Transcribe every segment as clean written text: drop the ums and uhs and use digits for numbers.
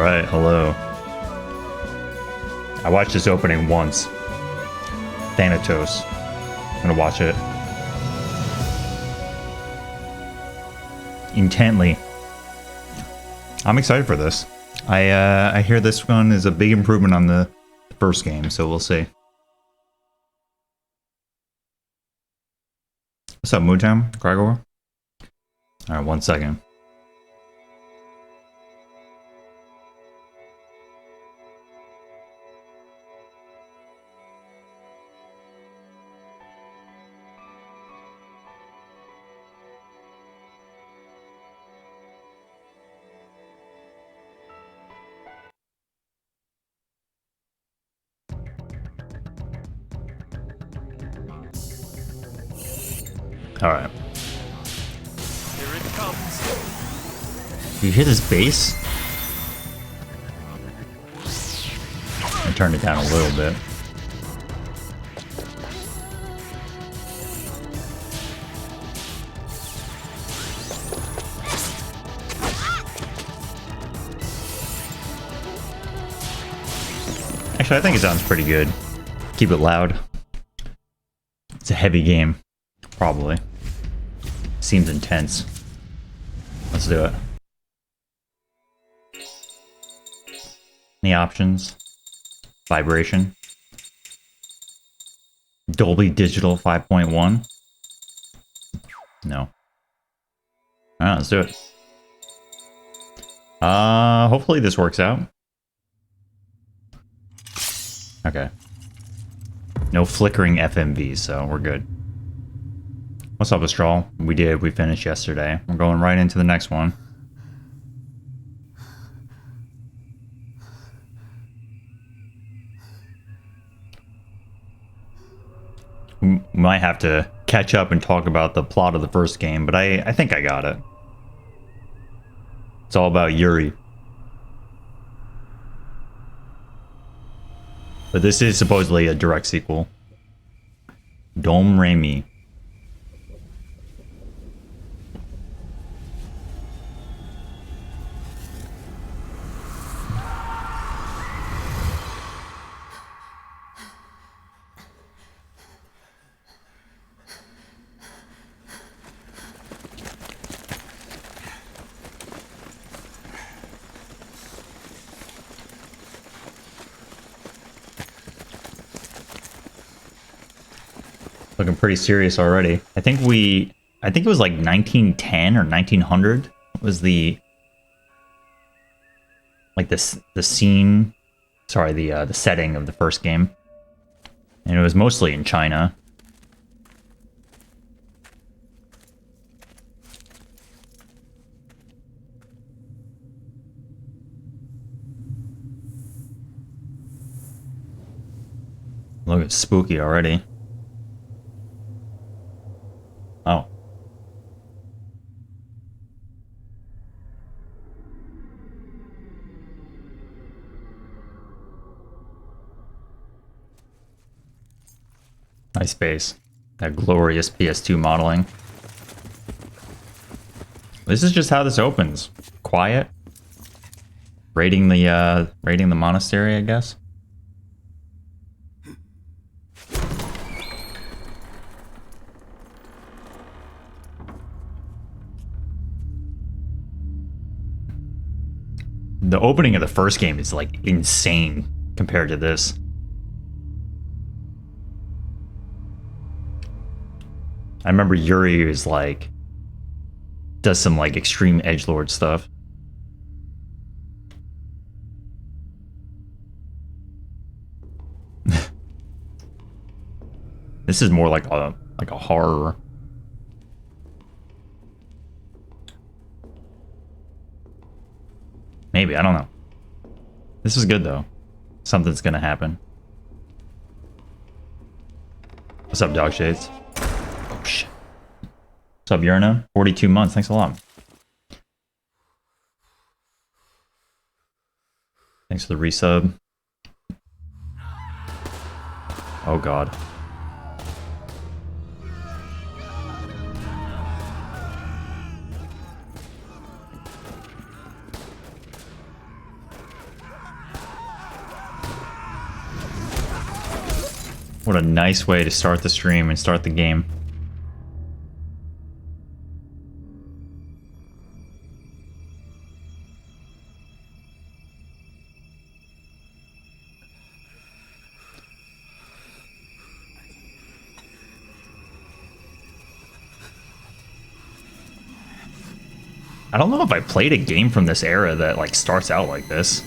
Alright, hello. I watched this opening once. Thanatos. I'm gonna watch it intently. I'm excited for this. I hear this one is a big improvement on the first game, so we'll see. What's up, Mootown? Cragor? Alright, 1 second. Alright. Here it comes. You hear this bass? I turned it down a little bit. Actually, I think it sounds pretty good. Keep it loud. It's a heavy game. Probably. Seems intense. Let's do it. Any options? Vibration. Dolby Digital 5.1. No. Alright, let's do it. Hopefully this works out. Okay. No flickering FMVs, so we're good. What's up, Astral? We finished yesterday. We're going right into the next one. We might have to catch up and talk about the plot of the first game, but I think I got it. It's all about Yuri. But this is supposedly a direct sequel. Dom Remy. Looking pretty serious already. I think it was like 1910 or 1900 was the scene, sorry, the setting of the first game. And it was mostly in China. Look, it's spooky already. Oh. Nice base. That glorious PS2 modeling. This is just how this opens. Quiet. Raiding the monastery, I guess. The opening of the first game is like insane compared to this. I remember Yuri is like does some like extreme edgelord stuff. This is more like a horror. Maybe, I don't know. This is good though. Something's gonna happen. What's up, Dog Shades? Oh shit. What's up, Urna? 42 months, thanks a lot. Thanks for the resub. Oh god. What a nice way to start the stream and start the game. I don't know if I played a game from this era that like starts out like this.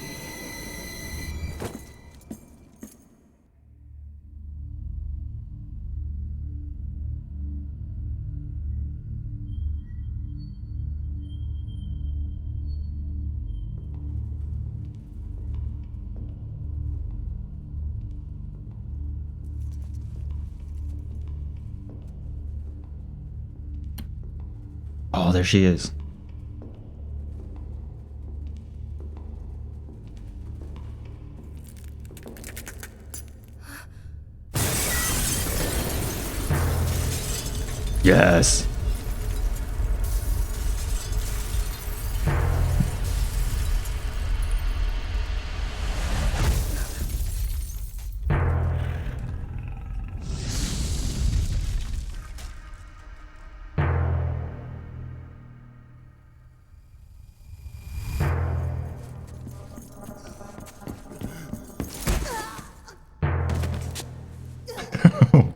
Oh, there she is. Yes.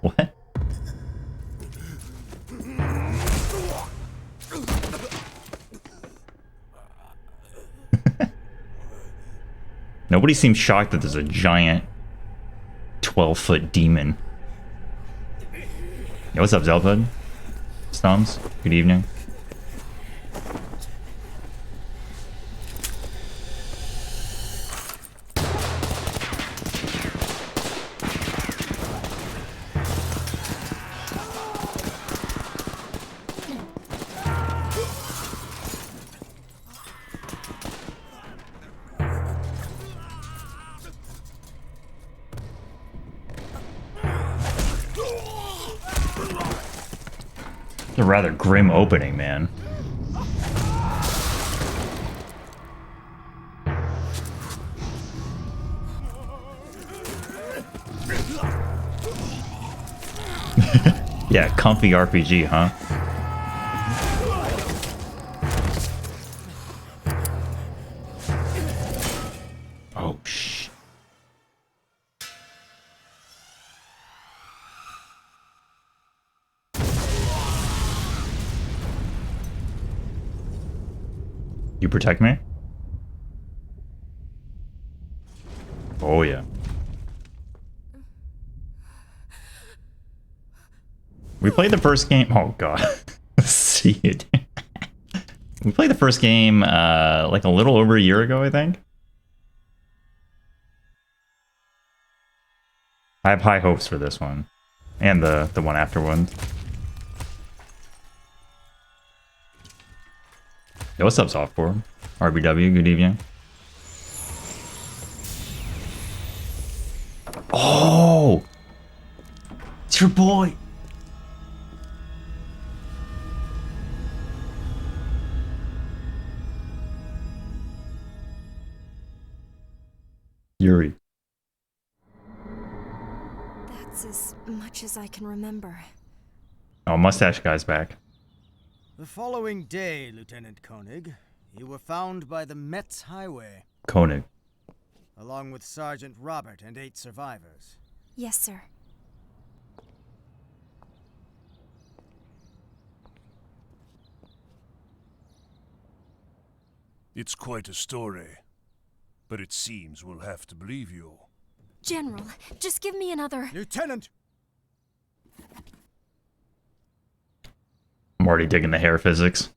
What? Nobody seems shocked that there's a giant 12-foot demon. Yo, what's up, Zelpud? Stums, good evening. It's a rather grim opening, man. Yeah, comfy RPG, huh? Oh, shh. You protect me? Oh, yeah. We played the first game. Oh, God. See it. We played the first game like a little over a year ago, I think. I have high hopes for this one. And the one afterward. Yo, what's up, Softcore? RBW, good evening. Oh! It's your boy! Yuri. That's as much as I can remember. Oh, mustache guy's back. The following day, Lieutenant Koenig, you were found by the Metz Highway, Koenig. along with Sergeant Robert and 8 survivors. Yes, sir. It's quite a story, but it seems we'll have to believe you. General, just give me another... Lieutenant! I'm already digging the hair physics.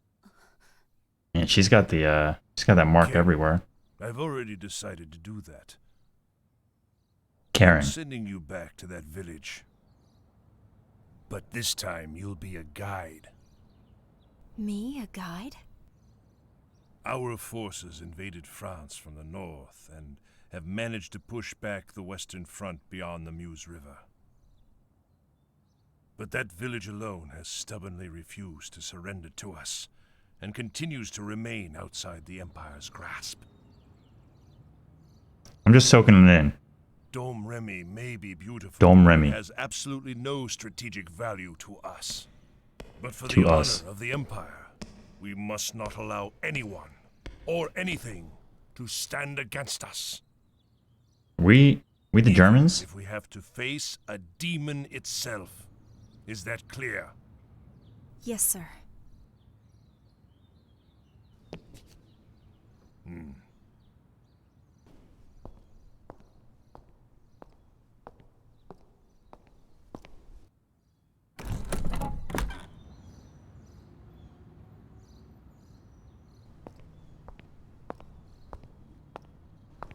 And she's got that mark Karen, everywhere. I've already decided to do that. Karen. I'm sending you back to that village. But this time you'll be a guide. Me, a guide? Our forces invaded France from the north and have managed to push back the Western Front beyond the Meuse River. But that village alone has stubbornly refused to surrender to us, and continues to remain outside the Empire's grasp. I'm just soaking it in. Dom Remy may be beautiful. Dom Remy. It has absolutely no strategic value to us. But for To the us. honor of the Empire, we must not allow anyone or anything to stand against us. We the Even Germans? if we have to face a demon itself. Is that clear? Yes, sir.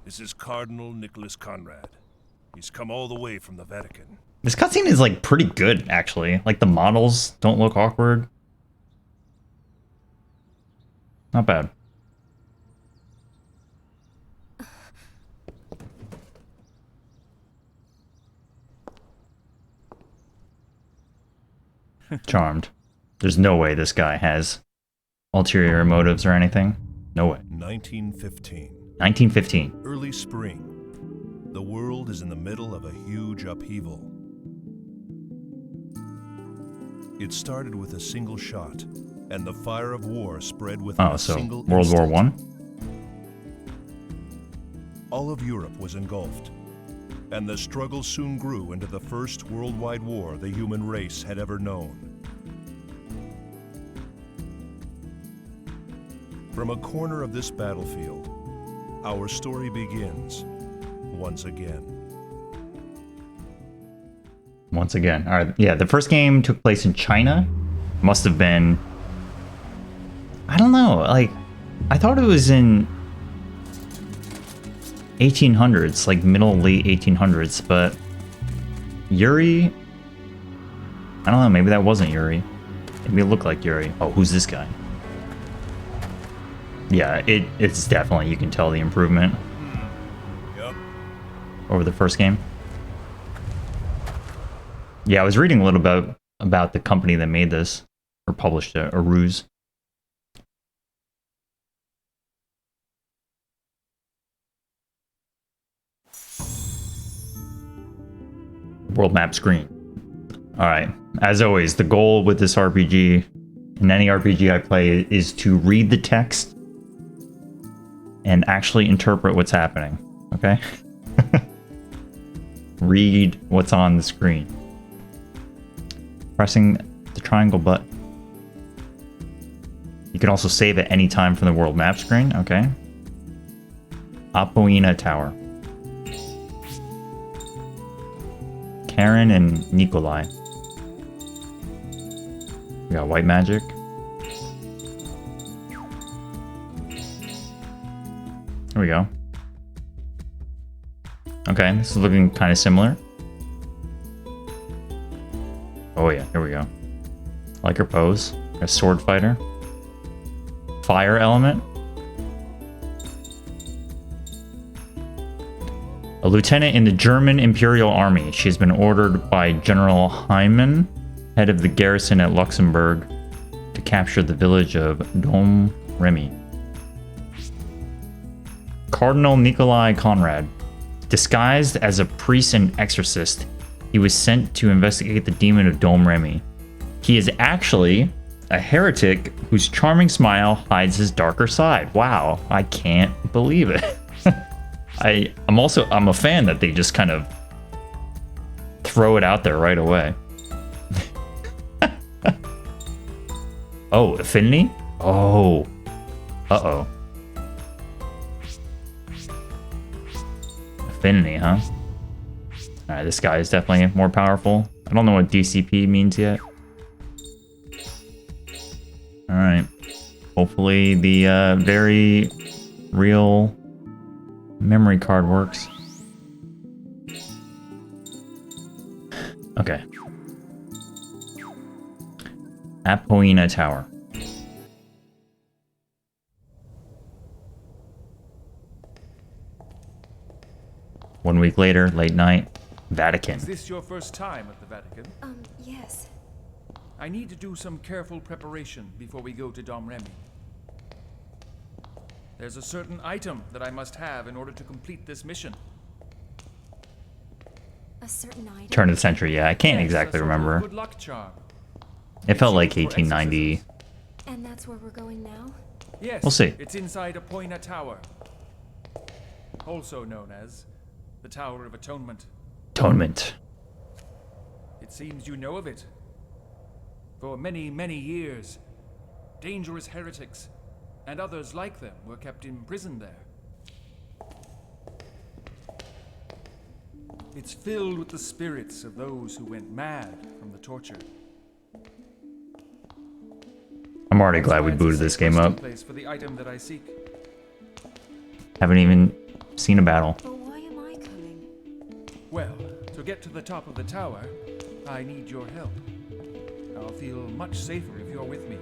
This is Cardinal Nicholas Conrad. He's come all the way from the Vatican. This cutscene is like pretty good, actually. Like the models don't look awkward. Not bad. Charmed. There's no way this guy has ulterior motives or anything. No way. 1915. 1915. Early spring. The world is in the middle of a huge upheaval. It started with a single shot, and the fire of war spread within Oh, a so single World War instant. One? All of Europe was engulfed, and the struggle soon grew into the first worldwide war the human race had ever known. From a corner of this battlefield, our story begins once again. Once again. All right. Yeah, the first game took place in China. Must have been... I don't know. Like, I thought it was in 1800s, like middle, late 1800s, but Yuri... I don't know. Maybe that wasn't Yuri. Maybe it looked like Yuri. Oh, who's this guy? Yeah, it's definitely, you can tell the improvement Yep. over the first game. Yeah, I was reading a little bit about the company that made this, or published it, or Ruse. World map screen. Alright, as always, the goal with this RPG, in any RPG I play, is to read the text and actually interpret what's happening, okay? Read what's on the screen. Pressing the triangle button. You can also save at any time from the world map screen, okay? Apoina Tower. Karen and Nikolai. We got white magic. There we go. Okay, this is looking kind of similar. Oh yeah, here we go. Like her pose. A sword fighter. Fire element. A lieutenant in the German Imperial Army. She has been ordered by General Hyman, head of the garrison at Luxembourg, to capture the village of Dom Remy. Cardinal Nikolai Conrad. Disguised as a priest and exorcist, he was sent to investigate the demon of Dom Remy. He is actually a heretic whose charming smile hides his darker side. Wow, I can't believe it. I'm a fan that they just kind of throw it out there right away. Oh, affinity? Oh. Uh-oh. Affinity, huh? Alright, this guy is definitely more powerful. I don't know what DCP means yet. Alright. Hopefully the very real memory card works. Okay. Apoina Tower. One week later, late night, Vatican. Is this your first time at the Vatican? Yes. I need to do some careful preparation before we go to Dom Remy. There's a certain item that I must have in order to complete this mission. A certain item. Turn of the century, yeah. I can't Yes, exactly a sort of remember. Good luck charm. It felt like used for 1890. exorcisms. And that's where we're going now? Yes. We'll see. It's inside a Poina Tower, also known as the Tower of Atonement. Atonement. It seems you know of it. For many, many years, dangerous heretics and others like them were kept imprisoned there. It's filled with the spirits of those who went mad from the torture. I'm already glad we booted this game up. Place for the item that I seek. Haven't even seen a battle. But why am I coming? Well, to get to the top of the tower, I need your help. I'll feel much safer if you're with me.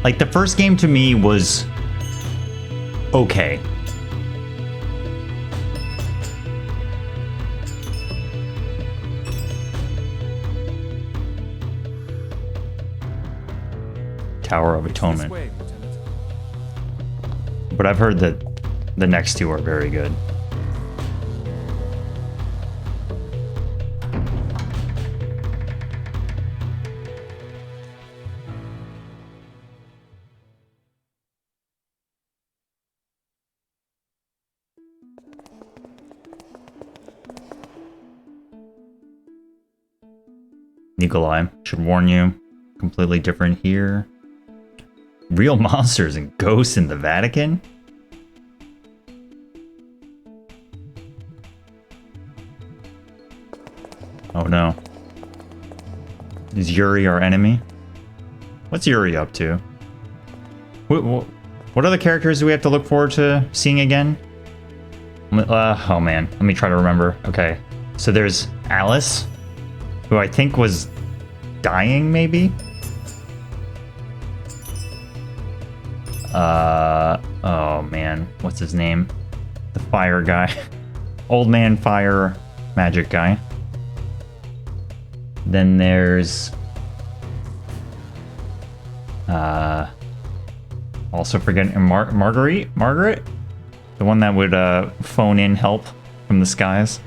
Like, the first game to me was okay. Tower of This Atonement. way, Lieutenant. But I've heard that the next two are very good. Nikolai, should warn you, completely different here. Real monsters and ghosts in the Vatican? Oh no. Is Yuri our enemy? What's Yuri up to? What other characters do we have to look forward to seeing again? Oh man, let me try to remember. Okay, so there's Alice, who I think was dying, maybe? Oh man, what's his name? The fire guy. Old man fire magic guy. Then there's... also forgetting Marguerite? The one that would phone in help from the skies.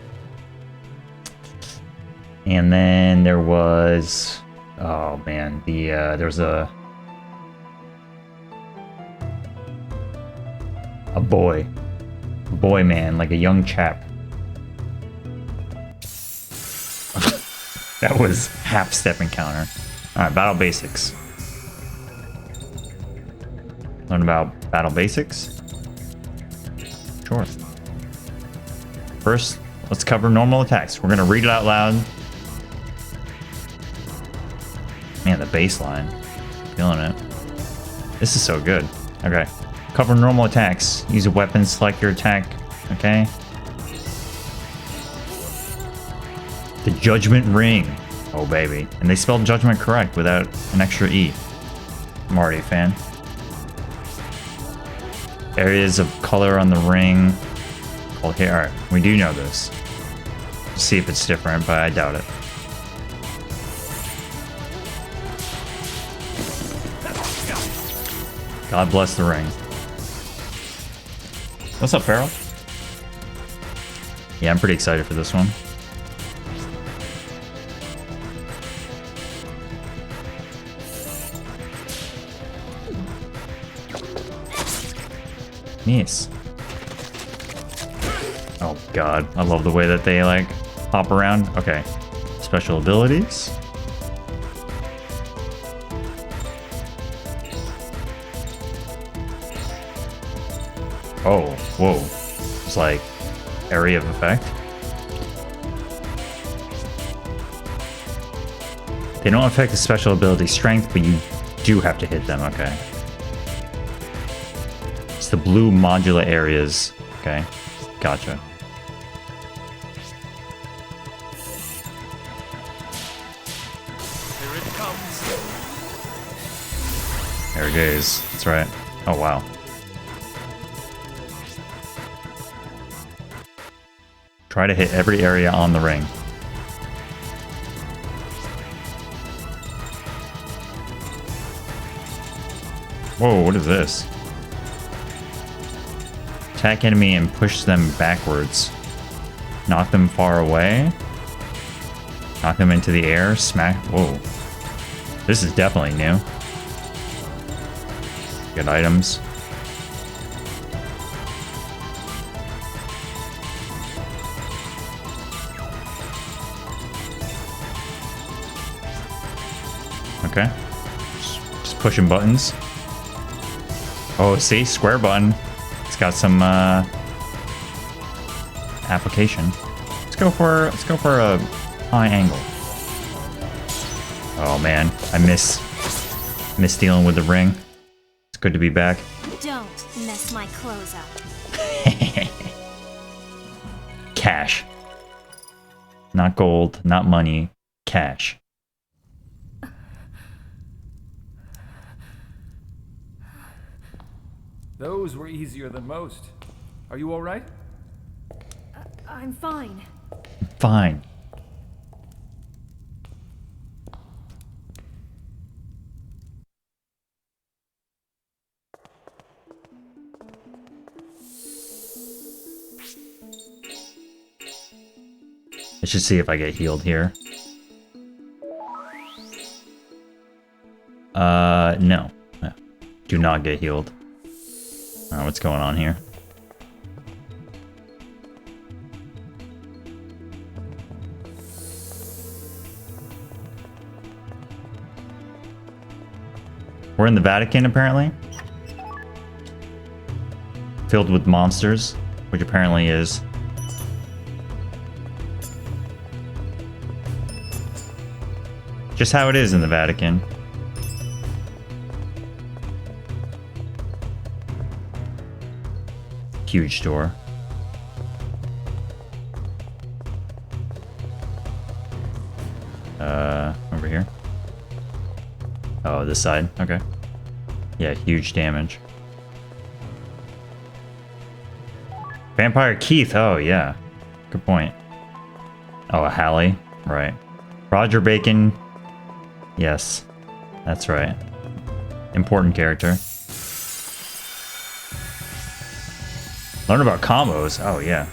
And then there was... oh man, there's a boy man, like a young chap. That was half step encounter. Alright, battle basics. Learn about battle basics? Sure. First, let's cover normal attacks. We're gonna read it out loud. Man, the baseline. Feeling it. This is so good. Okay. Cover normal attacks. Use a weapon, select your attack. Okay. The Judgment Ring. Oh, baby. And they spelled judgment correct without an extra E. I'm already a fan. Areas of color on the ring. Called here. Alright, we do know this. Let's see if it's different, but I doubt it. God bless the ring. What's up, Farrell? Yeah, I'm pretty excited for this one. Nice. Oh god, I love the way that they like hop around. Okay. Special abilities. Oh, whoa. It's like area of effect. They don't affect the special ability strength, but you do have to hit them. Okay. It's the blue modular areas. Okay. Gotcha. Here it comes. There it is. That's right. Oh, wow. Try to hit every area on the ring. Whoa, what is this? Attack enemy and push them backwards. Knock them far away. Knock them into the air. Smack. Whoa. This is definitely new. Good items. Okay. Just pushing buttons. Oh, see? Square button. It's got some application. Let's go for a high angle. Oh man, I miss dealing with the ring. It's good to be back. Don't mess my clothes up. Cash. Not gold, not money, cash. Those were easier than most. Are you all right? I'm fine. Fine. I should see if I get healed here. No. No. Do not get healed. What's going on here? We're in the Vatican, apparently. Filled with monsters, which apparently is. Just how it is in the Vatican. Huge door. Over here. Oh, this side. Okay. Yeah, huge damage. Vampire Keith. Oh, yeah. Good point. Oh, a Hallie. Right. Roger Bacon. Yes. That's right. Important character. Learn about combos. Oh, yeah.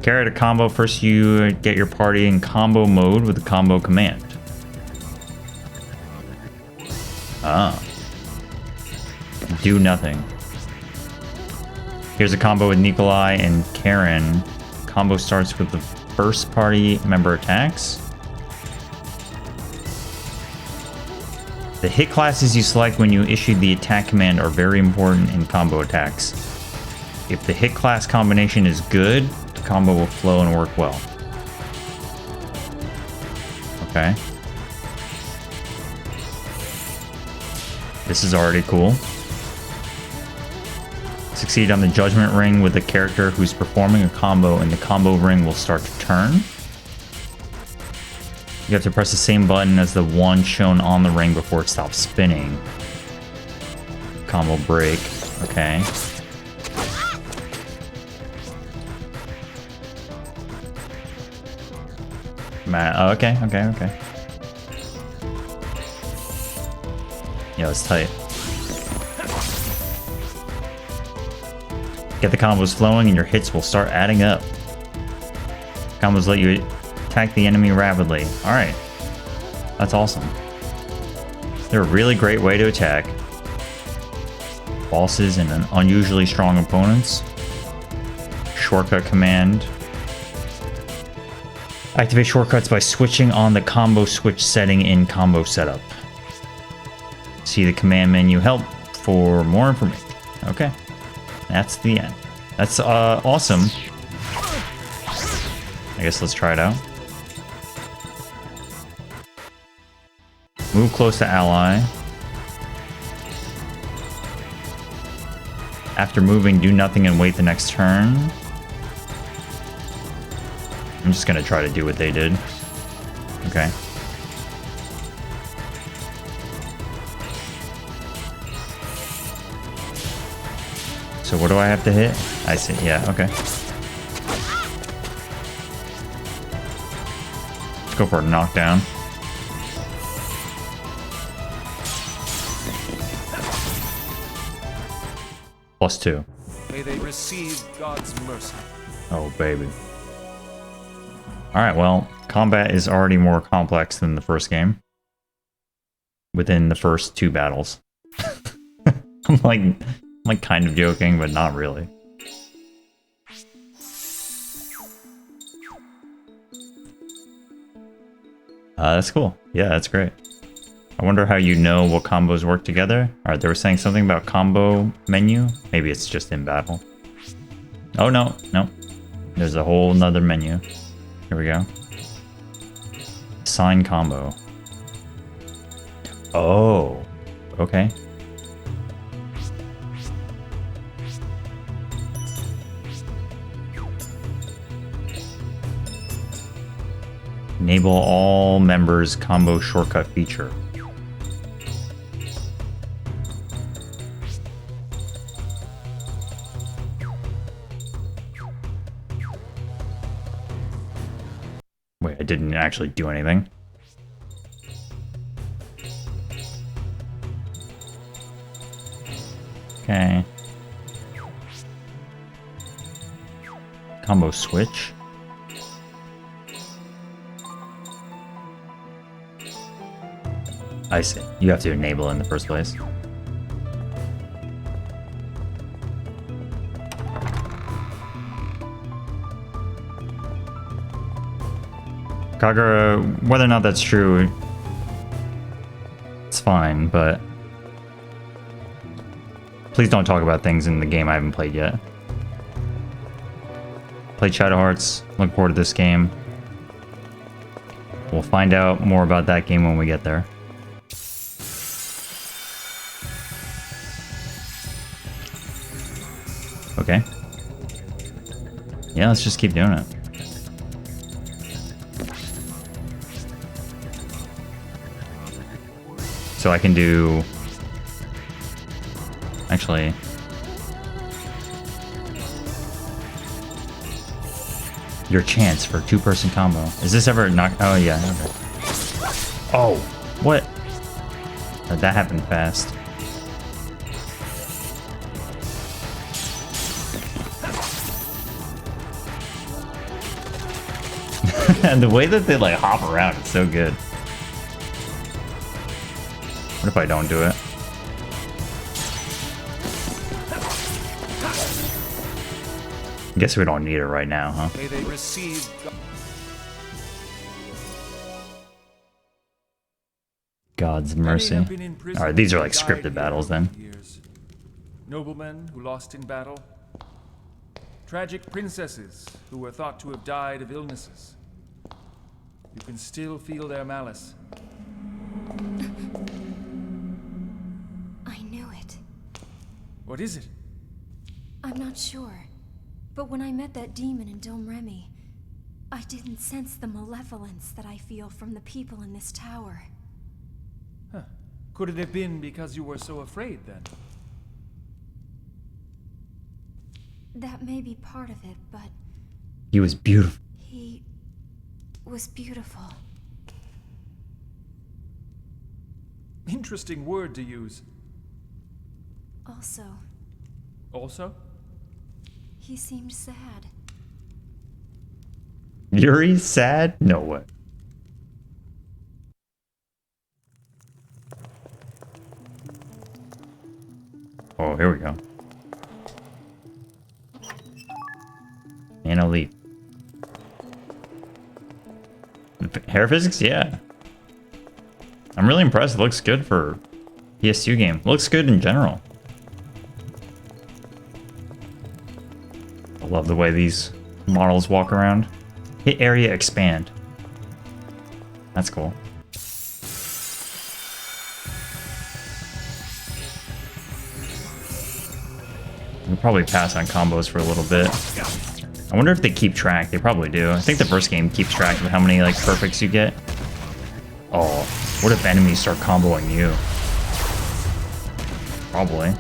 Carry a combo. First, you get your party in combo mode with the combo command. Ah. Do nothing. Here's a combo with Nikolai and Karen. Combo starts with the first party member attacks. The hit classes you select when you issue the attack command are very important in combo attacks. If the hit class combination is good, the combo will flow and work well. Okay. This is already cool. Succeed on the judgment ring with a character who's performing a combo, and the combo ring will start to turn. You have to press the same button as the one shown on the ring before it stops spinning. Combo break. Okay. Okay. Yeah, it's tight. Get the combos flowing and your hits will start adding up. Combos let you attack the enemy rapidly. Alright. That's awesome. They're a really great way to attack bosses and unusually strong opponents. Shortcut command. Activate shortcuts by switching on the combo switch setting in combo setup. See the command menu help for more information. Okay. That's the end. That's awesome. I guess let's try it out. Move close to ally. After moving, do nothing and wait the next turn. I'm just gonna try to do what they did. Okay. So what do I have to hit? I see, yeah, okay. Let's go for a knockdown. +2. May they receive God's mercy. Oh, baby. Alright, well, combat is already more complex than the first game. Within the first 2 battles. I'm like kind of joking, but not really. That's cool. Yeah, that's great. I wonder how you know what combos work together. Alright, they were saying something about combo menu. Maybe it's just in battle. Oh, no. There's a whole nother menu. Here we go. Assign combo. Oh. Okay. Enable all members combo shortcut feature. Wait, I didn't actually do anything. Okay. Combo switch. I see. You have to enable it in the first place. Kagura, whether or not that's true, it's fine, but please don't talk about things in the game I haven't played yet. Played Shadow Hearts, look forward to this game. We'll find out more about that game when we get there. Okay. Yeah, let's just keep doing it. So I can do... Actually... Your chance for 2-person combo. Is this ever not... Oh, yeah. Okay. Oh! What? That happened fast. And the way that they like hop around is so good. What if I don't do it? Guess we don't need it right now, huh? May they receive God's mercy. Alright, these are like scripted battles then. Noblemen who lost in battle. Tragic princesses who were thought to have died of illnesses. You can still feel their malice. I knew it. What is it? I'm not sure. But when I met that demon in Dom Remy, I didn't sense the malevolence that I feel from the people in this tower. Huh. Could it have been because you were so afraid then? That may be part of it, but He was beautiful. he was beautiful. Interesting word to use. Also, Also? he seemed sad. Yuri's sad? No way. Oh, here we go. Mana leap. Hair physics? Yeah. I'm really impressed. It looks good for PS2 game. It looks good in general. I love the way these models walk around. Hit area expand. That's cool. We'll probably pass on combos for a little bit. I wonder if they keep track. They probably do. I think the first game keeps track of how many like perfects you get. Oh, what if enemies start comboing you? Probably.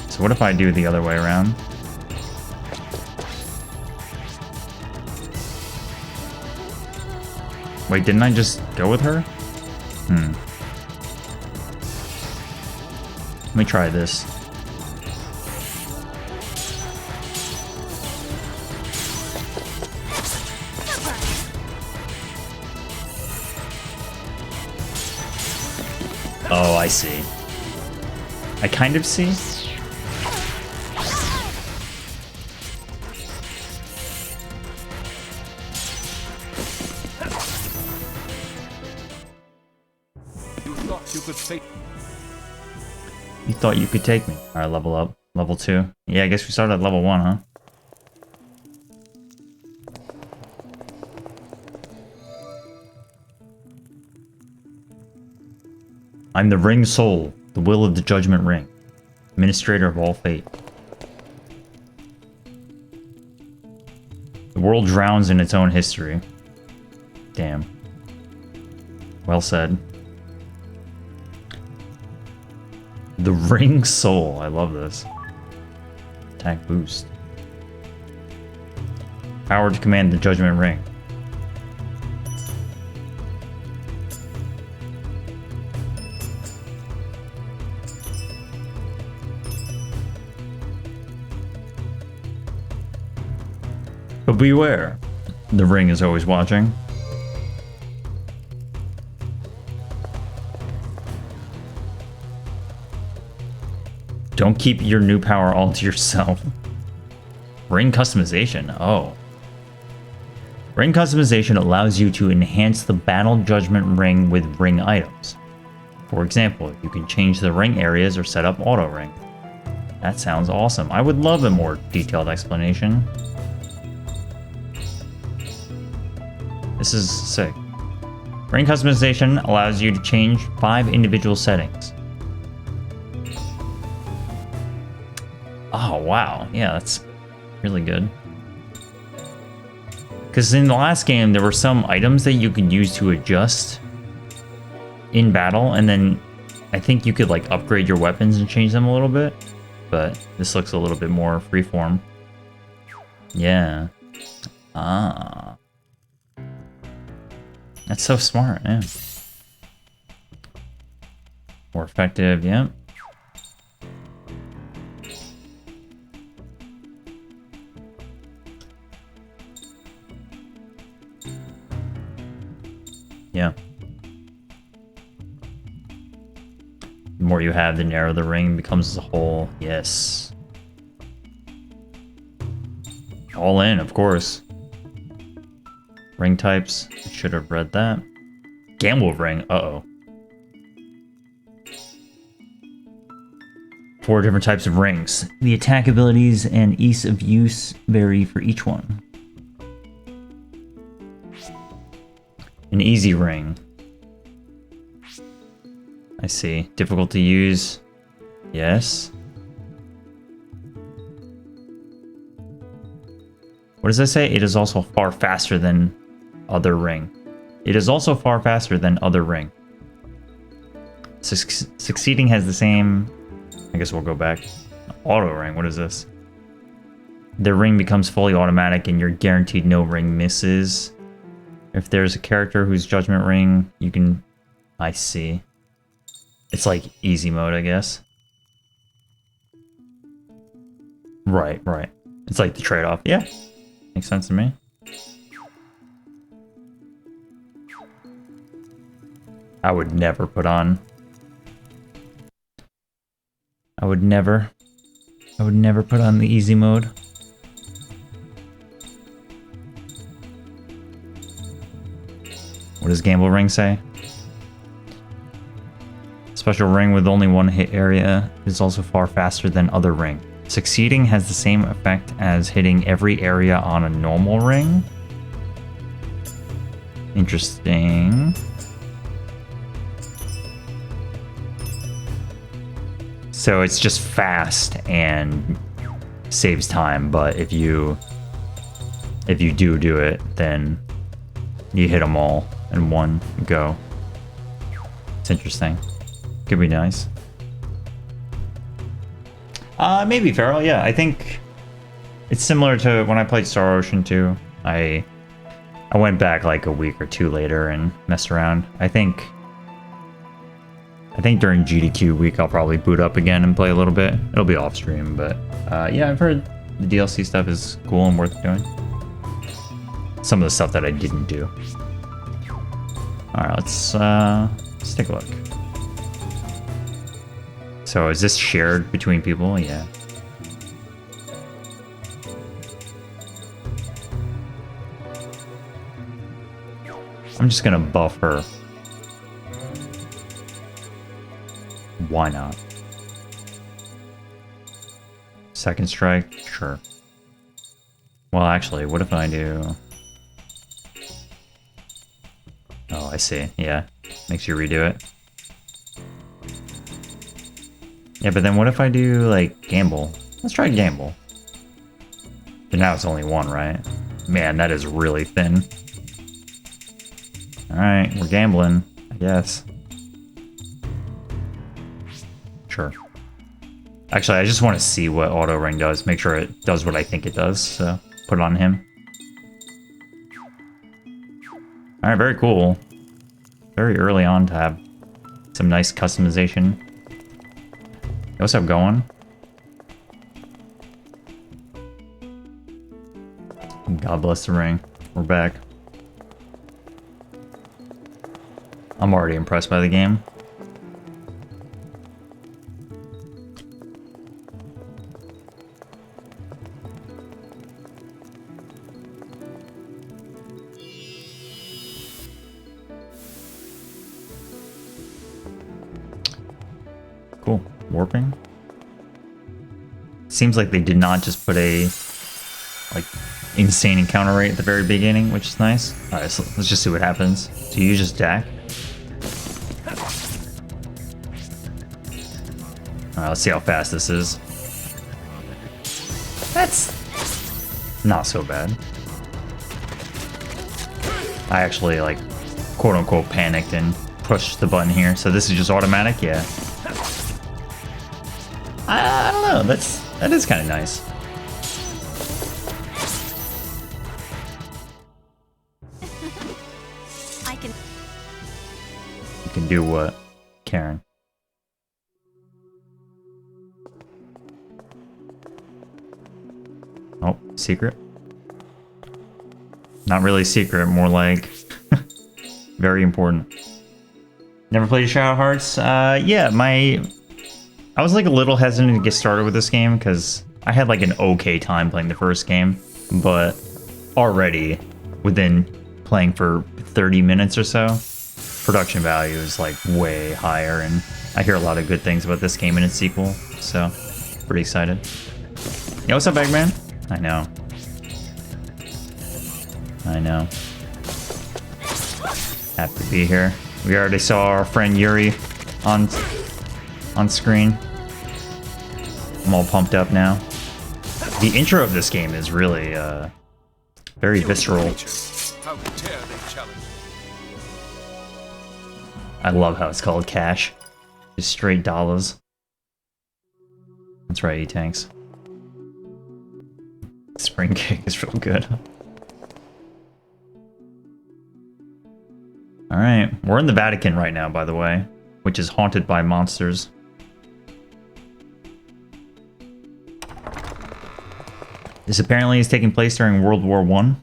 So what if I do the other way around? Wait, didn't I just go with her? Let me try this. Oh, I see. I kind of see. You thought you could fake. You thought you could take me. Alright, level up. Level 2. Yeah, I guess we started at level 1, huh? I'm the Ring Soul, the will of the Judgment Ring, administrator of all fate. The world drowns in its own history. Damn. Well said. The Ring Soul. I love this. Attack boost. Power to command the Judgment Ring. But beware, the ring is always watching. Don't keep your new power all to yourself. Ring customization, oh. Ring customization allows you to enhance the battle judgment ring with ring items. For example, you can change the ring areas or set up auto ring. That sounds awesome. I would love a more detailed explanation. This is sick. Ring customization allows you to change 5 individual settings. Oh, wow. Yeah, that's really good. Because in the last game, there were some items that you could use to adjust in battle, and then I think you could like upgrade your weapons and change them a little bit. But this looks a little bit more freeform. Yeah. Ah. That's so smart, yeah. More effective, yeah. Yeah. The more you have, the narrower the ring becomes as a whole. Yes. All in, of course. Ring types. Should have read that. Gamble ring. Uh-oh. 4 different types of rings. The attack abilities and ease of use vary for each one. An easy ring. I see. Difficult to use. Yes. What does that say? It is also far faster than other ring. It is also far faster than other ring. Succeeding has the same... I guess we'll go back. Auto ring. What is this? The ring becomes fully automatic and you're guaranteed no ring misses. If there's a character whose judgment ring, you can... I see. It's like easy mode, I guess. Right, right. It's like the trade-off. Yeah. Makes sense to me. I would never put on... I would never put on the easy mode. What does Gamble Ring say? Special ring with only one hit area is also far faster than other ring. Succeeding has the same effect as hitting every area on a normal ring. Interesting. So it's just fast and saves time, but if you do it, then you hit them all in one go. It's interesting. Could be nice. Maybe Feral, yeah. I think it's similar to when I played Star Ocean 2. I went back like a week or two later and messed around. I think I think during GDQ week I'll probably boot up again and play a little bit. It'll be off stream, but yeah, I've heard the DLC stuff is cool and worth doing. Some of the stuff that I didn't do. Alright, let's take a look. So is this shared between people? Yeah. I'm just gonna buff her. Why not? Second strike? Sure. Well, actually, what if I do... Oh, I see. Yeah. Makes you redo it. Yeah, but then what if I do, like, gamble? Let's try gamble. But now it's only one, right? Man, that is really thin. Alright, we're gambling, I guess. Sure. Actually, I just want to see what auto ring does. Make sure it does what I think it does, so put it on him. Alright, very cool. Very early on to have some nice customization. What's up, going? God bless the ring. We're back. I'm already impressed by the game. Cool. Warping. Seems like they did not just put a like insane encounter rate at the very beginning, which is nice. Alright, so let's just see what happens. Do you just deck? Alright, let's see how fast this is. That's not so bad. I actually like quote unquote panicked and pushed the button here, so this is just automatic, yeah. I don't know, that is kind of nice. You can do what, Karen? Oh, secret? Not really secret, more like very important. Never played Shadow Hearts? Yeah, I was like a little hesitant to get started with this game because I had like an okay time playing the first game, but already within playing for 30 minutes or so, production value is like way higher, and I hear a lot of good things about this game and its sequel, so pretty excited. Yo, what's up, Eggman? I know. I know. Have to be here. We already saw our friend Yuri on screen. I'm all pumped up now. The intro of this game is really very visceral. I love how it's called cash. Just straight dollars. That's right, E-Tanks. Spring Kick is real good. Alright, we're in the Vatican right now, by the way, which is haunted by monsters. This apparently is taking place during World War I.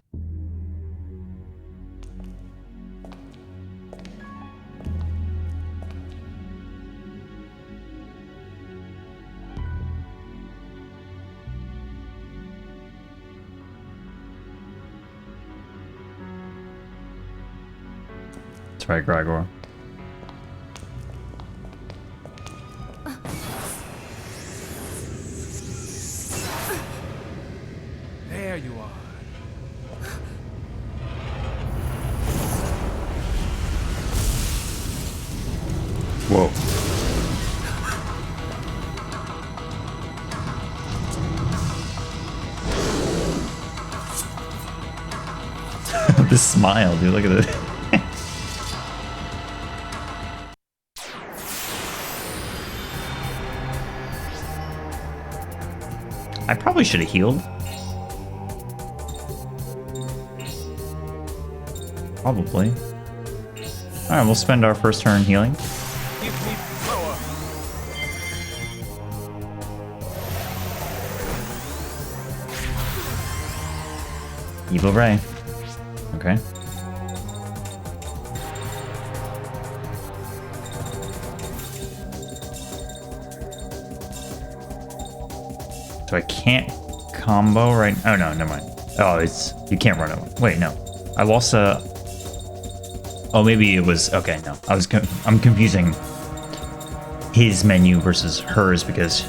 That's right, Gregor. There you are. Whoa. This smile, dude, look at it. I probably should have healed. Probably. Alright, we'll spend our first turn healing. Give me Evil Ray. Okay. So I can't combo right. Oh no, never mind. Oh, it's you can't run away. Wait, no. I lost a. Oh, maybe it was okay. No, I'm confusing his menu versus hers because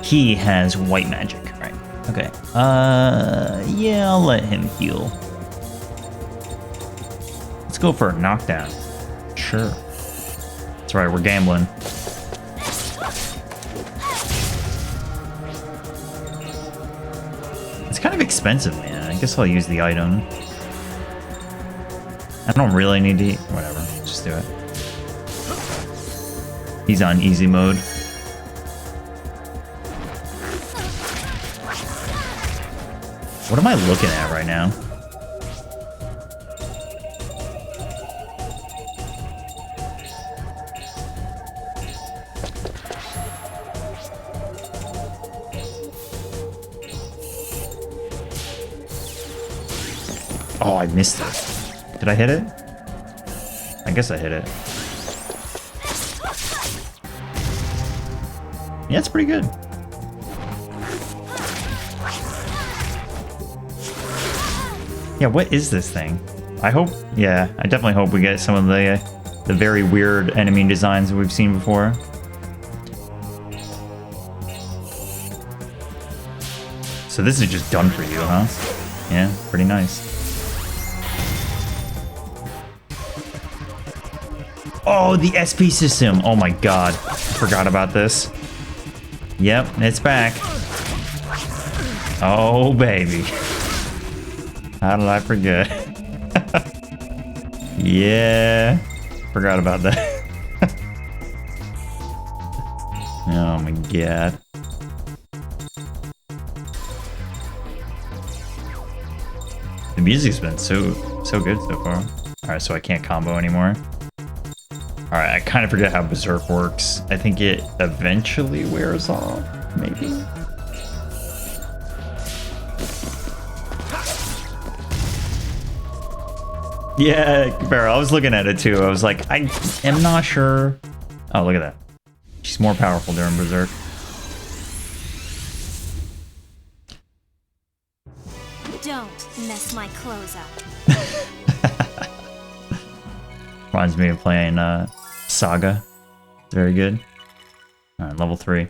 he has white magic. Right. Okay. Yeah, I'll let him heal. Let's go for a knockdown. Sure. That's right. We're gambling. It's kind of expensive, man. I guess I'll use the item. I don't really need to eat. Whatever. Just do it. He's on easy mode. What am I looking at right now? Oh, I missed it. Did I hit it? I guess I hit it. Yeah, it's pretty good. Yeah, what is this thing? I hope, yeah, I definitely hope we get some of the very weird enemy designs that we've seen before. So this is just done for you, huh? Yeah, pretty nice. Oh, the SP system. Oh my god. Forgot about this. Yep, it's back. Oh, baby. How did I forget? Yeah. Forgot about that. Oh my god. The music's been so good so far. Alright, so I can't combo anymore. Alright, I kind of forget how Berserk works. I think it eventually wears off, maybe? Yeah, Barrel, I was looking at it too. I was like, I am not sure. Oh, look at that. She's more powerful during Berserk. Don't mess my clothes up. Reminds me of playing Saga. Very good. Alright, level 3.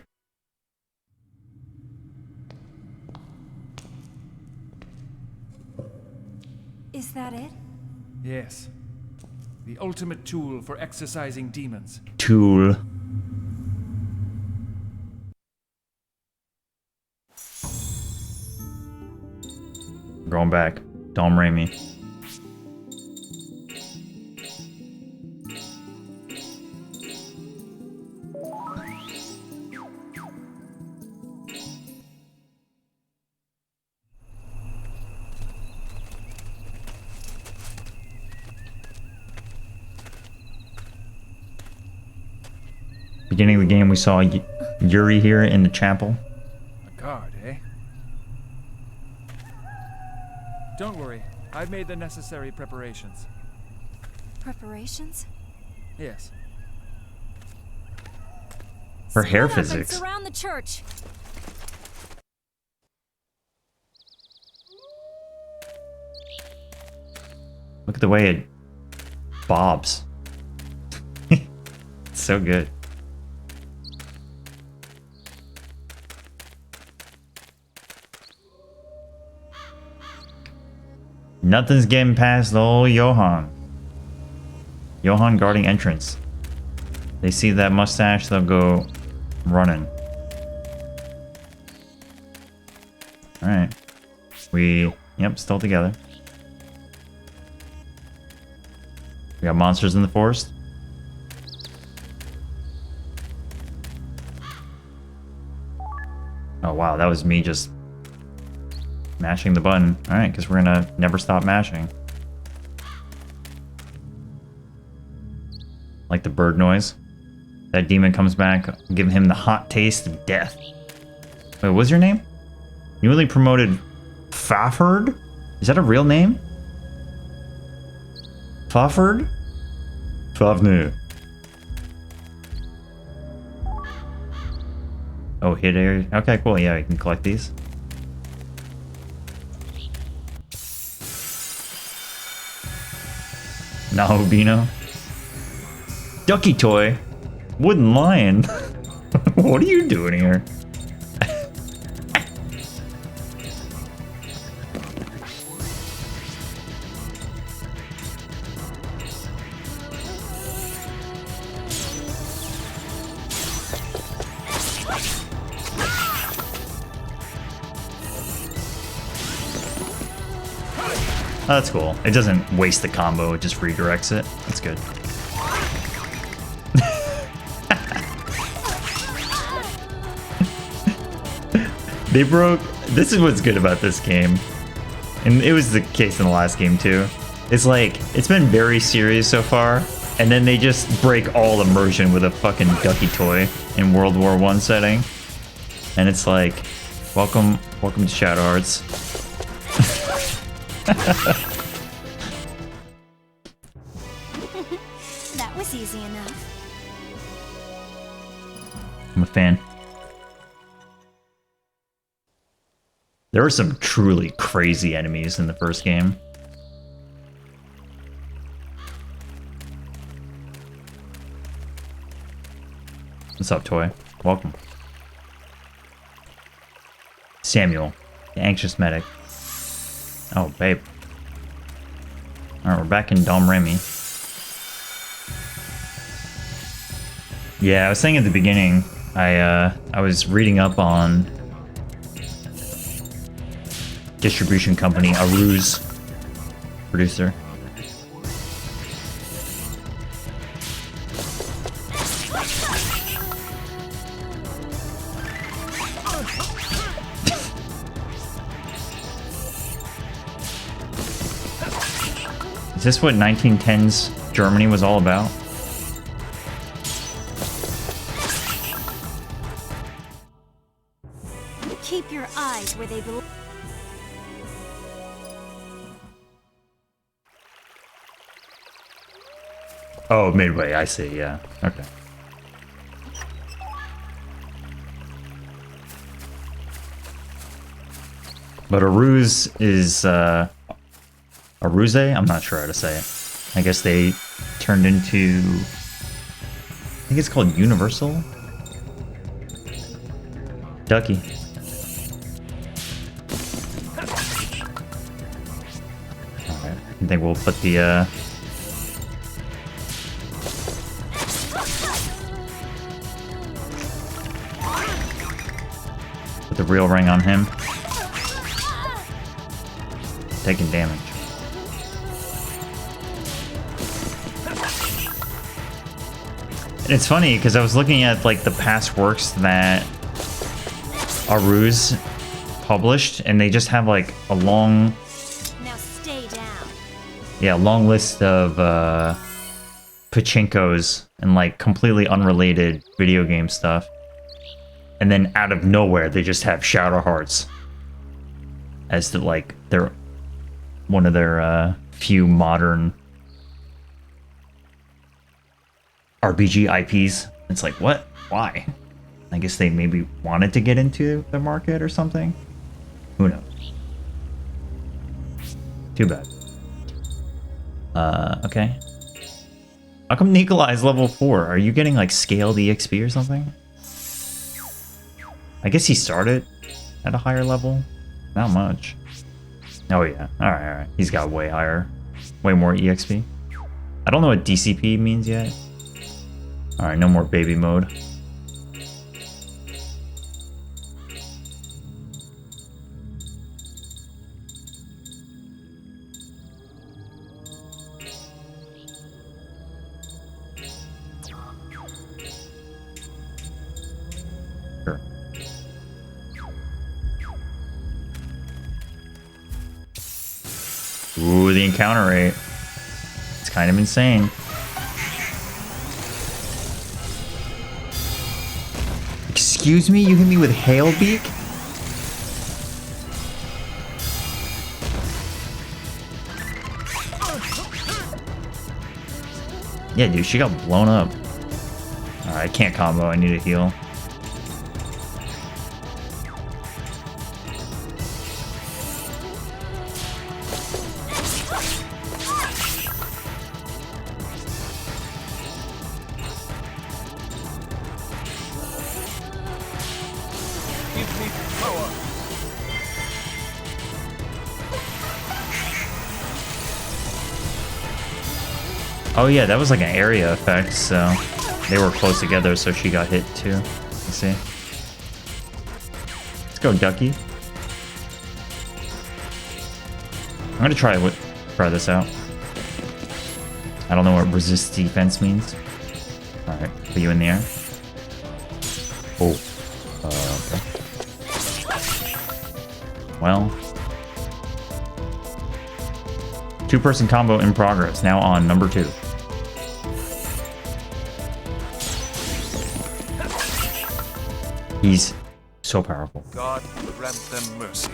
Is that it? Yes. The ultimate tool for exorcising demons. Tool. Going back. Dom Raimi. Beginning of the game, we saw Yuri here in the chapel. A guard, eh? Don't worry. I've made the necessary preparations. Preparations? Yes. For hair Split up and physics. surround the church. Look at the way it bobs. It's so good. Nothing's getting past old Johann. Johann guarding entrance. They see that mustache, they'll go running. Alright. Yep, still together. We got monsters in the forest. Oh wow, that was me just mashing the button. Alright, because we're gonna never stop mashing. Like the bird noise. That demon comes back, give him the hot taste of death. Wait, what's your name? Newly promoted Fafard? Is that a real name? Faford? Favnu. Oh, hit area. Okay, cool. Yeah, we can collect these. Nahobino. Ducky toy. Wooden lion. What are you doing here? Oh, that's cool. It doesn't waste the combo, it just redirects it. That's good. They broke... This is what's good about this game. And it was the case in the last game too. It's like, it's been very serious so far, and then they just break all immersion with a fucking ducky toy in World War I setting. And it's like, welcome to Shadow Hearts. That was easy enough. I'm a fan. There were some truly crazy enemies in the first game. What's up, toy? Welcome. Samuel, the anxious medic. Oh, babe. Alright, we're back in Dom Remy. Yeah, I was saying at the beginning, I was reading up on distribution company, Aru's producer. Is this what 1910s Germany was all about? Keep your eyes where they belong. Oh, Midway, I see, yeah. Okay. But Aruze is, Aruze? I'm not sure how to say it. I guess they turned into... I think it's called Universal? Ducky. Alright, I think we'll put the, put the real ring on him. Taking damage. And it's funny because I was looking at like the past works that Aru's published, and they just have like a long, Now stay down. yeah, long list of pachinkos and like completely unrelated video game stuff. And then out of nowhere, they just have Shadow Hearts as the like their one of their few modern RPG IPs. It's like, what? Why? I guess they maybe wanted to get into the market or something. Who knows? Too bad. Okay. How come Nikolai's level 4? Are you getting like scaled EXP or something? I guess he started at a higher level. Not much. Oh yeah. Alright. He's got way higher. Way more EXP. I don't know what DCP means yet. Alright, no more baby mode. Sure. Ooh, the encounter rate. It's kind of insane. Excuse me, you hit me with Hailbeak? Yeah, dude, she got blown up. Alright, I can't combo. I need a heal. Give me power. Oh yeah, that was like an area effect, so they were close together, so she got hit too. You see? Let's go, Ducky. I'm gonna try this out. I don't know what resist defense means. Alright, put you in the air. Oh. Okay. Well. Two-person combo in progress, now on number 2. He's so powerful. God grant them mercy.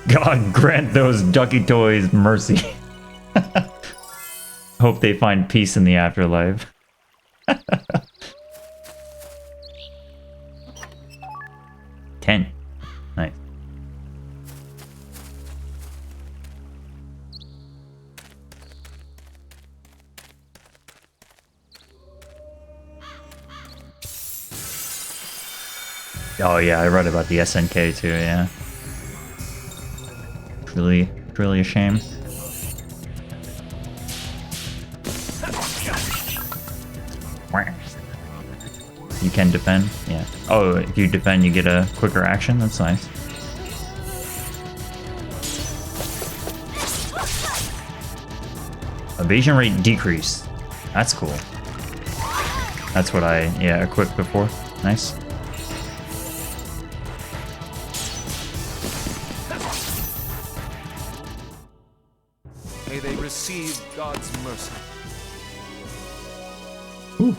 God grant those ducky toys mercy. Hope they find peace in the afterlife. 10. Nice. Oh yeah, I read about the SNK too, yeah. Truly a shame. You can defend, yeah. Oh, if you defend, you get a quicker action. That's nice. Evasion rate decreased. That's cool. That's what I, equipped before. Nice. May they receive God's mercy. Ooh.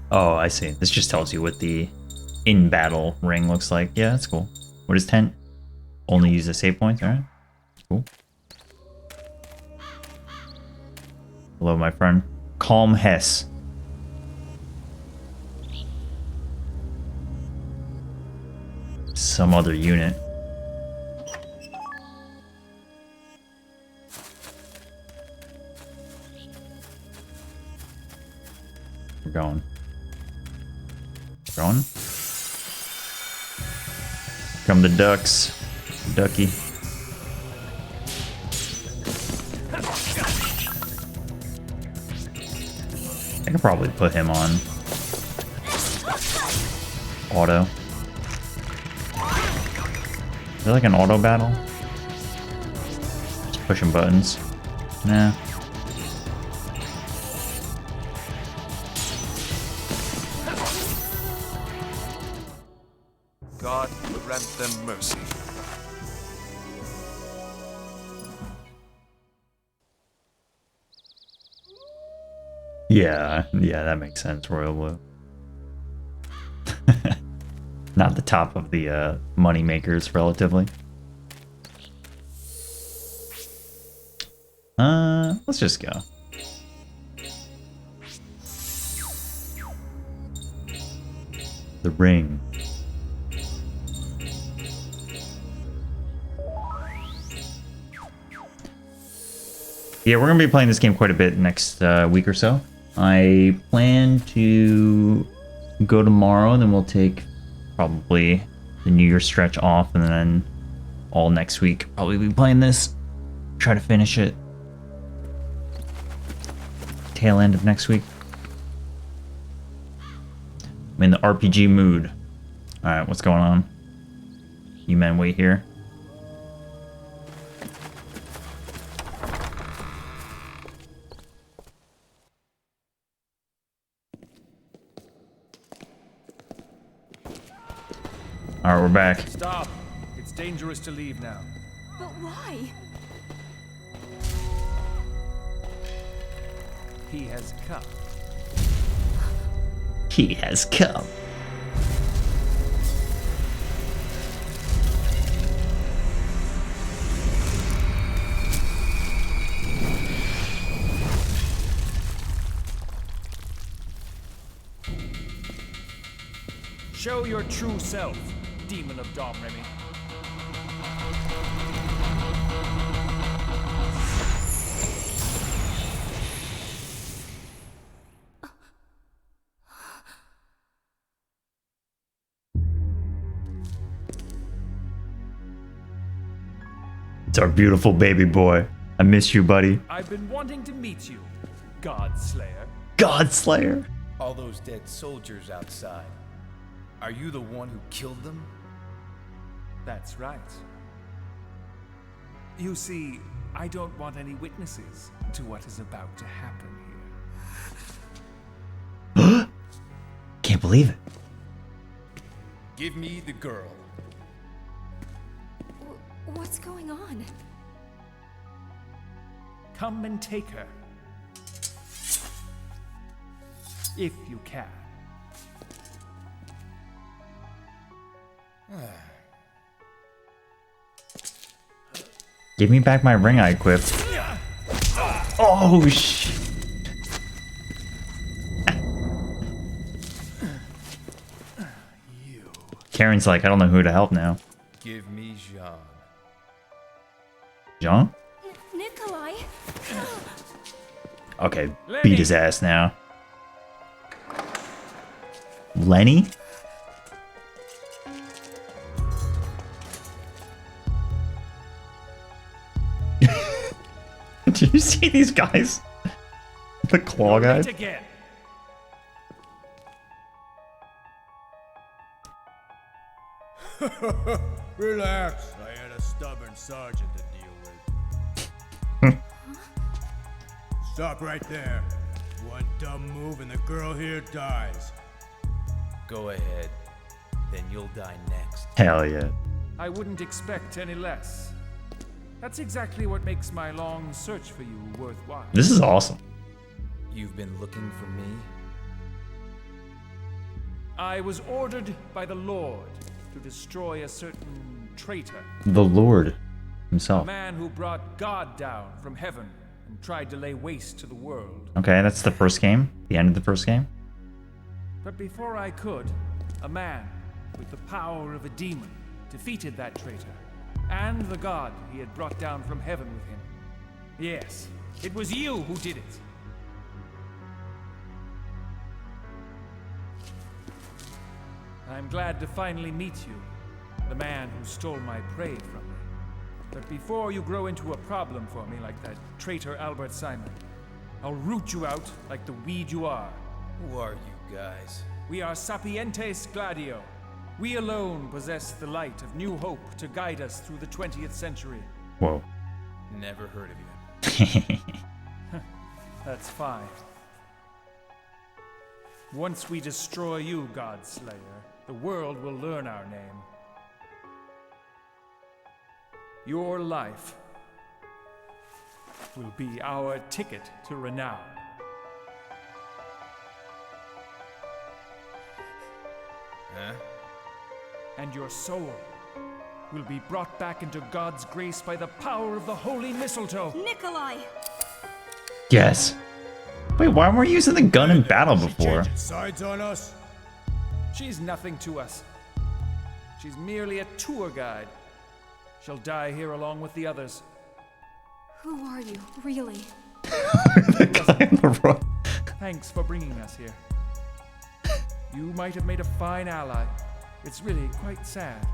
Oh, I see. This just tells you what the in-battle ring looks like. Yeah, that's cool. What is 10? Only use the save points, alright. Cool. Hello, my friend. Calm Hess. Some other unit. We're going. Going. Come the ducks. Ducky. I could probably put him on auto. Is there like an auto battle? Just pushing buttons. Nah. God grant them mercy. Yeah, that makes sense, Royal Blue. Not the top of the money makers, relatively. Let's just go. The ring. Yeah, we're gonna be playing this game quite a bit next week or so. I plan to go tomorrow, and then we'll take probably the New Year stretch off, and then all next week probably be playing this. Try to finish it tail end of next week. I'm in the RPG mood. Alright, what's going on? You men wait here. Alright, we're back. Stop. It's dangerous to leave now. But why? He has come. He has come. Show your true self, demon of Domremy. It's our beautiful baby boy. I miss you, buddy. I've been wanting to meet you, Godslayer. Godslayer. All those dead soldiers outside. Are you the one who killed them? That's right. You see, I don't want any witnesses to what is about to happen here. Can't believe it. Give me the girl. What's going on? Come and take her. If you can. Give me back my ring I equipped. Oh, shit. Karen's like, I don't know who to help now. Give me Jean. Jean? Nikolai! Okay, beat his ass now. Lenny? Did you see these guys? The claw guys? Again. Relax. I had a stubborn sergeant to deal with. Stop right there. One dumb move and the girl here dies. Go ahead. Then you'll die next. Hell yeah. I wouldn't expect any less. That's exactly what makes my long search for you worthwhile. This is awesome. You've been looking for me? I was ordered by the Lord to destroy a certain traitor. The Lord A himself. man who brought God down from heaven and tried to lay waste to the world. Okay, that's the first game. The end of the first game. But before I could, a man with the power of a demon defeated that traitor and the God he had brought down from heaven with him. Yes, it was you who did it. I'm glad to finally meet you, the man who stole my prey from me. But before you grow into a problem for me like that traitor Albert Simon, I'll root you out like the weed you are. Who are you guys? We are Sapientes Gladio. We alone possess the light of new hope to guide us through the 20th century. Whoa. Never heard of you. That's fine. Once we destroy you, Godslayer, the world will learn our name. Your life will be our ticket to renown. Huh? And your soul will be brought back into God's grace by the power of the holy mistletoe. Nikolai! Yes. Wait, why weren't we using the gun in battle before? Changing sides on us? She's nothing to us. She's merely a tour guide. She'll die here along with the others. Who are you, really? The guy in the road. Thanks for bringing us here. You might have made a fine ally. It's really quite sad.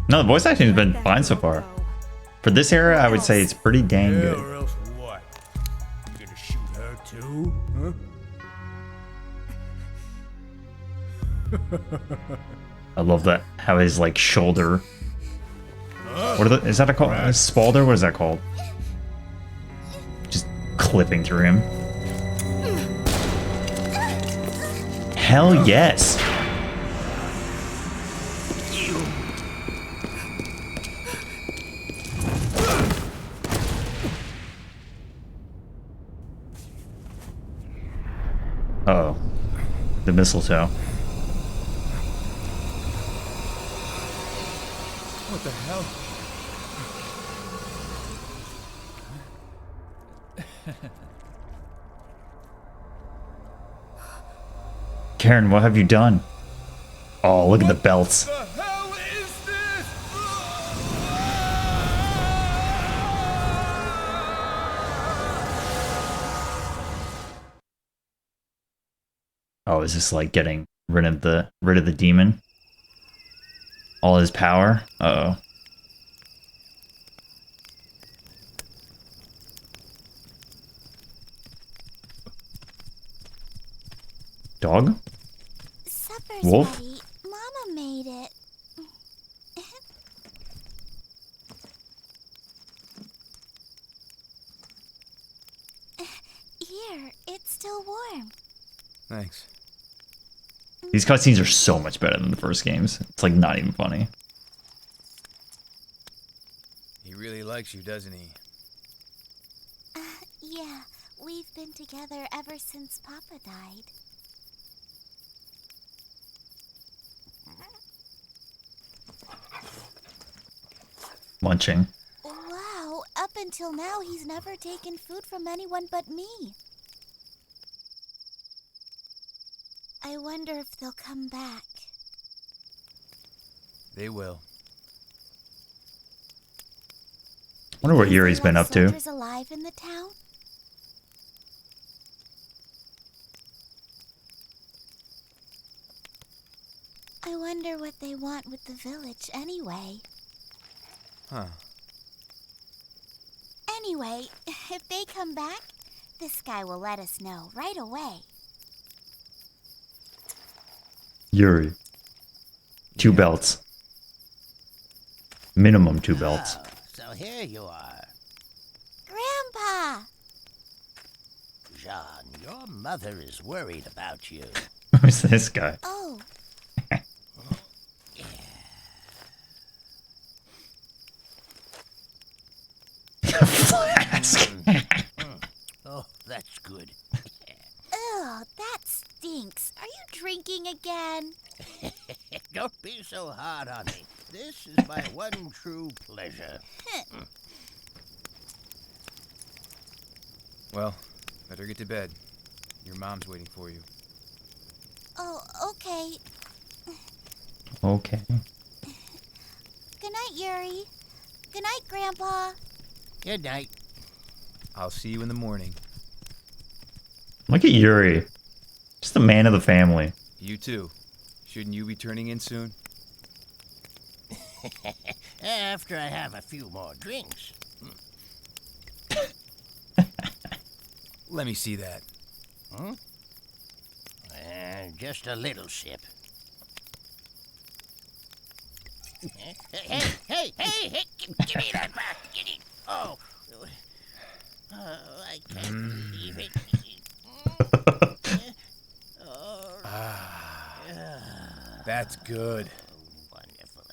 No, the voice acting has been Let that fine so girl far. go. For this era, I would say it's pretty dang Yeah, good. or else what? You gonna shoot her too? Huh? I love that. How his like shoulder. What are the, is that a called? Spalder? What is that called? Just clipping through him. Hell yes. Uh-oh. The mistletoe. What the hell? Karen, what have you done? Oh, look at the belts. The hell is this? Oh, is this like getting rid of the demon? All his power? Uh-oh. Dog? Supper's Wolf? ready. Mama made it. Here, it's still warm. Thanks. These cutscenes are so much better than the first games. It's like not even funny. He really likes you, doesn't he? Yeah, we've been together ever since Papa died. Munching. Wow, up until now he's never taken food from anyone but me. I wonder if they'll come back. They will. Wonder what Is Yuri's there been up to. soldiers alive in the town? I wonder what they want with the village anyway. Huh. Anyway, if they come back, this guy will let us know right away. Yuri. 2 belts. Minimum 2 belts. Oh, so here you are. Grandpa! Jean, your mother is worried about you. Who's this guy? Oh, Flask. Oh, that's good. ugh, that stinks. Are you drinking again? Don't be so hard on me. This is my one true pleasure. Well, better get to bed. Your mom's waiting for you. Oh, okay. Okay. Good night, Yuri. Good night, Grandpa. Good night. I'll see you in the morning. Look at Yuri. Just the man of the family. You too. Shouldn't you be turning in soon? After I have a few more drinks. Let me see that. Just a little sip. Hey, give me that back. Oh, I can't believe it. That's good. Wonderful.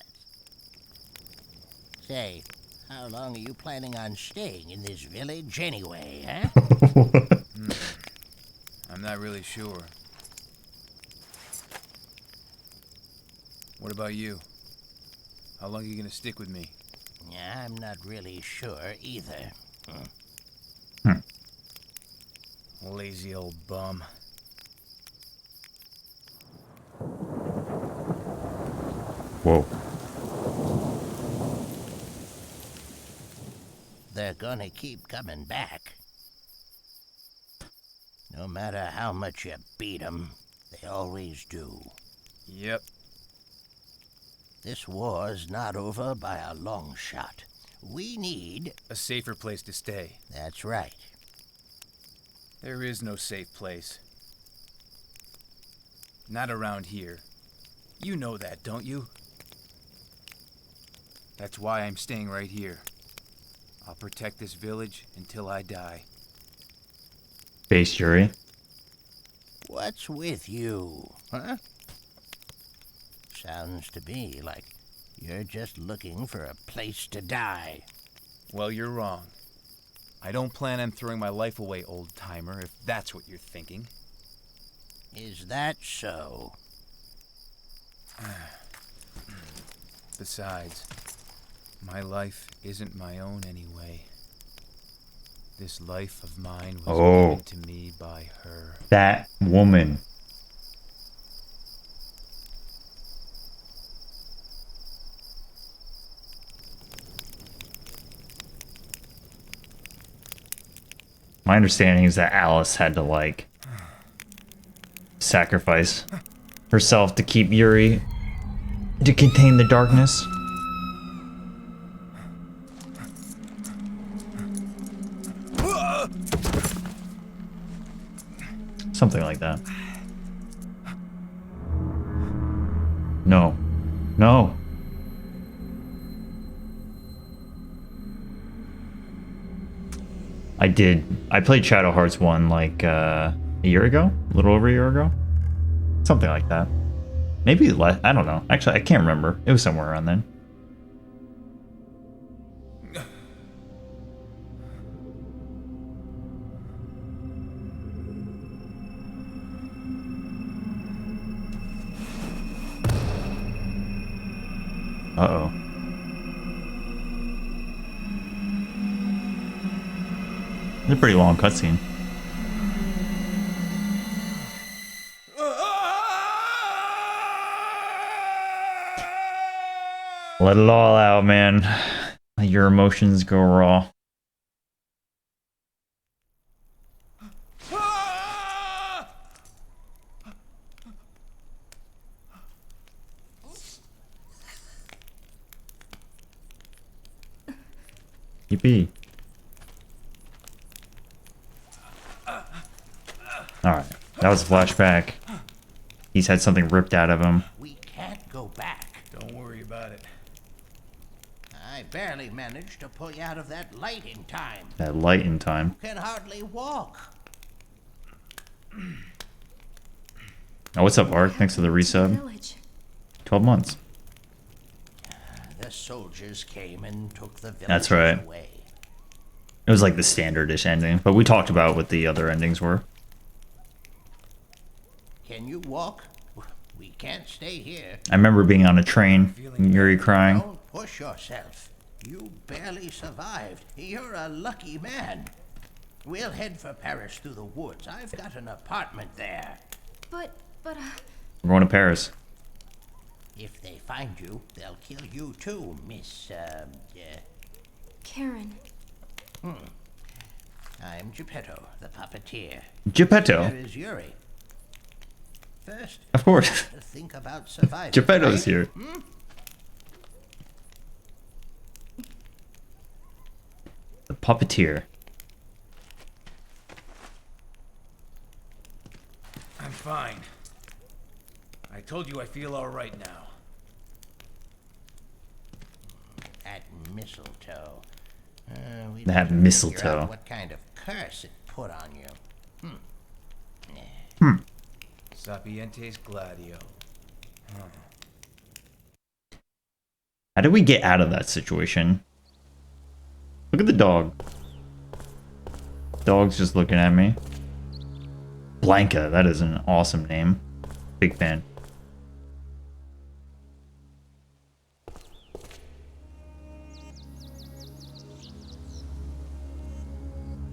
Say, how long are you planning on staying in this village anyway, huh? I'm not really sure. What about you? How long are you gonna stick with me? I'm not really sure either. Lazy old bum. Whoa. They're gonna keep coming back. No matter how much you beat them, they always do. Yep. This war's not over by a long shot. We need... A safer place to stay. That's right. There is no safe place. Not around here. You know that, don't you? That's why I'm staying right here. I'll protect this village until I die. Base Yuri. What's with you, huh? Sounds to me like you're just looking for a place to die. Well, you're wrong. I don't plan on throwing my life away, old-timer, if that's what you're thinking. Is that so? Besides, my life isn't my own anyway. This life of mine was given to me by her. That woman. My understanding is that Alice had to, like, sacrifice herself to keep Yuri, to contain the darkness. Something like that. No. No. I played Shadow Hearts 1 like a year ago? A little over a year ago? Something like that. Maybe less. I don't know. Actually, I can't remember. It was somewhere around then. Uh-oh. It's a pretty long cutscene. Let it all out, man. Let your emotions go raw. Yippee. Alright, that was a flashback. He's had something ripped out of him. We can't go back. Don't worry about it. I barely managed to pull you out of that light in time. That light in time. You can hardly walk. Oh, what's up, Ark? Thanks for the resub. Village. 12 months. The soldiers came and took the village That's right. away. It was like the standard-ish ending, but we talked about what the other endings were. Can you walk? We can't stay here. I remember being on a train, and Yuri crying. Don't push yourself. You barely survived. You're a lucky man. We'll head for Paris through the woods. I've got an apartment there. But, We're going to Paris. If they find you, they'll kill you too, Miss, Karen. I'm Geppetto, the puppeteer. Geppetto. Here is Yuri. First, Of course. think about surviving. Geppetto's right? here. The puppeteer. I'm fine. I told you I feel all right now. At mistletoe. We That better figure mistletoe. out what kind of curse it put on you. Sapientes Gladio. How did we get out of that situation? Look at the dog. Dog's just looking at me. Blanca, that is an awesome name. Big fan.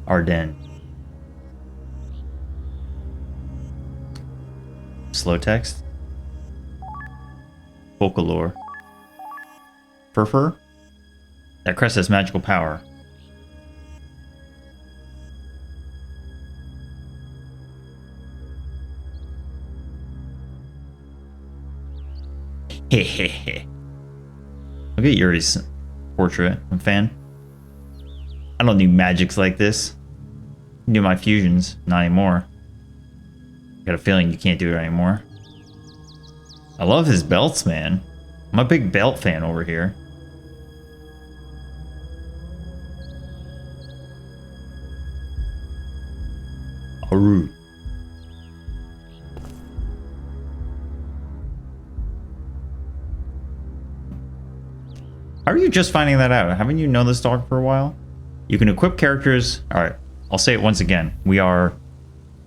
Ardennes. Slow text. Folklore. Furfur? That crest has magical power. Hehehe. Look at Yuri's portrait. I'm a fan. I don't do magics like this. I can do my fusions. Not anymore. Got a feeling you can't do it anymore. I love his belts, man. I'm a big belt fan over here. Aru. How are you just finding that out? Haven't you known this dog for a while? You can equip characters. Alright, I'll say it once again. We are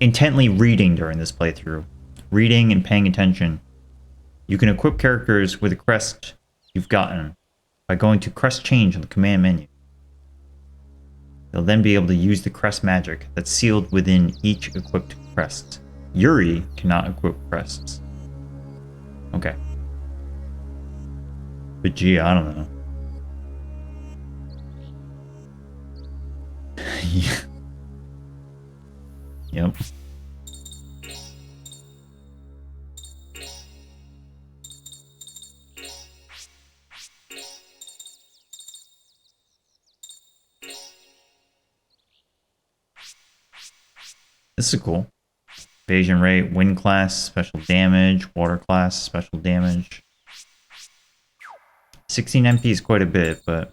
intently reading during this playthrough. Reading and paying attention. You can equip characters with a crest you've gotten by going to crest change on the command menu. They'll then be able to use the crest magic that's sealed within each equipped crest. Yuri cannot equip crests. Okay. But gee, I don't know. Yep. This is cool. Evasion rate, wind class, special damage, water class, special damage. 16 MP is quite a bit, but...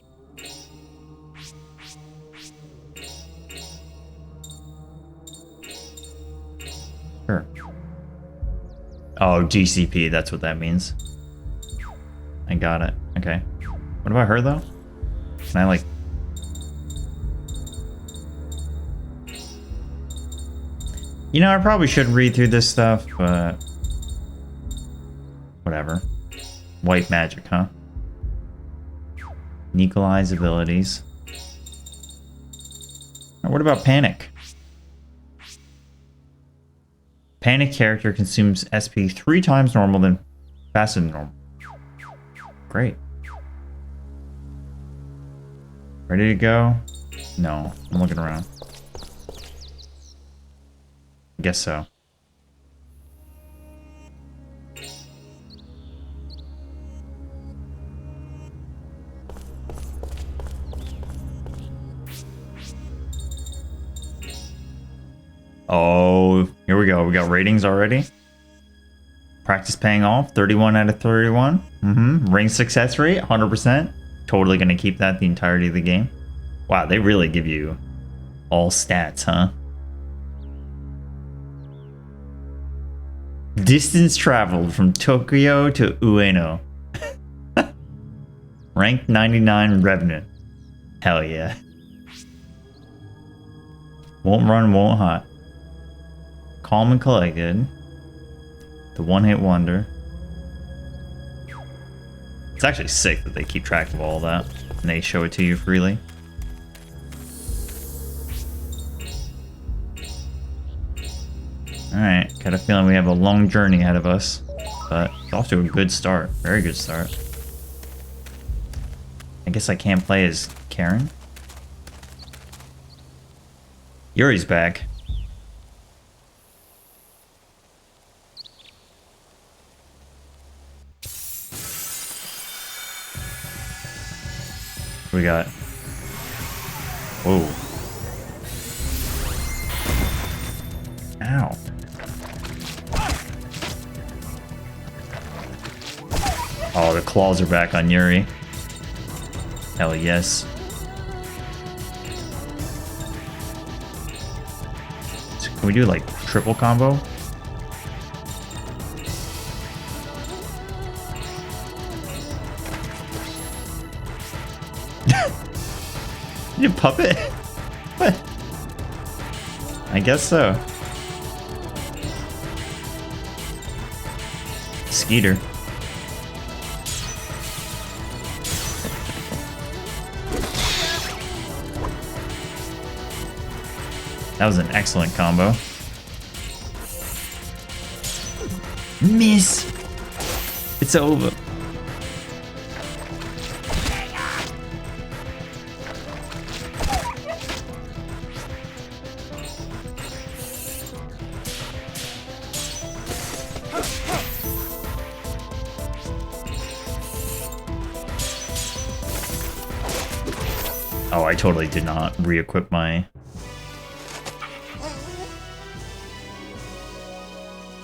Sure. Oh, GCP, that's what that means. I got it. Okay. What about her, though? Can I, like... You know, I probably should read through this stuff, but... Whatever. White magic, huh? Nikolai's abilities. Now, what about Panic? Panic character consumes SP 3 times normal than faster than normal. Great. Ready to go? No, I'm looking around. Guess so. Oh, here we go. We got ratings already. Practice paying off. 31 out of 31. Ring success rate, 100%. Totally going to keep that the entirety of the game. Wow, they really give you all stats, huh? Distance traveled from Tokyo to Ueno. Rank 99 Revenant. Hell yeah. Won't run, won't hide. Calm and collected. The one-hit wonder. It's actually sick that they keep track of all that and they show it to you freely. Alright, got a feeling we have a long journey ahead of us, but it's off to a good start. Very good start. I guess I can't play as Karen. Yuri's back. What we got? Whoa. Ow. Oh, the claws are back on Yuri. Hell yes. So can we do like triple combo? You puppet? What? I guess so. Skeeter. That was an excellent combo. Miss! It's over. Oh, I totally did not re-equip my...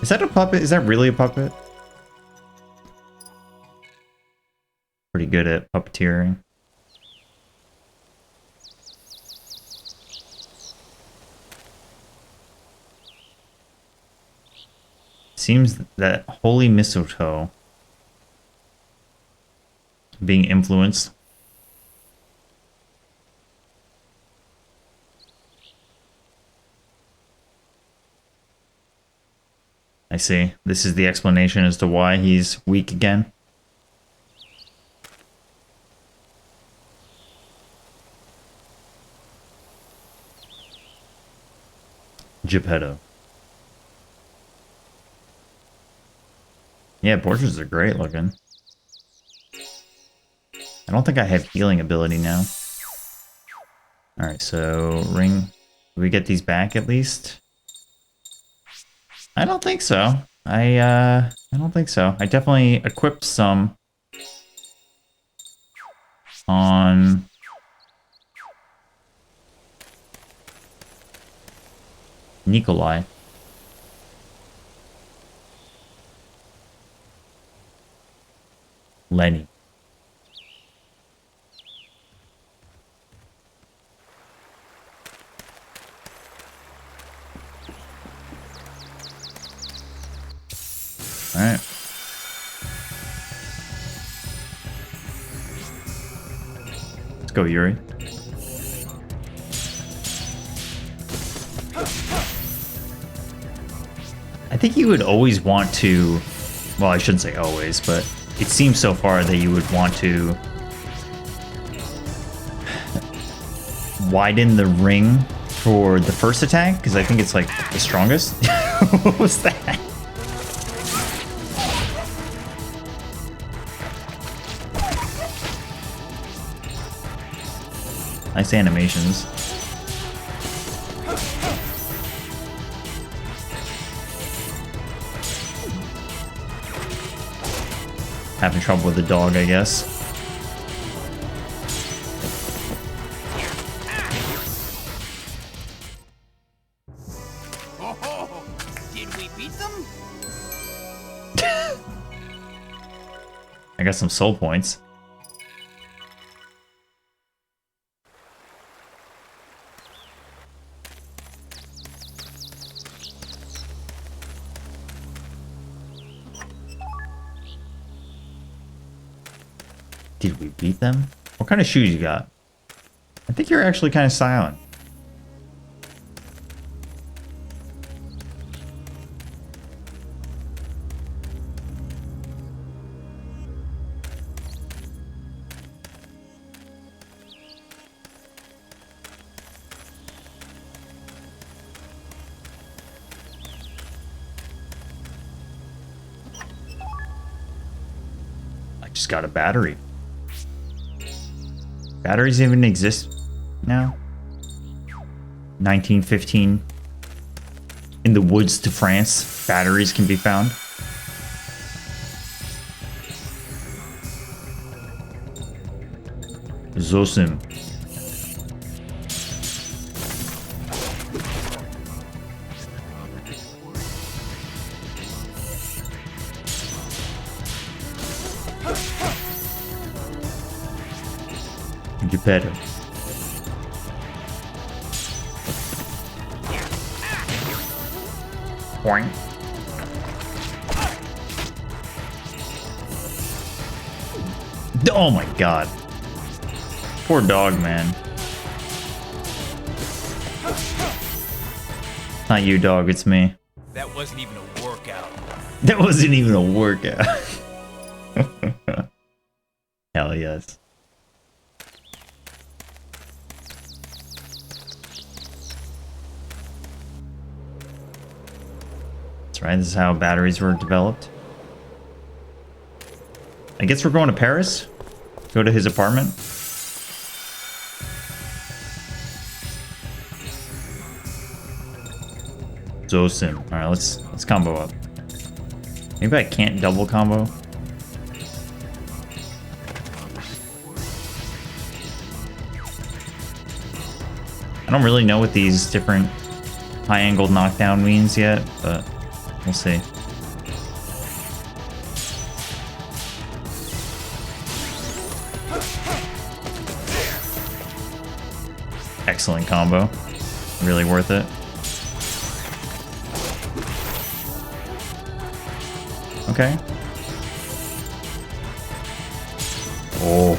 Is that a puppet? Is that really a puppet? Pretty good at puppeteering. Seems that holy mistletoe being influenced. I see. This is the explanation as to why he's weak again. Geppetto. Yeah, portraits are great looking. I don't think I have healing ability now. Alright, so ring. Do we get these back at least? I don't think so. I don't think so. I definitely equipped some on Nikolai. Lenny. All right. Let's go, Yuri. I think you would always want to, well, I shouldn't say always, but it seems so far that you would want to widen the ring for the first attack, because I think it's like the strongest. What was that? Nice animations. Having trouble with the dog, I guess. Oh, did we beat them? I got some soul points. Did we beat them? What kind of shoes you got? I think you're actually kind of silent. I just got a battery. Batteries even exist now? 1915. In the woods to France, batteries can be found. Zosim. Geppetto. Boing. Oh my god. Poor dog, man. Not you, dog, it's me. That wasn't even a workout. That wasn't even a workout. Hell yes. That's right, this is how batteries were developed. I guess we're going to Paris? Go to his apartment? Zosim. Alright, let's combo up. Maybe I can't double combo. I don't really know what these different high-angled knockdown means yet, but we'll see. Excellent combo. Really worth it. Okay. Oh.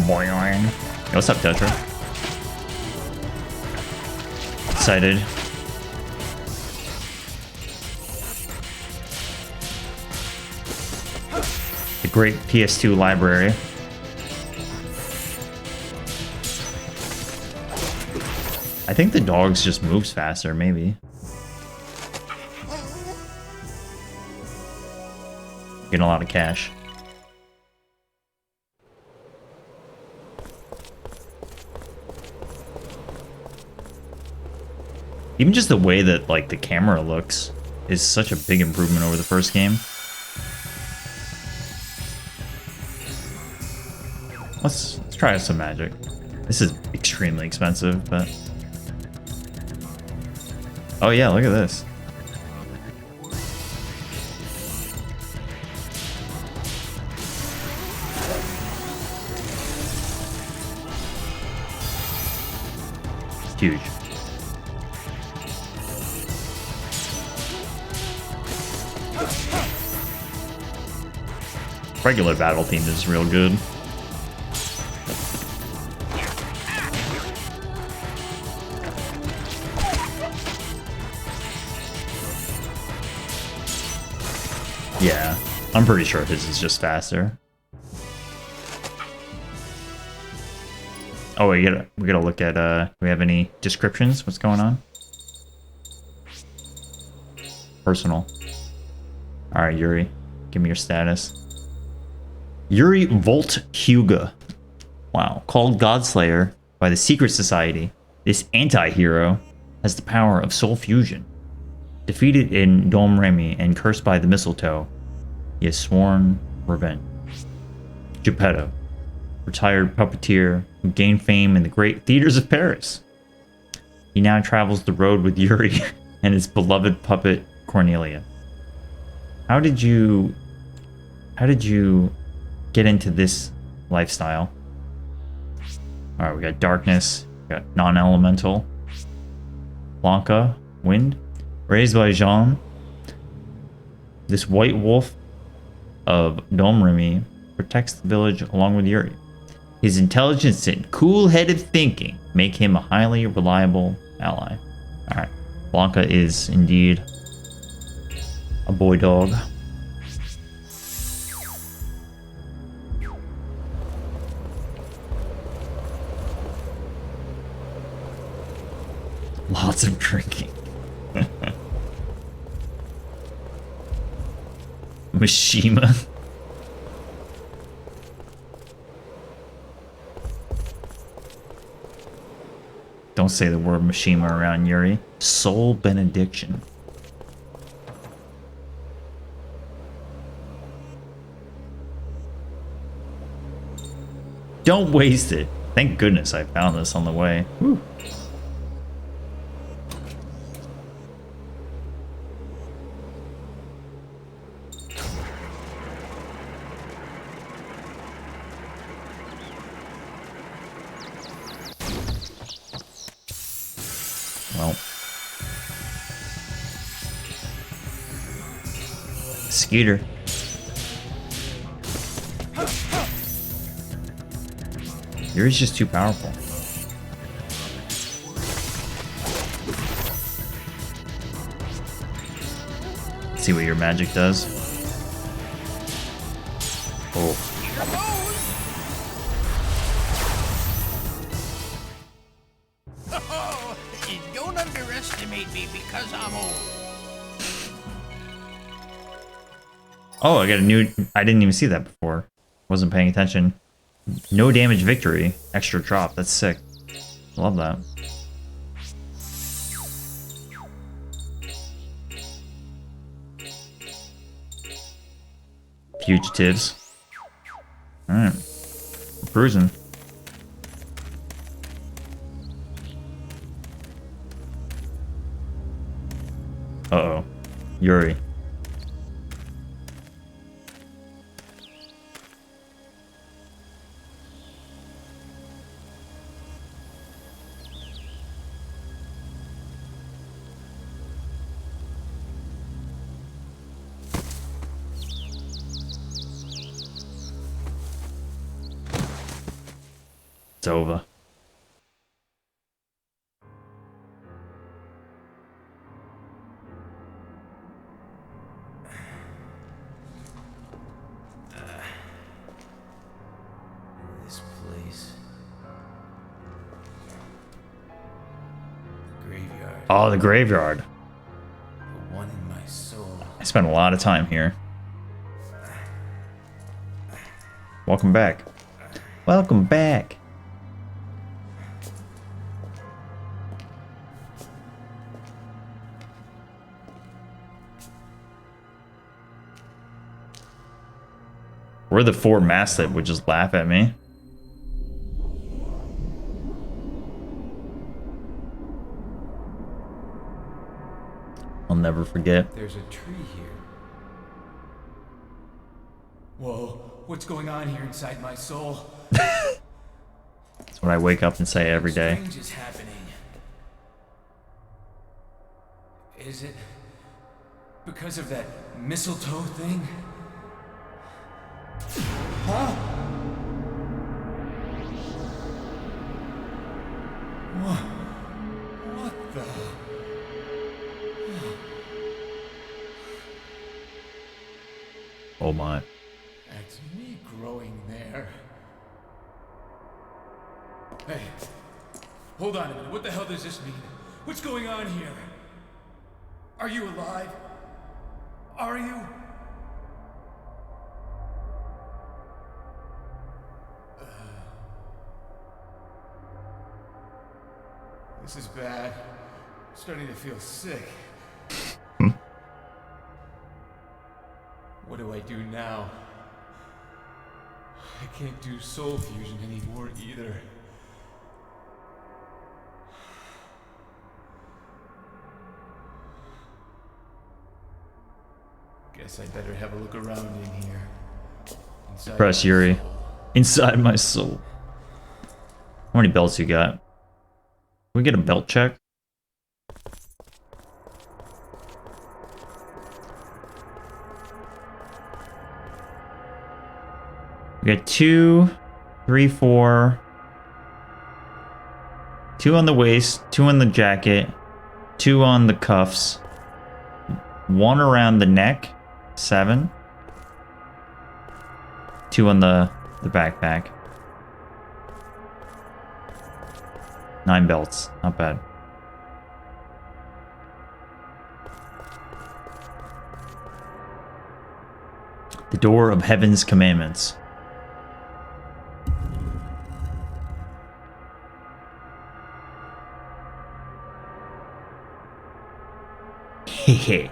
Boing. Yo, what's up, Tetra? Excited. The great PS2 library. I think the dogs just moves faster, maybe. Getting a lot of cash. Even just the way that like the camera looks is such a big improvement over the first game. Let's try some magic. This is extremely expensive, but oh yeah, look at this. Huge. Regular battle theme is real good. Yeah, I'm pretty sure his is just faster. Oh, we gotta look at do we have any descriptions? What's going on? Personal. Alright, Yuri. Give me your status. Yuri Volt Huga. Wow. Called Godslayer by the Secret Society, this anti-hero has the power of soul fusion. Defeated in Dom Remy and cursed by the mistletoe, he has sworn revenge. Geppetto. Retired puppeteer who gained fame in the great theaters of Paris. He now travels the road with Yuri and his beloved puppet Cornelia. How did you get into this lifestyle? Alright, we got darkness, we got non-elemental, Blanca, wind, raised by Jean. This white wolf of Dom Remy protects the village along with Yuri. His intelligence and cool-headed thinking make him a highly reliable ally. Alright, Blanca is indeed a boy dog. Lots of drinking. Mishima. Don't say the word Mishima around Yuri. Soul benediction. Don't waste it. Thank goodness I found this on the way. Whew. Well, Skeeter. Yuri's just too powerful. Let's see what your magic does. Oh. Don't underestimate me because I'm old. Oh, I got a new... I didn't even see that before. Wasn't paying attention. No damage victory. Extra drop. That's sick. Love that. Fugitives. Alright. Cruising. Uh-oh. Yuri. It's over. This place. The graveyard. Oh, the graveyard. The one in my soul. I spent a lot of time here. Welcome back. Welcome back. We're the four masks that would just laugh at me. I'll never forget. There's a tree here. Whoa, what's going on here inside my soul? That's what I wake up and say every day. Strange is happening. Is it because of that mistletoe thing? Huh? What the? Oh my. That's me growing there. Hey, hold on a minute. What the hell does this mean? What's going on here? Are you alive? Are you? This is bad. I'm starting to feel sick. What do I do now? I can't do soul fusion anymore either. Guess I better have a look around in here. Inside Press my Yuri. soul. Inside my soul. How many belts you got? Can we get a belt check? We got 2, 3, 4. 2 on the waist, 2 on the jacket, 2 on the cuffs, 1 around the neck, 7. 2 on the backpack. 9 belts, not bad. The door of heaven's commandments. Hehe.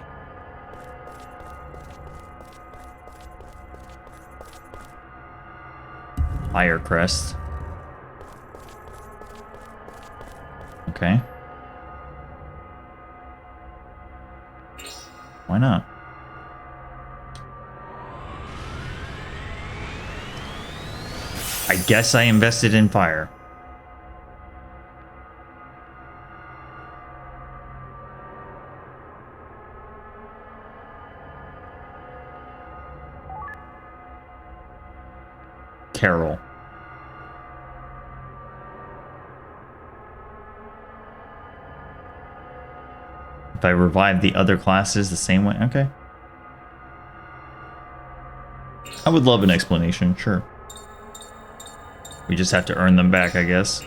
Fire crest. Okay. Why not? I guess I invested in fire. Carol. If I revive the other classes the same way, okay. I would love an explanation, sure. We just have to earn them back, I guess.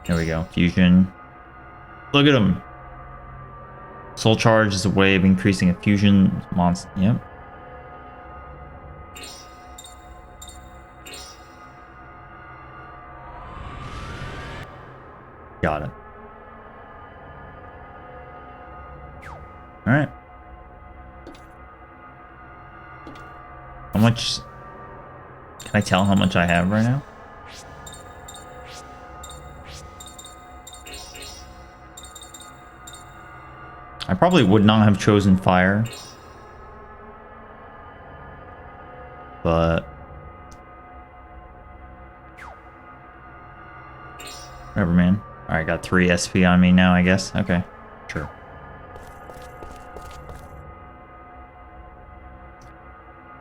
There we go. Fusion. Look at him. Soul charge is a way of increasing a fusion monster. Yep. Got it. All right. How much? Can I tell how much I have right now? I probably would not have chosen fire. But whatever, man. Alright, got 3 SP on me now, I guess. Okay. Sure.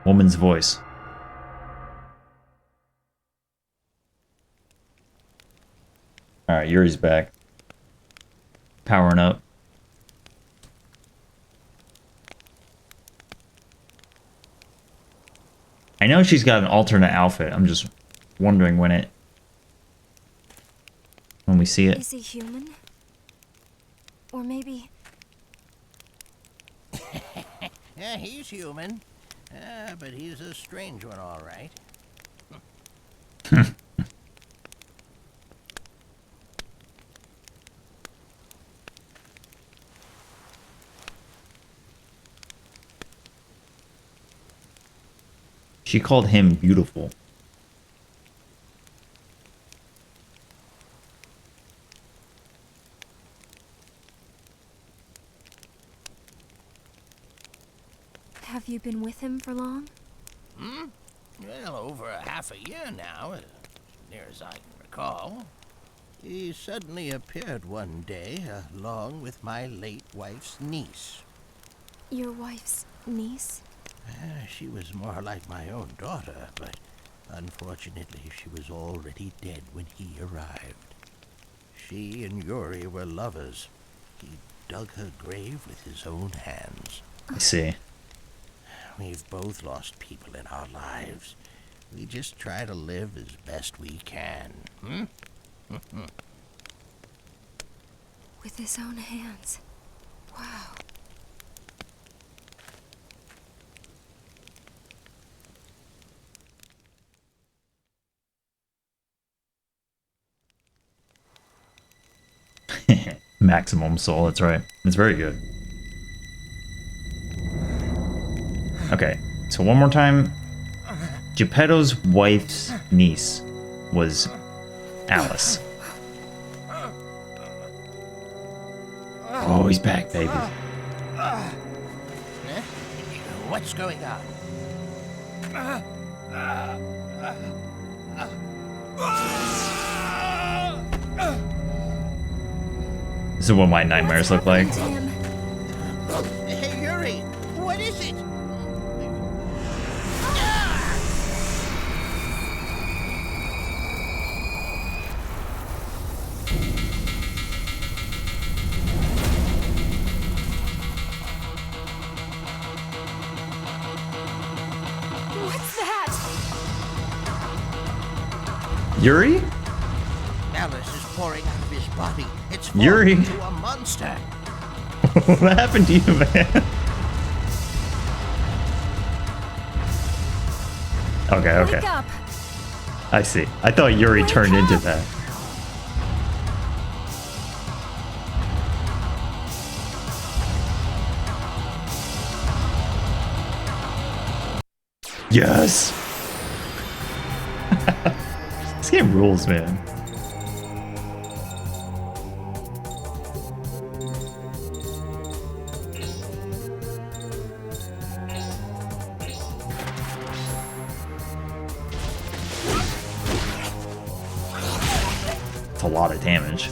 Woman's voice. Alright, Yuri's back. Powering up. I know she's got an alternate outfit. I'm just wondering when we see it. Is he human? Or maybe... Yeah, he's human. But he's a strange one, all right. She called him beautiful. Have you been with him for long? Well, over half a year now, as near as I can recall. He suddenly appeared one day, along with my late wife's niece. Your wife's niece? She was more like my own daughter, but unfortunately she was already dead when he arrived. She and Yuri were lovers. He dug her grave with his own hands. I see. We've both lost people in our lives. We just try to live as best we can. With his own hands. Wow. Maximum soul, that's right. It's very good. Okay, so one more time. Geppetto's wife's niece was Alice. Oh, he's back, baby. What's going on? This is what my nightmares look like. Hey, Yuri, what is it? What's that? Yuri? Alice is pouring out of his body. It's formed Yuri. into a monster. What happened to you, man? Okay. Wake up. I see. I thought Yuri turned into that. Yes! This game rules, man. It's a lot of damage.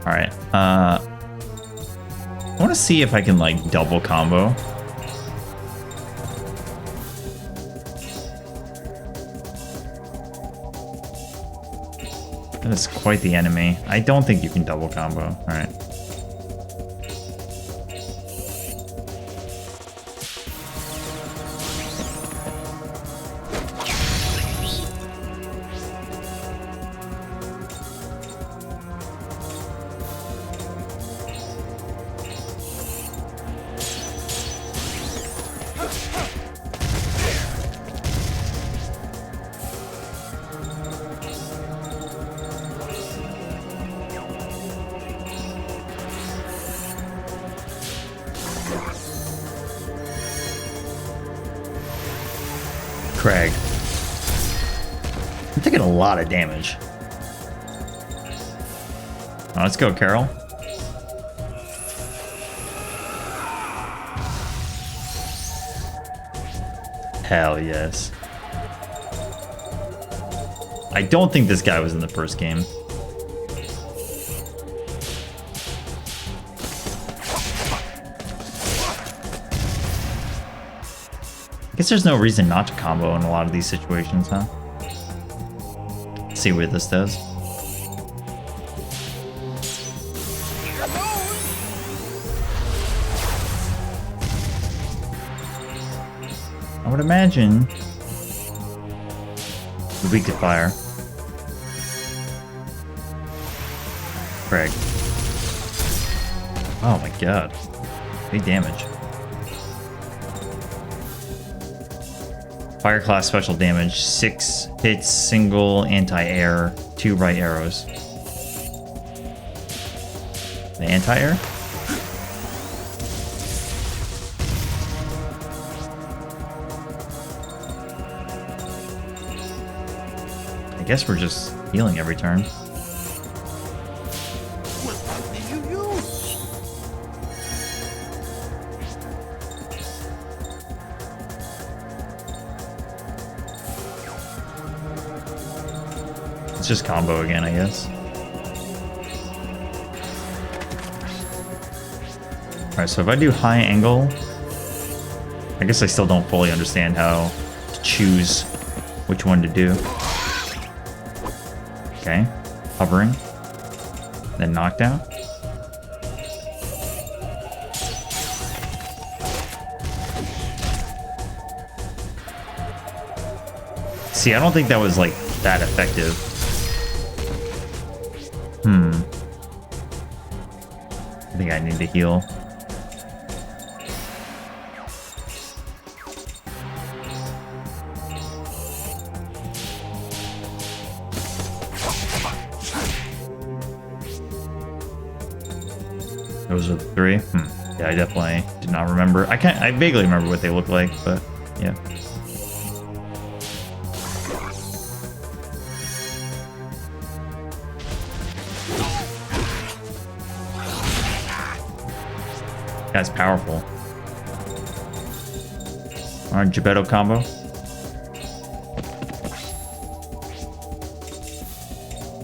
Alright, I want to see if I can, like, double combo. That is quite the enemy. I don't think you can double combo. Alright. Craig. I'm taking a lot of damage. Oh, let's go, Carol. Hell yes. I don't think this guy was in the first game. I guess there's no reason not to combo in a lot of these situations, huh? Let's see what this does. I would imagine the weak to fire. Craig. Oh my god. Big damage. Fire class special damage, 6 hits, single anti-air, 2 right arrows. The anti-air? guess we're just healing every turn. What did you use? It's just combo again, I guess. Alright, so if I do high angle, I guess I still don't fully understand how to choose which one to do. Okay, hovering, then knockdown. See, I don't think that was like that effective. I think I need to heal. Those are the three. Yeah, I definitely did not remember. I vaguely remember what they look like, but yeah. That's powerful. Alright, Geppetto combo.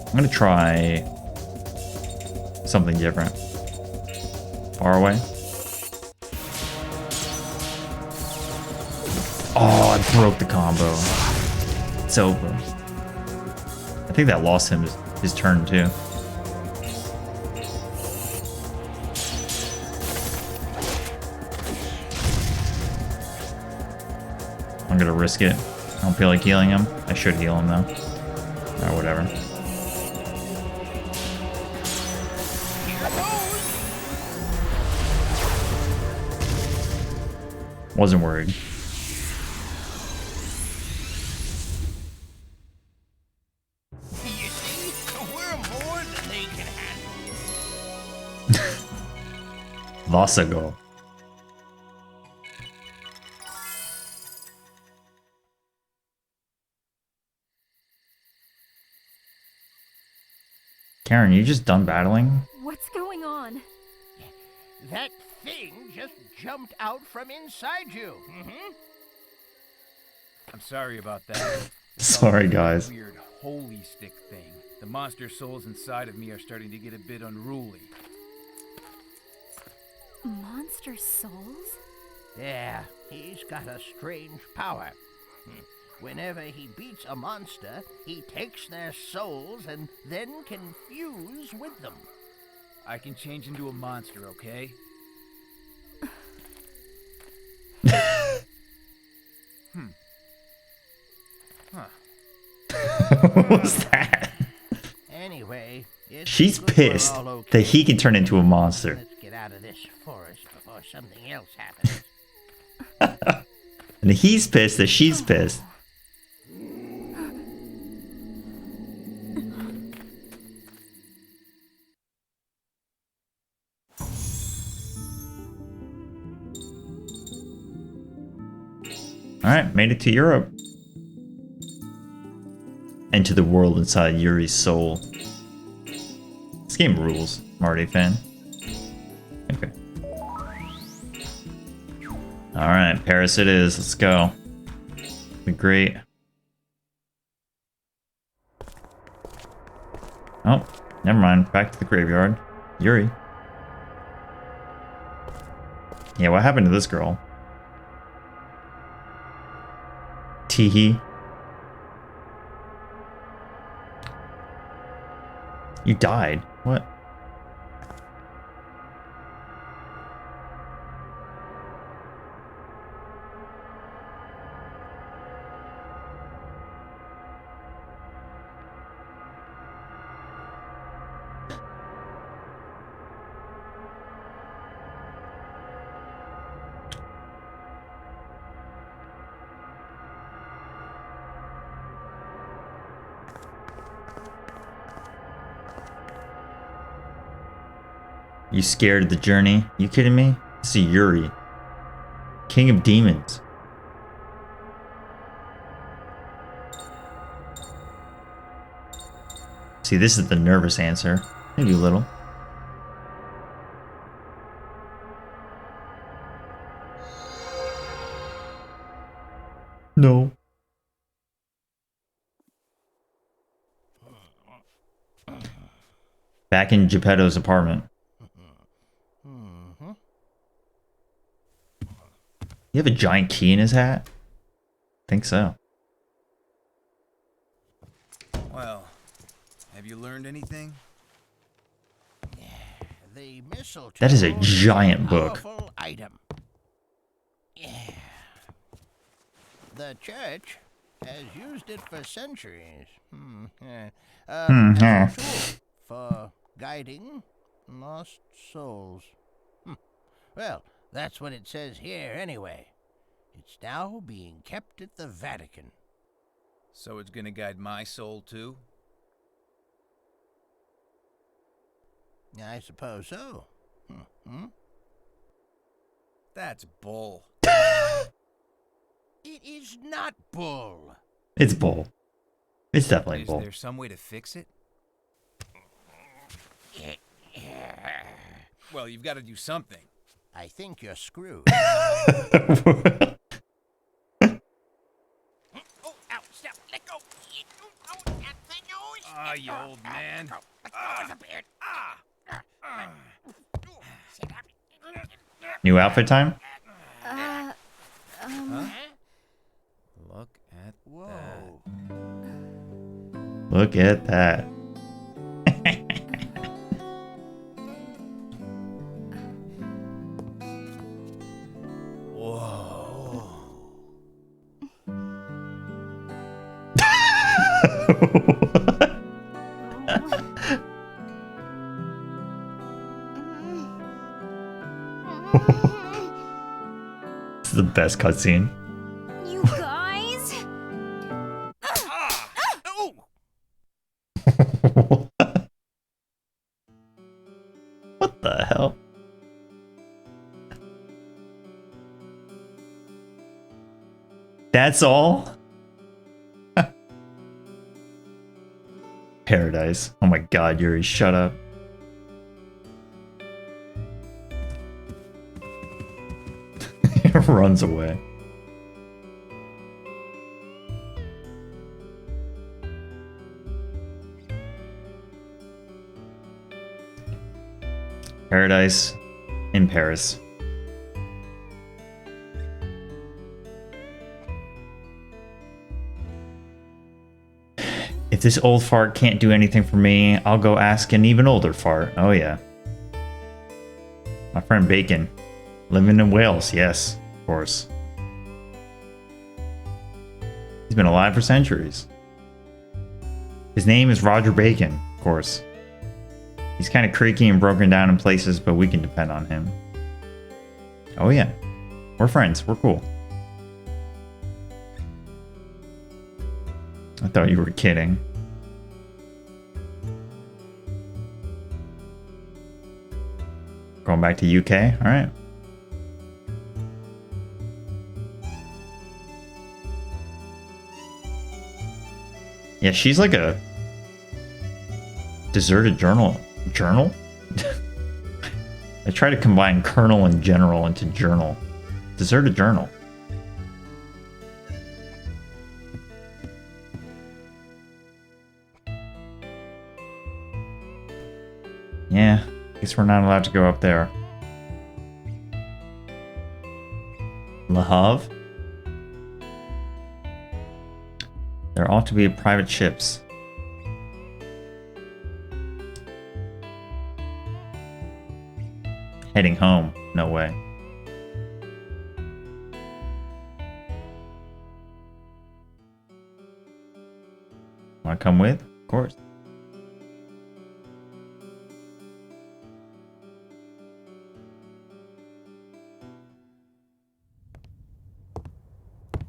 I'm gonna try something different. Far away. Oh, I broke the combo. It's over. I think that lost him his turn too. I'm gonna risk it. I don't feel like healing him. I should heal him though. Or whatever. Wasn't worried. You see, we're more than they can handle. Vasago. Karen, you just done battling? What's going on? That thing just jumped out from inside you. I'm sorry about that. Sorry, guys. Weird holy stick thing. The monster souls inside of me are starting to get a bit unruly. Monster souls? Yeah, he's got a strange power. Whenever he beats a monster, he takes their souls and then can fuse with them. I can change into a monster, okay? What was that? Anyway, She's pissed that he can turn into a monster. Let's get out of this forest before something else happens. And he's pissed that she's pissed. Alright, made it to Europe. And to the world inside Yuri's soul. This game rules. I'm already a fan. Okay. Alright, Paris it is. Let's go. Be great. Oh, never mind. Back to the graveyard. Yuri. Yeah, what happened to this girl? Teehee. You died. What? You scared of the journey? You kidding me? This is Yuri. King of Demons. See, this is the nervous answer. Maybe a little. No. Back in Geppetto's apartment. You have a giant key in his hat? Think so. Well, have you learned anything? The mistletoe. That is a giant book. Powerful item. Yeah. The church has used it for centuries. As a tool for guiding lost souls. Well, that's what it says here anyway. It's now being kept at the Vatican. So it's gonna guide my soul too? I suppose so. That's bull. It is not bull. It's bull. It's definitely Is bull. there some way to fix it? Well, you've got to do something. I think you're screwed. Ah, you old man. New outfit time? Look at Whoa. Look at that. This is the best cutscene. You guys? What the hell? That's all? Paradise. Oh my god, Yuri, shut up. Runs away. Paradise in Paris. If this old fart can't do anything for me, I'll go ask an even older fart. Oh yeah. My friend Bacon. Living in Wales, yes, of course. He's been alive for centuries. His name is Roger Bacon, of course. He's kind of creaky and broken down in places, but we can depend on him. Oh yeah. We're friends. We're cool. I thought you were kidding. Going back to UK? Alright. Yeah, she's like a deserted journal. Journal? I try to combine colonel and general into journal. Deserted journal. Yeah, I guess we're not allowed to go up there. Le Havre? There ought to be private ships. Heading home. No way. Want to come with? Of course.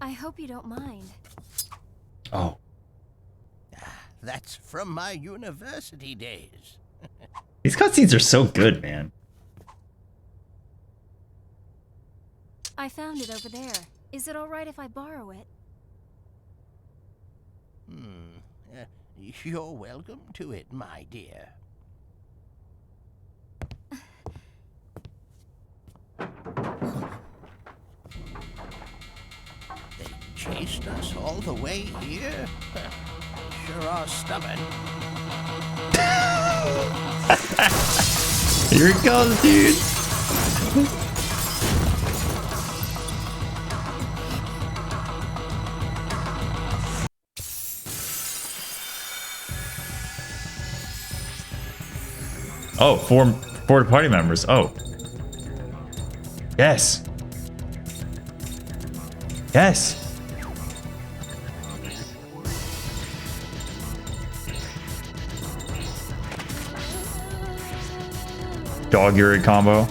I hope you don't mind. Oh. That's from my university days. These cutscenes are so good, man. I found it over there. Is it alright if I borrow it? You're welcome to it, my dear. They chased us all the way here? They sure are stubborn. Here it comes, dude. Oh, four party members. Oh. Yes. Yes. Dog Yuri combo.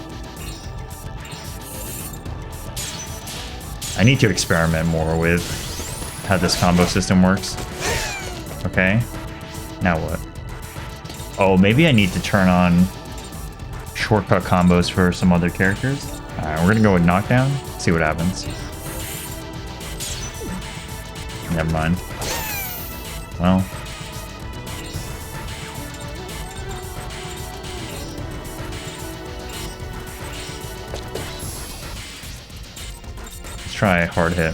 I need to experiment more with how this combo system works. Okay. Now what? Oh, maybe I need to turn on shortcut combos for some other characters. Alright, we're gonna go with knockdown. See what happens. Never mind. Well. Let's try hard hit.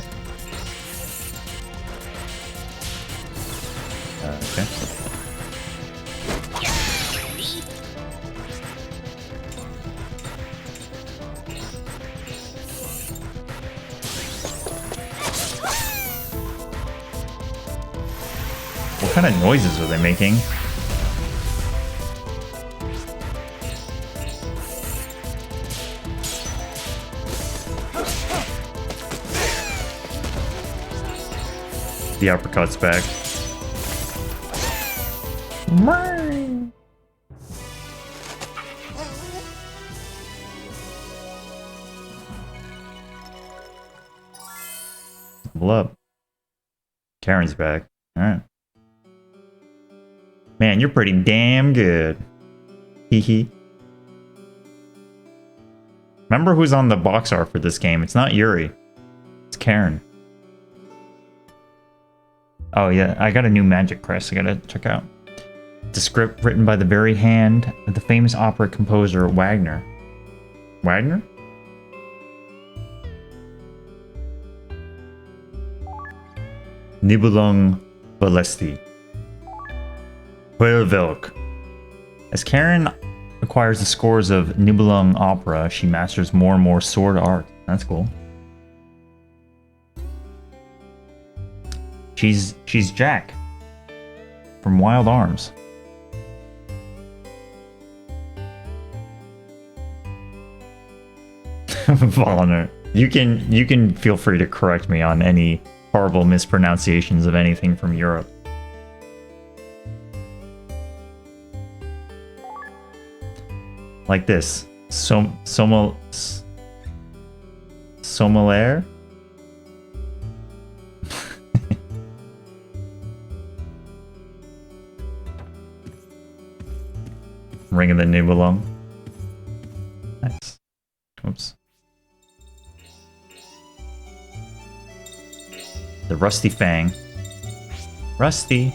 Okay. What kind of noises are they making? The uppercut's back. Level up. Karen's back. Alright. Man, you're pretty damn good. Hee hee. Remember who's on the box art for this game? It's not Yuri. It's Karen. Oh yeah, I got a new magic crest I gotta check out. It's a script written by the very hand of the famous opera composer Wagner. Wagner? Nibelung Balesti. Velk. As Karen acquires the scores of Nibelung opera, she masters more and more sword art. That's cool. She's Jack from Wild Arms. Volner. You can feel free to correct me on any horrible mispronunciations of anything from Europe. Like this. Sommelier? Ring of the Nibelung. Nice. Oops. The Rusty Fang. Rusty.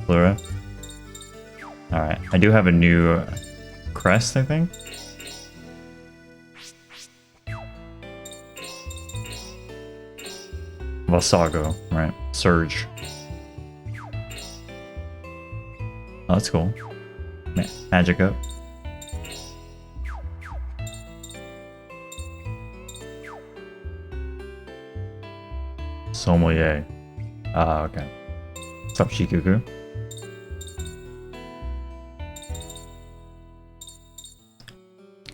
Flora. Alright, I do have a new crest, I think. Vasago, right. Surge. Oh, that's cool. Magic up. Sommelier. Ah, okay. What's up, Shikuku?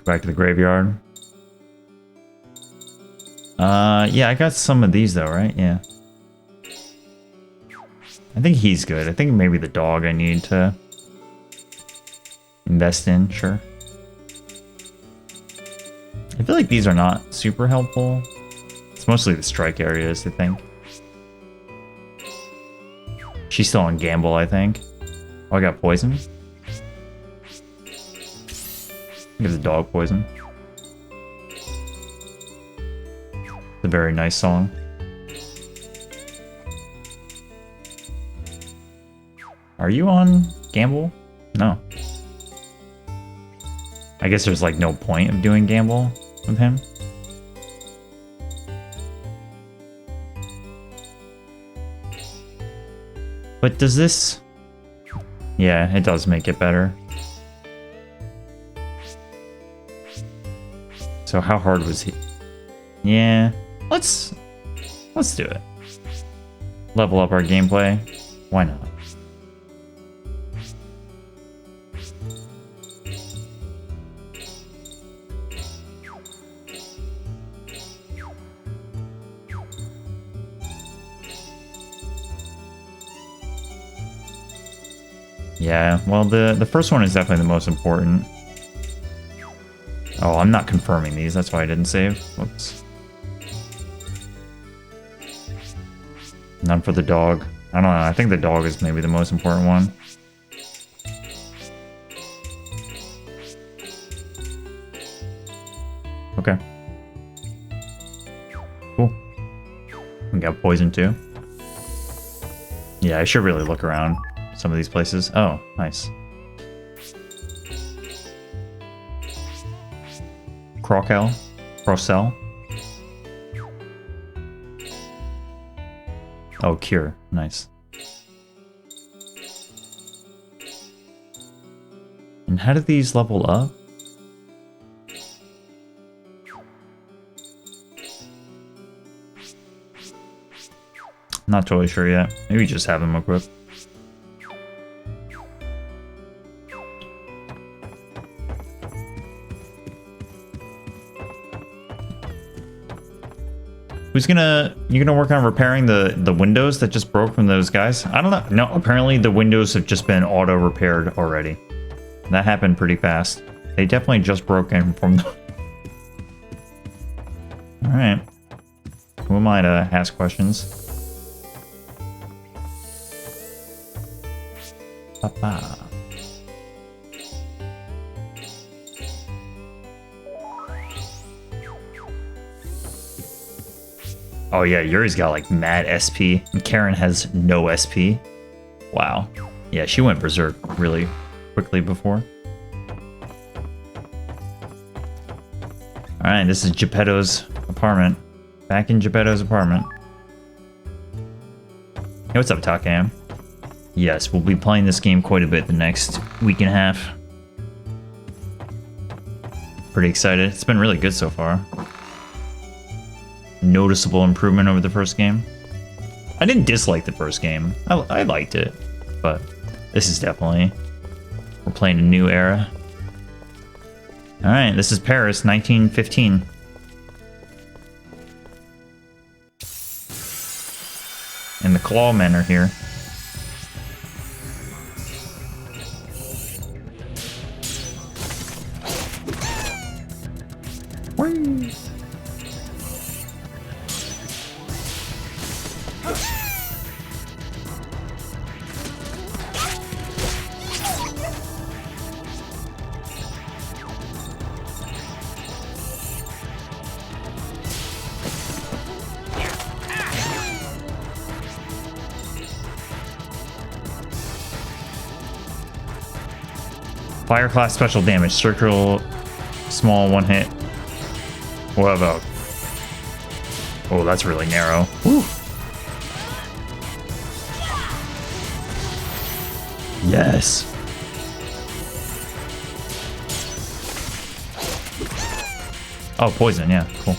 Back to the graveyard. Yeah, I got some of these though, right? Yeah. I think he's good. I think maybe the dog I need to invest in, sure. I feel like these are not super helpful. It's mostly the strike areas, I think. She's still on gamble, I think. Oh, I got poison. Give the dog poison. It's a very nice song. Are you on gamble? No. I guess there's like no point of doing gamble with him. But does this... Yeah, it does make it better. So how hard was he? Yeah, let's do it. Level up our gameplay. Why not? Yeah, well, the first one is definitely the most important. Oh, I'm not confirming these. That's why I didn't save. Whoops. None for the dog. I don't know. I think the dog is maybe the most important one. Okay. Cool. We got poison too. Yeah, I should really look around some of these places. Oh, nice. Crocell. Oh, cure. Nice. And how do these level up? Not totally sure yet. Maybe just have them equipped. You gonna work on repairing the windows that just broke from those guys? I don't know. No, apparently the windows have just been auto repaired already. That happened pretty fast. They definitely just broke in from the... Alright. Who am I to ask questions? Papa. Oh yeah, Yuri's got like mad SP, and Karen has no SP. Wow. Yeah, she went berserk really quickly before. Alright, this is Geppetto's apartment. Back in Geppetto's apartment. Hey, what's up, Takam? Yes, we'll be playing this game quite a bit the next week and a half. Pretty excited. It's been really good so far. Noticeable improvement over the first game. I didn't dislike the first game. I liked it, but this is definitely... We're playing a new era. Alright, this is Paris, 1915. And the Clawmen are here. Whee! Fire class special damage, circle, small one hit. What about? Oh, that's really narrow. Woo. Yes. Oh, poison. Yeah, cool.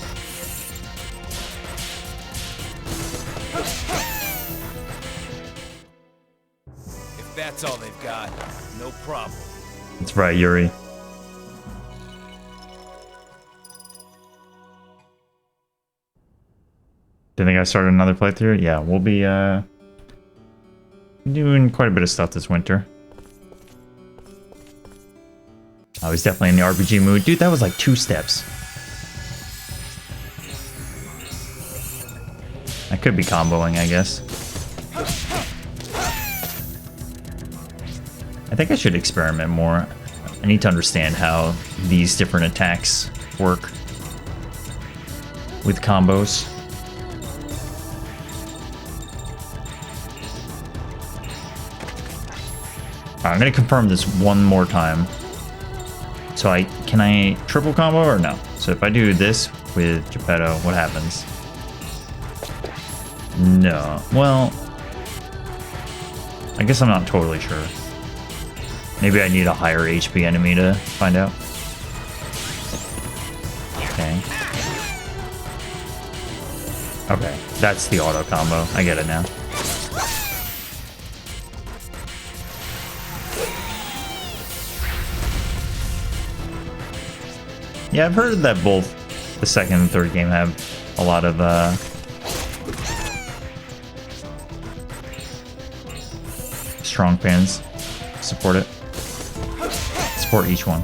If that's all they've got, no problem. That's right, Yuri. Do you think I started another playthrough? Yeah, we'll be doing quite a bit of stuff this winter. I was definitely in the RPG mood. Dude, that was like 2 steps. I could be comboing, I guess. I think I should experiment more. I need to understand how these different attacks work with combos. I'm gonna confirm this one more time. So can I triple combo or no? So if I do this with Geppetto, what happens? No. Well, I guess I'm not totally sure. Maybe I need a higher HP enemy to find out. Okay. Okay, that's the auto combo. I get it now. Yeah, I've heard that both the second and third game have a lot of strong fans support it. Support each one.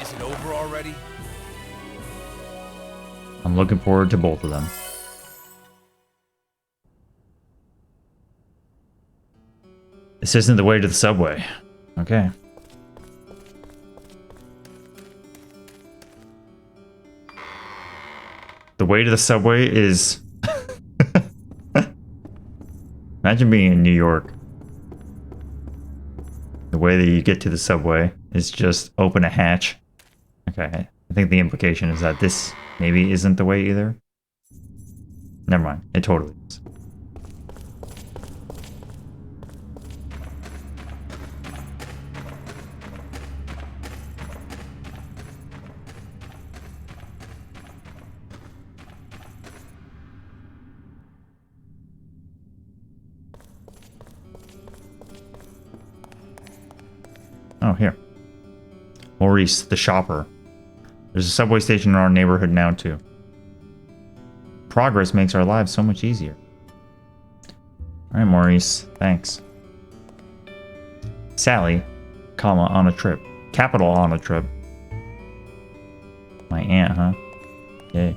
Is it over already? I'm looking forward to both of them. This isn't the way to the subway. Okay. The way to the subway is... Imagine being in New York. The way that you get to the subway is just open a hatch. Okay, I think the implication is that this maybe isn't the way either. Never mind, it totally is. Oh, here. Maurice, the shopper. There's a subway station in our neighborhood now, too. Progress makes our lives so much easier. Alright, Maurice. Thanks. Sally, comma, on a trip. Capital on a trip. My aunt, huh? Yay.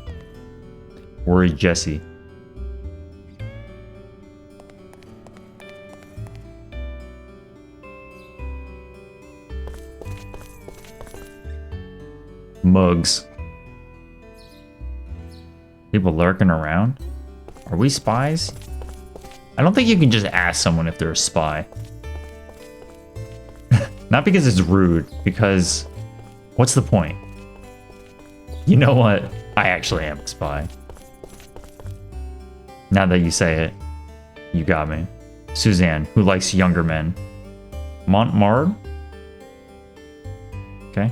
Worried Jesse. Mugs. People lurking around? Are we spies? I don't think you can just ask someone if they're a spy. Not because it's rude, because what's the point? You know what? I actually am a spy. Now that you say it, you got me. Suzanne, who likes younger men. Montmartre? Okay.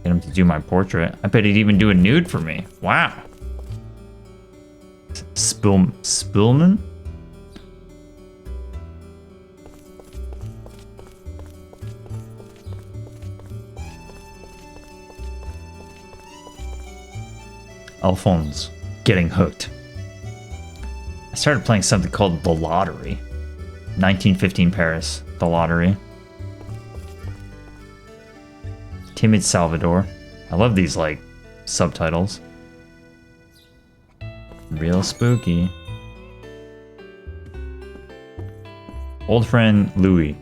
Get him to do my portrait. I bet he'd even do a nude for me. Wow. Spillman? Alphonse. Getting hooked. I started playing something called The Lottery. 1915 Paris. The Lottery. Timid Salvador. I love these, like, subtitles. Real spooky. Old friend Louis.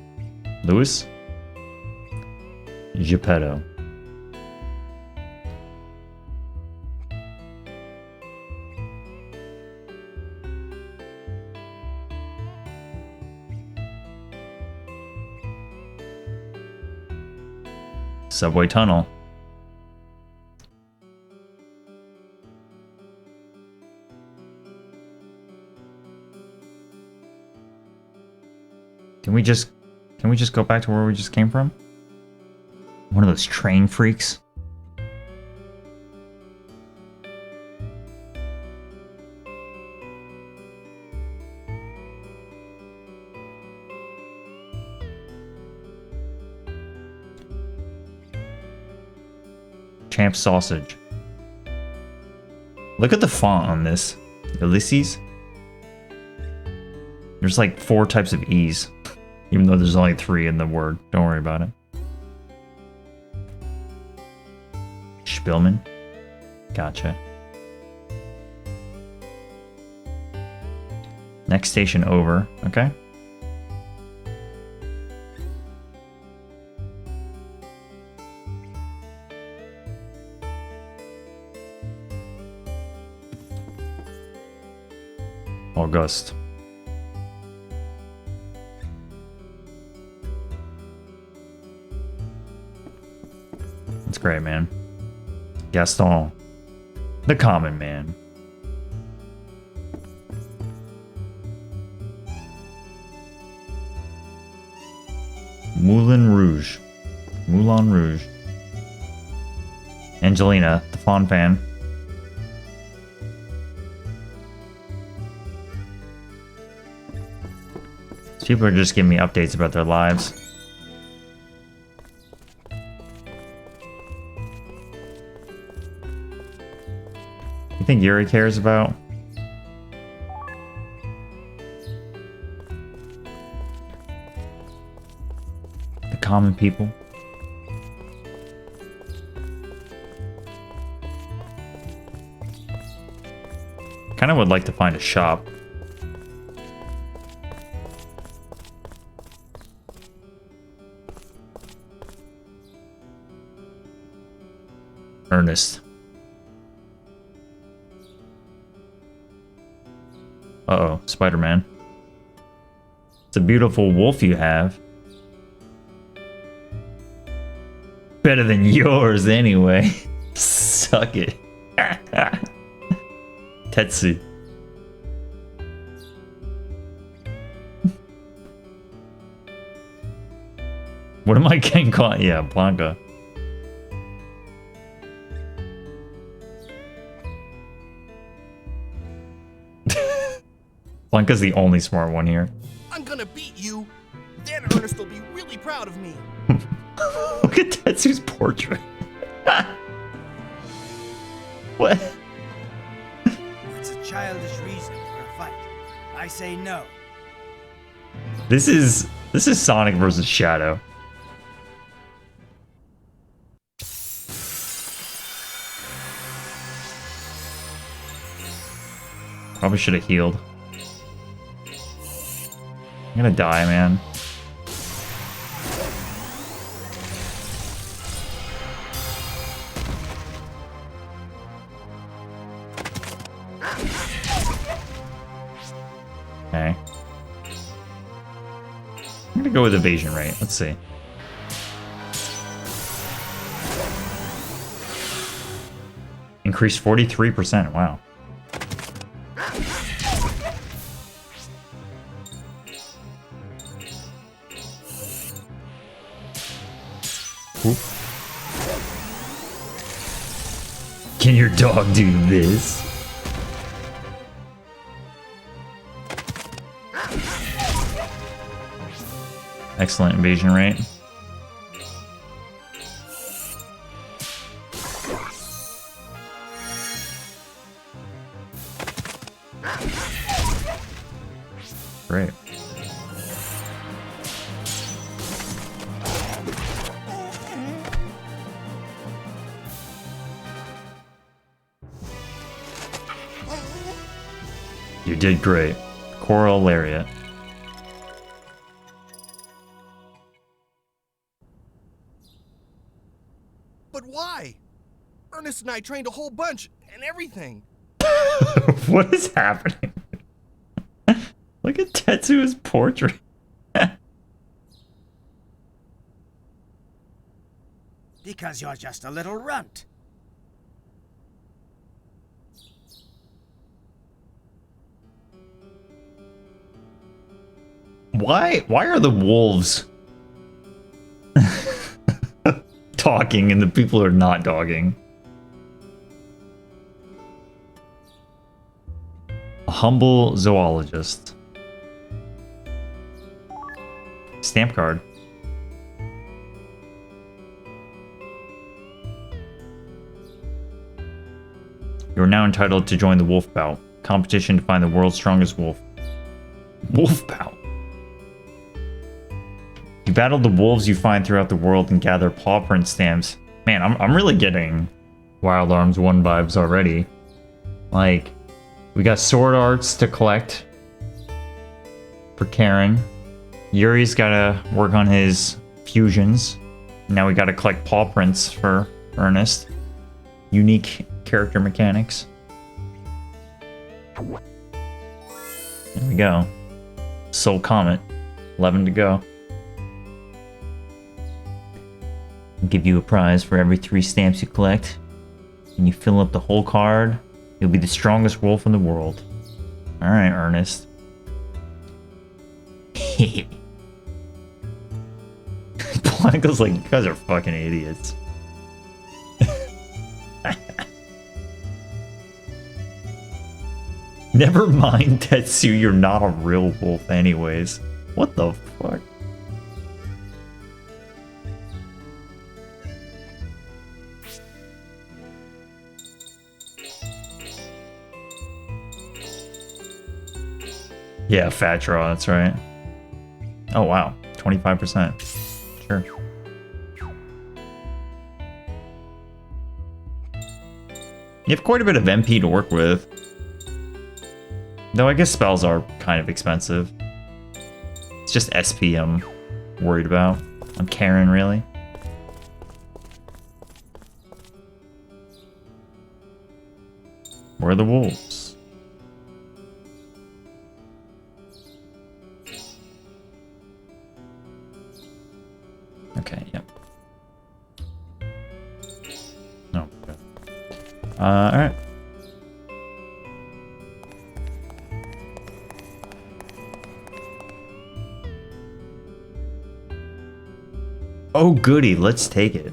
Louis? Geppetto. Subway tunnel. Can we just go back to where we just came from? One of those train freaks. Champ sausage. Look at the font on this. Ulysses. There's like 4 types of E's, even though there's only 3 in the word. Don't worry about it. Spillman. Gotcha. Next station over. Okay. August. Alright, man. Gaston. The common man. Moulin Rouge. Moulin Rouge. Angelina, the Fawn fan. These people are just giving me updates about their lives. You think Yuri cares about? The common people? Kind of would like to find a shop. Ernest. Uh-oh, Spider-Man. It's a beautiful wolf you have. Better than yours anyway. Suck it. Tetsu. What am I getting caught? Yeah, Blanca. Blanca's the only smart one here. I'm gonna beat you. Then Ernest will be really proud of me. Look at Tetsu's portrait. What? It's a childish reason for a fight. I say no. This is Sonic versus Shadow. Probably should have healed. I'm gonna die, man. Okay. I'm gonna go with evasion rate. Let's see. Increased 43%. Wow. Oop. Can your dog do this? Excellent invasion rate. Great. You did great. Coral Lariat. But why? Ernest and I trained a whole bunch and everything. What is happening? Look at Tetsu's portrait. Because you're just a little runt. Why are the wolves talking and the people are not dogging? A humble zoologist. Stamp card. You are now entitled to join the Wolf Bout. Competition to find the world's strongest wolf. Wolf Bout. You battle the wolves you find throughout the world and gather paw print stamps. Man, I'm really getting Wild Arms 1 vibes already. Like, we got sword arts to collect for Karen. Yuri's gotta work on his fusions. Now we gotta collect paw prints for Ernest. Unique character mechanics. There we go. Soul Comet. 11 to go. I'll give you a prize for every 3 stamps you collect. And you fill up the whole card, you'll be the strongest wolf in the world. Alright, Ernest. Blanco's like, you guys are fucking idiots. Never mind, Tetsu, you're not a real wolf anyways. What the fuck? Yeah, fat draw, that's right. Oh wow, 25%. Sure. You have quite a bit of MP to work with. Though I guess spells are kind of expensive. It's just SP I'm worried about. I'm Karen, really. Where are the wolves? Okay, yep. No. Okay. Alright. Oh goody, let's take it.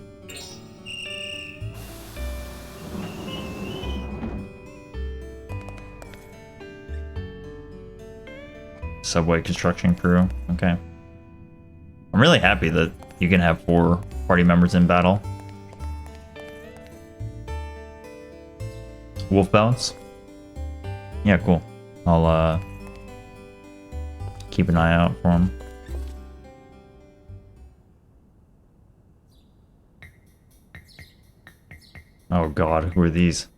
Subway construction crew, okay. I'm really happy that you can have 4 party members in battle. Wolf balance? Yeah, cool. I'll keep an eye out for them. Oh god, who are these?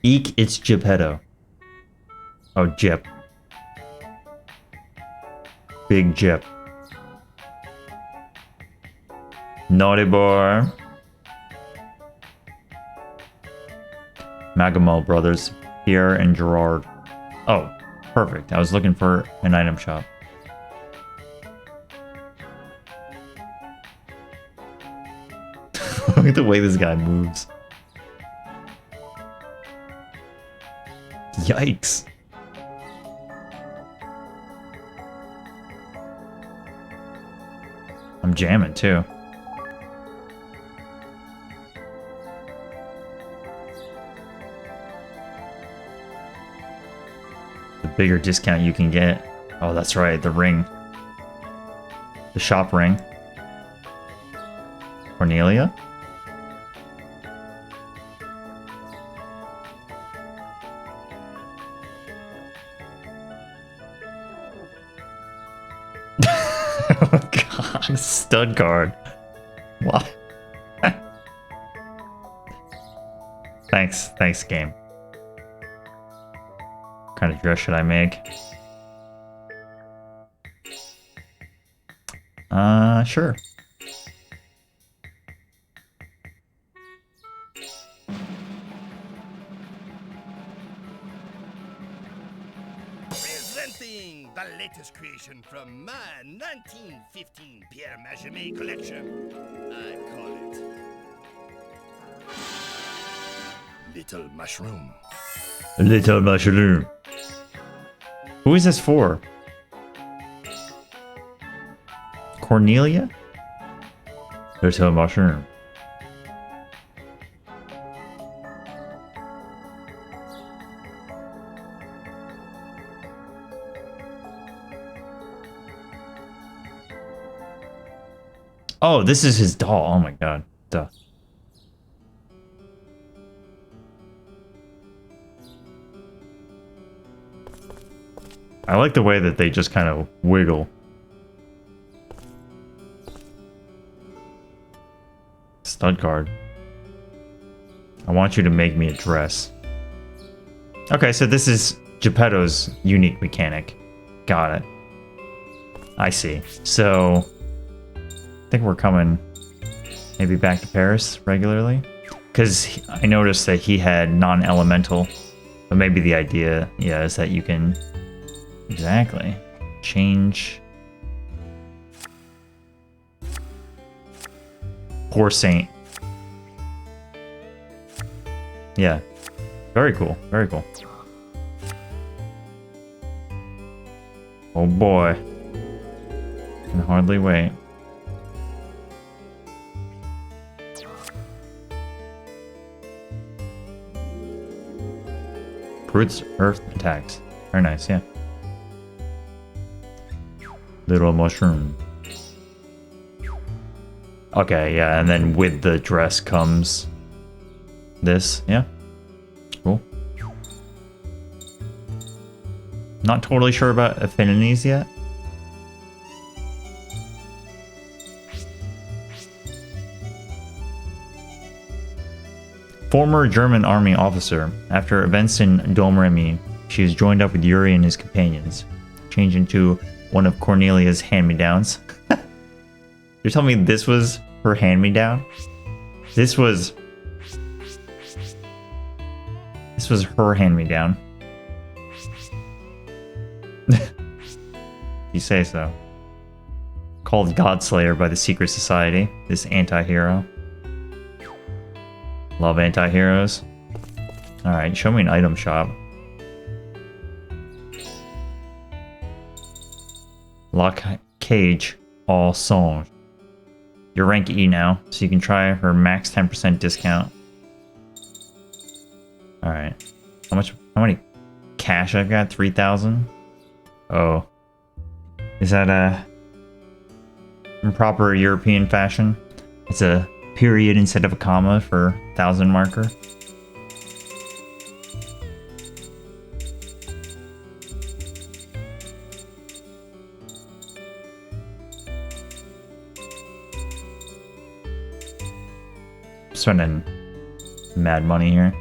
Eek, it's Geppetto. Oh, Jep. Big Jep. Naughty boy. Magamal brothers, Pierre and Gerard. Oh, perfect. I was looking for an item shop. Look at the way this guy moves. Yikes. I'm jamming too. The bigger discount you can get. Oh, that's right, the ring. The shop ring. Cornelia? Oh god, stud card. What? Thanks game. What kind of dress should I make? Sure. Presenting the latest creation from my 1915 Pierre Machemet collection. I call it Little Mushroom. Little Mushroom. Who is this for? Cornelia? Little Mushroom. Oh, this is his doll. Oh my god. Duh. I like the way that they just kind of wiggle. Stud card. I want you to make me a dress. Okay, so this is Geppetto's unique mechanic. Got it. I see. So I think we're coming maybe back to Paris regularly. Because I noticed that he had non-elemental. But maybe the idea, yeah, is that you can exactly change. Poor saint. Yeah. Very cool. Very cool. Oh boy. Can hardly wait. Brutes earth attacks. Very nice, yeah. Little mushroom. Okay, yeah, and then with the dress comes this, yeah. Cool. Not totally sure about affinities yet. Former German army officer. After events in Domremy, she was joined up with Yuri and his companions, changed into one of Cornelia's hand-me-downs. You're telling me this was her hand-me-down? This was her hand-me-down. You say so. Called Godslayer by the Secret Society, this anti-hero. Love anti-heroes. Alright, show me an item shop. Lock Cage All Songe. You're rank E now, so you can try her max 10% discount. Alright. How many cash I've got? 3,000? Oh. Is that in proper European fashion? It's a period instead of a comma for 1,000 marker. Spending mad money here.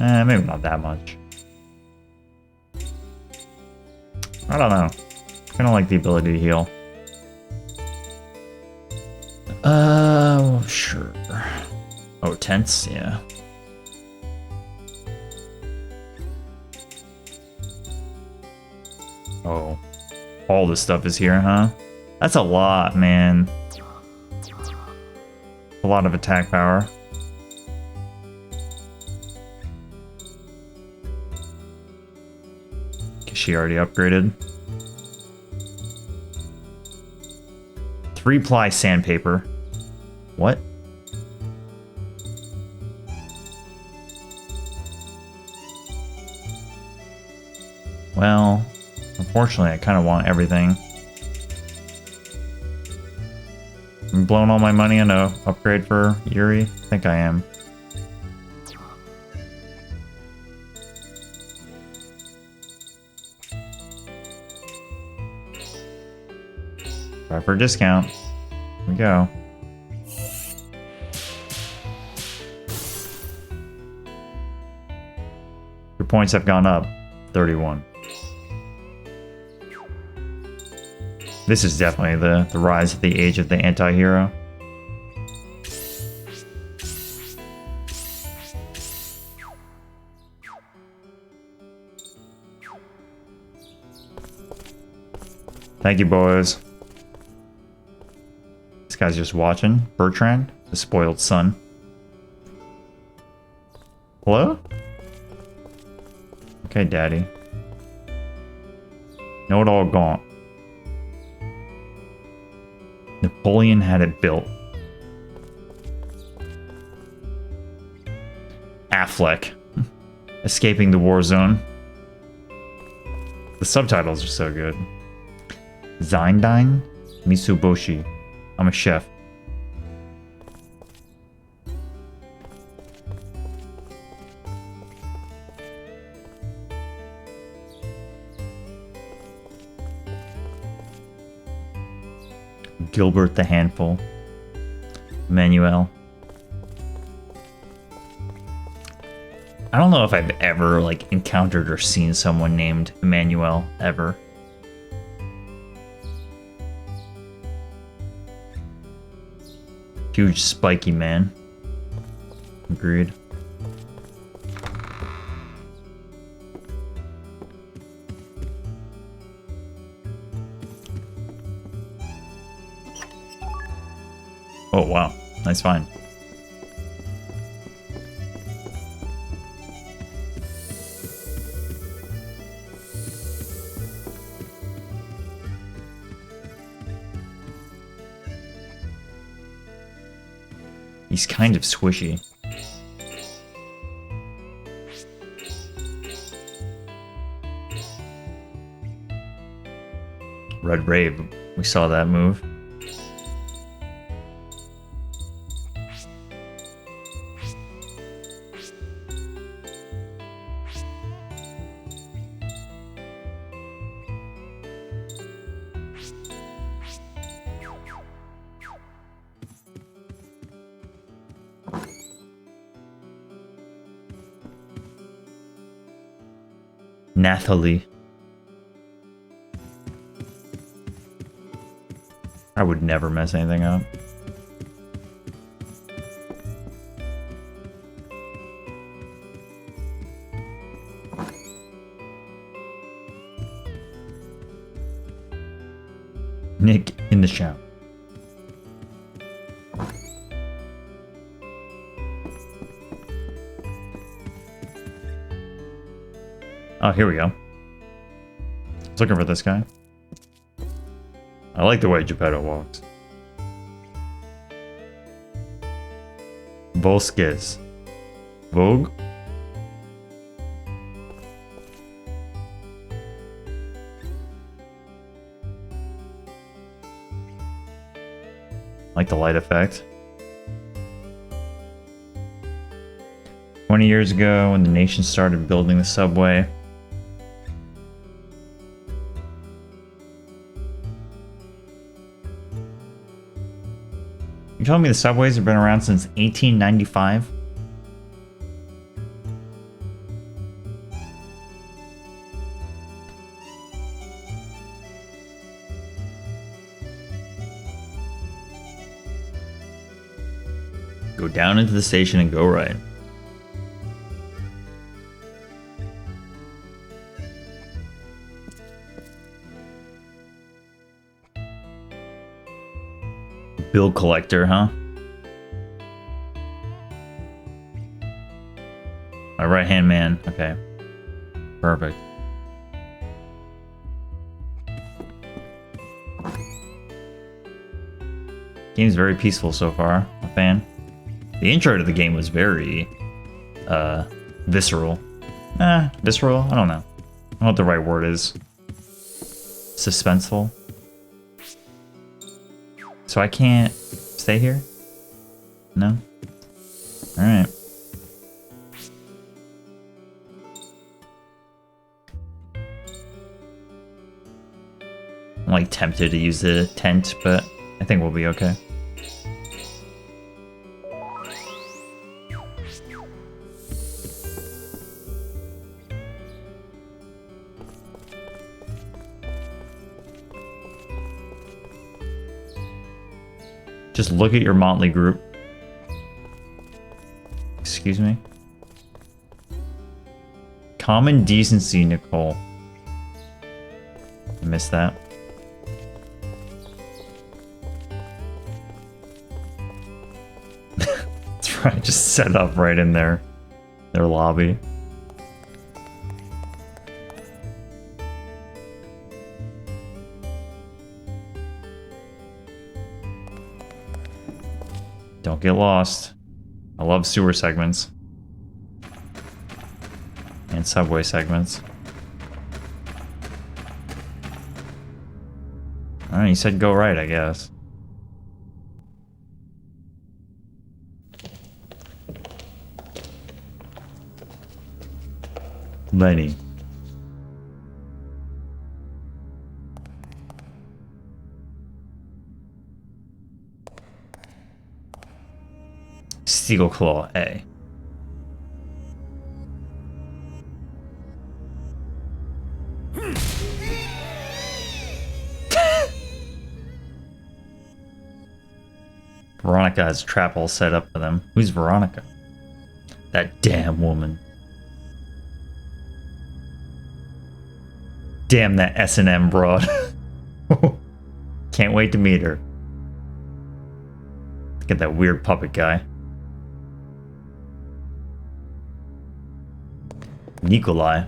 Maybe not that much. I don't know. I don't like the ability to heal. Sure. Oh, tents? Yeah. Oh. All this stuff is here, huh? That's a lot, man. A lot of attack power. Guess she already upgraded. 3-ply sandpaper. What? Well, unfortunately, I kind of want everything. I'm blowing all my money on a upgrade for Yuri. I think I am. Try for a discount. Here we go. Your points have gone up. 31. This is definitely the rise of the age of the anti-hero. Thank you, boys. This guy's just watching. Bertrand, the spoiled son. Hello? Okay, daddy. Know it all gaunt. Napoleon had it built. Affleck. Escaping the war zone. The subtitles are so good. Zindine Mitsuboshi. I'm a chef. Gilbert the Handful. Manuel. I don't know if I've ever like encountered or seen someone named Emmanuel ever. Huge spiky man. Agreed. Oh wow. Nice find. He's kind of squishy. Red Rave. We saw that move. Nathalie. I would never mess anything up. Nick in the shower. Oh, here we go. I was looking for this guy. I like the way Geppetto walks. Volskis. Vogue? Like the light effect. 20 years ago, when the nation started building the subway, you told me the subways have been around since 1895? Go down into the station and go right. Bill collector, huh? My right-hand man. Okay. Perfect. Game's very peaceful so far. A fan. The intro to the game was very visceral. Visceral? I don't know. I don't know what the right word is. Suspenseful. So I can't stay here? No? Alright. I'm like tempted to use the tent, but I think we'll be okay. Just look at your motley group. Excuse me? Common decency, Nicole. I missed that. That's right, just set up right in their lobby. Don't get lost. I love sewer segments. And subway segments. Alright, you said go right, I guess. Lenny. Steel Claw A. Veronica has a trap all set up for them. Who's Veronica? That damn woman. Damn that S&M broad. Can't wait to meet her. Get that weird puppet guy. Nikolai.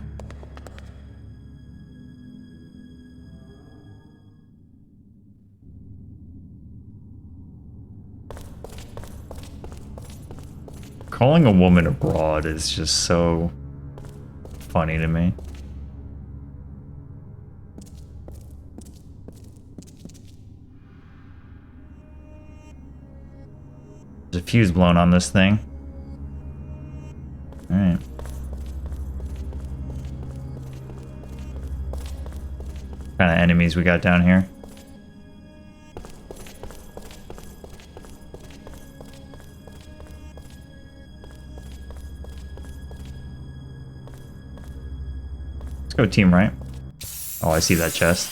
Calling a woman a broad is just so funny to me. There's a fuse blown on this thing. Alright. What kind of enemies we got down here? Let's go team right. Oh, I see that chest.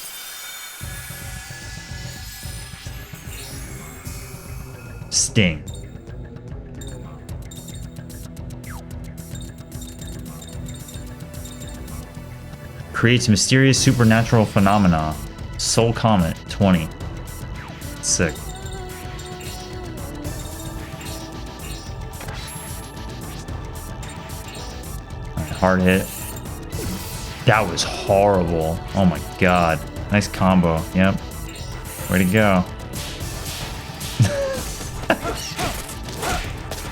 Sting. Creates mysterious supernatural phenomena. Soul Comet 20. Sick. Right, hard hit. That was horrible. Oh my god. Nice combo. Yep. Way to go.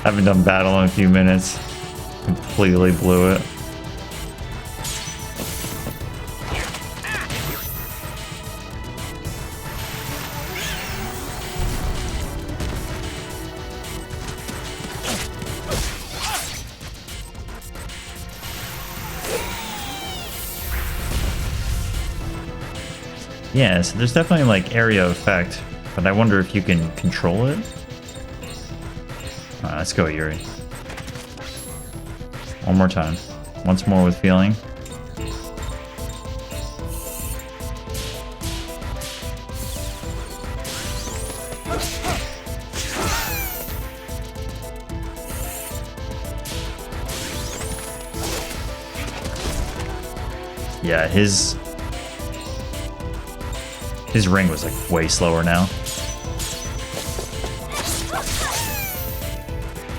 Haven't done battle in a few minutes. Completely blew it. Yeah, so there's definitely like area effect, but I wonder if you can control it. Let's go, Yuri. One more time. Once more with feeling. Yeah, his ring was like way slower now.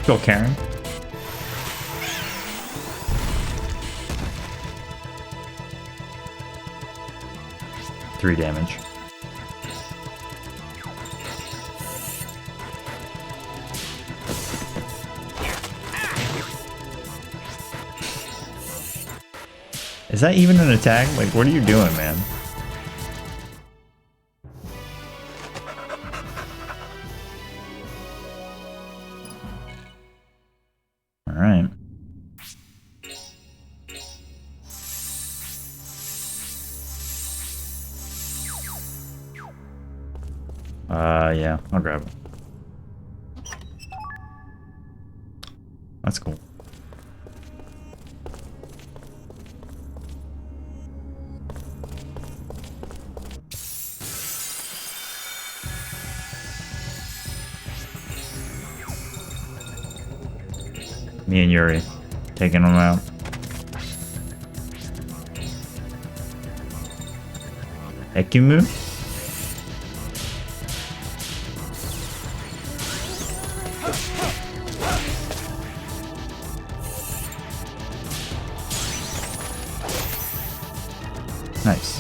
Go, Karen. Three damage. Is that even an attack? Like, what are you doing, man? Alright. Yeah, I'll grab it. That's cool. Me and Yuri taking them out. Ekimu? Nice.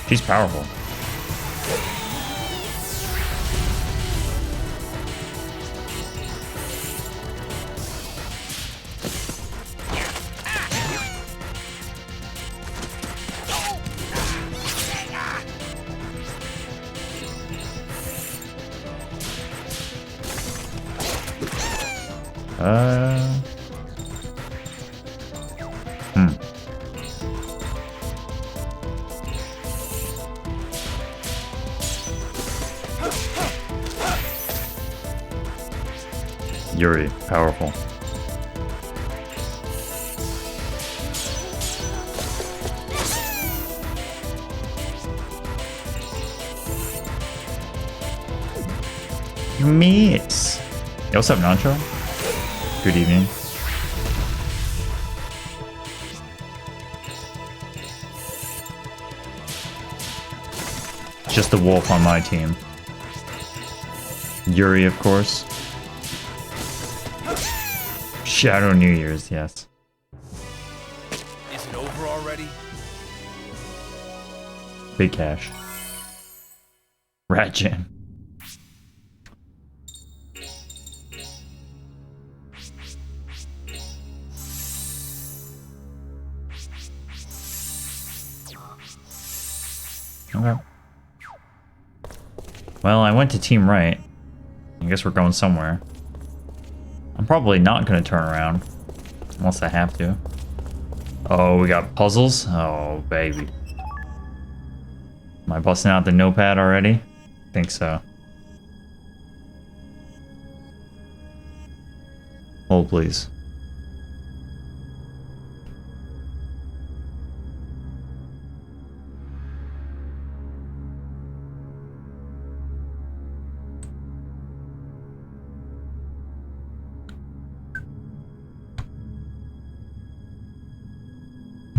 She's powerful. Yuri, powerful. Miss. Yo, what's up, Nacho? Good evening. Just the wolf on my team. Yuri, of course. Shadow New Year's, yes. Is it over already? Big cash. Rat Jam. Okay. Well, I went to team right. I guess we're going somewhere. I'm probably not going to turn around. Unless I have to. Oh, we got puzzles? Oh, baby. Am I busting out the notepad already? Think so. Hold, please.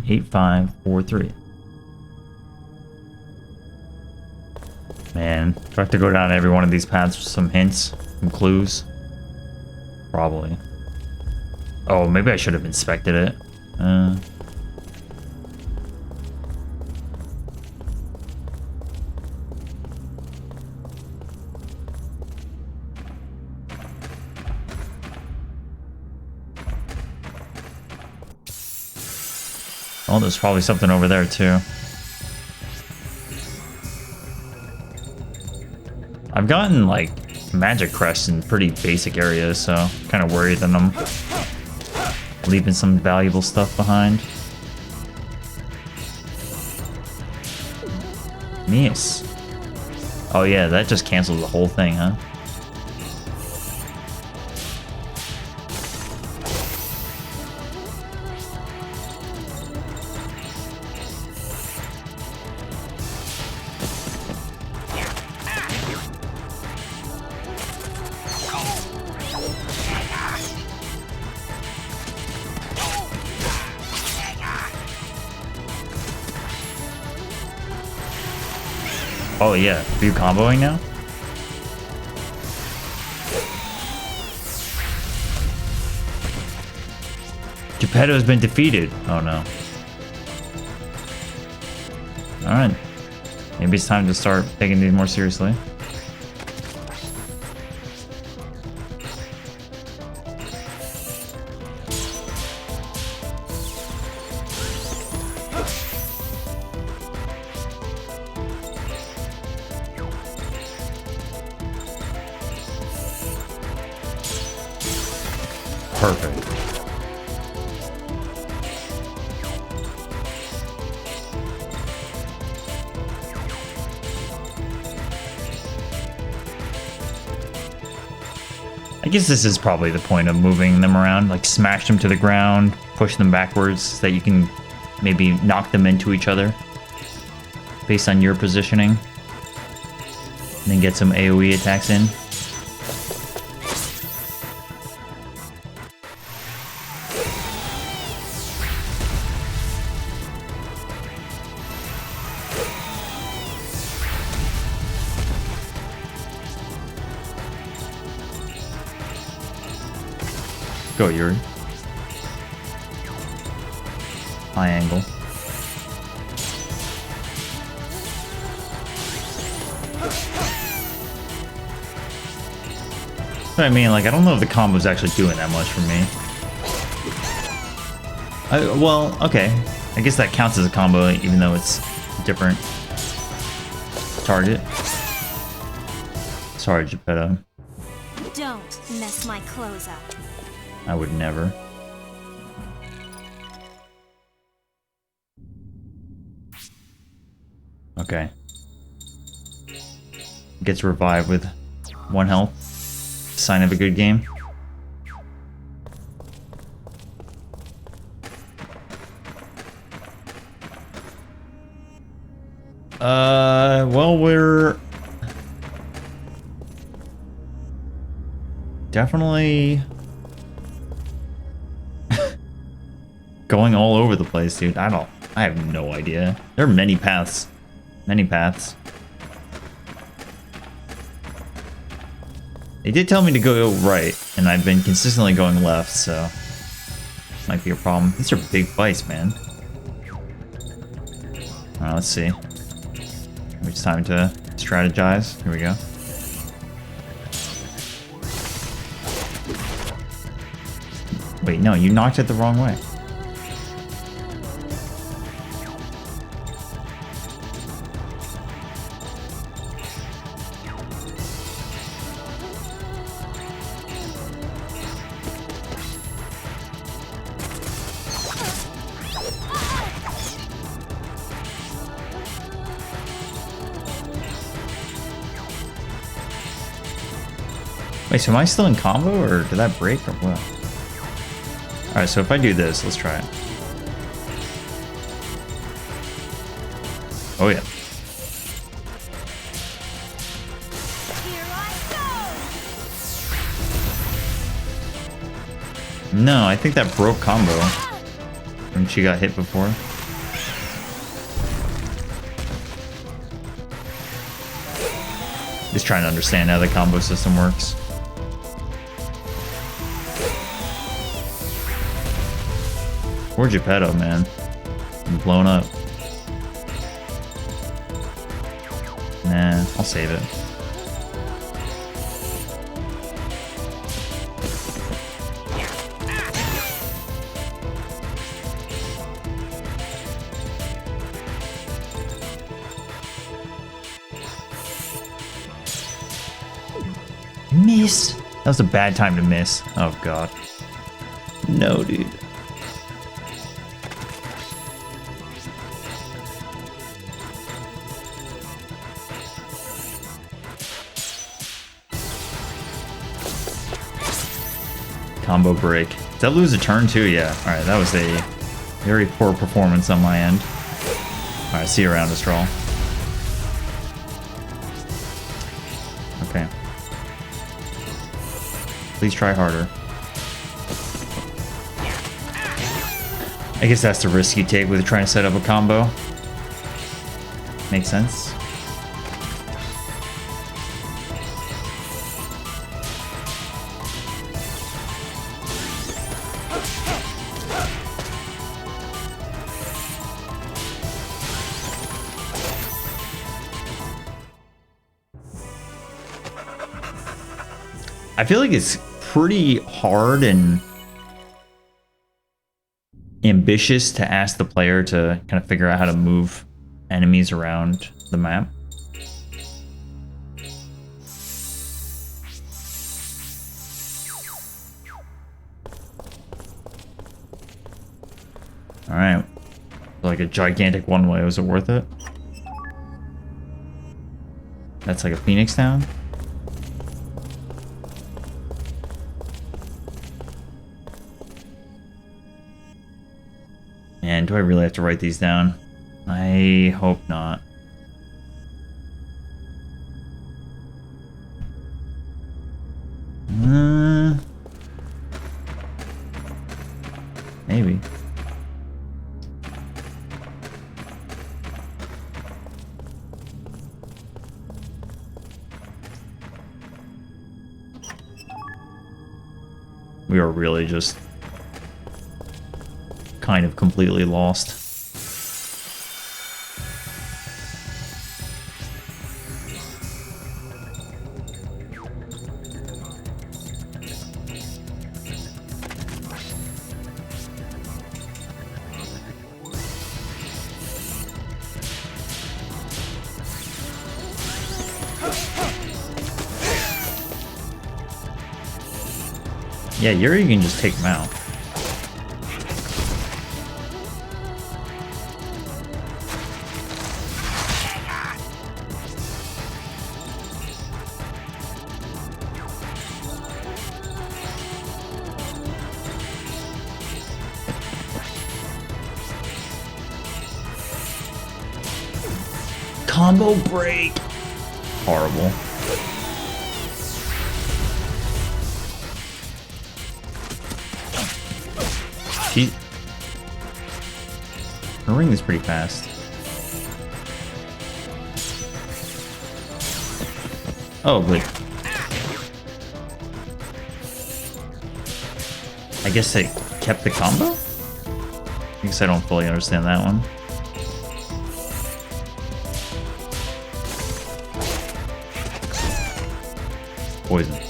Eight, 5, 4, 3. Man, do I have to go down every one of these paths with some hints, some clues? Probably. Oh, maybe I should have inspected it. Oh, there's probably something over there too. I've gotten like magic crests in pretty basic areas, so I'm kind of worried that I'm leaving some valuable stuff behind. Miss. Oh yeah, that just cancels the whole thing, huh? Oh yeah, are you comboing now? Geppetto's been defeated. Oh no. Alright. Maybe it's time to start taking these more seriously. Perfect. I guess this is probably the point of moving them around, like smash them to the ground, push them backwards so that you can maybe knock them into each other based on your positioning. And then get some AoE attacks in. Go, Yuri. High angle. What I mean, like, I don't know if the combo's actually doing that much for me. Well, okay. I guess that counts as a combo, even though it's a different target. Sorry, Geppetto. Don't mess my clothes up. I would never. Okay. Gets revived with 1 health. Sign of a good game. Well, definitely going all over the place, dude. I have no idea. There are many paths. Many paths. They did tell me to go right, and I've been consistently going left, so might be a problem. These are big fights, man. Alright, let's see. It's time to strategize. Here we go. Wait, no, you knocked it the wrong way. Wait, so am I still in combo, or did that break, or what? Alright, so if I do this, let's try it. Oh yeah. No, I think that broke combo when she got hit before. Just trying to understand how the combo system works. Poor Geppetto, man. I'm blown up. Nah, I'll save it. Miss! That was a bad time to miss. Oh god. No, dude. Combo break. Did that lose a turn too? Yeah. Alright, that was a very poor performance on my end. Alright, see you around, Astral. Okay. Please try harder. I guess that's the risk you take with trying to set up a combo. Makes sense. I feel like it's pretty hard and ambitious to ask the player to kind of figure out how to move enemies around the map. Alright. Like a gigantic one-way, was it worth it? That's like a Phoenix Town? And do I really have to write these down? I hope not. Maybe. We are really just kind of completely lost. Yeah, Yuri can just take him out. Combo break. Horrible. Her ring is pretty fast. Oh, but I guess it kept the combo? I guess I don't fully understand that one. Poison.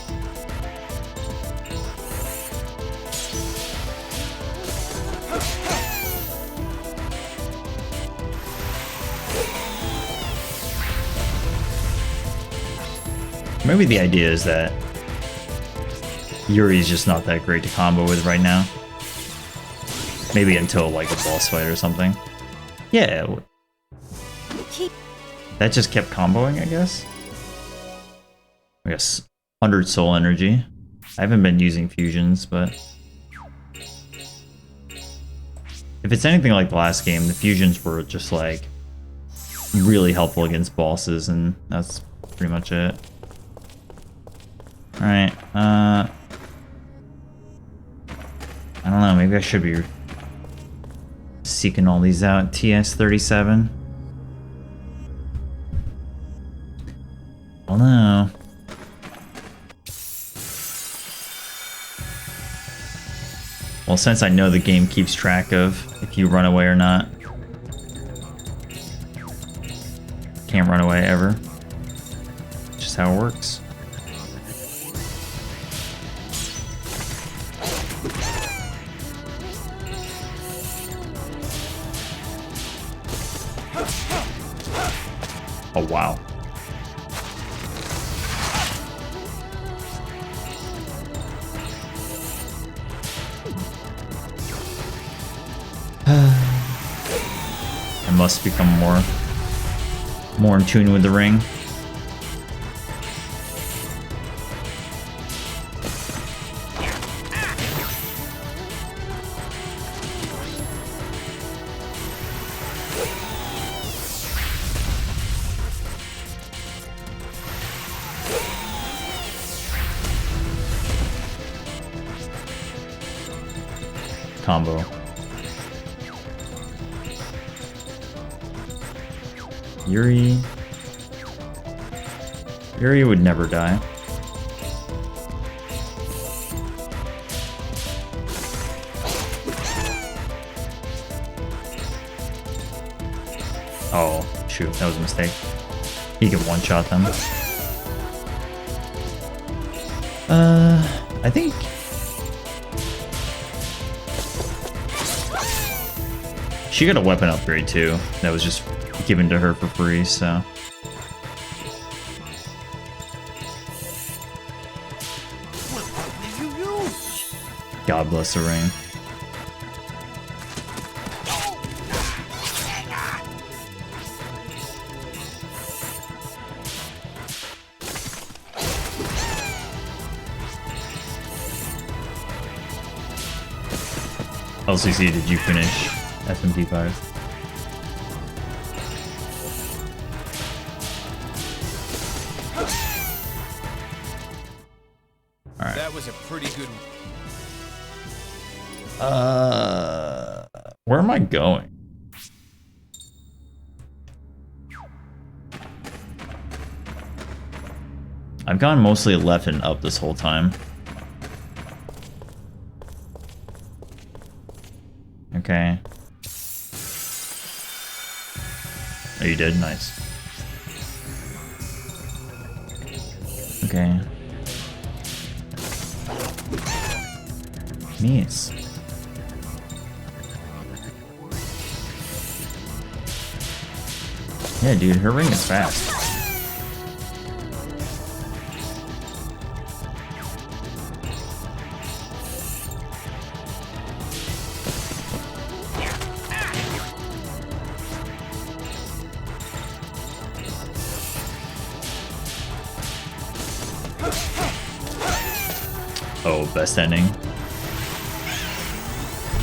Maybe the idea is that Yuri's just not that great to combo with right now. Maybe until like a boss fight or something. Yeah. That just kept comboing, I guess. I guess 100 soul energy. I haven't been using fusions, but if it's anything like the last game, the fusions were just like really helpful against bosses, and that's pretty much it. Alright, I don't know, maybe I should be seeking all these out. TS-37. Oh no. Well, since I know the game keeps track of if you run away or not. Can't run away ever. Just how it works. Oh, wow. I must become more in tune with the ring. Combo. Yuri would never die. Oh, shoot, that was a mistake. He could one-shot them. I think... she got a weapon upgrade too. That was just given to her for free, so... God bless the ring. LCC, did you finish SMP5? Alright. That was a pretty good one. Where am I going? I've gone mostly left and up this whole time. Okay. Oh, you did? Nice. Okay. Nice. Yeah, dude, her ring is fast. Oh, best ending.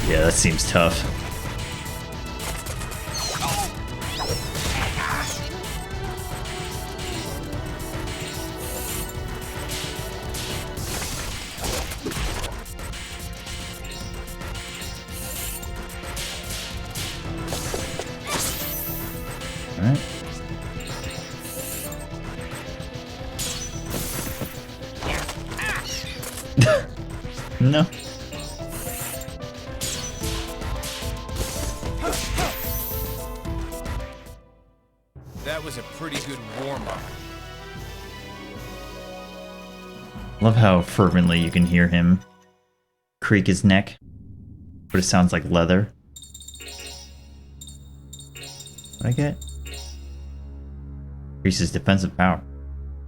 Yeah, that seems tough. No. That was a pretty good warm-up. Love how fervently you can hear him creak his neck, but it sounds like leather. What I get? Increases defensive power.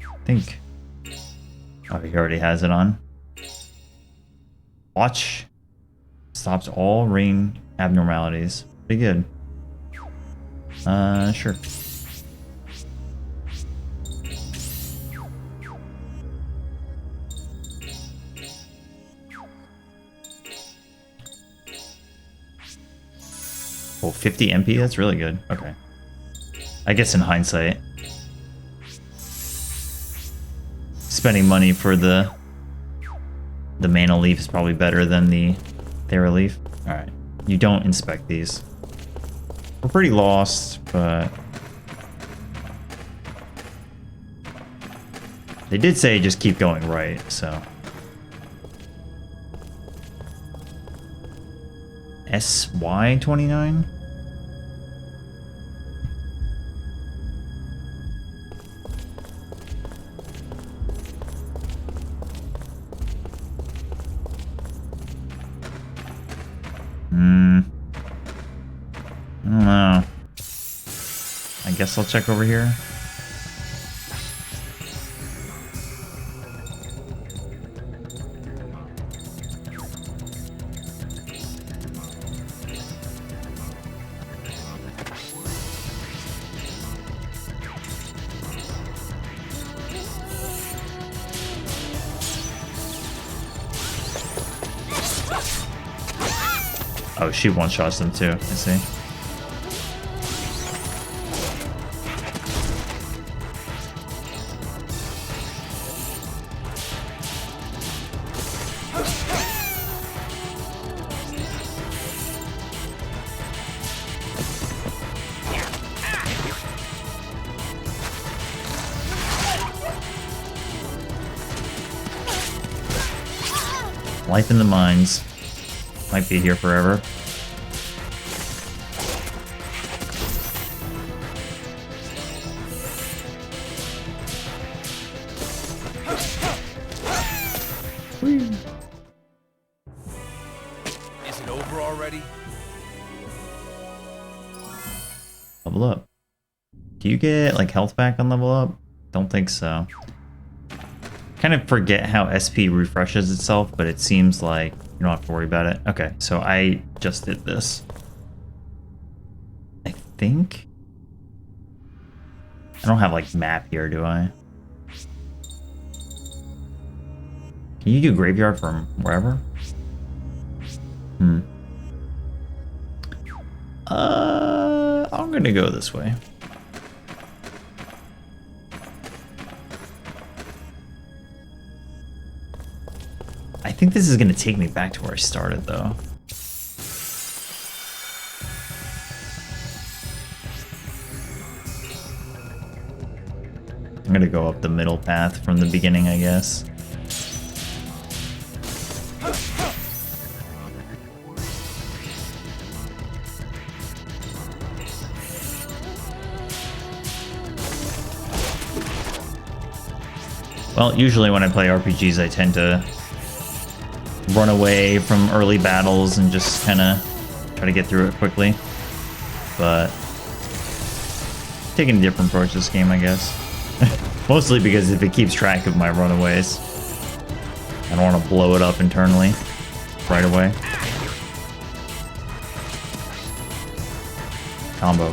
I think. Oh, he already has it on. Watch. Stops all rain abnormalities. Pretty good. Sure. Oh, 50 MP? That's really good. Okay. I guess in hindsight, spending money for the mana leaf is probably better than the Thera leaf. Alright. You don't inspect these. We're pretty lost, but they did say just keep going right, so. SY29? I don't know. I guess I'll check over here. Oh, she one-shots them too, I see. Life in the mines. Might be here forever. Is it over already? Level up. Do you get like health back on level up? Don't think so. Kind of forget how SP refreshes itself, but it seems like you don't have to worry about it. Okay, so I just did this. I think. I don't have like map here, do I? Can you do graveyard from wherever? I'm gonna go this way. I think this is gonna take me back to where I started, though. I'm gonna go up the middle path from the beginning, I guess. Well, usually when I play RPGs, I tend to run away from early battles and just kind of try to get through it quickly. But taking a different approach this game, I guess. Mostly because if it keeps track of my runaways, I don't want to blow it up internally right away. Combo.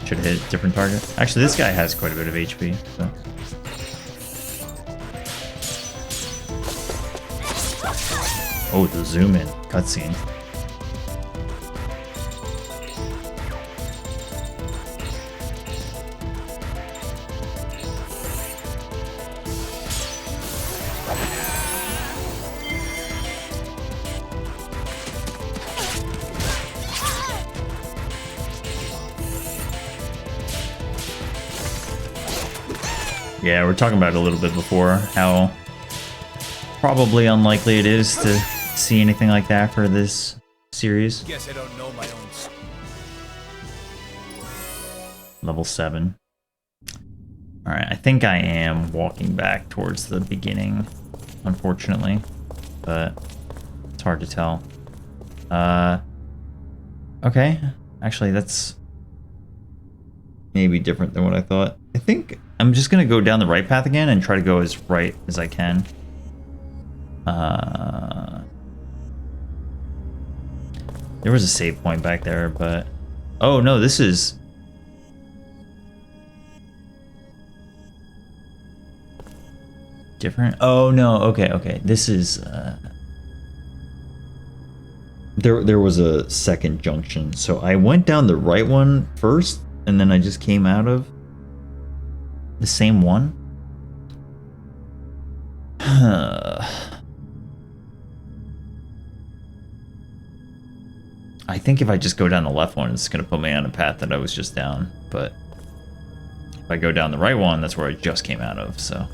Should hit a different target. Actually, this guy has quite a bit of HP, so. Oh, the zoom in cutscene. Yeah, we're talking about it a little bit before, how probably unlikely it is to see anything like that for this series. Guess I don't know my own. Level 7. Alright, I think I am walking back towards the beginning, unfortunately, but it's hard to tell. Okay, actually that's maybe different than what I thought. I think I'm just gonna go down the right path again and try to go as right as I can. There was a save point back there, but... Oh no, this is... different? Oh no, okay. This is... There was a second junction, so I went down the right one first, and then I just came out of the same one. I think if I just go down the left one, it's gonna put me on a path that I was just down, but if I go down the right one, that's where I just came out of, so...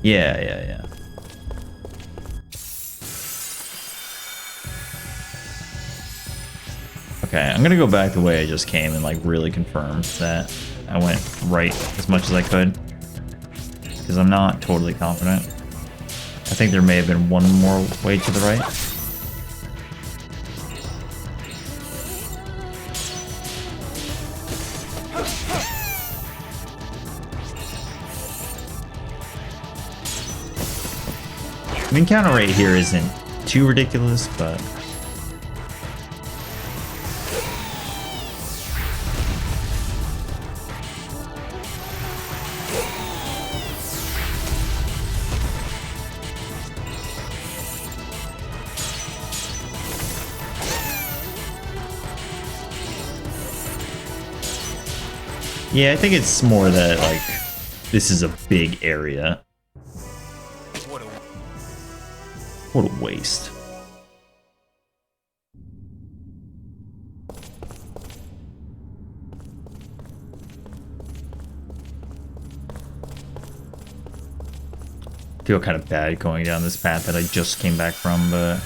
Yeah. Okay, I'm gonna go back the way I just came and like really confirm that I went right as much as I could, because I'm not totally confident. I think there may have been one more way to the right. The encounter rate here isn't too ridiculous, but... Yeah, I think it's more that, like, this is a big area. What a waste. Feel kind of bad going down this path that I just came back from, but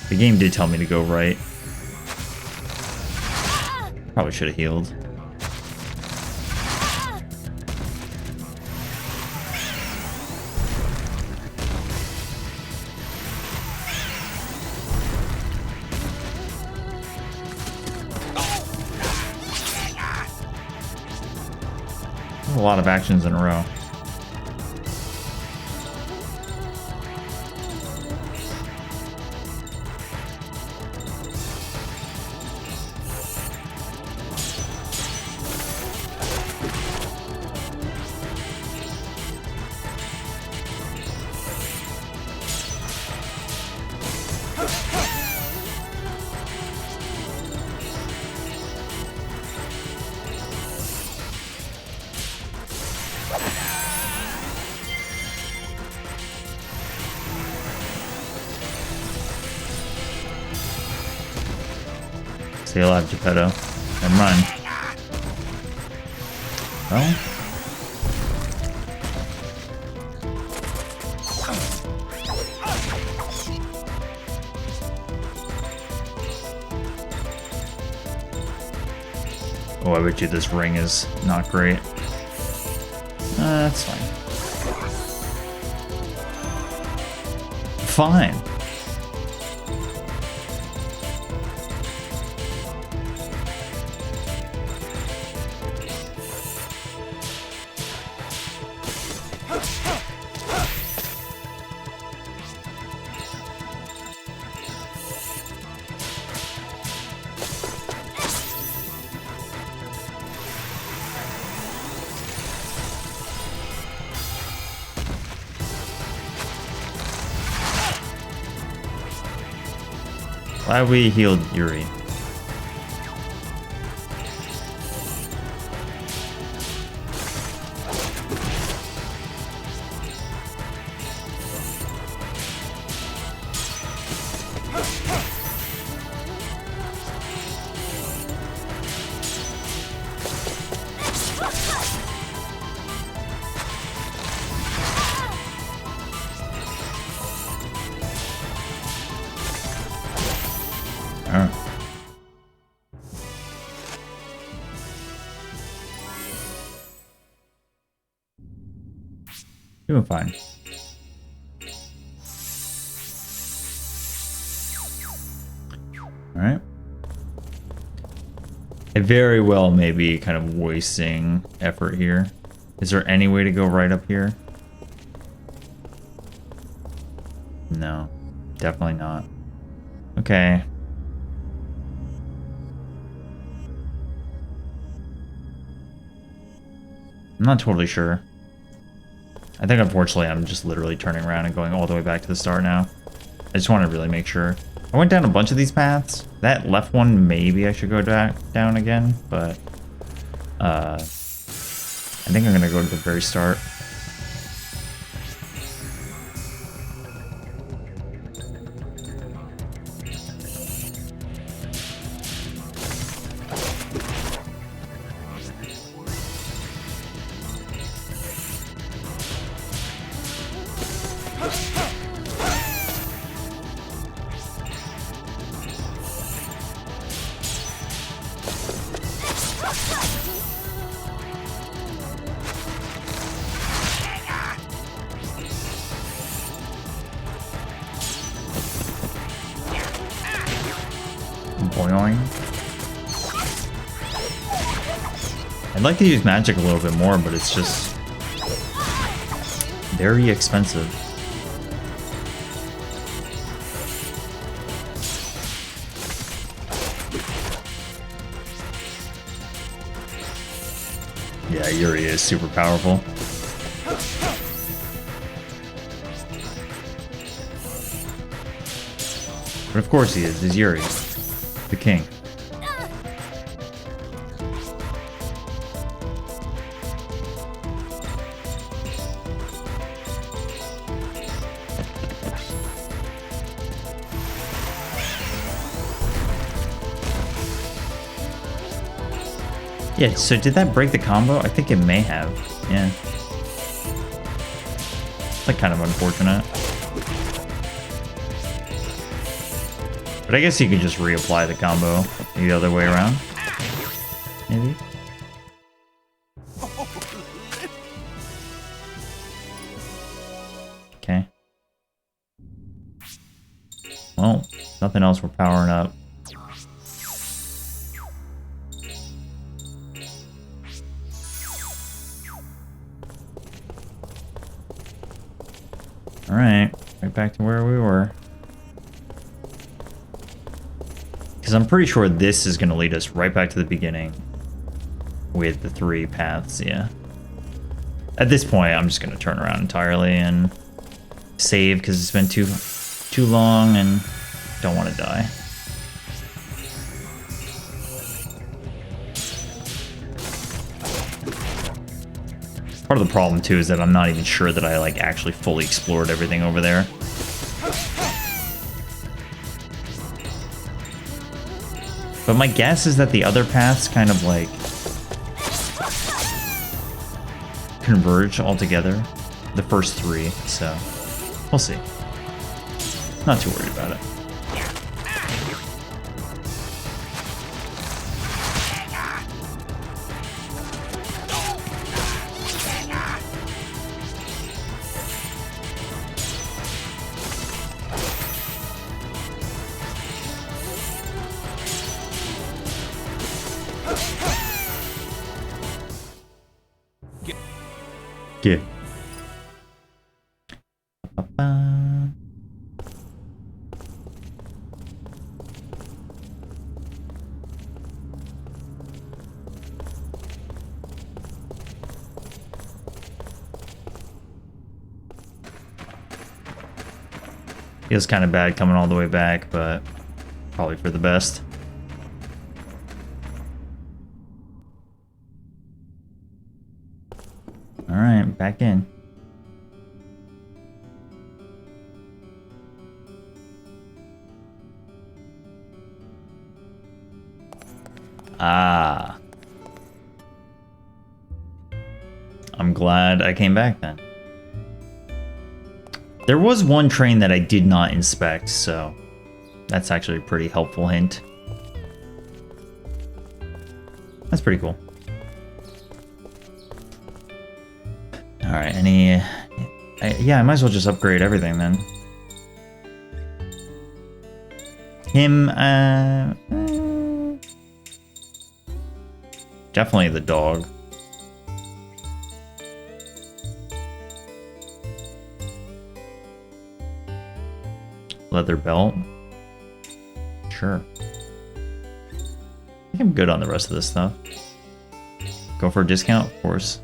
the game did tell me to go right. Probably should have healed. A lot of actions in a row. Stay alive, Geppetto. And run. Well. Oh, I bet you this ring is not great. That's fine. Fine. Glad we healed Yuri. Doing fine. Alright. I very well may be kind of wasting effort here. Is there any way to go right up here? No. Definitely not. Okay. I'm not totally sure. I think unfortunately I'm just literally turning around and going all the way back to the start now. I just want to really make sure. I went down a bunch of these paths. That left one, maybe I should go back down again, but I think I'm going to go to the very start. Boing. I'd like to use magic a little bit more, but it's just very expensive. Yeah, Yuri is super powerful. But of course he is. He's Yuri, the king. Yeah, so did that break the combo? I think it may have. Yeah. Like, kind of unfortunate. But I guess you could just reapply the combo the other way around. Maybe? Okay. Well, nothing else we're powering up. Alright, right back to where we were. Because I'm pretty sure this is going to lead us right back to the beginning with the 3 paths, yeah. At this point, I'm just going to turn around entirely and save because it's been too long and don't want to die. Part of the problem too is that I'm not even sure that I like actually fully explored everything over there. But my guess is that the other paths kind of like converge altogether. The first 3, so we'll see. Not too worried about it. Yeah. Feels kind of bad coming all the way back, but probably for the best. All right, back in. Ah. I'm glad I came back then. There was one train that I did not inspect, so that's actually a pretty helpful hint. That's pretty cool. Alright, any Yeah, I might as well just upgrade everything then. Him, definitely the dog. Leather belt. Sure. I think I'm good on the rest of this stuff. Go for a discount, of course.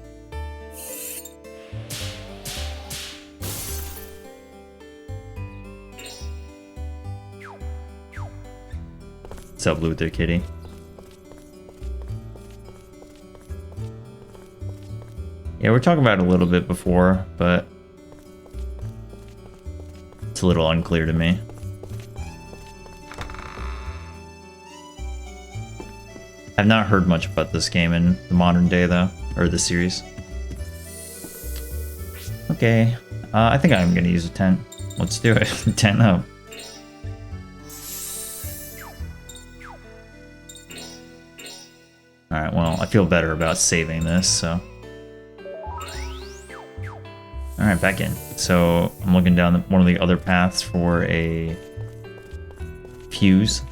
What's up, Luther Kitty? Yeah, we're talking about it a little bit before, but it's a little unclear to me. I've not heard much about this game in the modern day, though, or the series. Okay, I think I'm gonna use a 10. Let's do it. 10 up. Alright, well, I feel better about saving this, so... Alright, back in. So, I'm looking down one of the other paths for a... fuse.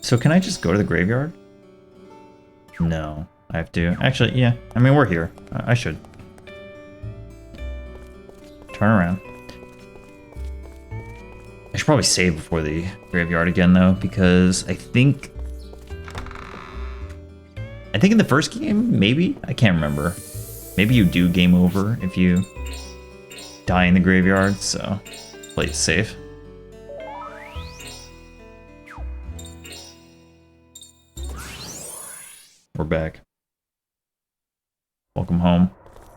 So can I just go to the graveyard? No, I have to. Actually, yeah. I mean, we're here. I should. Turn around. I should probably save before the graveyard again, though, because I think in the first game, maybe? I can't remember. Maybe you do game over if you die in the graveyard, so play it safe. We're back. Welcome home.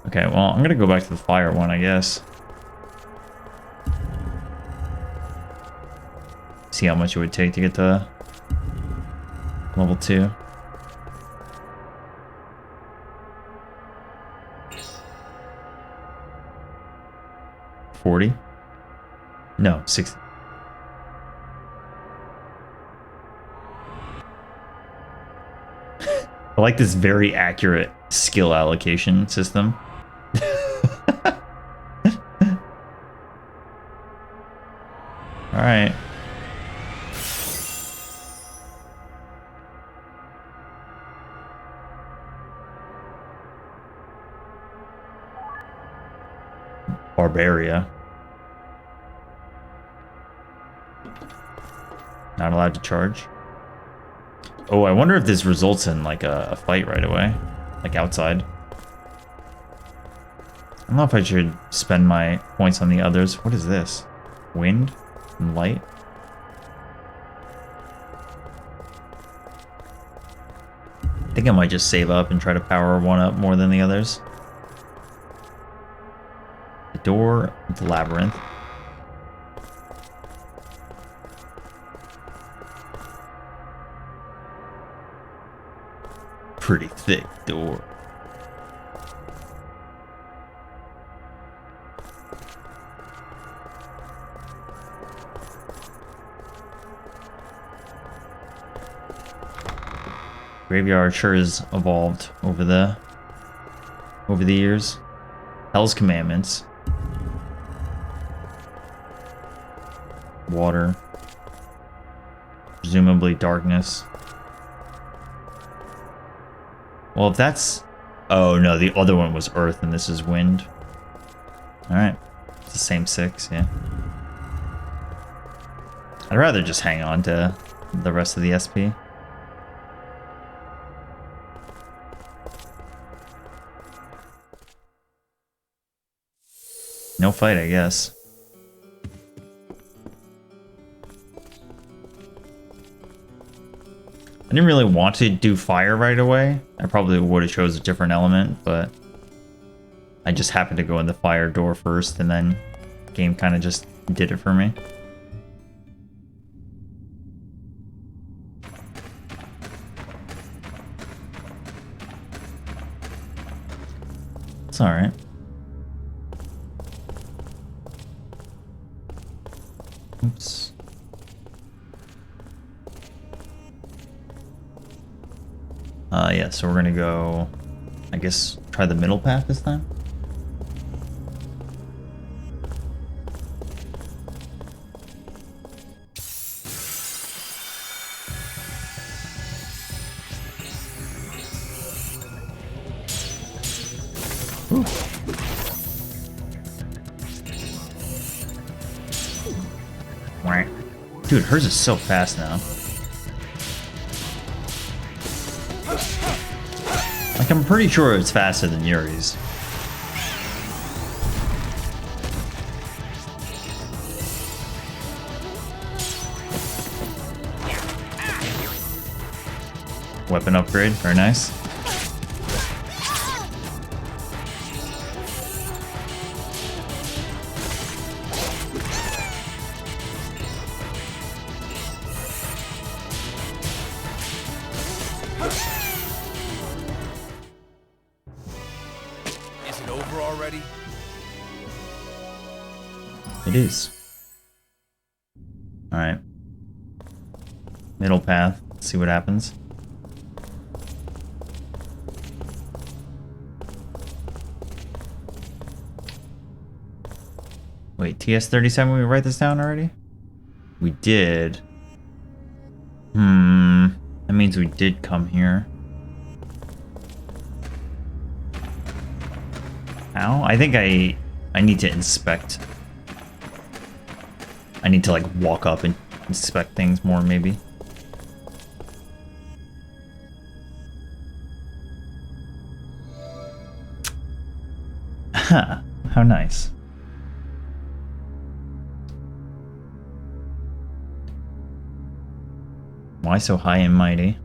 Okay, well, I'm gonna go back to the fire one, I guess. See how much it would take to get to level 2. $40? No, 60. I like this very accurate skill allocation system. Alright. Barbaria. Not allowed to charge. Oh, I wonder if this results in like a fight right away, like outside. I don't know if I should spend my points on the others. What is this? Wind and light? I think I might just save up and try to power one up more than the others. The door, the labyrinth. Pretty thick door. Graveyard sure has evolved over the years. Hell's Commandments. Water. Presumably darkness. Well, if that's... Oh, no, the other one was earth and this is wind. Alright. It's the same 6, yeah. I'd rather just hang on to the rest of the SP. No fight, I guess. I didn't really want to do fire right away. I probably would have chose a different element, but I just happened to go in the fire door first, and then the game kind of just did it for me. It's alright. Oops. Yeah, so we're gonna go, I guess, try the middle path this time. Ooh. Dude, hers is so fast now. Like, I'm pretty sure it's faster than Yuri's. Weapon upgrade, very nice. It is. Alright. Middle path. Let's see what happens. Wait, TS-37, we write this down already? We did. That means we did come here. Ow, I think I need to inspect. I need to like walk up and inspect things more, maybe. Huh, how nice. Why so high and mighty?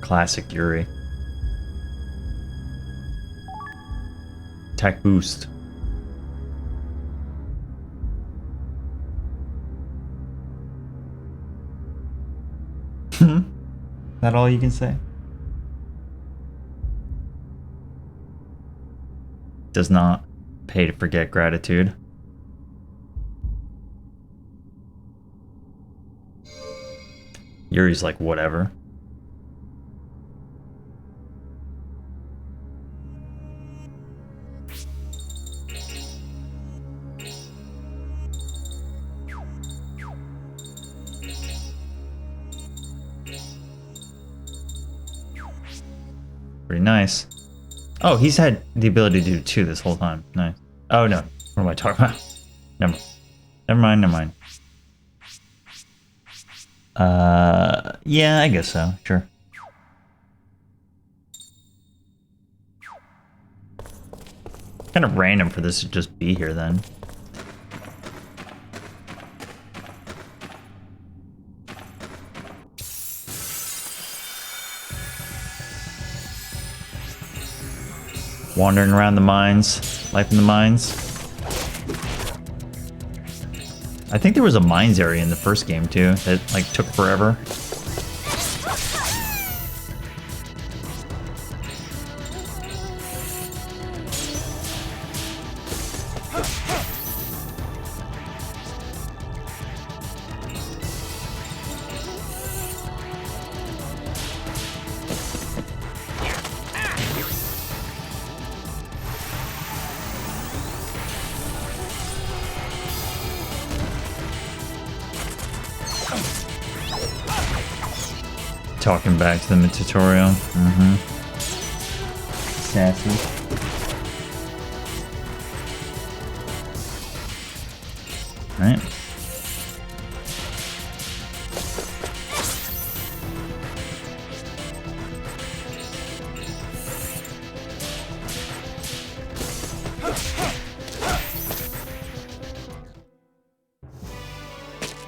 Classic Yuri. Attack boost. That all you can say? Does not pay to forget gratitude. Yuri's like, whatever. Pretty nice. Oh, he's had the ability to do 2 this whole time. Nice. Oh no. What am I talking about? Never mind. Yeah, I guess so. Sure. Kind of random for this to just be here then. Wandering around the mines, life in the mines. I think there was a mines area in the first game too that like took forever. Talking back to them in tutorial. Sassy. Right.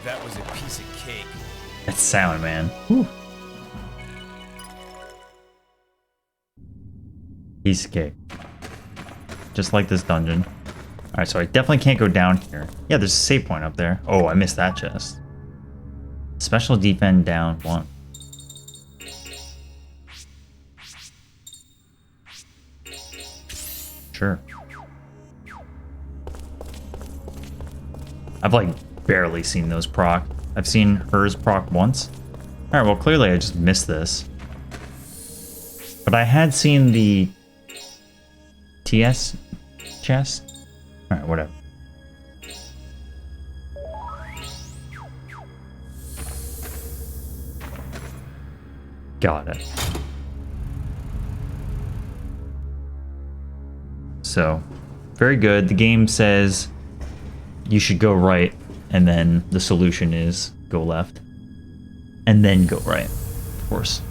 That was a piece of cake. That sound, man. Whew. Piece of cake. just like this dungeon. Alright, so I definitely can't go down here. Yeah, there's a save point up there. Oh, I missed that chest. Special defend down 1. Sure. I've like barely seen those proc. I've seen hers proc once. Alright, well clearly I just missed this. But I had seen the TS chest. Alright, whatever. Got it. So, very good. The game says you should go right, and then the solution is go left. And then go right, of course.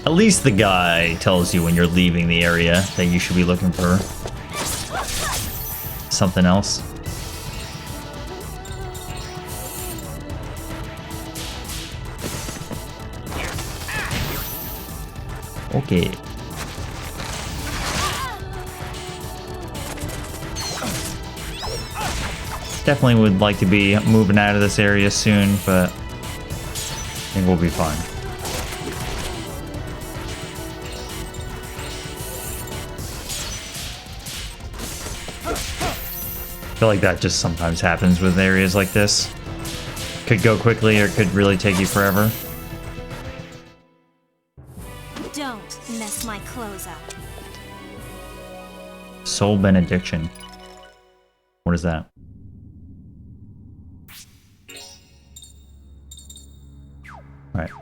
At least the guy tells you when you're leaving the area that you should be looking for something else. Okay. Definitely would like to be moving out of this area soon, but I think we'll be fine. I feel like that just sometimes happens with areas like this. Could go quickly or could really take you forever. Don't mess my clothes up. Soul Benediction. What is that? Alright.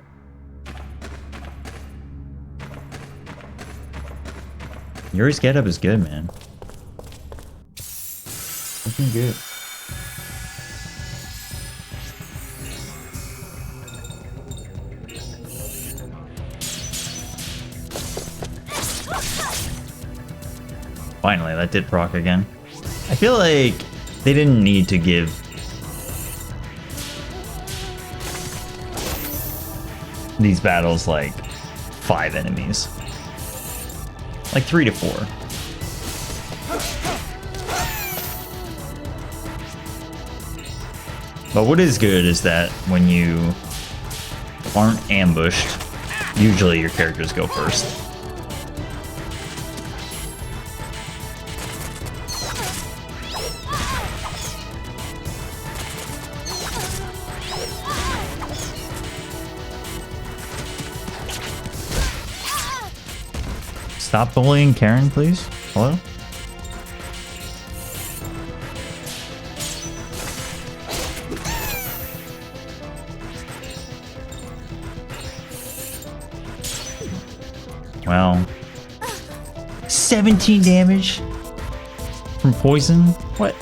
Yuri's getup is good, man. Looking good. Finally, that did proc again. I feel like they didn't need to give these battles like 5 enemies. Like 3 to 4. But what is good is that when you aren't ambushed, usually your characters go first. Stop bullying Karen, please. Hello? Well, 17 damage from poison? What?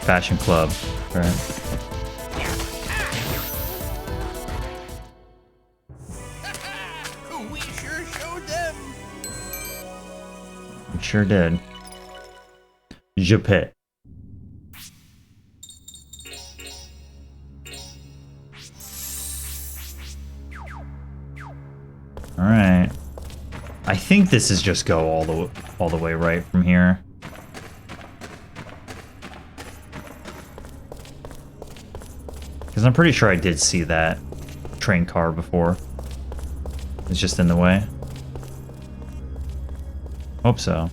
Fashion Club, right? We sure showed them. We sure did. Japet. Alright. I think this is just go all the way right from here. Because I'm pretty sure I did see that train car before. It's just in the way. Hope so.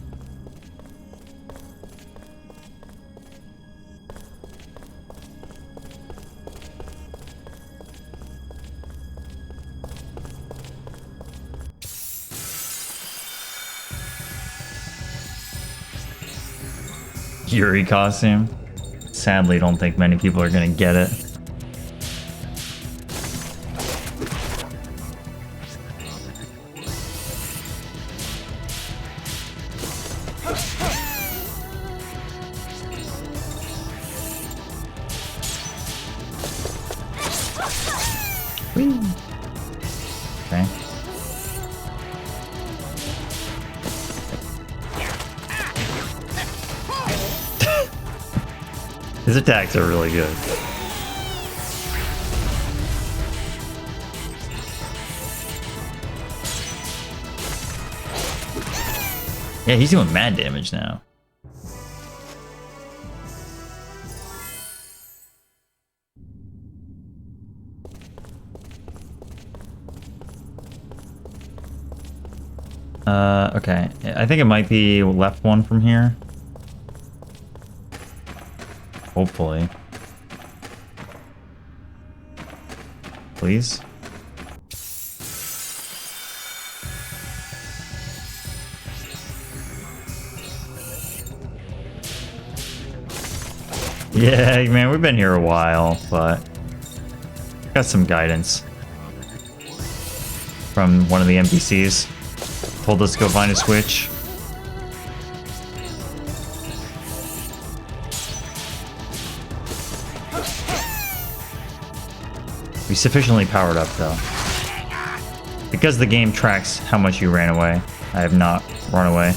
Yuri costume. sadly don't think many people are gonna get it. Okay. His attacks are really good. Yeah, he's doing mad damage now. Okay. I think it might be left one from here. Hopefully. Please. Yeah, man, we've been here a while, but got some guidance from one of the NPCs. Told us to go find a switch. We sufficiently powered up though. Because the game tracks how much you ran away, I have not run away.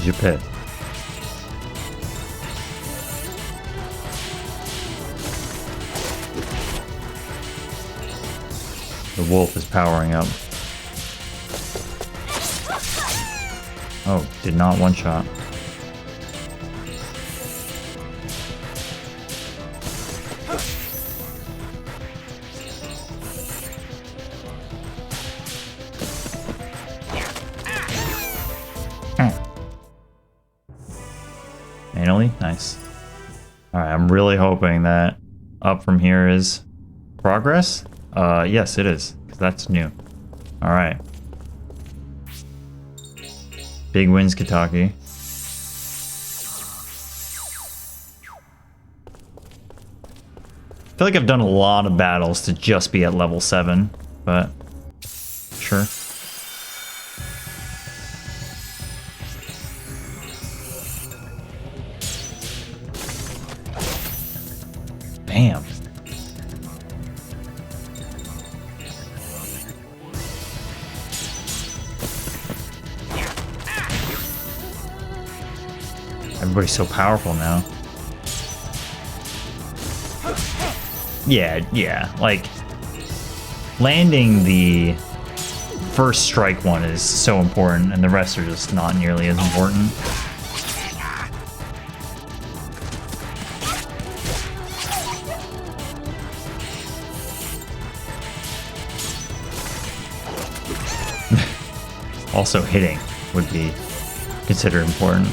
Your pit. The wolf is powering up. Oh, did not one shot. Manually? Nice. Alright, I'm really hoping that up from here is progress. Yes, it is. 'Cause that's new. Alright. Big wins, Kitaki. I feel like I've done a lot of battles to just be at level 7, but sure. Bam. Everybody's so powerful now. Yeah, like landing the first strike one is so important and the rest are just not nearly as important. Also hitting would be considered important.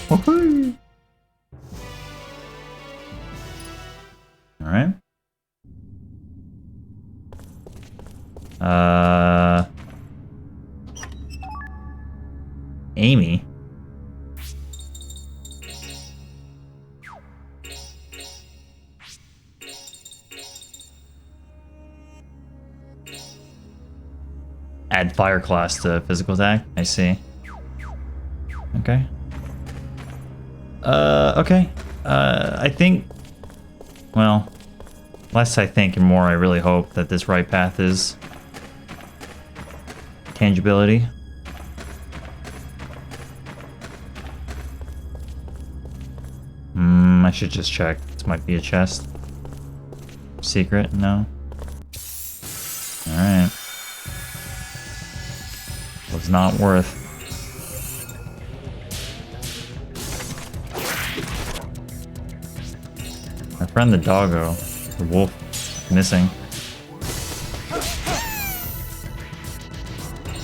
Woohoo! All right. Amy. Add fire class to physical attack. I see. Okay. Okay. I think, well, less I think and more I really hope that this right path is tangibility. I should just check. This might be a chest. Secret? No. Alright. Was not worth. My friend the doggo, the wolf, missing.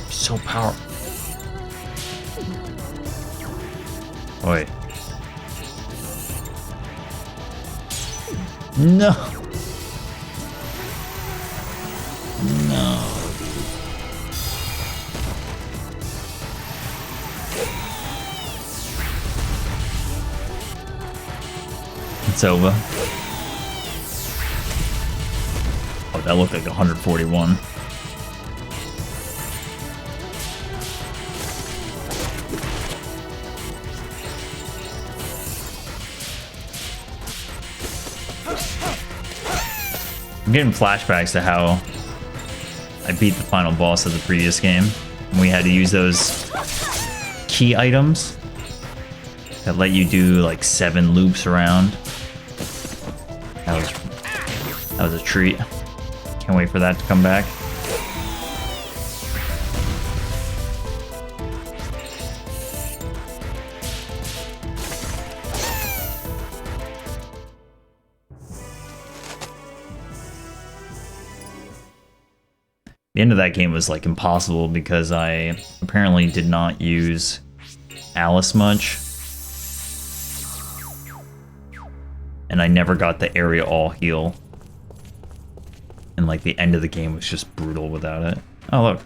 So powerful. Oi. No. No. It's over. Oh, that looked like 141. I'm getting flashbacks to how I beat the final boss of the previous game. And we had to use those key items that let you do like 7 loops around. That was a treat. Can't wait for that to come back. The end of that game was like impossible because I apparently did not use Alice much. And I never got the area all heal. And like the end of the game was just brutal without it. Oh look.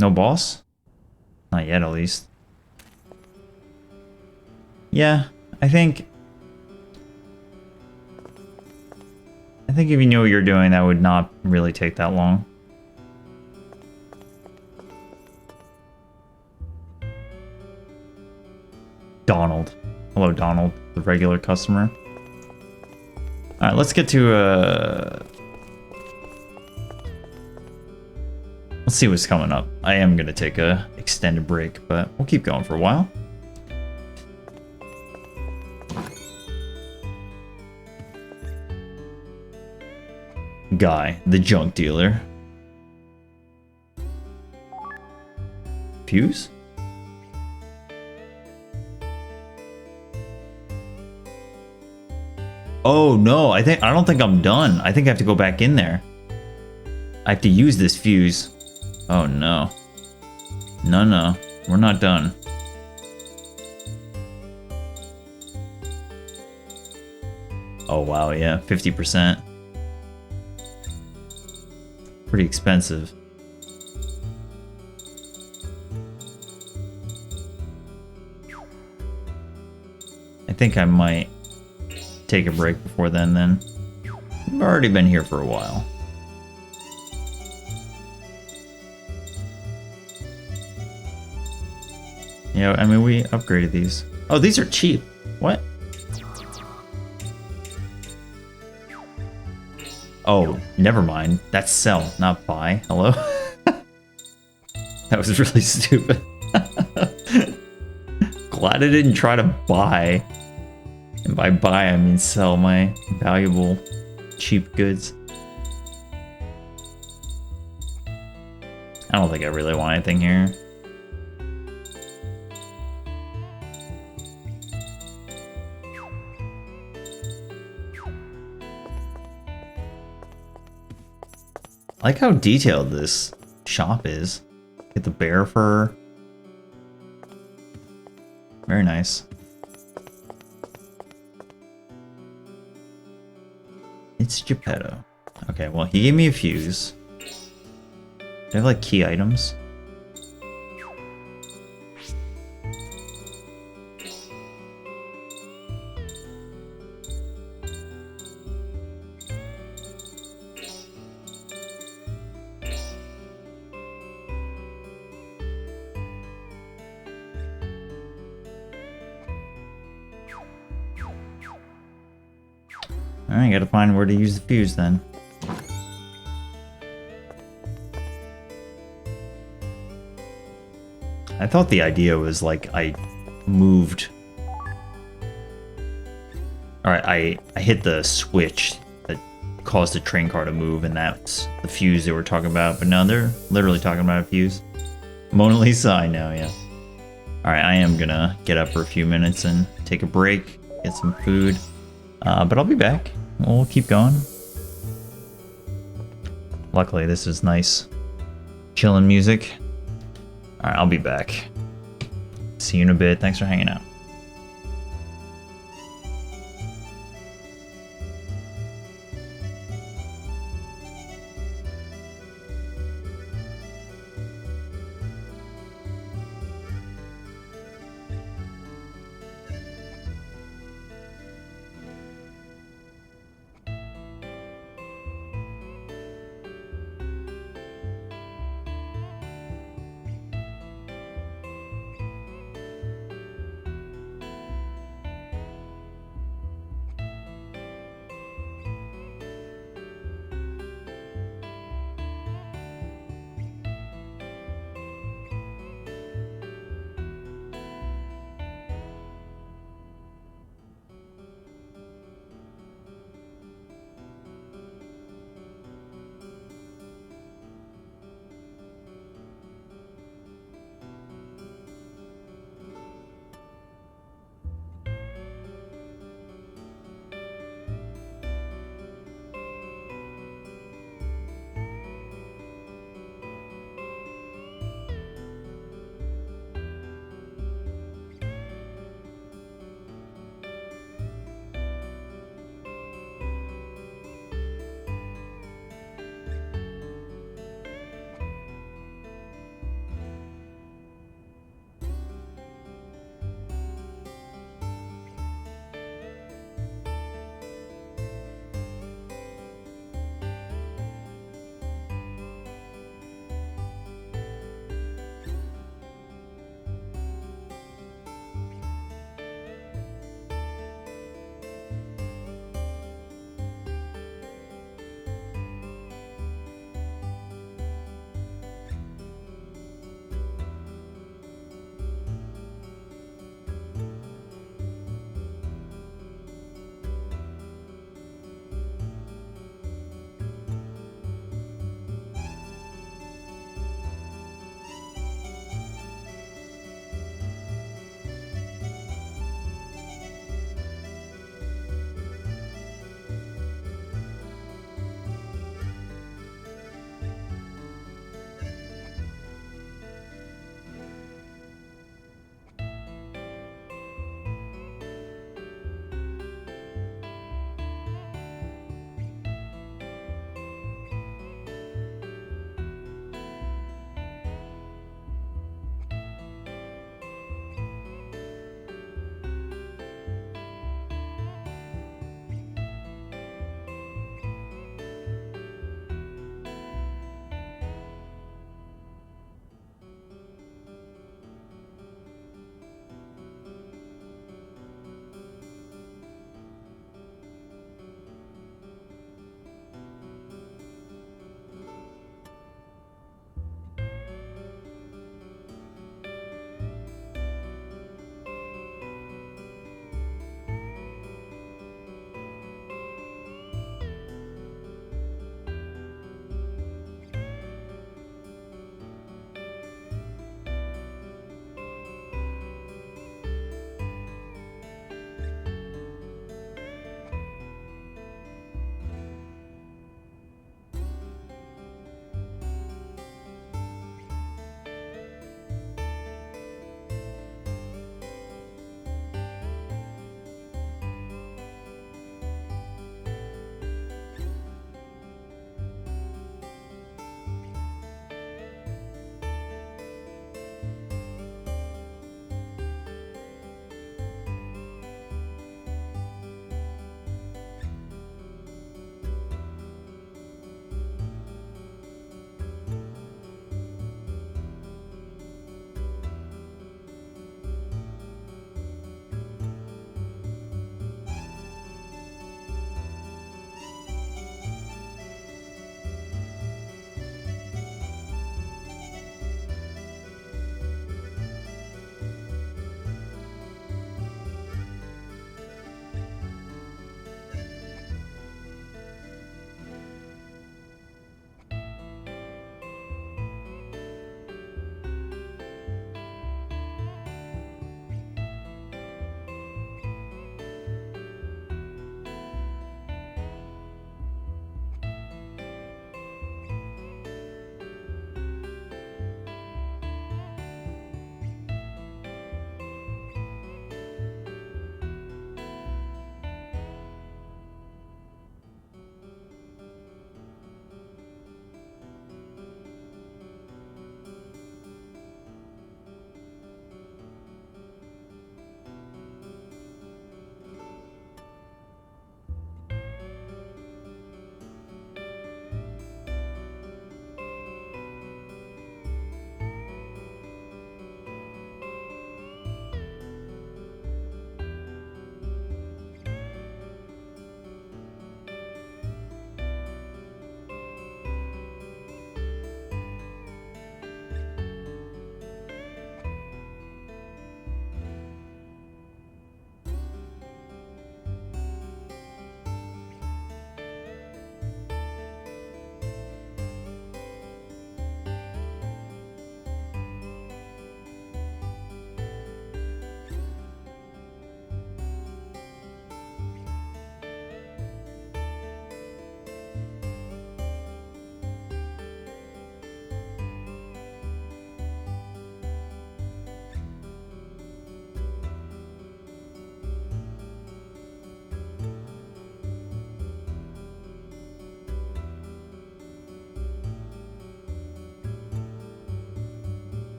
No boss? Not yet at least. Yeah, I think if you knew what you're doing, that would not really take that long. Donald. Hello, Donald, the regular customer. Alright, let's get to, let's see what's coming up. I am gonna take a extended break, but we'll keep going for a while. Guy, the junk dealer. Fuse? Oh no, I don't think I'm done. I think I have to go back in there. I have to use this fuse. Oh no. No, we're not done. Oh wow, yeah, 50%. Pretty expensive. I think I might take a break before then. I've already been here for a while. Yeah, I mean, we upgraded these. Oh, these are cheap. What? Oh, never mind. That's sell, not buy. Hello? That was really stupid. Glad I didn't try to buy. And by buy, I mean sell my valuable, cheap goods. I don't think I really want anything here. I like how detailed this shop is. Get the bear fur. Very nice. It's Geppetto. Okay, well, he gave me a fuse. Do I have, like, key items? Alright, gotta find where to use the fuse then. I thought the idea was like I moved. Alright, I hit the switch that caused the train car to move, and that's the fuse they were talking about, but no, they're literally talking about a fuse. Mona Lisa, I know, yeah. Alright, I am gonna get up for a few minutes and take a break, get some food, but I'll be back. We'll keep going. Luckily, this is nice, chilling music. All right, I'll be back. See you in a bit. Thanks for hanging out.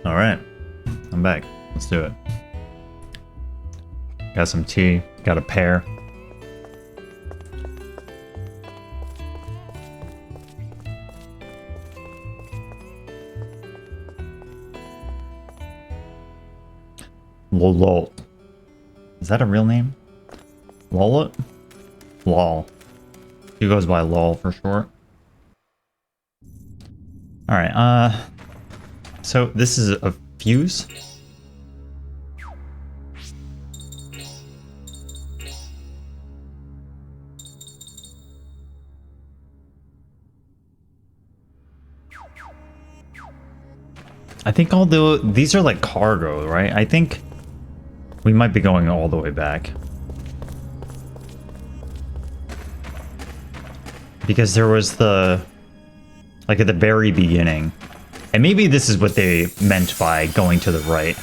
All right, I'm back. Let's do it. Got some tea. Got a pear. Lol. Is that a real name? Lol? Lol. He goes by Lol for short. Alright, so this is a fuse? I think these are like cargo, right? I think we might be going all the way back. Because there was like at the very beginning. And maybe this is what they meant by going to the right.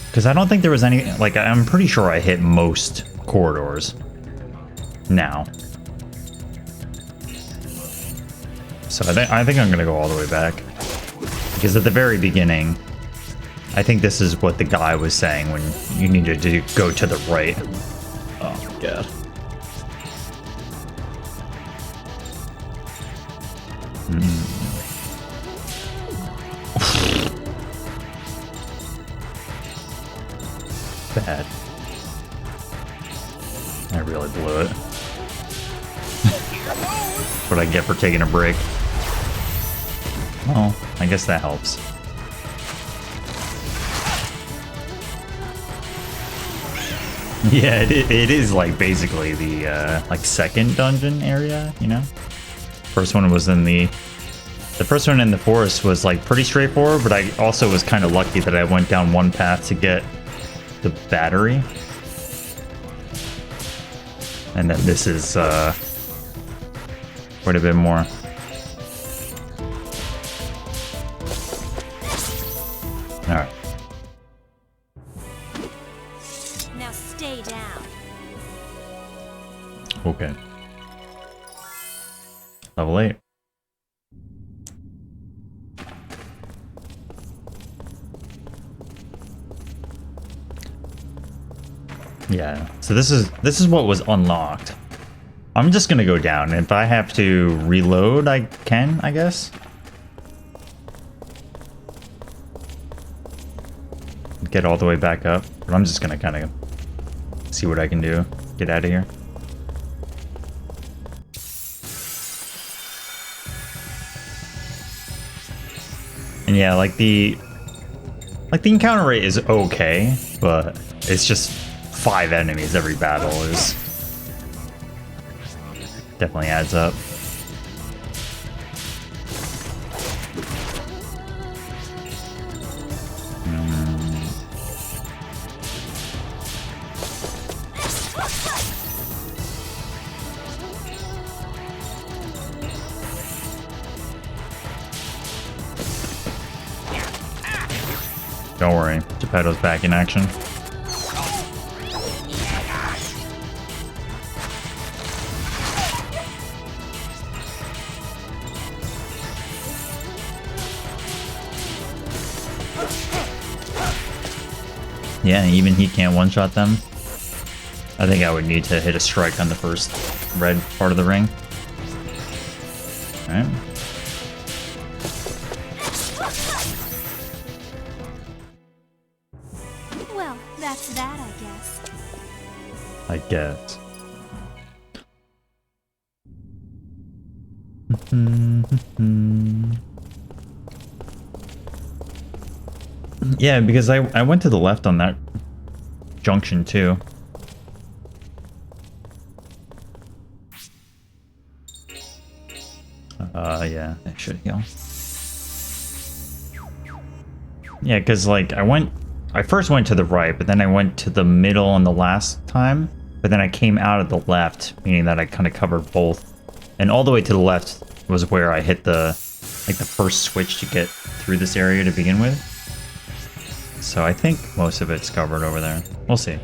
Because I don't think there was any, like, I'm pretty sure I hit most corridors now. So I think I'm going to go all the way back. Because at the very beginning, I think this is what the guy was saying when you needed to go to the right. Oh my god. Bad. I really blew it. What I get for taking a break. Well, I guess that helps. Yeah, it is like basically the like second dungeon area, you know? First one was in the first one in the forest was like pretty straightforward, but I also was kind of lucky that I went down one path to get the battery. And then this is quite a bit more. Alright. Now stay down. Okay. Level 8. Yeah, so this is what was unlocked. I'm just gonna go down. If I have to reload, I can, I guess. Get all the way back up. But I'm just gonna kind of see what I can do. Get out of here. And yeah, like the encounter rate is okay, but it's just 5 enemies every battle is definitely adds up. Don't worry, Geppetto's back in action. Yeah, even he can't one-shot them. I think I would need to hit a strike on the first red part of the ring. Alright. Well, that's that, I guess. I guess. Yeah, because I went to the left on that junction too. Yeah, that should heal. Yeah, because like I first went to the right, but then I went to the middle on the last time, but then I came out of the left, meaning that I kind of covered both. And all the way to the left was where I hit the first switch to get through this area to begin with. So I think most of it's covered over there. We'll see.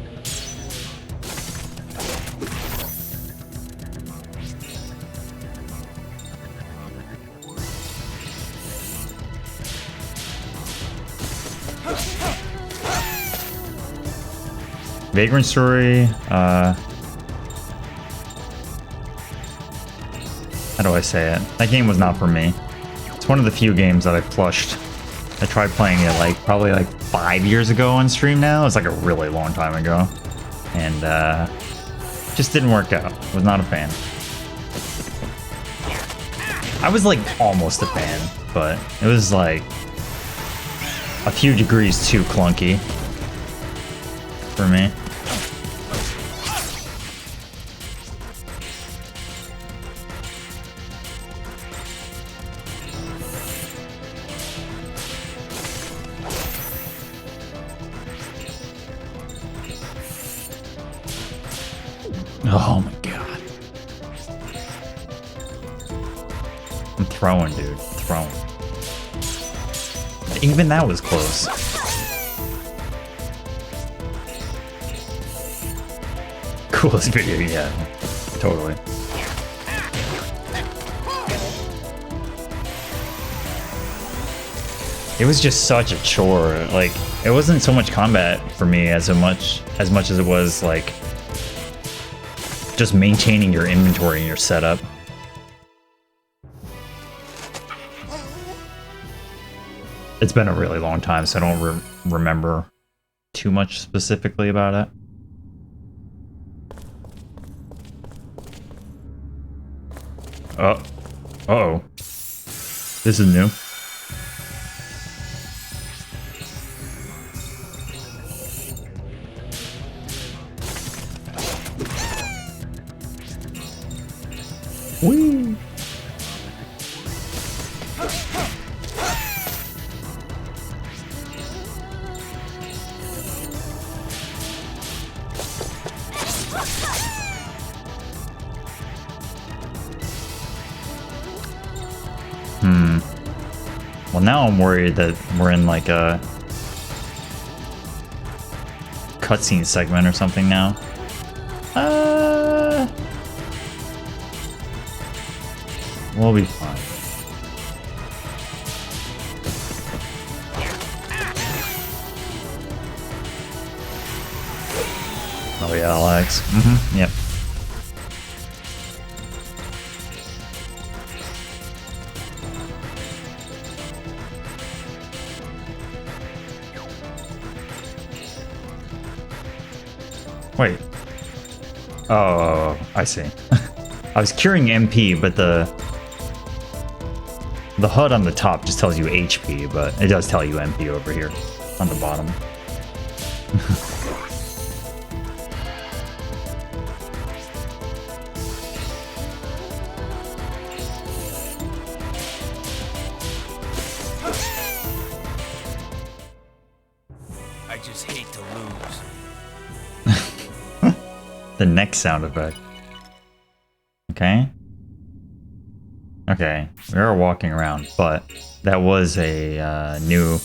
Vagrant Story, how do I say it? That game was not for me. It's one of the few games that I flushed. I tried playing it like probably like 5 years ago on stream now. It's like a really long time ago. And just didn't work out. Was not a fan. I was like almost a fan, but it was like a few degrees too clunky for me. Oh my god. I'm throwing, dude. Throwing. Even that was close. Coolest video, yeah. Totally. It was just such a chore. Like, it wasn't so much combat for me as much as it was like just maintaining your inventory and your setup. It's been a really long time, so I don't remember too much specifically about it. Uh-oh. This is new. Whee! Well, now I'm worried that we're in like a cutscene segment or something now. We'll be fine. Oh yeah, Alex. Yep. Wait. Oh, I see. I was curing MP, but the HUD on the top just tells you HP, but it does tell you MP over here on the bottom. I just hate to lose. The next sound effect. Okay. Okay, we are walking around, but that was a new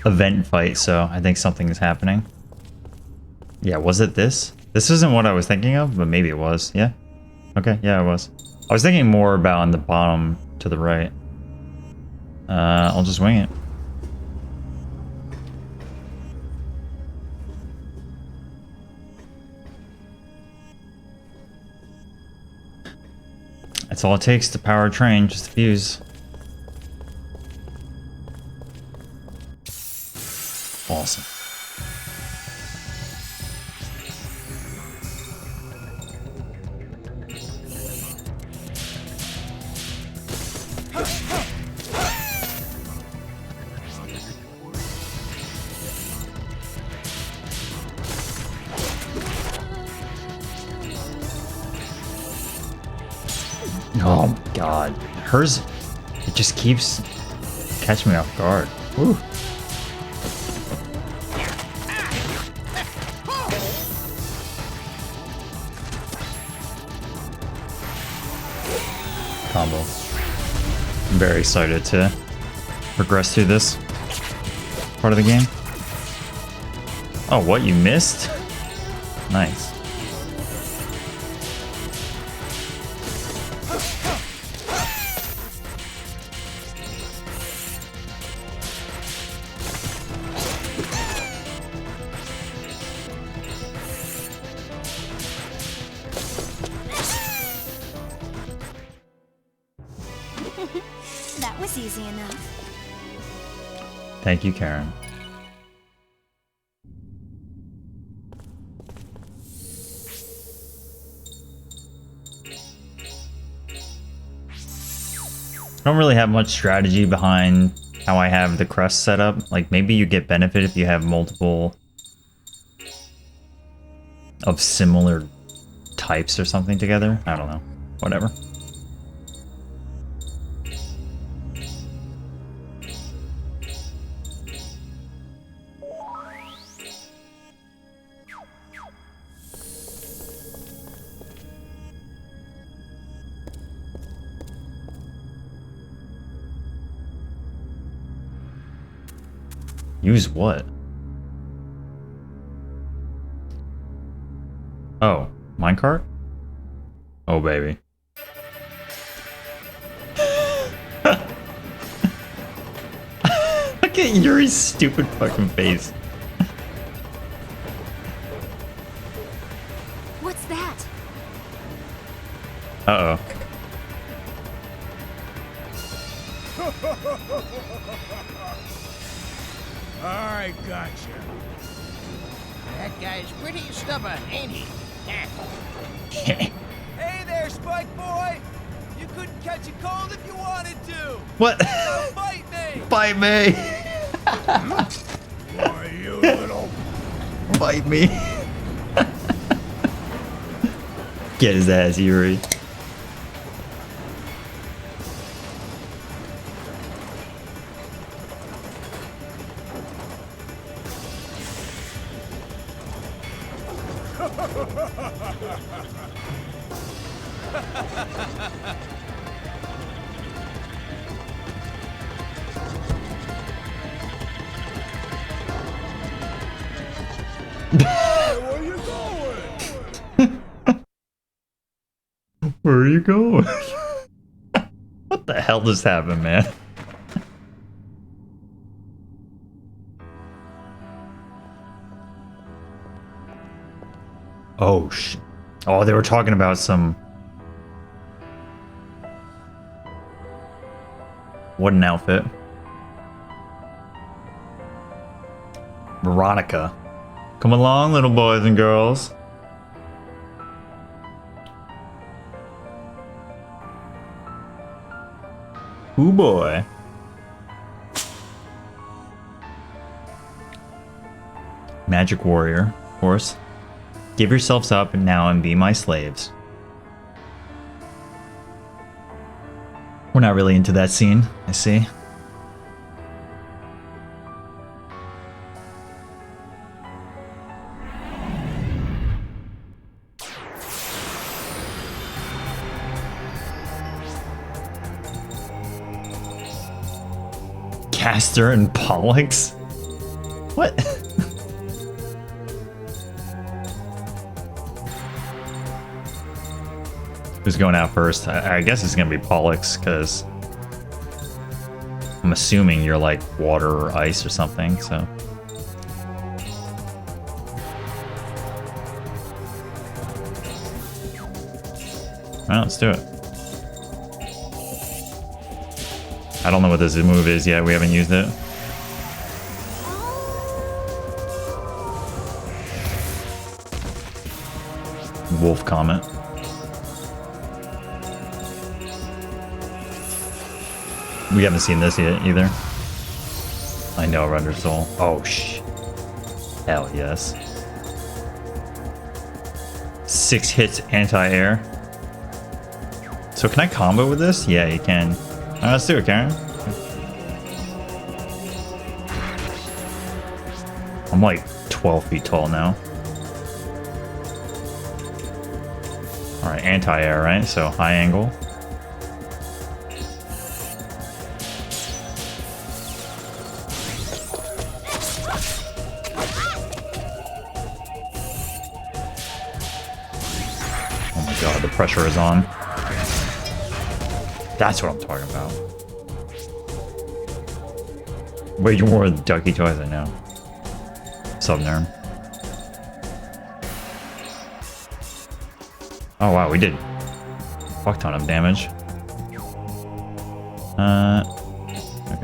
event fight, so I think something is happening. Yeah, was it this? This isn't what I was thinking of, but maybe it was. Yeah? Okay, yeah, it was. I was thinking more about on the bottom to the right. I'll just wing it. That's all it takes to power a train, just a fuse. Awesome. Oh my god. Hers, it just keeps catching me off guard. Woo. Combo. I'm very excited to progress through this part of the game. Oh, what? You missed? Nice. That's easy enough. Thank you, Karen. I don't really have much strategy behind how I have the crest set up. Like, maybe you get benefit if you have multiple of similar types or something together. I don't know. Whatever. Use what? Oh, minecart? Oh, baby. Look at Yuri's stupid fucking face. What's that? Uh-oh. I gotcha. That guy's pretty stubborn, ain't he? Hey there, Spike Boy! You couldn't catch a cold if you wanted to! What? So bite me! Bite me! Why, you little... Bite me. Get his ass, Yuri. Where you going? Where are you going? What the hell just happened, man? Oh, shit. Oh, they were talking about some... What an outfit. Veronica. Come along, little boys and girls. Ooh, boy. Magic warrior, of course. Give yourselves up now and be my slaves. We're not really into that scene, I see. Castor and Pollux? What? Who's going out first? I guess it's gonna be Pollux, because I'm assuming you're like water or ice or something, so. Alright, let's do it. I don't know what this move is yet, we haven't used it. Wolf comment. We haven't seen this yet either. I know, Render Soul. Oh, hell yes. 6 hits anti-air. So can I combo with this? Yeah, you can. Alright, let's do it, Karen. I'm like 12 feet tall now. Alright, anti-air, right? So high angle. The pressure is on. That's what I'm talking about. Way more ducky toys I know. Subnerm. Oh wow, we did a fuck ton of damage.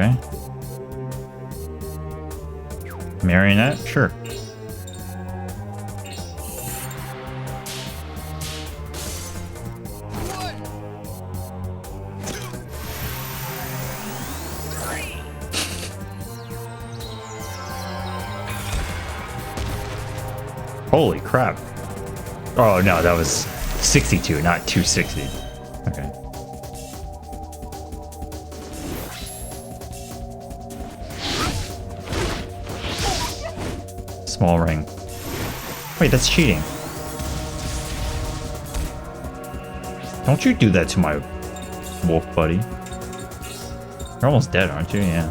Okay. Marionette? Sure. Holy crap. Oh no, that was 62, not 260. Okay. Small ring. Wait, that's cheating. Don't you do that to my wolf buddy. You're almost dead, aren't you? Yeah.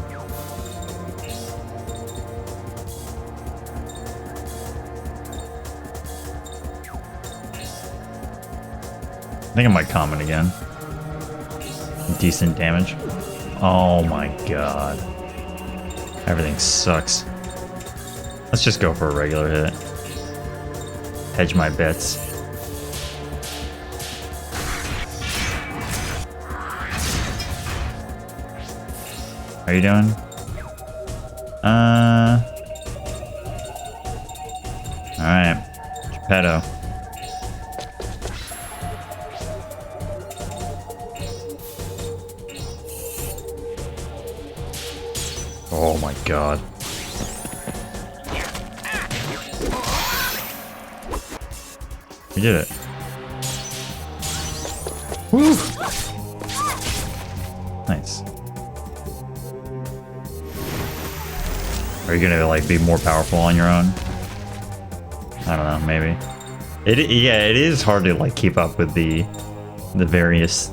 I think I might comment again. Decent damage. Oh my god. Everything sucks. Let's just go for a regular hit. Hedge my bets. How you doing? Alright. Geppetto. Oh my god. We did it. Woo! Nice. Are you gonna like be more powerful on your own? I don't know, maybe. Yeah, it is hard to like keep up with the various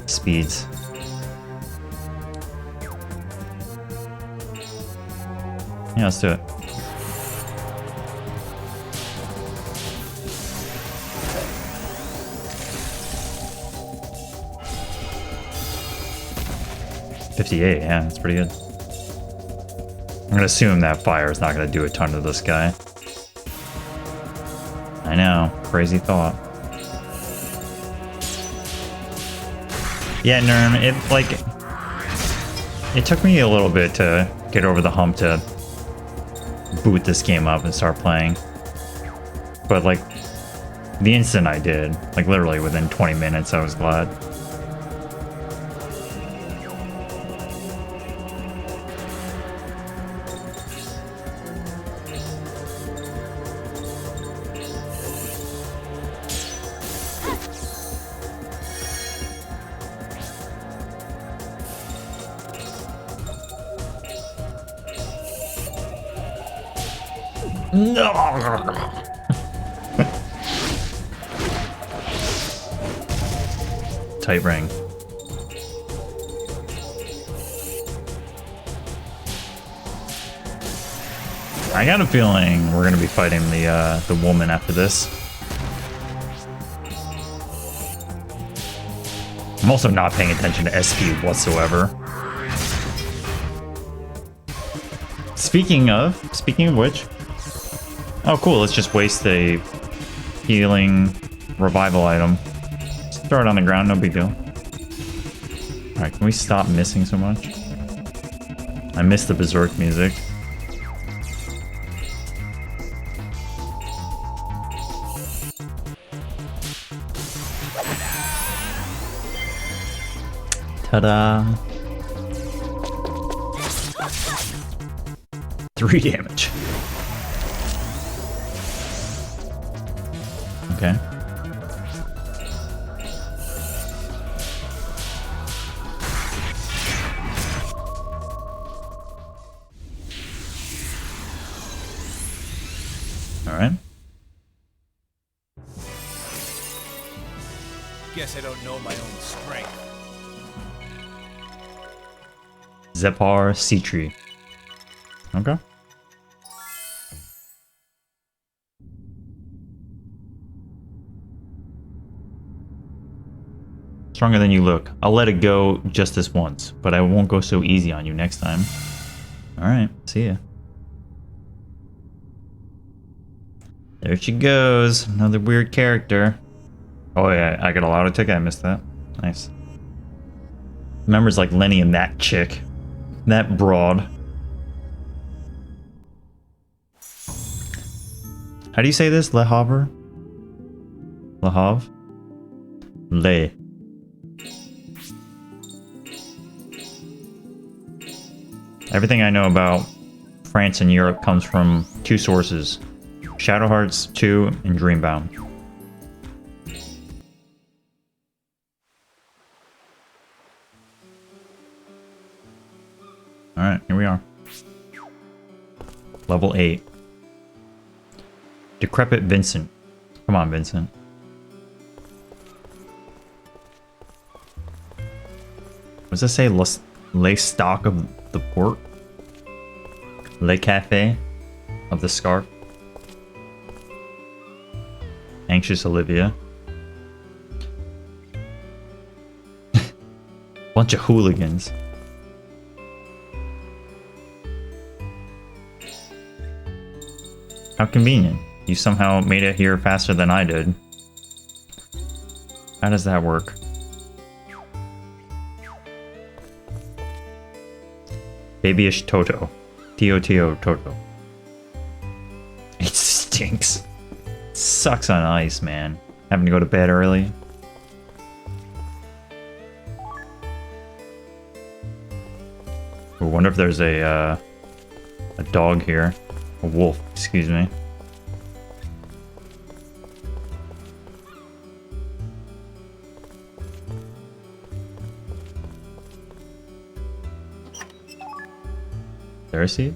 speeds. Yeah, let's do it. $58, yeah, that's pretty good. I'm gonna assume that fire is not gonna do a ton to this guy. I know, crazy thought. Yeah, Nerm, it took me a little bit to get over the hump to boot this game up and start playing. But like, the instant I did, like literally within 20 minutes, I was glad. No. Tight ring. I got a feeling we're gonna be fighting the woman after this. I'm also not paying attention to SP whatsoever. Speaking of which. Oh, cool. Let's just waste a healing revival item. Just throw it on the ground. No big deal. Alright, can we stop missing so much? I missed the Berserk music. Ta-da! 3 damage. Okay. All right. Guess I don't know my own strength. Zepar Sea Tree. Okay. Stronger than you look. I'll let it go just this once, but I won't go so easy on you next time. Alright, see ya. There she goes. Another weird character. Oh yeah, I got a lotto ticket. I missed that. Nice. Members like Lenny and that chick. That broad. How do you say this? Le Havre? Le Havre? Le. Everything I know about France and Europe comes from two sources. Shadow Hearts 2 and Dreambound. Alright, here we are. Level 8. Decrepit Vincent. Come on, Vincent. What does it say? Le Stock of the Port? Le Café of the Scarf? Anxious Olivia. Bunch of hooligans. How convenient. You somehow made it here faster than I did. How does that work? Babyish Toto. T-O-T-O Toto. It stinks. Sucks on ice, man. Having to go to bed early. I wonder if there's a dog here. A wolf, excuse me. There I see it.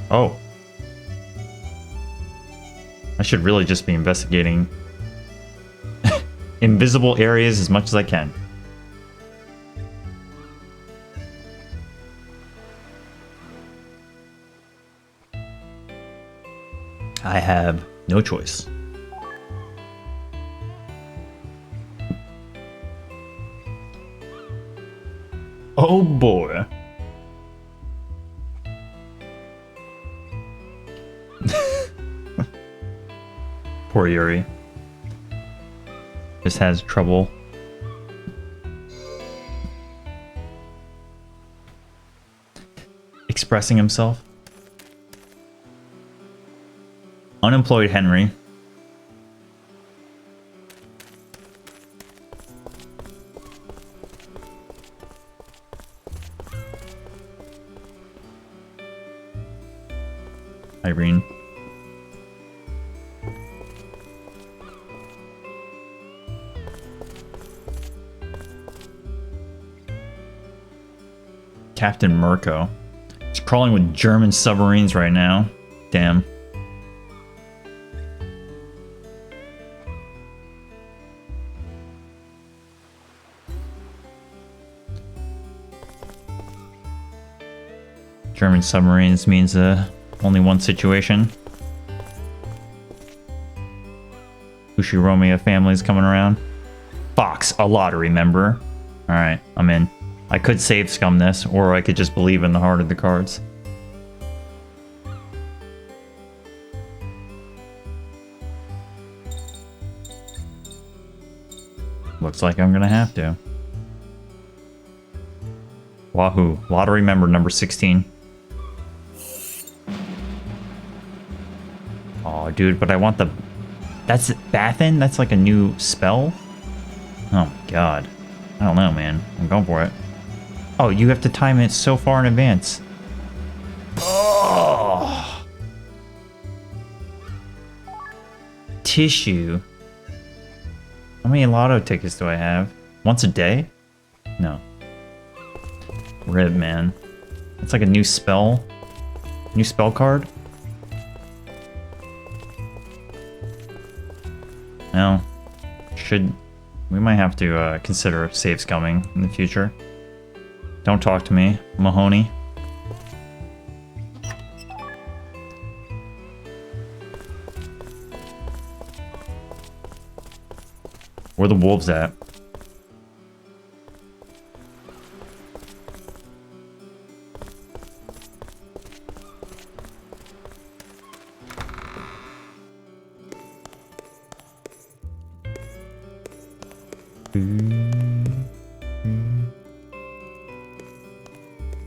Oh. I should really just be investigating invisible areas as much as I can. I have no choice. Oh boy. Poor Yuri. Just has trouble. Expressing himself. Unemployed Henry. Irene. Captain Mirko. He's crawling with German submarines right now. Damn. German submarines means only one situation. Ushiromiya family's coming around. Fox, a lottery member. Alright, I'm in. I could save scum this, or I could just believe in the heart of the cards. Looks like I'm gonna have to. Wahoo. Lottery member number 16. Oh, dude, but I want the... That's Bathin? That's like a new spell? Oh my god. I don't know, man. I'm going for it. Oh, you have to time it so far in advance. Oh! Tissue. How many lotto tickets do I have? Once a day? No. Rib, man. It's like a new spell. New spell card? Well, we might have to consider save scumming in the future. Don't talk to me, Mahoney. Where the wolves at?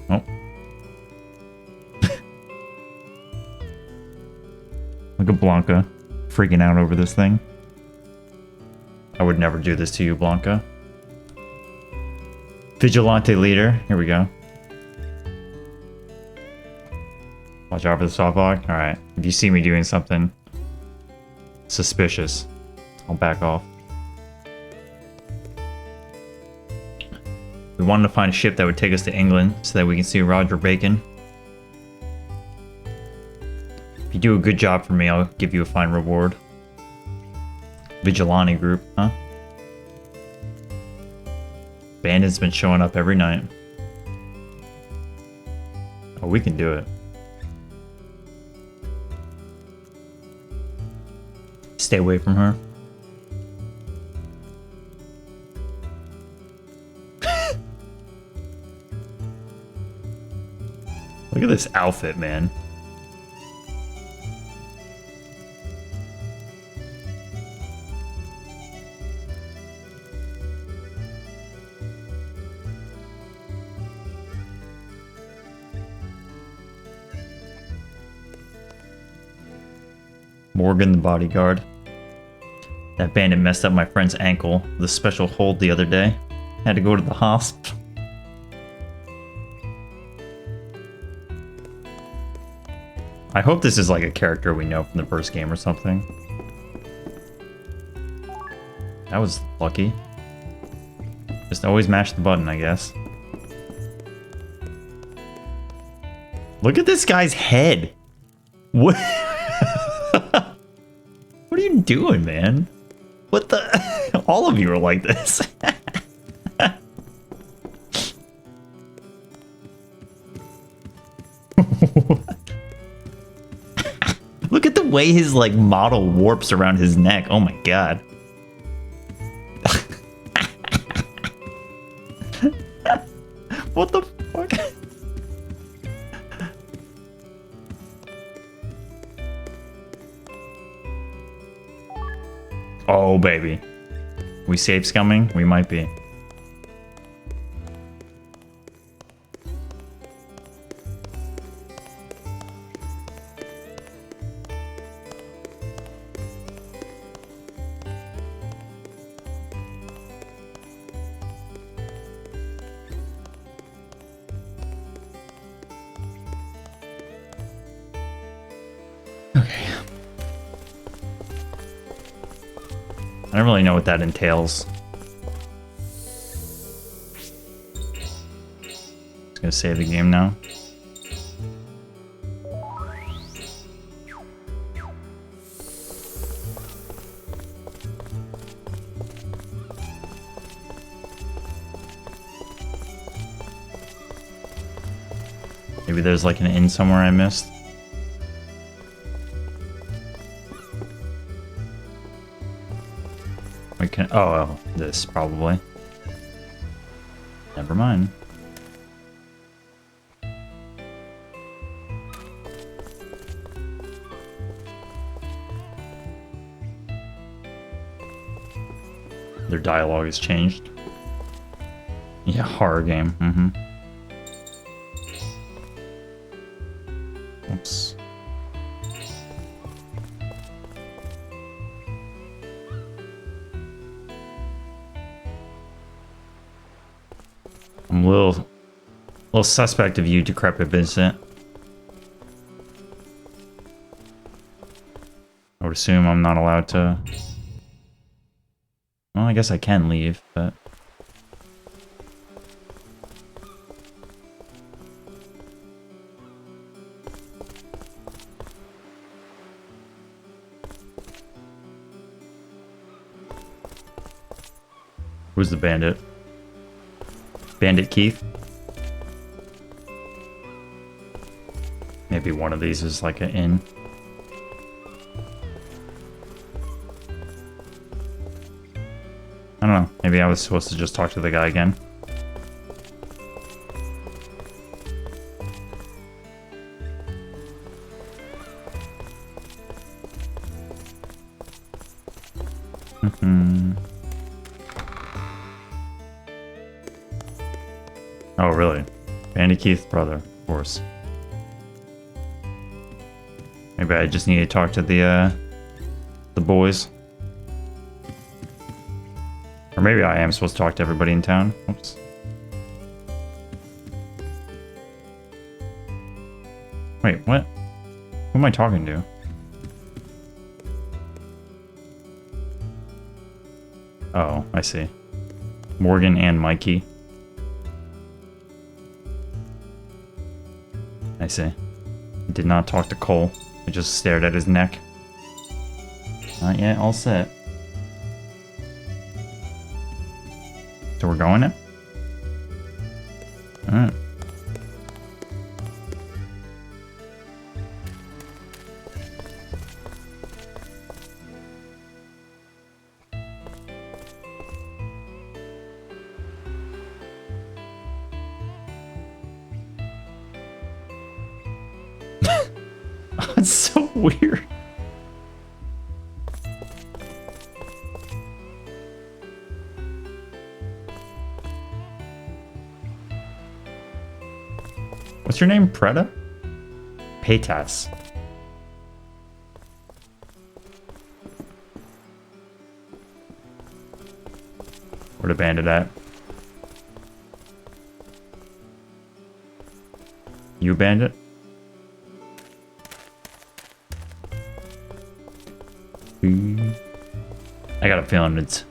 Oh. Look at Blanca freaking out over this thing. I would never do this to you, Blanca. Vigilante leader. Here we go. Watch out for the softlock. Alright. If you see me doing something suspicious, I'll back off. We wanted to find a ship that would take us to England so that we can see Roger Bacon. If you do a good job for me, I'll give you a fine reward. Vigilante group, huh? Bandit's been showing up every night. Oh, we can do it. Stay away from her. Look at this outfit, man. Morgan the bodyguard. That bandit messed up my friend's ankle with a special hold the other day. Had to go to the hospital. I hope this is like a character we know from the first game or something. That was lucky. Just always mash the button, I guess. Look at this guy's head. What? What are you doing, man? What the? All of you are like this. Look at the way his like model warps around his neck. Oh my god. What the fuck? Oh baby. We safe scumming? We might be. I don't really know what that entails. Just gonna save the game now. Maybe there's like an inn somewhere I missed. We can. Oh, this probably. Never mind. Their dialogue has changed. Yeah, horror game. Mm-hmm. Oops. I'm a little suspect of you, decrepit Vincent. I would assume I'm not allowed to. Well, I guess I can leave, but. Who's the bandit? Bandit Keith? Maybe one of these is like an inn. I don't know. Maybe I was supposed to just talk to the guy again. Oh, really? Bandy Keith's brother, of course. Maybe I just need to talk to the boys. Or maybe I am supposed to talk to everybody in town. Oops. Wait, what? Who am I talking to? Oh, I see. Morgan and Mikey. I see. I did not talk to Cole. I just stared at his neck. Not yet all set. So we're going now? Alright. It's so weird. What's your name, Preda? Paytas. Where the bandit at? You bandit? I got a feeling it's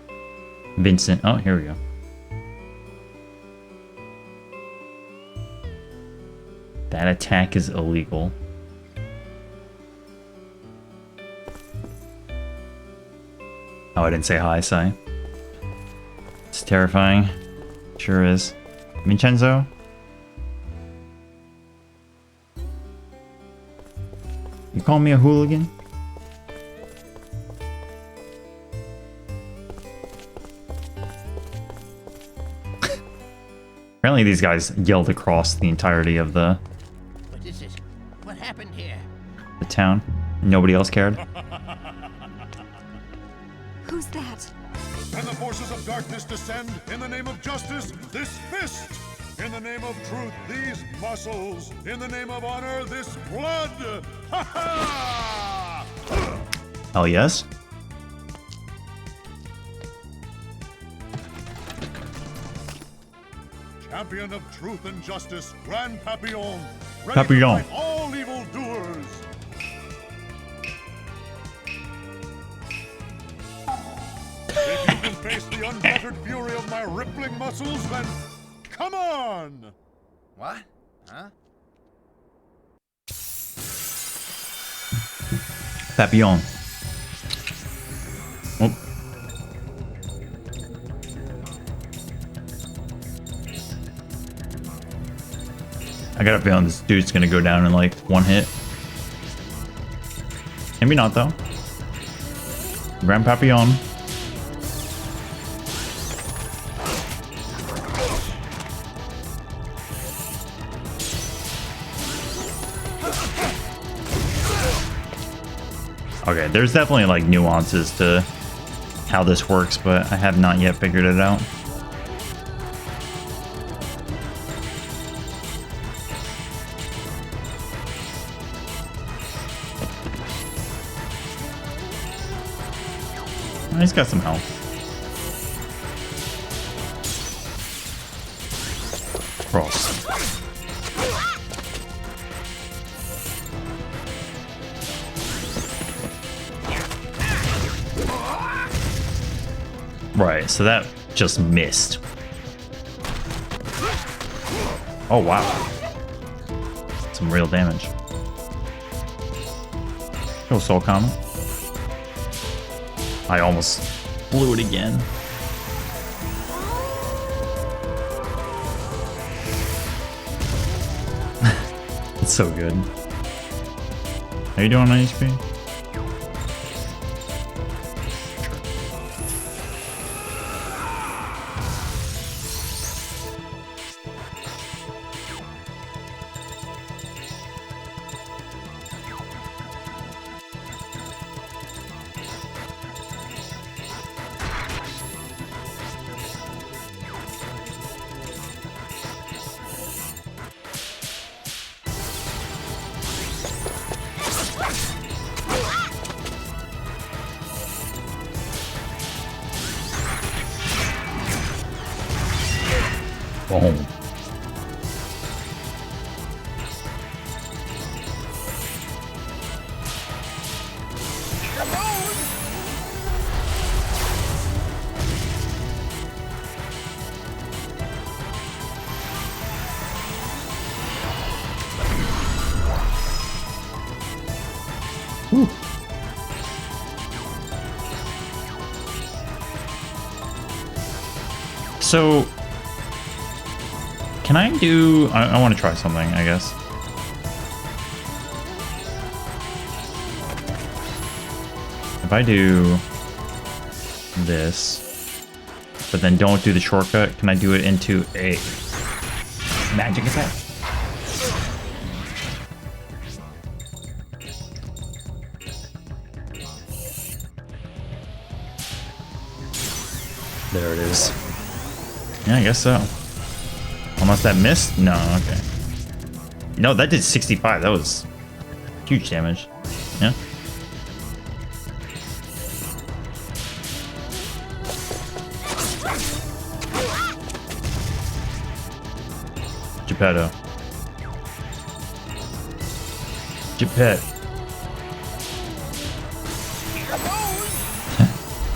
Vincent. Oh, here we go. That attack is illegal. Oh, I didn't say hi, Sai. It's terrifying. Sure is. Vincenzo? You call me a hooligan? Apparently these guys yelled across the entirety of the What is it? What happened here? town. Nobody else cared. Who's that? And the forces of darkness descend in the name of justice, this fist. In the name of truth, these muscles. In the name of honor, this blood. Ha ha! Hell yes. Champion of truth and justice, Grand Papillon. Ready Papillon. to fight all evil doers. If you can face the unfettered fury of my rippling muscles, then come on! What? Huh? Papillon. Oh. I got a feeling this dude's gonna go down in like one hit. Maybe not though. Grand Papillon. Okay, there's definitely like nuances to how this works, but I have not yet figured it out. He's got some health. Cross. Right, so that just missed. Oh, wow. Some real damage. Go Soul Comet. I almost blew it again. It's so good. How you doing on HP? Boom. Whew. So, can I do... I want to try something, I guess. If I do this, but then don't do the shortcut, can I do it into a magic attack? There it is. Yeah, I guess so. Unless that missed? No, okay. No, that did 65. That was huge damage. Yeah. Geppetto. Geppet.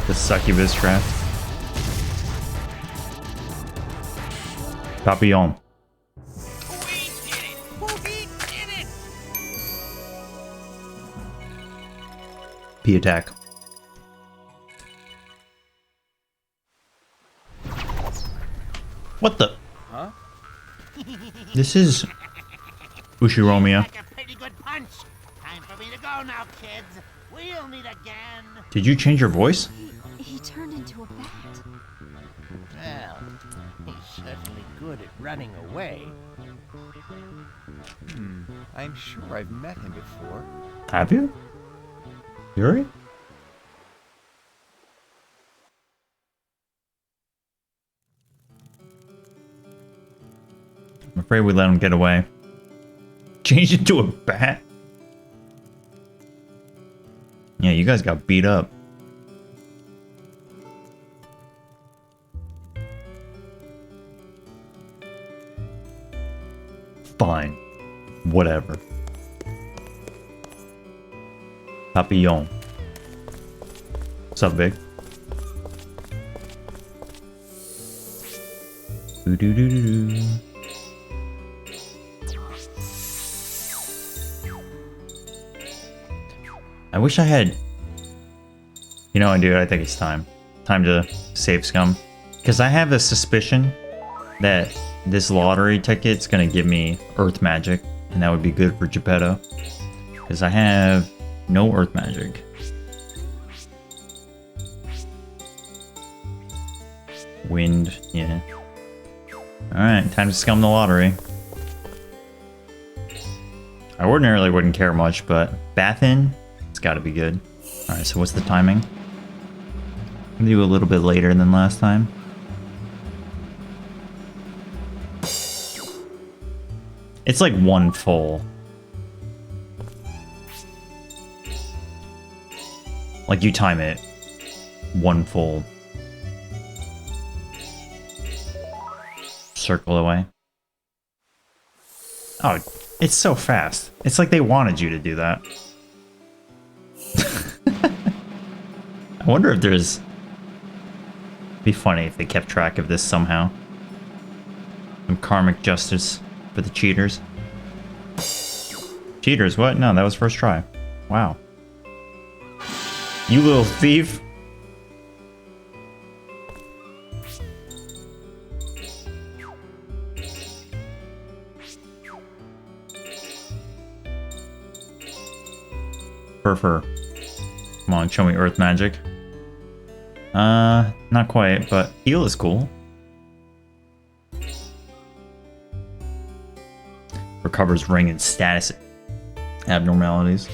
The succubus trap. Papillon. P attack. What the? Huh? This is Ushiromia. Like a pretty good punch. Time for me to go now, kids. We'll meet again. Did you change your voice? He turned into a bat. Well, he's certainly good at running away. I'm sure I've met him before. Have you? Yuri? I'm afraid we let him get away. Changed into a bat? Yeah, you guys got beat up. Fine. Whatever. Papillon. What's up, Big? Doo-doo-doo-doo-doo. I wish I had... You know what, dude? I think it's time. Time to save Scum. Because I have a suspicion that this lottery ticket's gonna give me Earth Magic. And that would be good for Geppetto. Because I have no Earth Magic. Wind, yeah. Alright, time to scum the lottery. I ordinarily wouldn't care much, but Bathin, it's gotta be good. Alright, so what's the timing? I'm gonna do a little bit later than last time. It's like one full. Like you time it. One full. Circle away. Oh, it's so fast. It's like they wanted you to do that. I wonder if there's... It'd be funny if they kept track of this somehow. Some karmic justice for the cheaters. Cheaters, what? No, that was first try. Wow. You little thief. Fur. Come on, show me Earth Magic. Not quite, but heal is cool. Recovers ring and status abnormalities.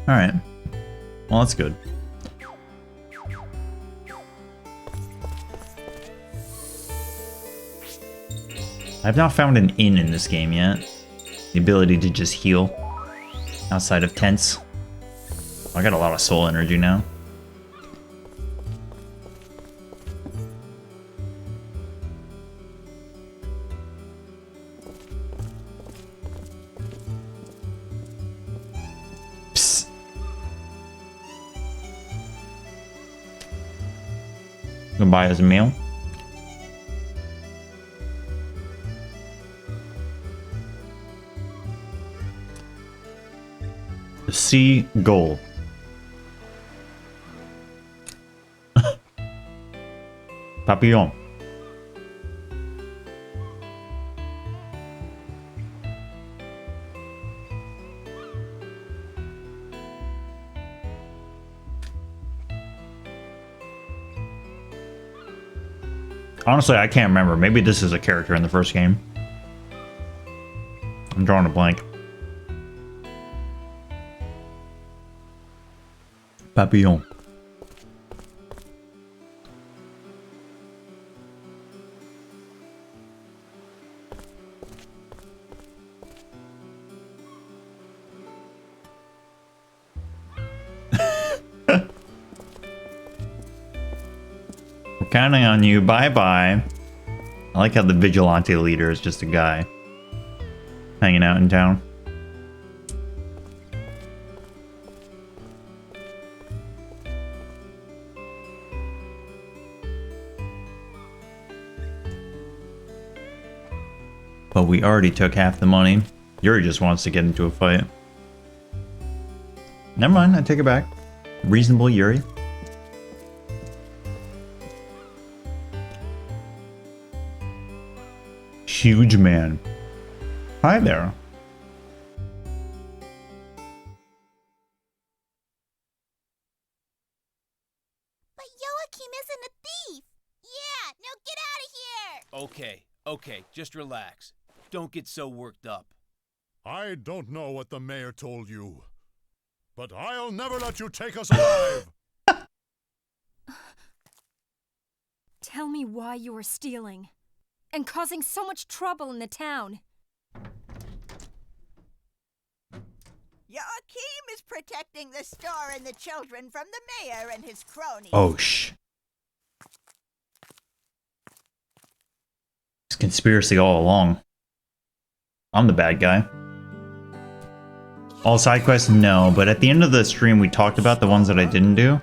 Alright. Well, that's good. I've not found an inn in this game yet. The ability to just heal outside of tents. I got a lot of soul energy now. Go buy us a meal. The sea goal. Papillon. Honestly, I can't remember. Maybe this is a character in the first game. I'm drawing a blank. Papillon. We're counting on you. Bye-bye. I like how the vigilante leader is just a guy hanging out in town. But we already took half the money. Yuri just wants to get into a fight. Never mind, I take it back. Reasonable Yuri. Huge man. Hi there. But Joachim isn't a thief. Yeah, now get out of here. Okay, okay, just relax. Don't get so worked up. I don't know what the mayor told you, but I'll never let you take us alive. Tell me why you were stealing and causing so much trouble in the town. Joachim is protecting the store and the children from the mayor and his cronies. Oh, shh. It's conspiracy all along. I'm the bad guy. All side quests? No, but at the end of the stream we talked about the ones that I didn't do.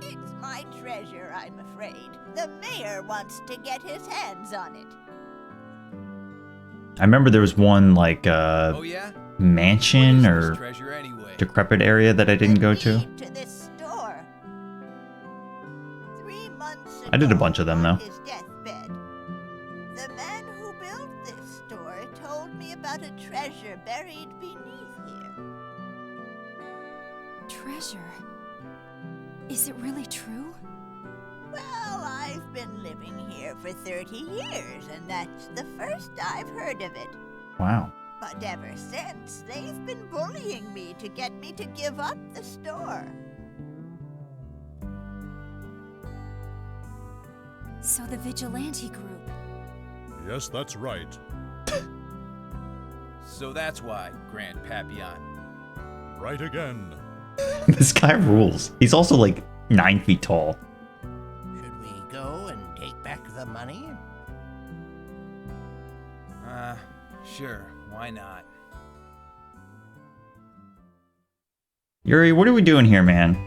It's my treasure, I'm afraid. The mayor wants to get his hands on it. I remember there was one like Oh yeah? mansion What is this or treasure anyway? decrepit area that I didn't go to. To this store. 3 months ago, I did a bunch of them though. on his deathbed, the man who built this store told me about a treasure buried beneath here. Treasure? Is it really true? Well, I've been living here for 30 years, and that's the first I've heard of it. Wow. But ever since, they've been bullying me to get me to give up the store. So the vigilante group. Yes, that's right. So that's why, Grand Papillon. Right again. This guy rules. He's also like 9 feet tall. Should we go and take back the money? Sure, why not? Yuri, what are we doing here, man?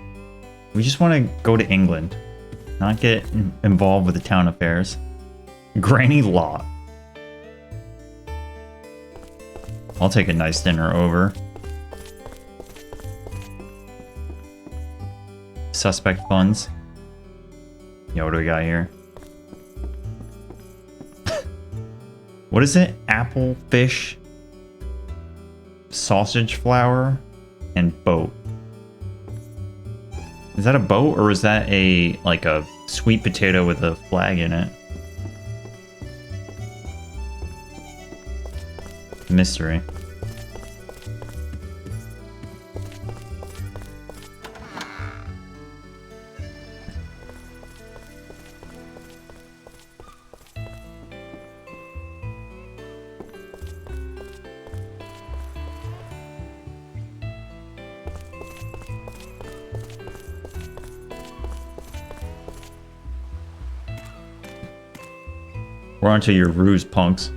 We just want to go to England. Not get involved with the town affairs. Granny Lot. I'll take a nice dinner over. Suspect funds. Yeah, what do we got here? What is it? Apple, fish, sausage flour, and boat. Is that a boat or is that a like a sweet potato with a flag in it? Mystery. We're onto your ruse, punks.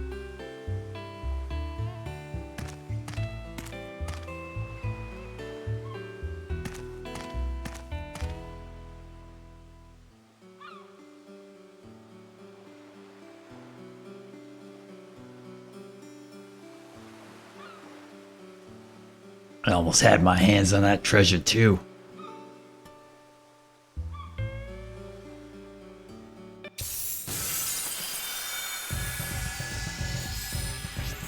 I almost had my hands on that treasure too.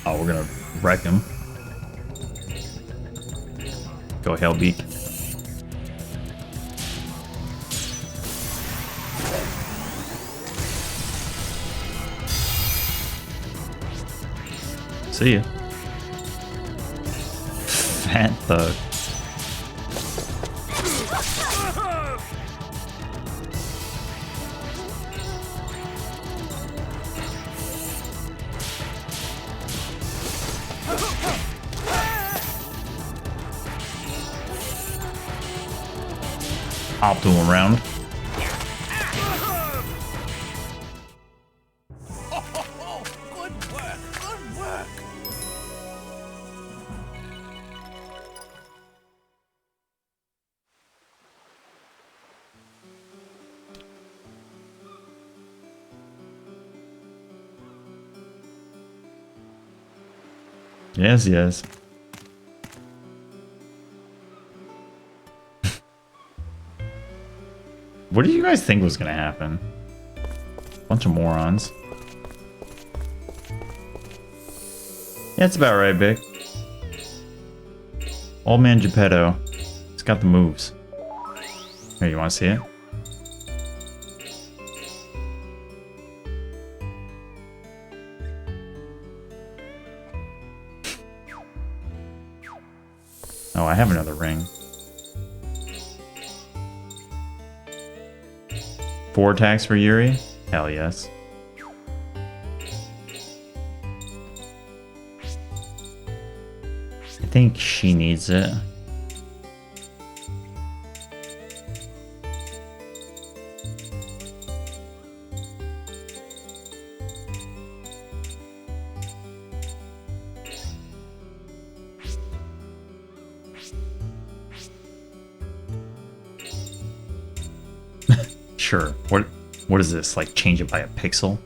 Oh, we're gonna wreck him. Go Hellbeak. See ya. Fat thug. Optimal round. Good work, good work. Yes, yes. What did you guys think was gonna happen? Bunch of morons. Yeah, it's about right, Vic. Old man Geppetto. He's got the moves. Here, you wanna see it? Oh, I have another ring. 4 attacks for Yuri? Hell yes. I think she needs it. Sure. What is this? Like change it by a pixel?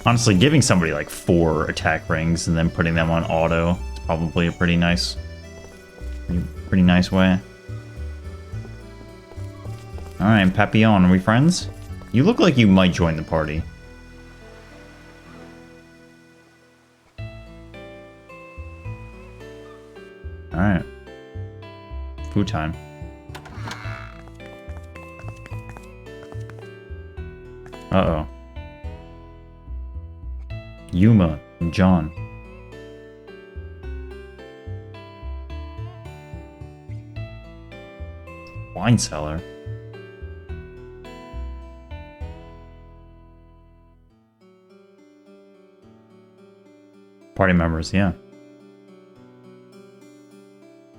Honestly, giving somebody like 4 attack rings and then putting them on auto is probably a pretty nice way. Alright, Papillon, are we friends? You look like you might join the party. Alright. Food time. Uh-oh. Yuma and John. Wine cellar. Party members, yeah.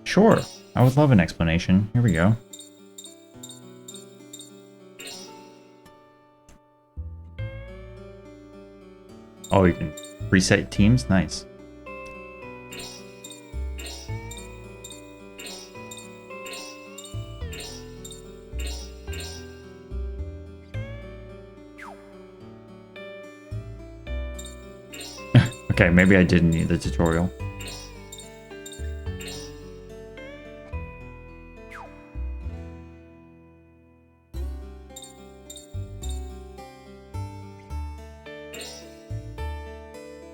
Sure, I would love an explanation. Here we go. Oh, you can reset teams? Nice. Okay, maybe I didn't need the tutorial.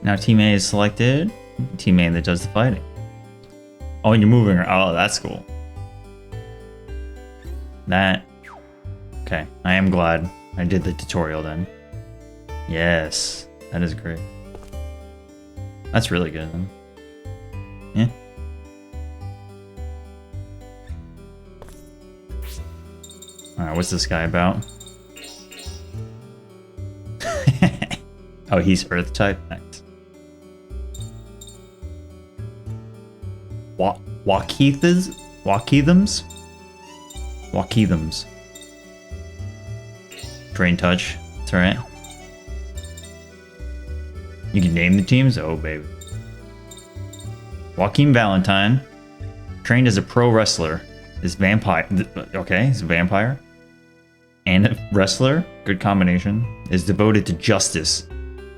Now Team A is selected. Team A that does the fighting. Oh, and you're moving her. Oh, that's cool. That... Okay, I am glad I did the tutorial then. Yes, that is great. That's really good then. Yeah. Alright, what's this guy about? Oh, he's Earth type? Nice. Wakeethums? Drain touch. That's alright. You can name the teams? Oh, baby. Joaquin Valentine, trained as a pro wrestler, is vampire. Okay, he's a vampire. And a wrestler, good combination, is devoted to justice.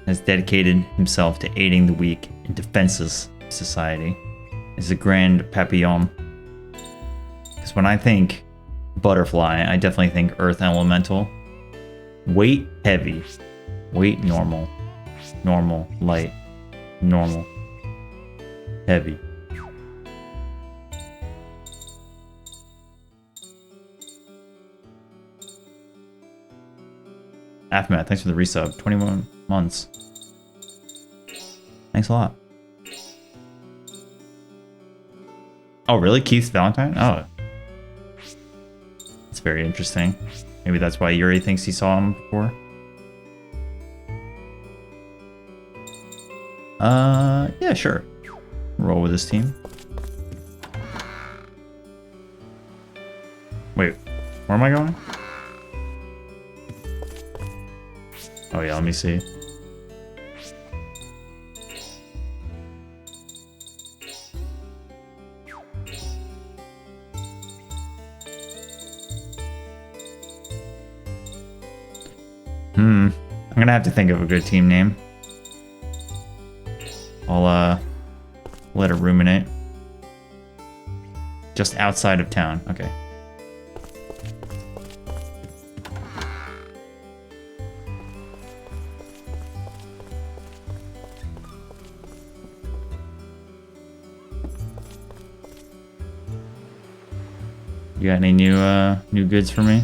has dedicated himself to aiding the weak and defenseless society. Is a grand papillon. Because when I think butterfly, I definitely think earth elemental. Weight heavy. Weight normal. Normal. Light. Normal. Heavy. Aftermath, thanks for the resub. 21 months. Thanks a lot. Oh, really? Keith's Valentine? Oh. That's very interesting. Maybe that's why Yuri thinks he saw him before. Yeah, sure. Roll with this team. Wait, where am I going? Oh yeah, let me see. I'm gonna have to think of a good team name. I'll let it ruminate. Just outside of town. Okay. You got any new goods for me?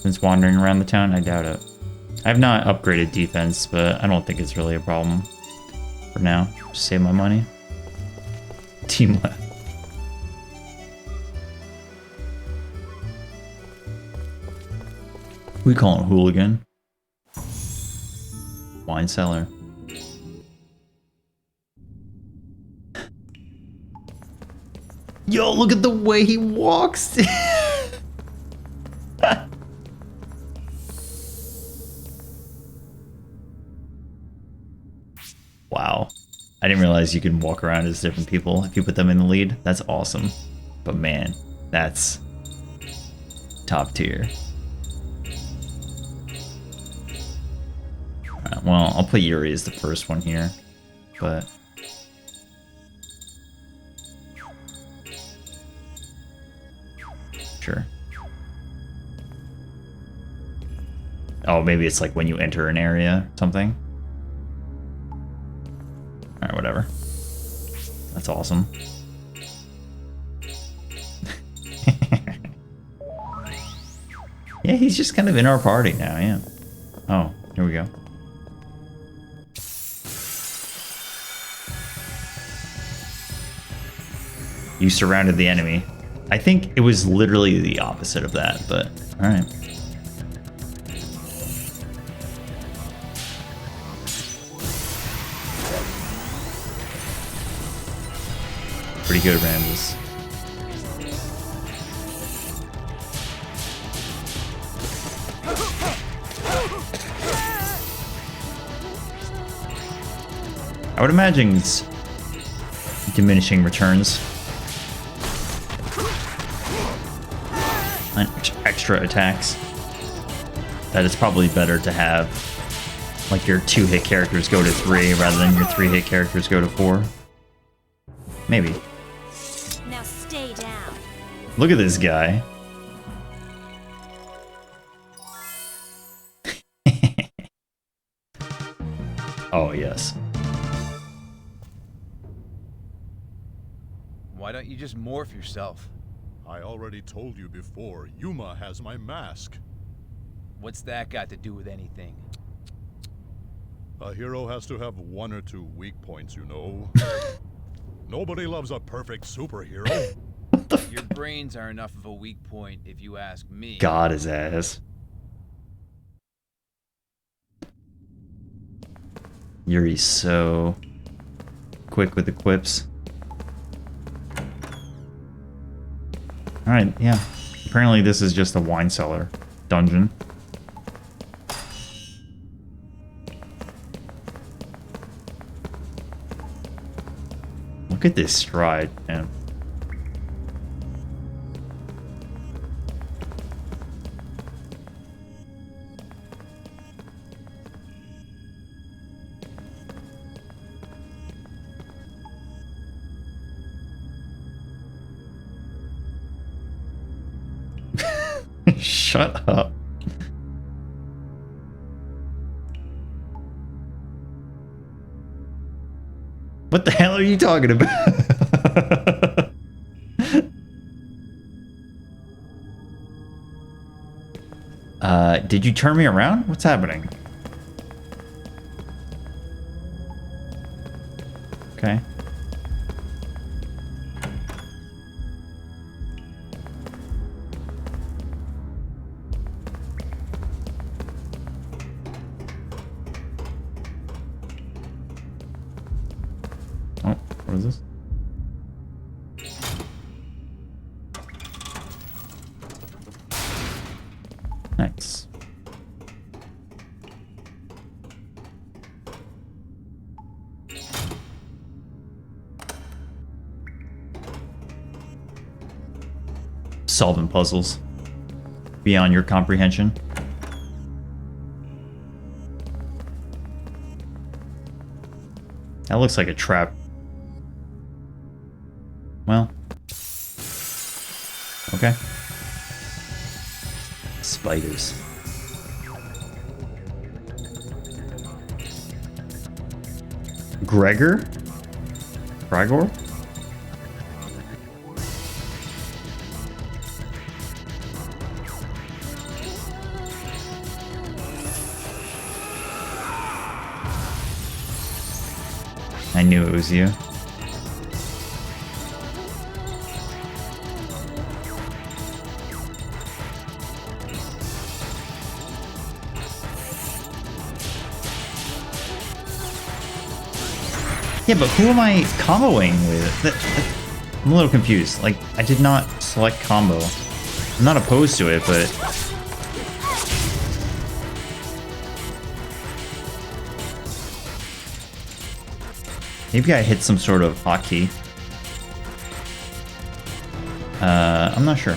Since wandering around the town? I doubt it. I have not upgraded defense, but I don't think it's really a problem for now. Just save my money. Team left. We call him hooligan. Wine cellar. Yo, look at the way he walks. Wow. I didn't realize you can walk around as different people if you put them in the lead. That's awesome. But man, that's top tier. Alright, well, I'll put Yuri as the first one here, but sure. Oh, maybe it's like when you enter an area or something. Alright, whatever. That's awesome. Yeah, he's just kind of in our party now, yeah. Oh, here we go. You surrounded the enemy. I think it was literally the opposite of that, but alright. Pretty good, Ramses. I would imagine it's diminishing returns. Extra attacks. That it's probably better to have like your 2-hit characters go to 3 rather than your 3-hit characters go to 4. Maybe. Now stay down. Look at this guy. Oh, yes. Why don't you just morph yourself? I already told you before, Yuma has my mask. What's that got to do with anything? A hero has to have 1 or 2 weak points, you know. Nobody loves a perfect superhero. Your brains are enough of a weak point, if you ask me. God his ass. Yuri's so quick with the quips. Alright, yeah. Apparently this is just a wine cellar dungeon. Look at this stride, man. Shut up. What the hell are you talking about? Did you turn me around? What's happening? Okay. Oh, what is this? Nice. Solving puzzles beyond your comprehension. That looks like a trap. Well. Okay. Spiders. Gregor? Gregor? I knew it was you. Yeah, but who am I comboing with? I'm a little confused. Like, I did not select combo. I'm not opposed to it, but... Maybe I hit some sort of hotkey. I'm not sure.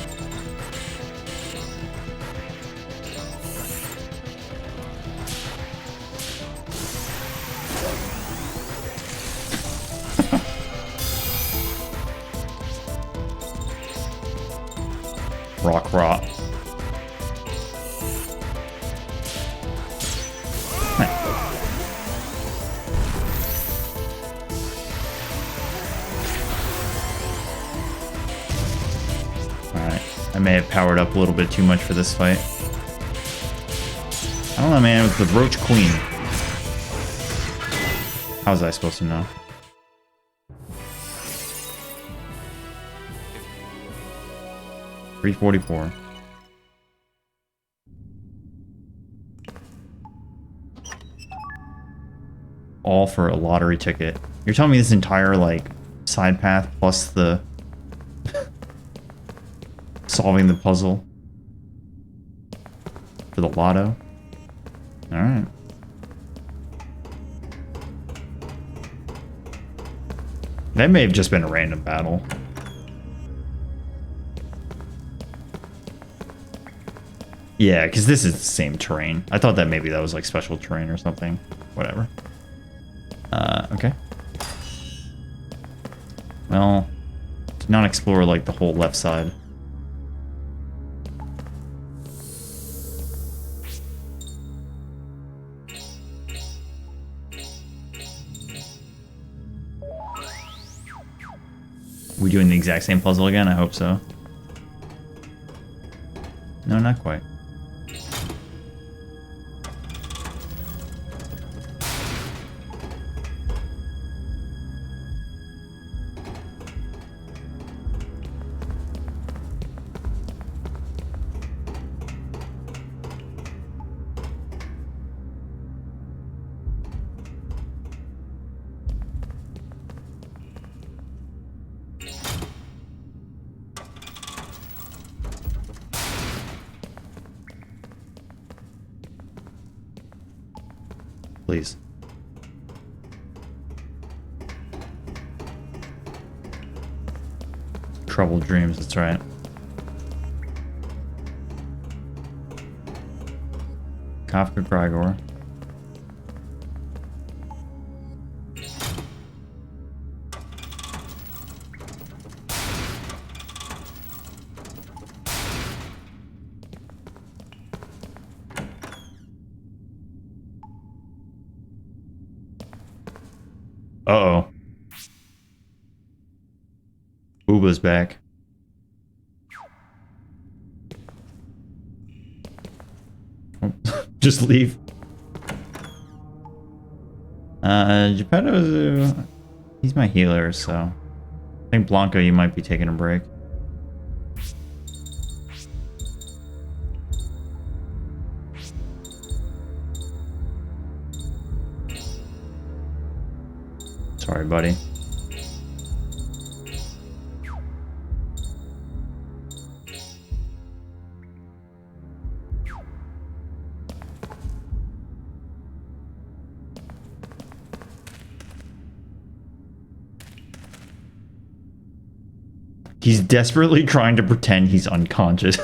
Rock rot. Alright. I may have powered up a little bit too much for this fight. I don't know, man. With the Roach Queen. How was I supposed to know? $344. All for a lottery ticket. You're telling me this entire, like, side path plus the... solving the puzzle for the lotto? Alright. That may have just been a random battle. Yeah, because this is the same terrain. I thought that maybe that was like special terrain or something. Whatever. Okay. Well, did not explore like the whole left side. We doing the exact same puzzle again? I hope so. No, not quite. Please. Troubled dreams, that's right. Kafka Grigor. Uh-oh. Booba's back. Just leave. Geppetto's... he's my healer, so... I think Blanca, you might be taking a break. Sorry, buddy. He's desperately trying to pretend he's unconscious.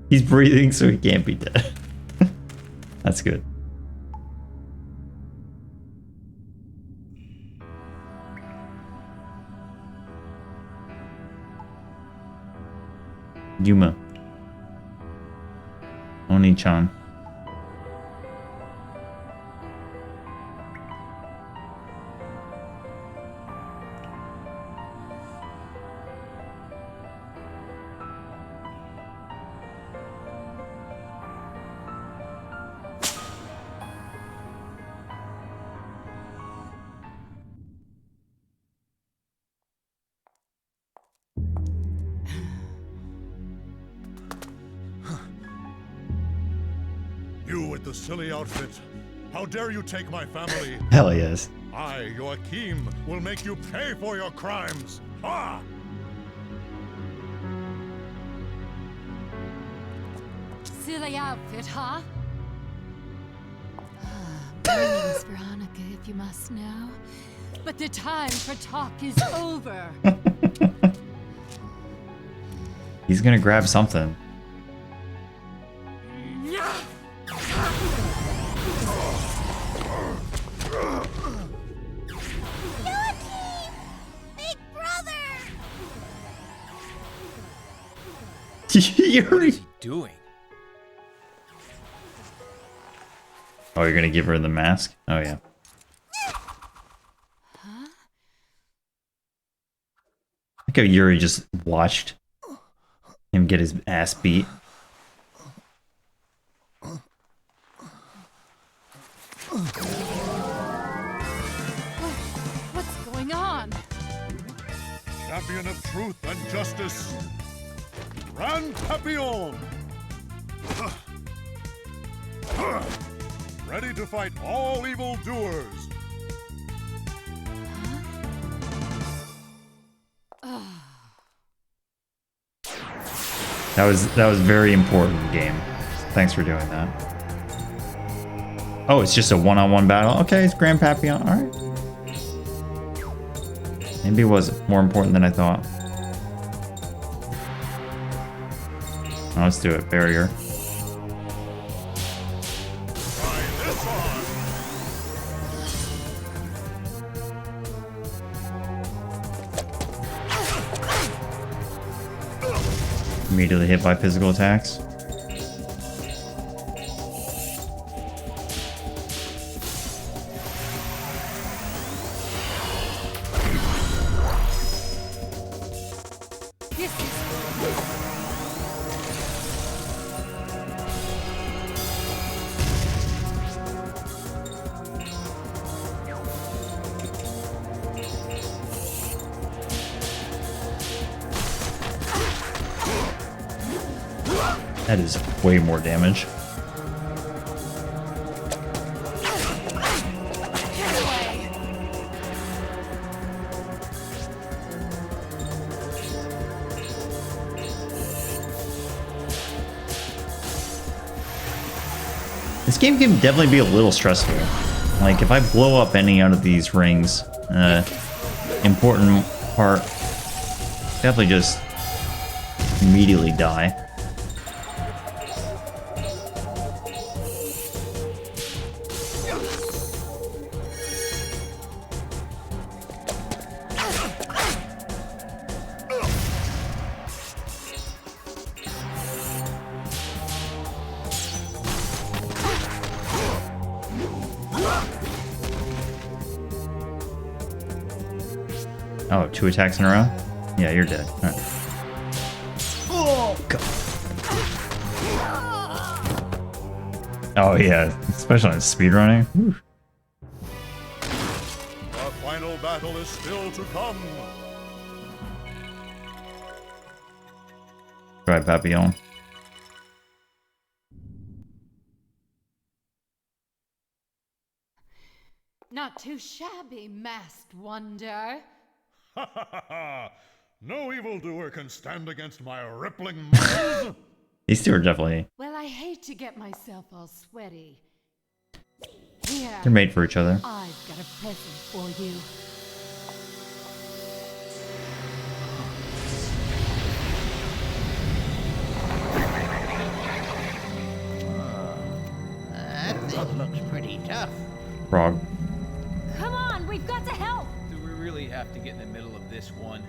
He's breathing so he can't be dead. That's good. Yuma. Oni-chan. You with the silly outfit. How dare you take my family? Hell yes. I, Joachim, will make you pay for your crimes. Ha! Silly outfit, huh? Greetings, Veronica, if you must know. But the time for talk is over. He's gonna grab something. What is he doing? Oh, you're gonna give her the mask? Oh, yeah. Huh? Like how Yuri just watched him get his ass beat. What's going on? Champion of truth and justice. Grand Papillon! Ready to fight all evil doers. That was very important game. Thanks for doing that. Oh, it's just a one-on-one battle. Okay, it's Grand Papillon. All right. Maybe it was more important than I thought. Oh, let's do it. Barrier. Immediately hit by physical attacks. That is way more damage. This game can definitely be a little stressful. Like, if I blow up any out of these rings, important part, definitely just immediately die. Oh, 2 attacks in a row? Yeah, you're dead. All right. Oh, God. Oh, yeah. Especially on speedrunning. Whew. The final battle is still to come. Right, Papillon. Not too shabby, masked wonder. Ha ha ha ha! No evildoer can stand against my rippling muscles. These two are definitely... Well, I hate to get myself all sweaty. Here, They're made for each other. I've got a present for you. That thing looks pretty tough. Frog. Come on, we've got to help! Do we really have to get in the middle of this one?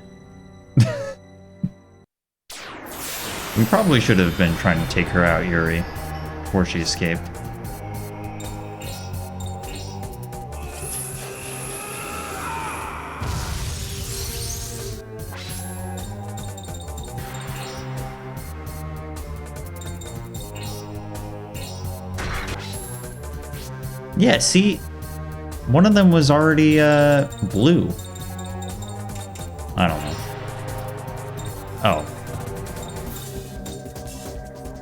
We probably should have been trying to take her out, Yuri, before she escaped. Yeah, see, one of them was already blue. I don't know. Oh.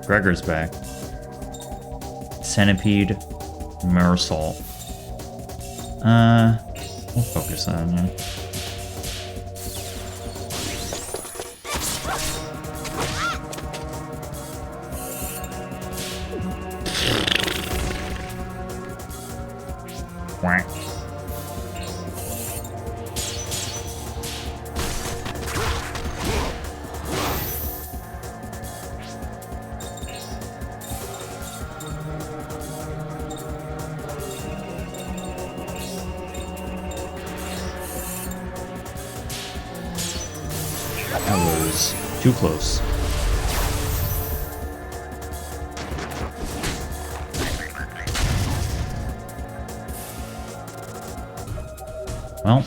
Gregor's back. Centipede, Mersault. We'll focus on you. Quack. That was too close. Well,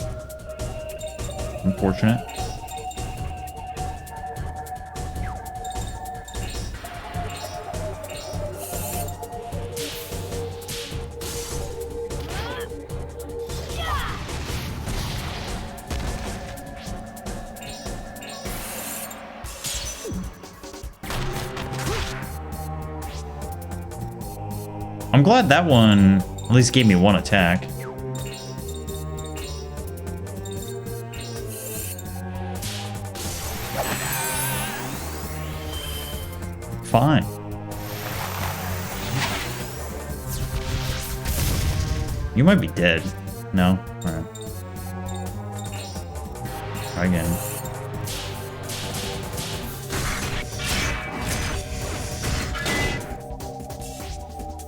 unfortunate. I'm glad that one at least gave me one attack. Fine. You might be dead. No? Alright. Try again.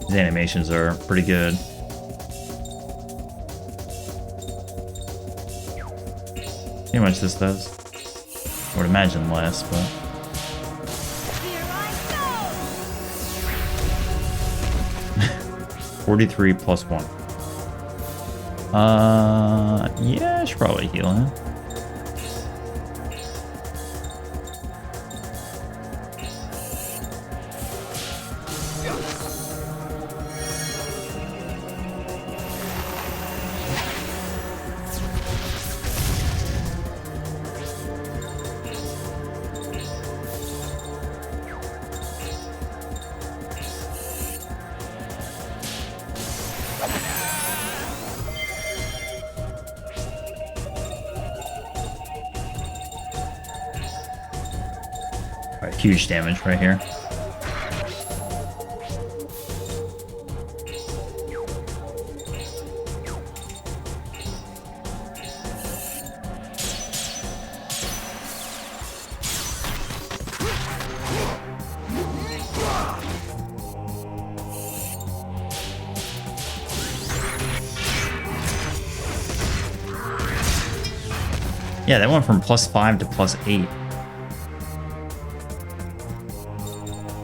These animations are pretty good. See how much this does. I would imagine less, but... 43 plus 1. Yeah, I should probably heal him. Alright, huge damage right here. Yeah, that went from +5 to +8.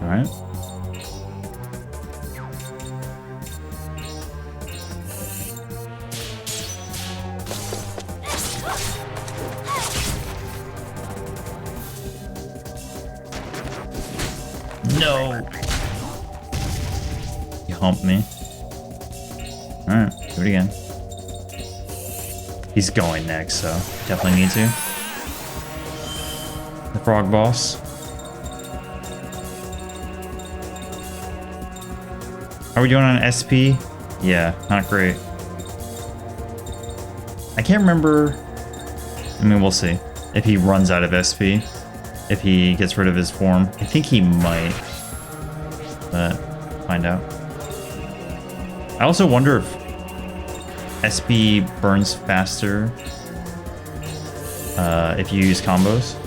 Alright. No. You humped me. Alright, do it again. He's going next, so definitely need to. The frog boss. Are we doing on SP? Yeah, not great. I can't remember. I mean, we'll see. If he runs out of SP. If he gets rid of his form. I think he might. But, find out. I also wonder if SP burns faster if you use combos.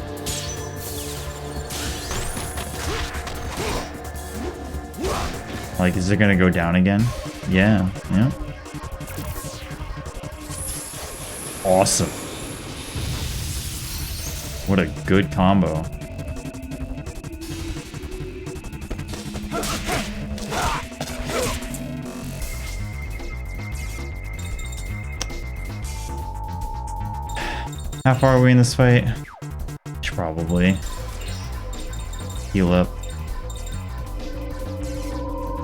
Like, is it gonna go down again? Yeah, yeah. Awesome. What a good combo. How far are we in this fight? Should probably heal up.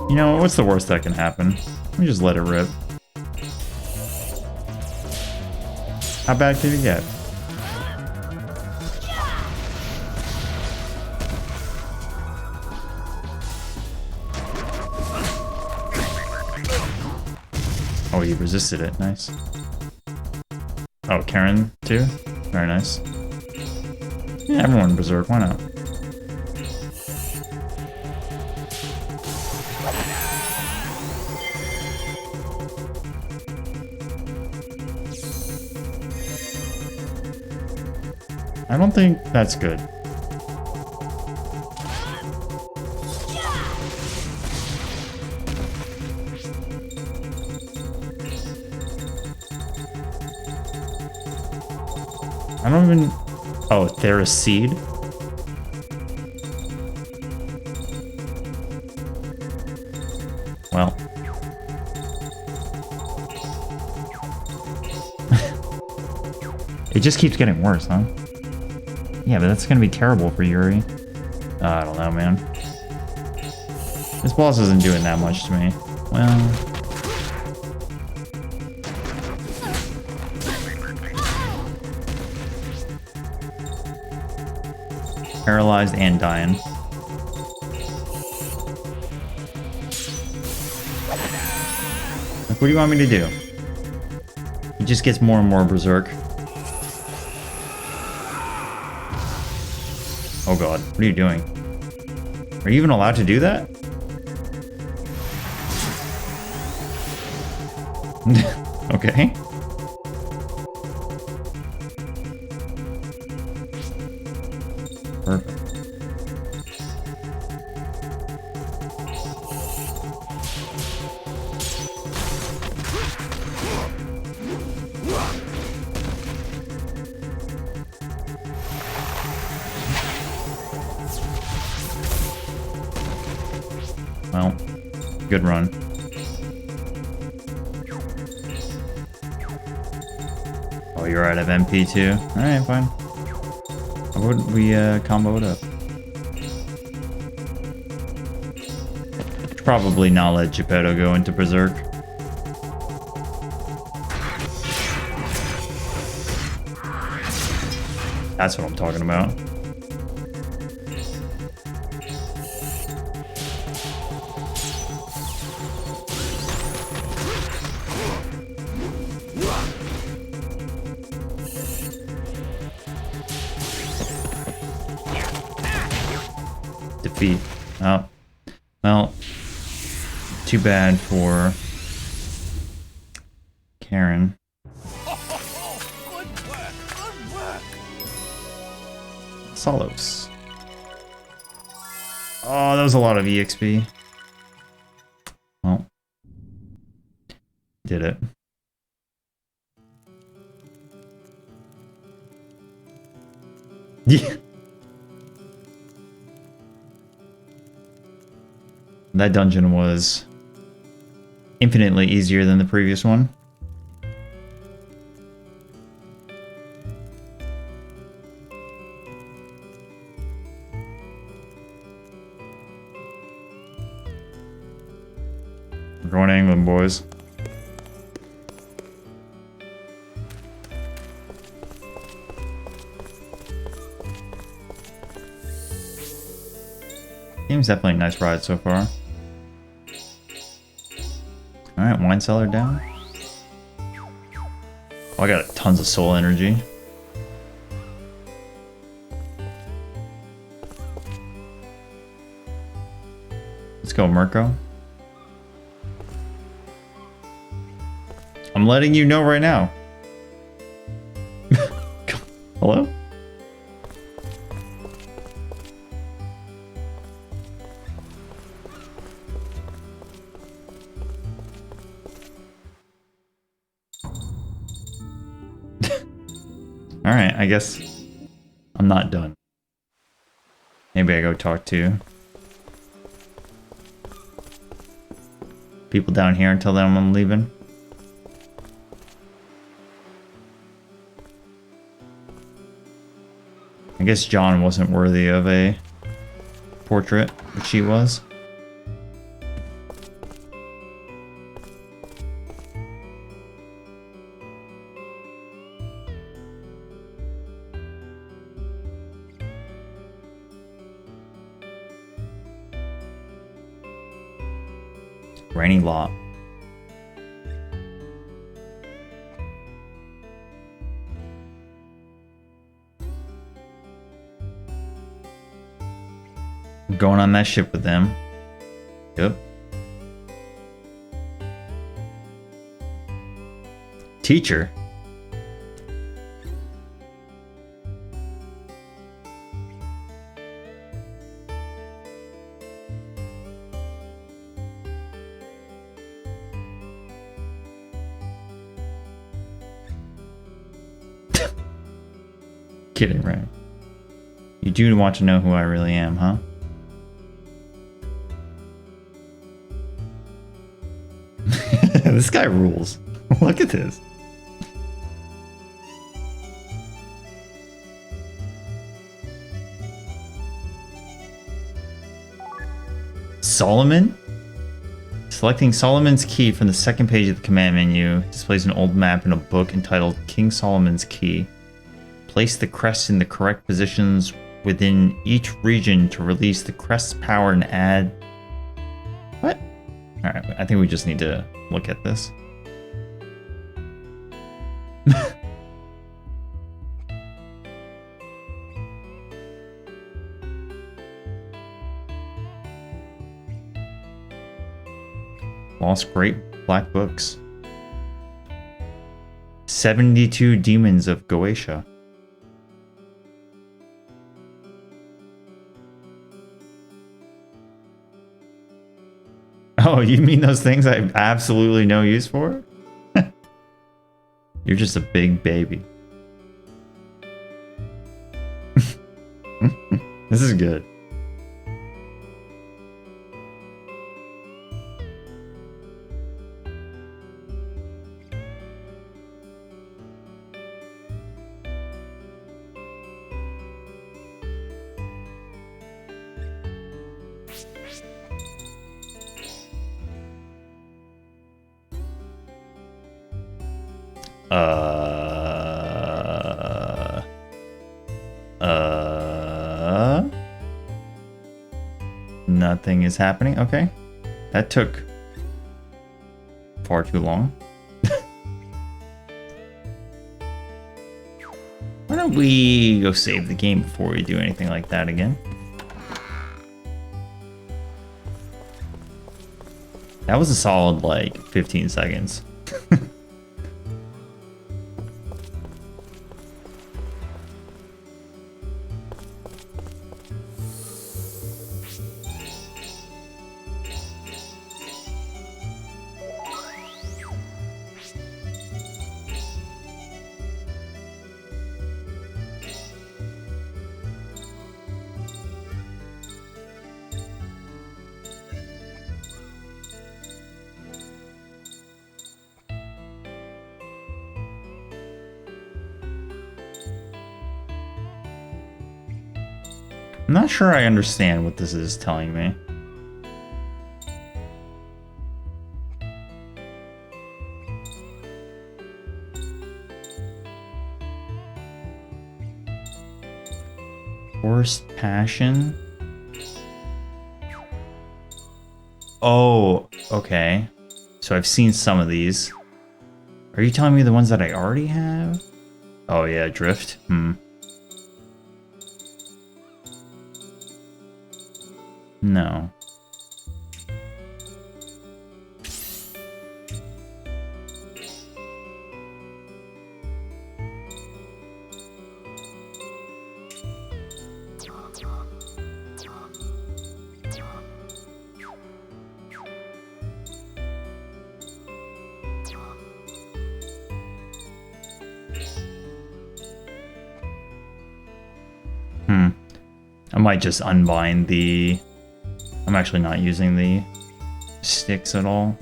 You know, what's the worst that can happen? Let me just let it rip. How bad could it get? Oh, he resisted it. Nice. Oh, Karen too? Very nice. Yeah, everyone berserk. Why not? I don't think that's good. I don't even... Oh, Thera's Seed? Well. It just keeps getting worse, huh? Yeah, but that's gonna be terrible for Yuri. I don't know, man. This boss isn't doing that much to me. Well... Paralyzed and dying. Like, what do you want me to do? He just gets more and more berserk. Oh god, what are you doing? Are you even allowed to do that? Okay. Perfect. Well, good run. Oh, you're out of MP too? Alright, fine. How would we combo it up? Probably not let Geppetto go into Berserk. That's what I'm talking about. Defeat. Oh. Well, too bad for Karen. Solos. Oh, that was a lot of EXP. Well, did it. Yeah. That dungeon was infinitely easier than the previous one. We're going to England, boys. Game's definitely a nice ride so far. Alright, wine cellar down. Oh, I got tons of soul energy. Let's go, Mirko. I'm letting you know right now. Hello? Alright, I guess I'm not done. Maybe I go talk to people down here until then I'm leaving. I guess John wasn't worthy of a portrait, but she was. Rainy lot. Going on that ship with them. Yep. Teacher. Kidding, right? You do want to know who I really am, huh? This guy rules. Look at this. Solomon? Selecting Solomon's Key from the second page of the command menu displays an old map in a book entitled King Solomon's Key. Place the crests in the correct positions within each region to release the crest's power and add... What? Alright, I think we just need to look at this. Lost Great Black Books. 72 Demons of Goetia. Oh, you mean those things I have absolutely no use for? You're just a big baby. This is good. Nothing is happening. Okay. That took far too long. Why don't we go save the game before we do anything like that again? That was a solid, like, 15 seconds. I'm not sure I understand what this is telling me. Forced passion. Oh, okay. So I've seen some of these. Are you telling me the ones that I already have? Oh yeah, drift. No. I might just unbind the... I'm actually not using the sticks at all.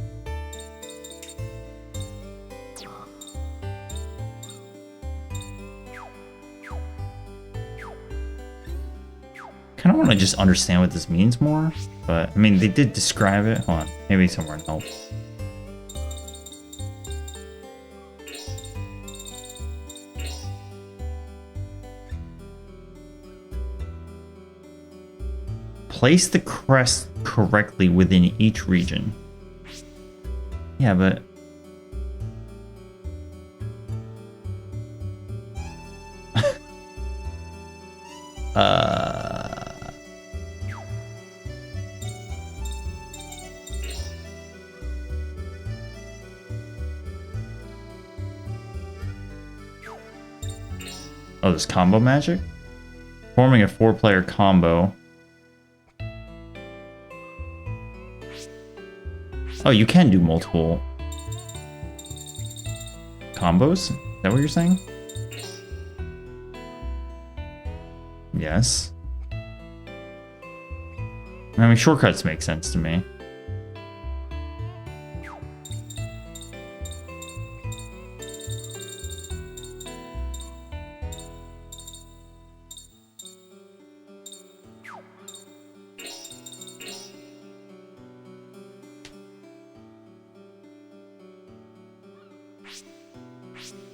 Kind of want to just understand what this means more, but I mean, they did describe it. Hold on, maybe somewhere in help. Place the crest correctly within each region. Yeah, but... Oh, there's combo magic? Forming a 4-player combo. Oh, you can do multiple combos? Is that what you're saying? Yes. I mean, shortcuts make sense to me.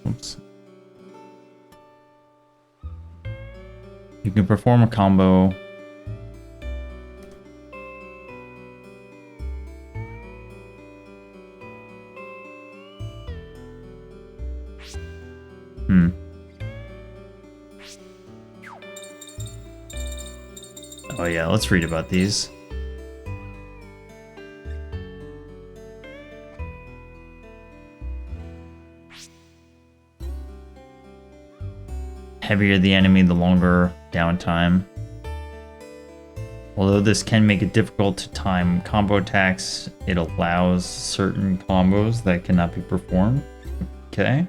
Oops. You can perform a combo. Oh yeah, let's read about these. Heavier the enemy, the longer downtime. Although this can make it difficult to time combo attacks, it allows certain combos that cannot be performed. Okay.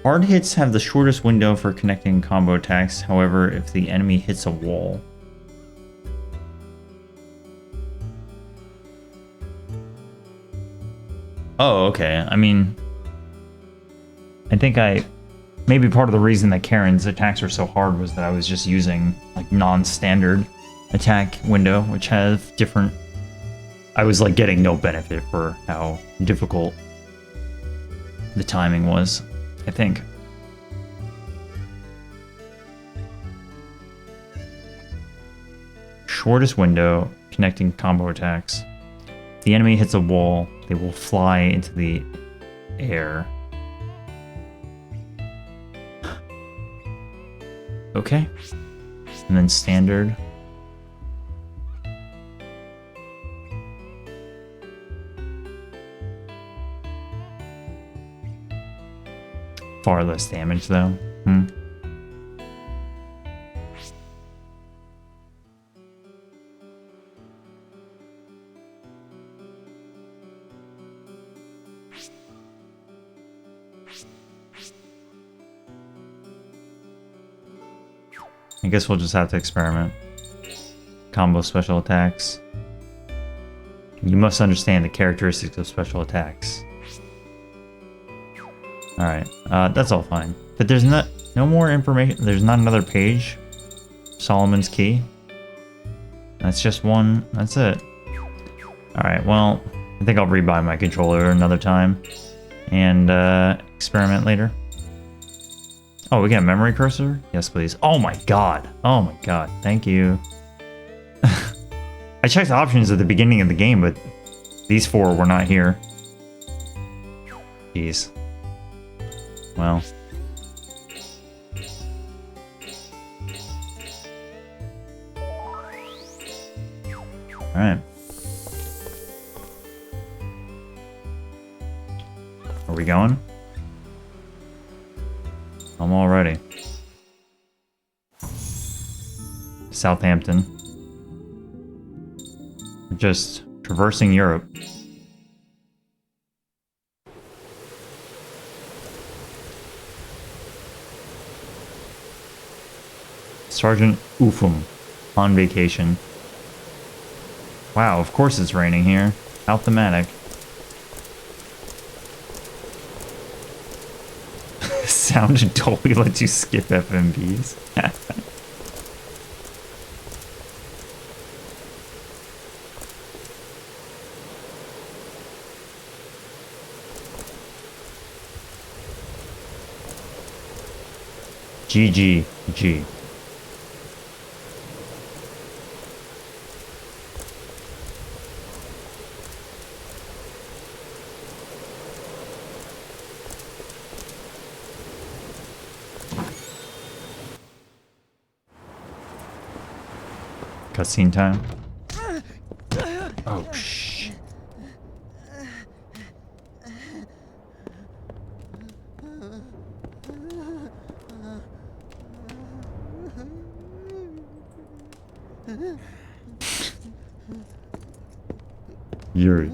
Hard hits have the shortest window for connecting combo attacks, however, if the enemy hits a wall. Oh, okay. I mean, I think maybe part of the reason that Karen's attacks are so hard was that I was just using like non-standard attack window, which have different... I was like getting no benefit for how difficult the timing was, I think. Shortest window, connecting combo attacks. If the enemy hits a wall, they will fly into the air. Okay. And then standard. Far less damage though. I guess we'll just have to experiment. Combo special attacks. You must understand the characteristics of special attacks. Alright, that's all fine. But there's no more information. There's not another page. Solomon's Key. That's just one. That's it. Alright, well, I think I'll rebuy my controller another time. And experiment later. Oh, we got a memory cursor? Yes, please. Oh my god. Oh my god. Thank you. I checked the options at the beginning of the game, but these 4 were not here. Jeez. Well. Alright. Are we going? I'm all ready. Southampton. Just traversing Europe. Sergeant Ufum on vacation. Wow, of course it's raining here. How thematic. Sound of Dolby lets you skip FMVs. GG. Cutscene time. Oh, shh. Yuri.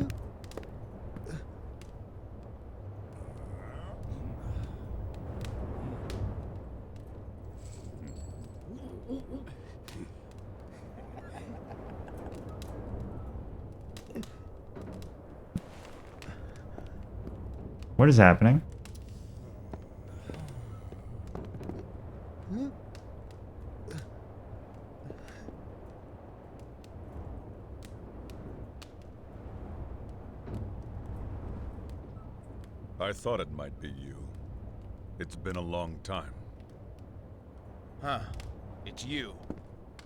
What is happening? I thought it might be you. It's been a long time. Huh. It's you.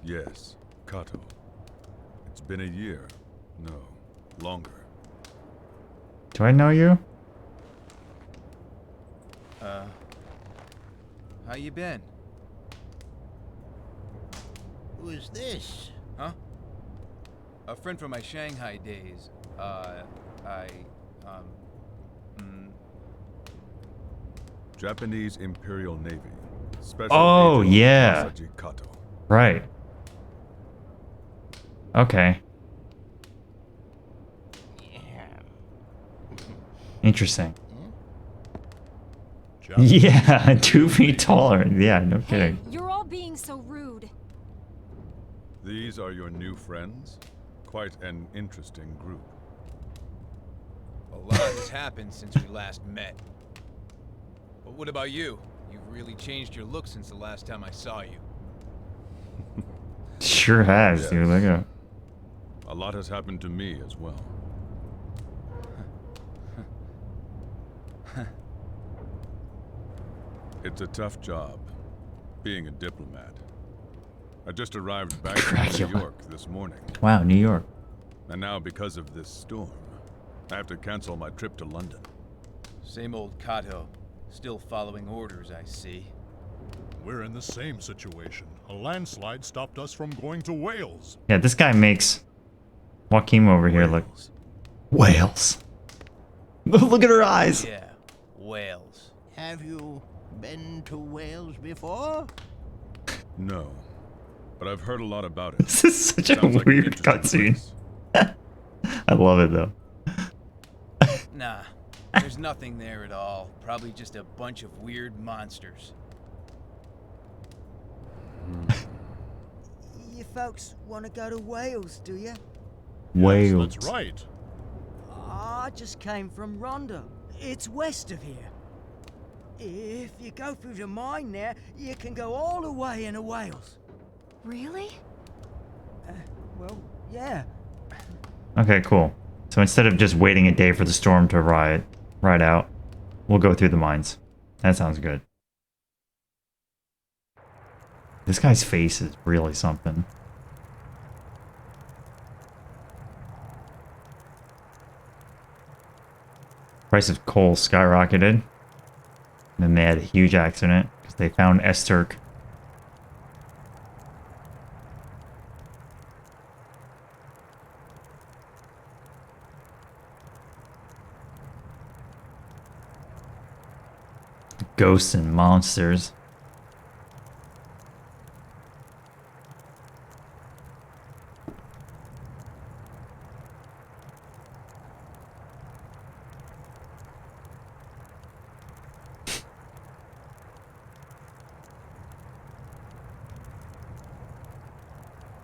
Yes, Kato. It's been a year. No, longer. Do I know you? How you been? Who is this? Huh? A friend from my Shanghai days. Japanese Imperial Navy. Special Oh, Agent yeah. Masaji Kato. Right. Okay. Interesting. Yeah, 2 feet taller. Yeah, no kidding. You're all being so rude. These are your new friends? Quite an interesting group. A lot has happened since we last met. But what about you? You've really changed your look since the last time I saw you. Sure has, Yes. dude. Look at. A lot has happened to me as well. It's a tough job, being a diplomat. I just arrived back from New York this morning. Wow, New York. And now, because of this storm, I have to cancel my trip to London. Same old Kato. Still following orders, I see. We're in the same situation. A landslide stopped us from going to Wales. Yeah, this guy makes Joaquin over here look. Wales. Look at her eyes. Yeah, Wales. Have you been to Wales before? No, but I've heard a lot about it. This is such a Sounds like an weird interesting cutscene. place. I love it though. Nah, there's nothing there at all. Probably just a bunch of weird monsters. You folks want to go to Wales, do you? Wales. That's right. I just came from Rhondda. It's west of here. If you go through the mine there, you can go all the way into Wales. Really? Well, yeah. Okay, cool. So instead of just waiting a day for the storm to ride out, We'll go through the mines. That sounds good. This guy's face is really something. Price of coal skyrocketed. And then they had a huge accident because they found S-Turk. Ghosts and monsters.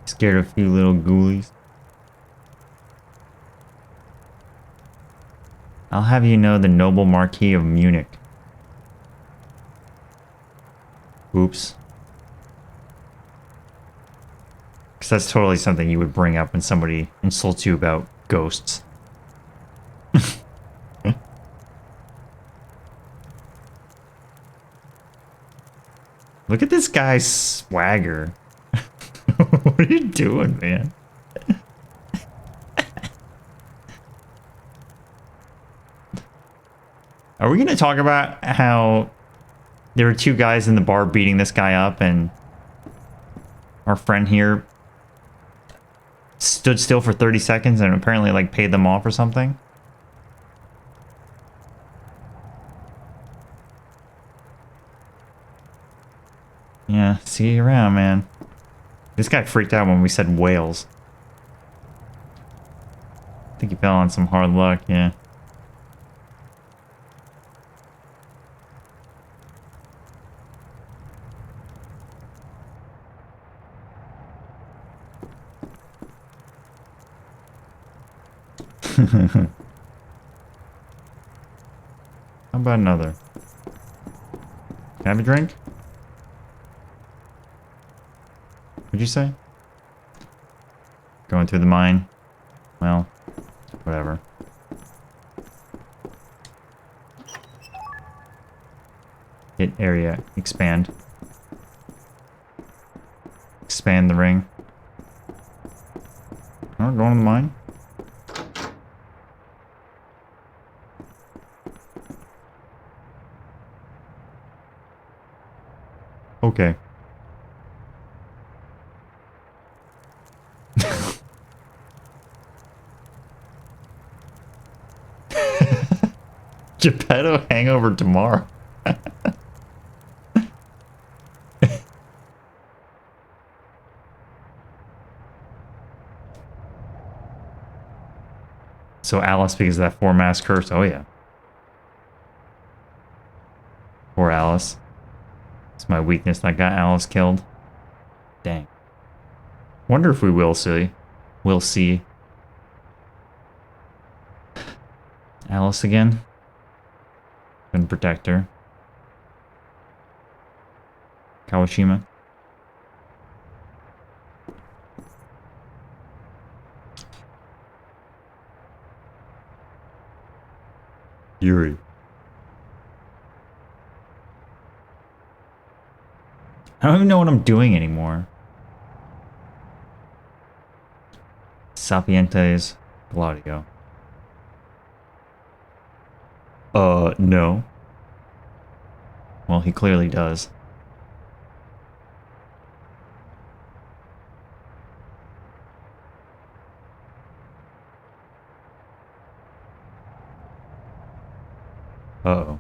Scared a few little ghoulies. I'll have you know the noble Marquis of Munich. Oops. Because that's totally something you would bring up when somebody insults you about ghosts. Look at this guy's swagger. What are you doing, man? Are we going to talk about how there were two guys in the bar beating this guy up and our friend here stood still for 30 seconds and apparently like paid them off or something? Yeah, see you around, man. This guy freaked out when we said whales. I think he fell on some hard luck, yeah. How about another? Can I have a drink? What'd you say? Going through the mine? Well, whatever. Hit area. Expand. Expand the ring. Oh, going to the mine? Okay. Geppetto hangover tomorrow. So Alice, because of that four-mass curse. Oh, yeah. Poor Alice. It's my weakness that got Alice killed. Dang. Wonder if we will see. We'll see Alice again. Couldn't protect her. Kawashima. Yuri. I don't even know what I'm doing anymore. Sapientes Gladio. No. Well, he clearly does. Uh-oh.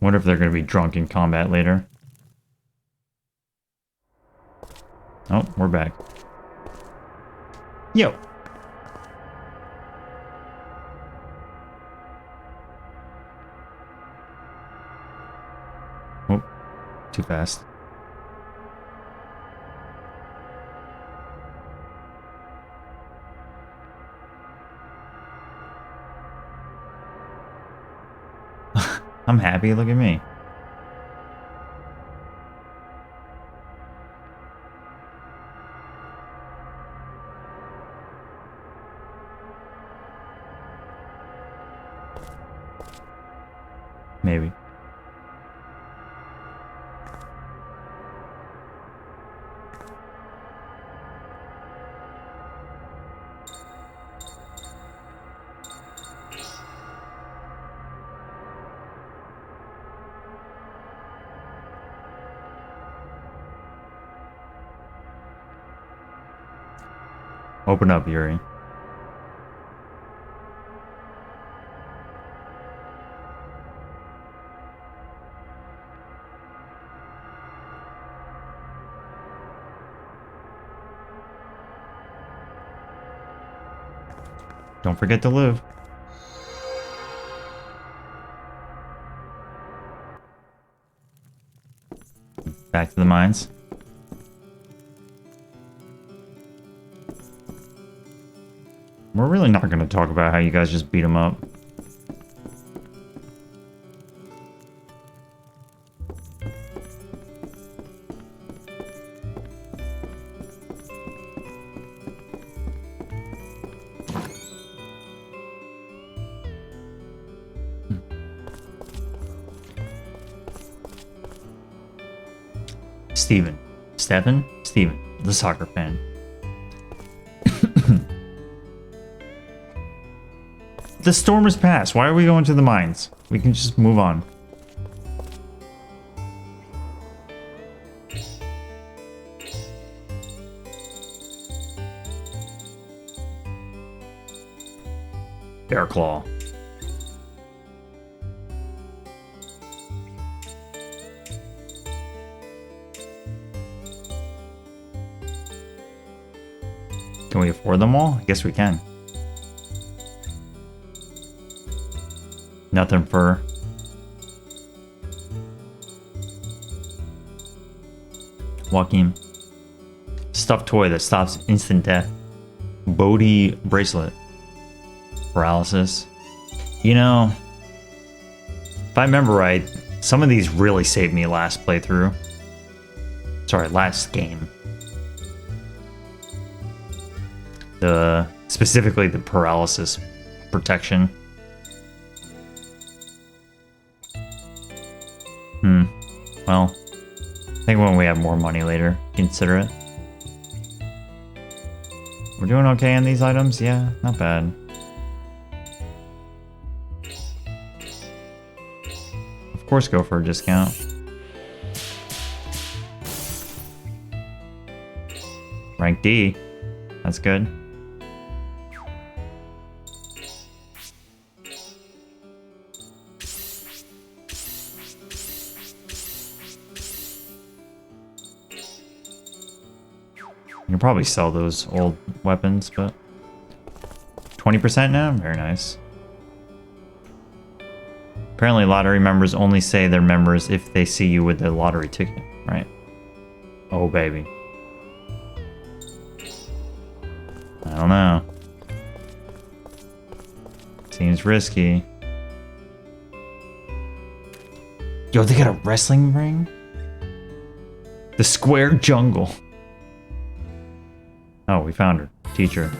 Wonder if they're going to be drunk in combat later. Oh, we're back. Yo. Oh, too fast. I'm happy, look at me. Maybe. Open up, Yuri. Don't forget to live. Back to the mines. We're really not going to talk about how you guys just beat him up. Steven, the soccer fan. The storm is past. Why are we going to the mines? We can just move on. Bear Claw. Can we afford them all? I guess we can. Nothing for... Joaquin. Stuffed toy that stops instant death. Bodhi bracelet. Paralysis. You know, if I remember right, some of these really saved me last playthrough. Sorry, last game. Specifically the paralysis protection. Well, I think when we have more money later, consider it. We're doing okay on these items? Yeah, not bad. Of course, go for a discount. Rank D. That's good. You can probably sell those old weapons, but 20% now? Very nice. Apparently lottery members only say they're members if they see you with the lottery ticket, right? Oh, baby. I don't know. Seems risky. Yo, they got a wrestling ring? The Square Jungle. Oh, we found her. Teacher.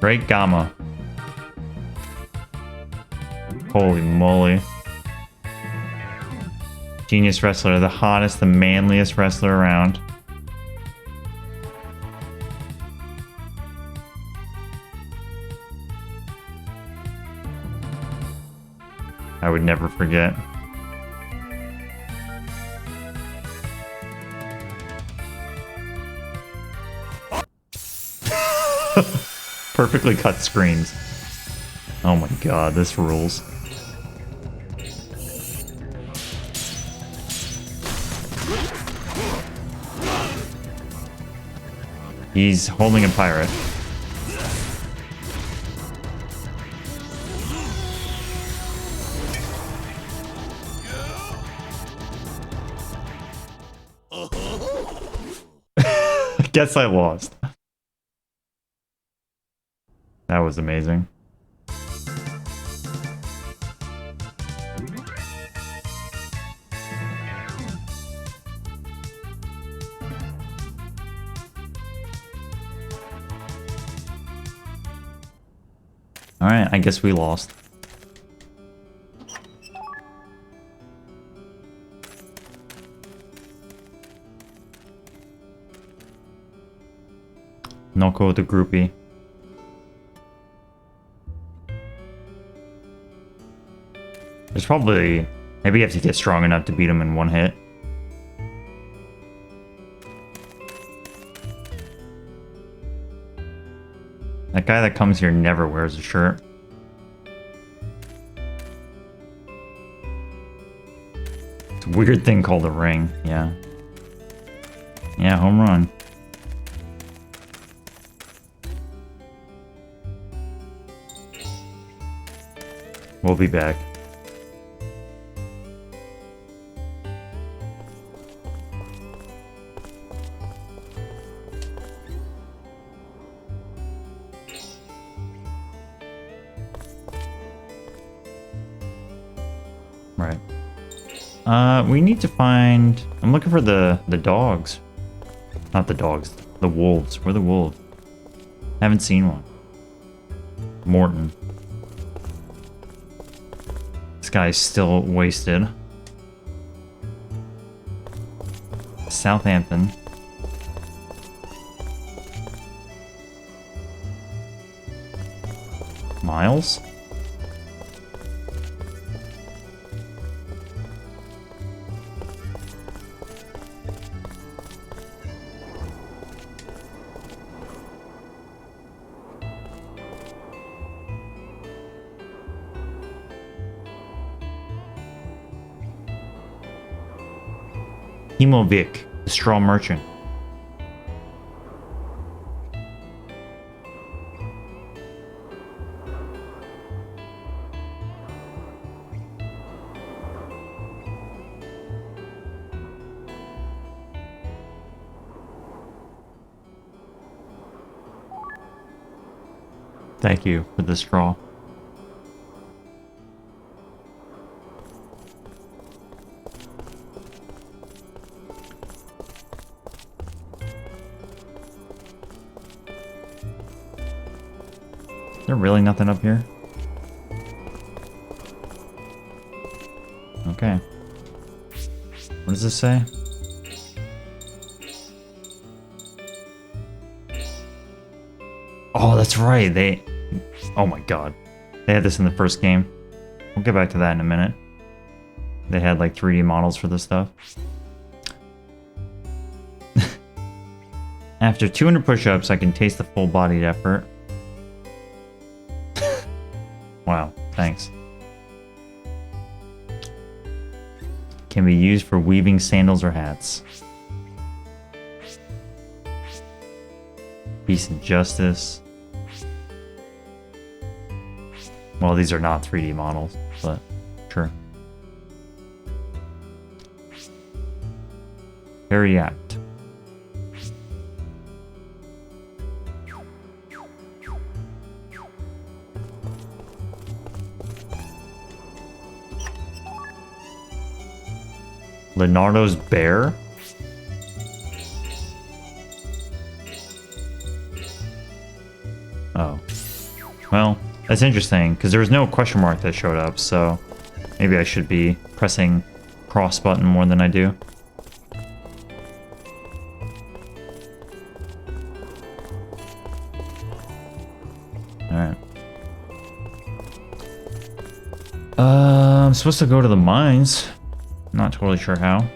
Great Gamma. Holy moly. Genius wrestler, the hottest, the manliest wrestler around. I would never forget. Perfectly cut screens. Oh my god, this rules. He's holding a pirate. Guess I lost. That was amazing. Alright, I guess we lost. Noko the groupie. There's probably... Maybe you have to get strong enough to beat him in one hit. That guy that comes here never wears a shirt. It's a weird thing called a ring, yeah. Yeah, home run. We'll be back. Right. We need to find... I'm looking for the dogs. Not the dogs. The wolves. Where are the wolves? Haven't seen one. Morton. This guy's still wasted. Southampton. Miles? Hemovic, the straw merchant. Thank you for the straw. Is there really nothing up here? Okay. What does this say? Oh, that's right. They... Oh my god. They had this in the first game. We'll get back to that in a minute. They had like 3D models for this stuff. After 200 push-ups, I can taste the full-bodied effort. Wow, thanks. Can be used for weaving sandals or hats. Peace and justice. Well, these are not 3D models, but sure. Very apt. Leonardo's bear? Oh. Well, that's interesting, because there was no question mark that showed up, so maybe I should be pressing cross button more than I do. Alright. I'm supposed to go to the mines. Not totally sure how.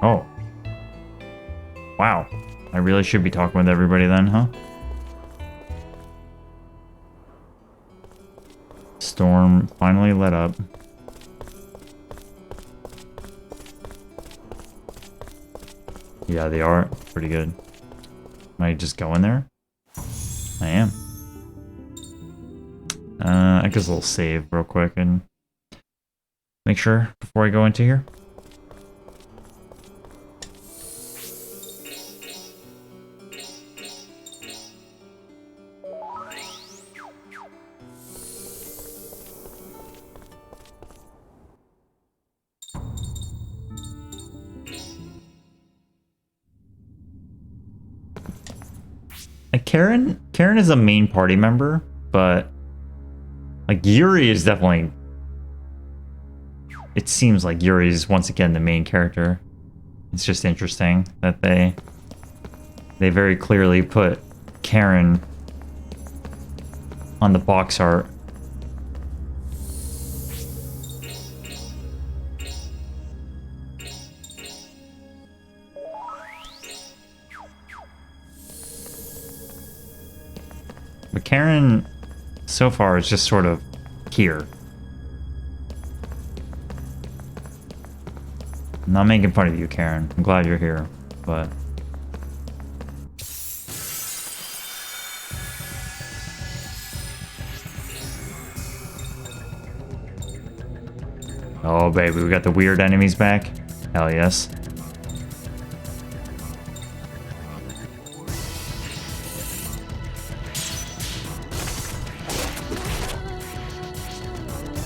Oh. Wow. I really should be talking with everybody then, huh? Storm finally let up. Yeah, they are pretty good. Am I just going there? I am. I guess I'll save real quick and make sure before I go into here. Karen is a main party member, but like Yuri is definitely, it seems like Yuri is once again the main character. It's just interesting that they very clearly put Karen on the box art. But Karen, so far, is just sort of here. I'm not making fun of you, Karen. I'm glad you're here, but... Oh, baby, we got the weird enemies back? Hell yes.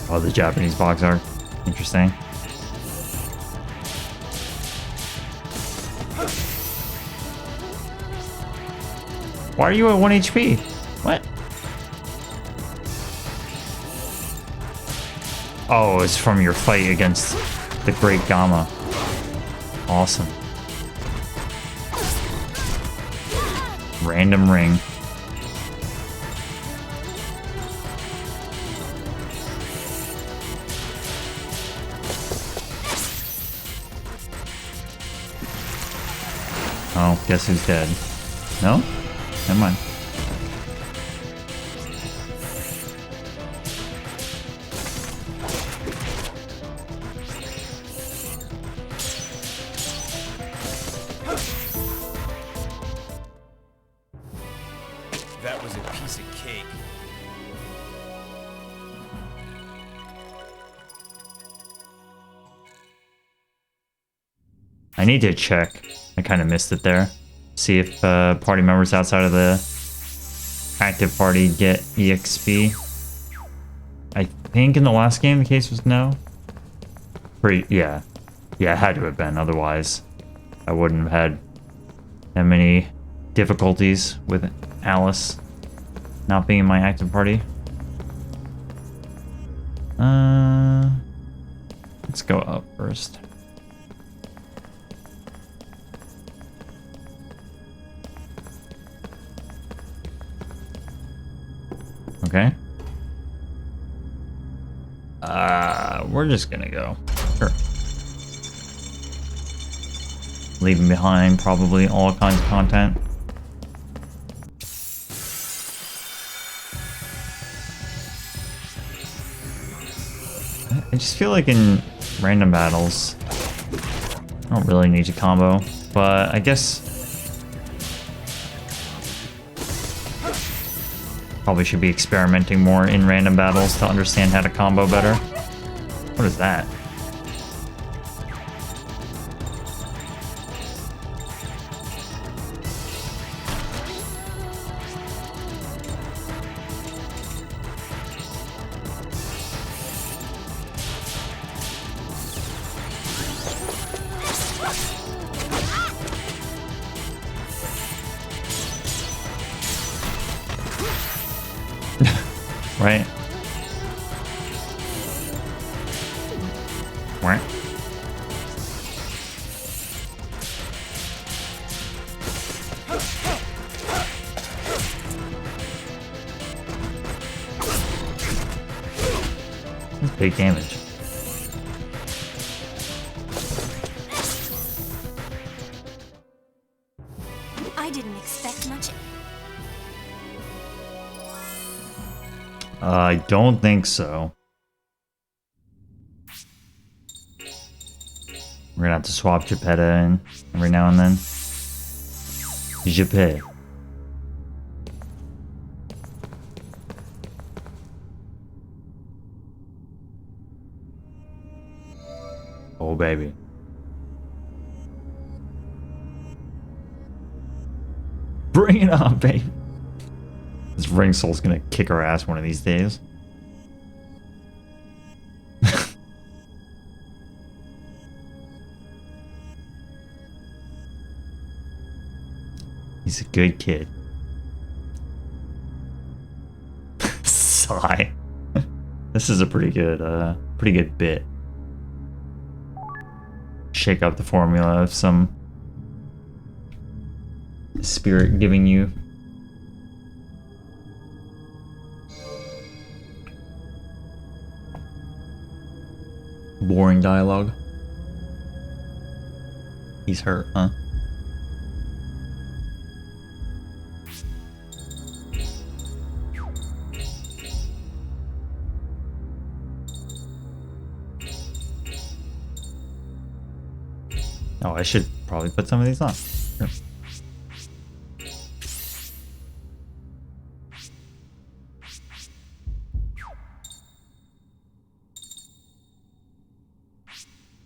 Oh, the Japanese box art. Interesting. Why are you at 1 HP? What? Oh, it's from your fight against the Great Gamma. Awesome. Random ring. Oh, guess who's dead? No? Never mind. That was a piece of cake. I need to check. I kind of missed it there. See if party members outside of the active party get EXP. I think in the last game the case was no. Yeah. Yeah, it had to have been. Otherwise, I wouldn't have had that many difficulties with Alice not being in my active party. Let's go up first. Okay. We're just gonna go. Sure. Leaving behind probably all kinds of content. I just feel like in random battles, I don't really need to combo, but I guess probably should be experimenting more in random battles to understand how to combo better. What is that? Right? What? That's big damage. I didn't expect much. I don't think so. We're gonna have to swap Geppetta in every now and then. Geppetta. Oh, baby. Bring it on, baby. This Ring Soul's gonna kick our ass one of these days. He's a good kid. Sigh. This is a pretty good bit. Shake up the formula of some spirit giving you. Boring dialogue. He's hurt, huh? Oh, I should probably put some of these on. Sure.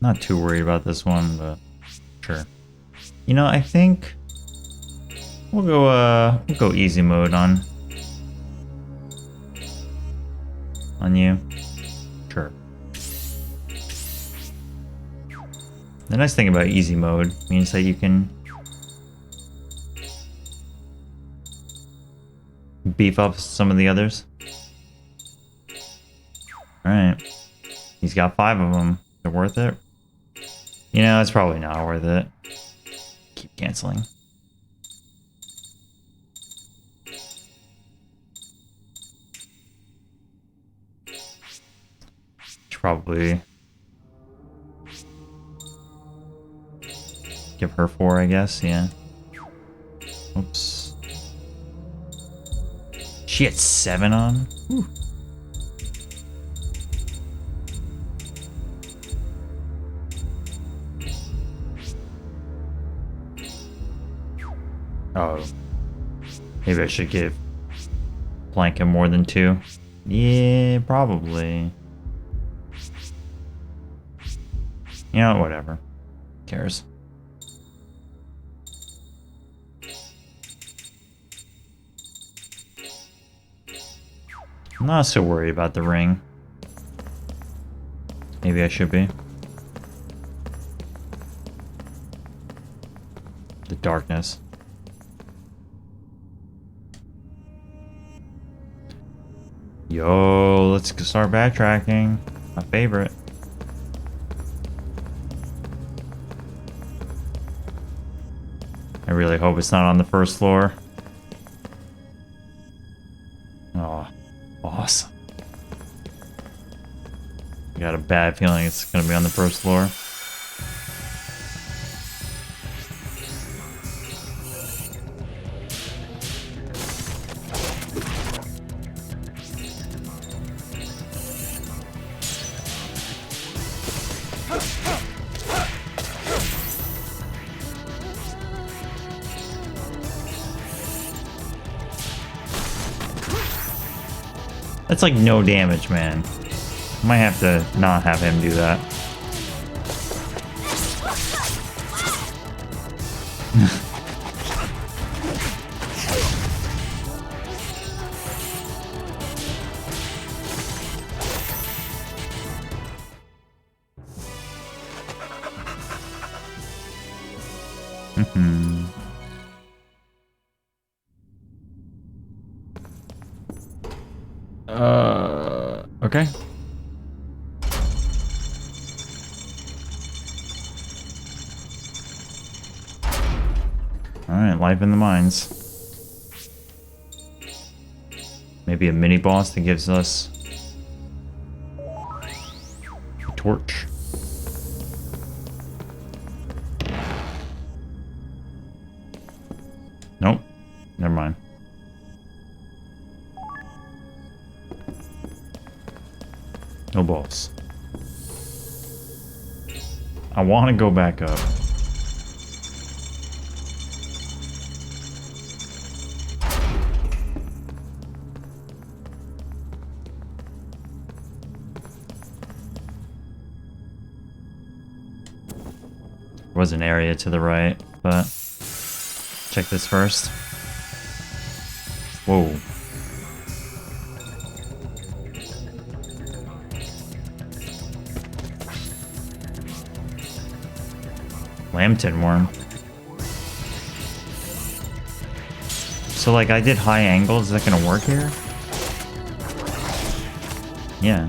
Not too worried about this one, but sure. You know, I think we'll go easy mode on you. Sure. The nice thing about easy mode means that you can beef up some of the others. Alright. He's got 5 of them. They're worth it? You know, it's probably not worth it. Keep canceling. Should probably give her 4, I guess, yeah. Oops. She had 7 on? Whew. Oh. Maybe I should give Blanca more than 2. Yeah, probably. You know, whatever. Who cares? I'm not so worried about the ring. Maybe I should be. The darkness. Yo, let's start backtracking. My favorite. I really hope it's not on the first floor. Oh, awesome. I got a bad feeling it's gonna be on the first floor. That's like no damage, man. Might have to not have him do that. Okay. Alright, life in the mines. Maybe a mini boss that gives us a torch. Nope. Never mind. No boss. I want to go back up. There was an area to the right, but check this first. Whoa. Lambton worm. So like I did high angles, is that gonna work here? Yeah.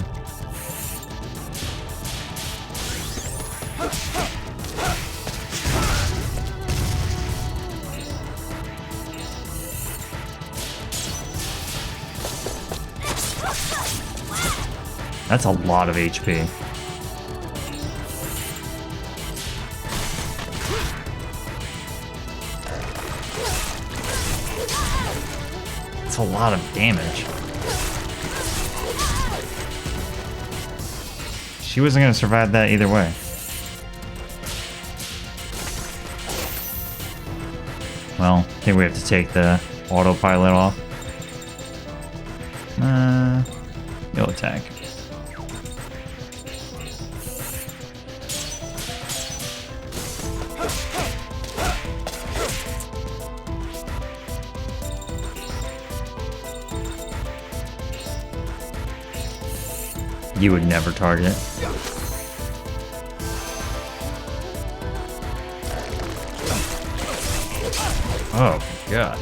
That's a lot of HP. That's a lot of damage. She wasn't going to survive that either way. Well, I think we have to take the autopilot off. No attack. You would never target. Oh, God.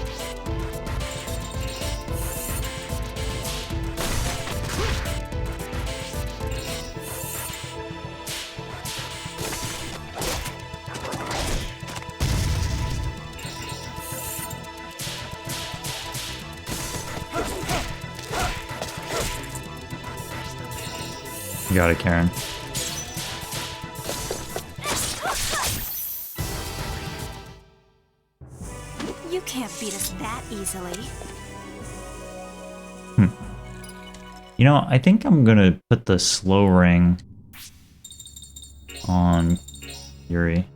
You got it, Karen. You can't beat us that easily. You know, I think I'm gonna put the slow ring on Yuri.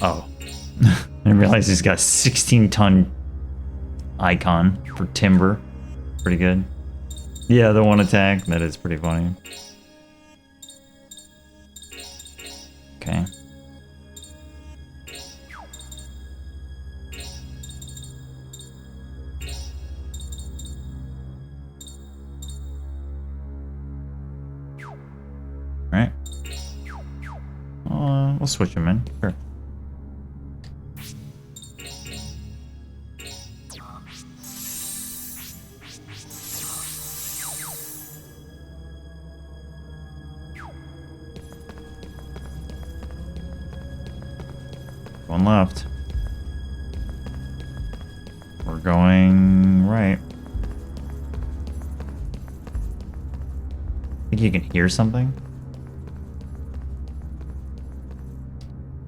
Oh. I didn't realize he's got a 16-ton icon for timber. Pretty good. Yeah, the one attack. That is pretty funny. Okay. Alright. We'll switch him in. Sure. One left. We're going right. Think you can hear something?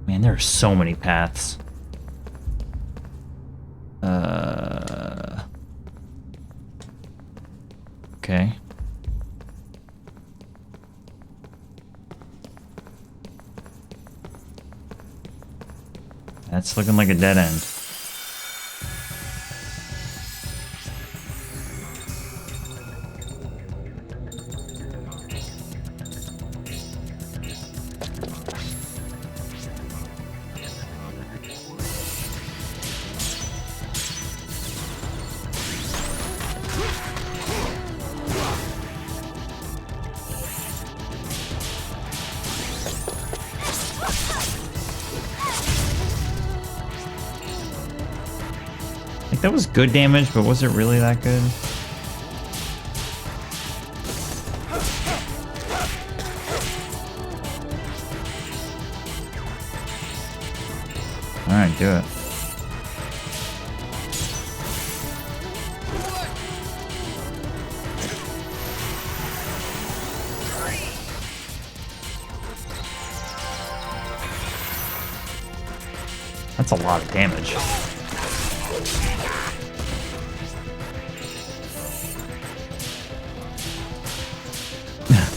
Man, there are so many paths. Okay. That's looking like a dead end. That was good damage, but was it really that good? Alright, do it. That's a lot of damage.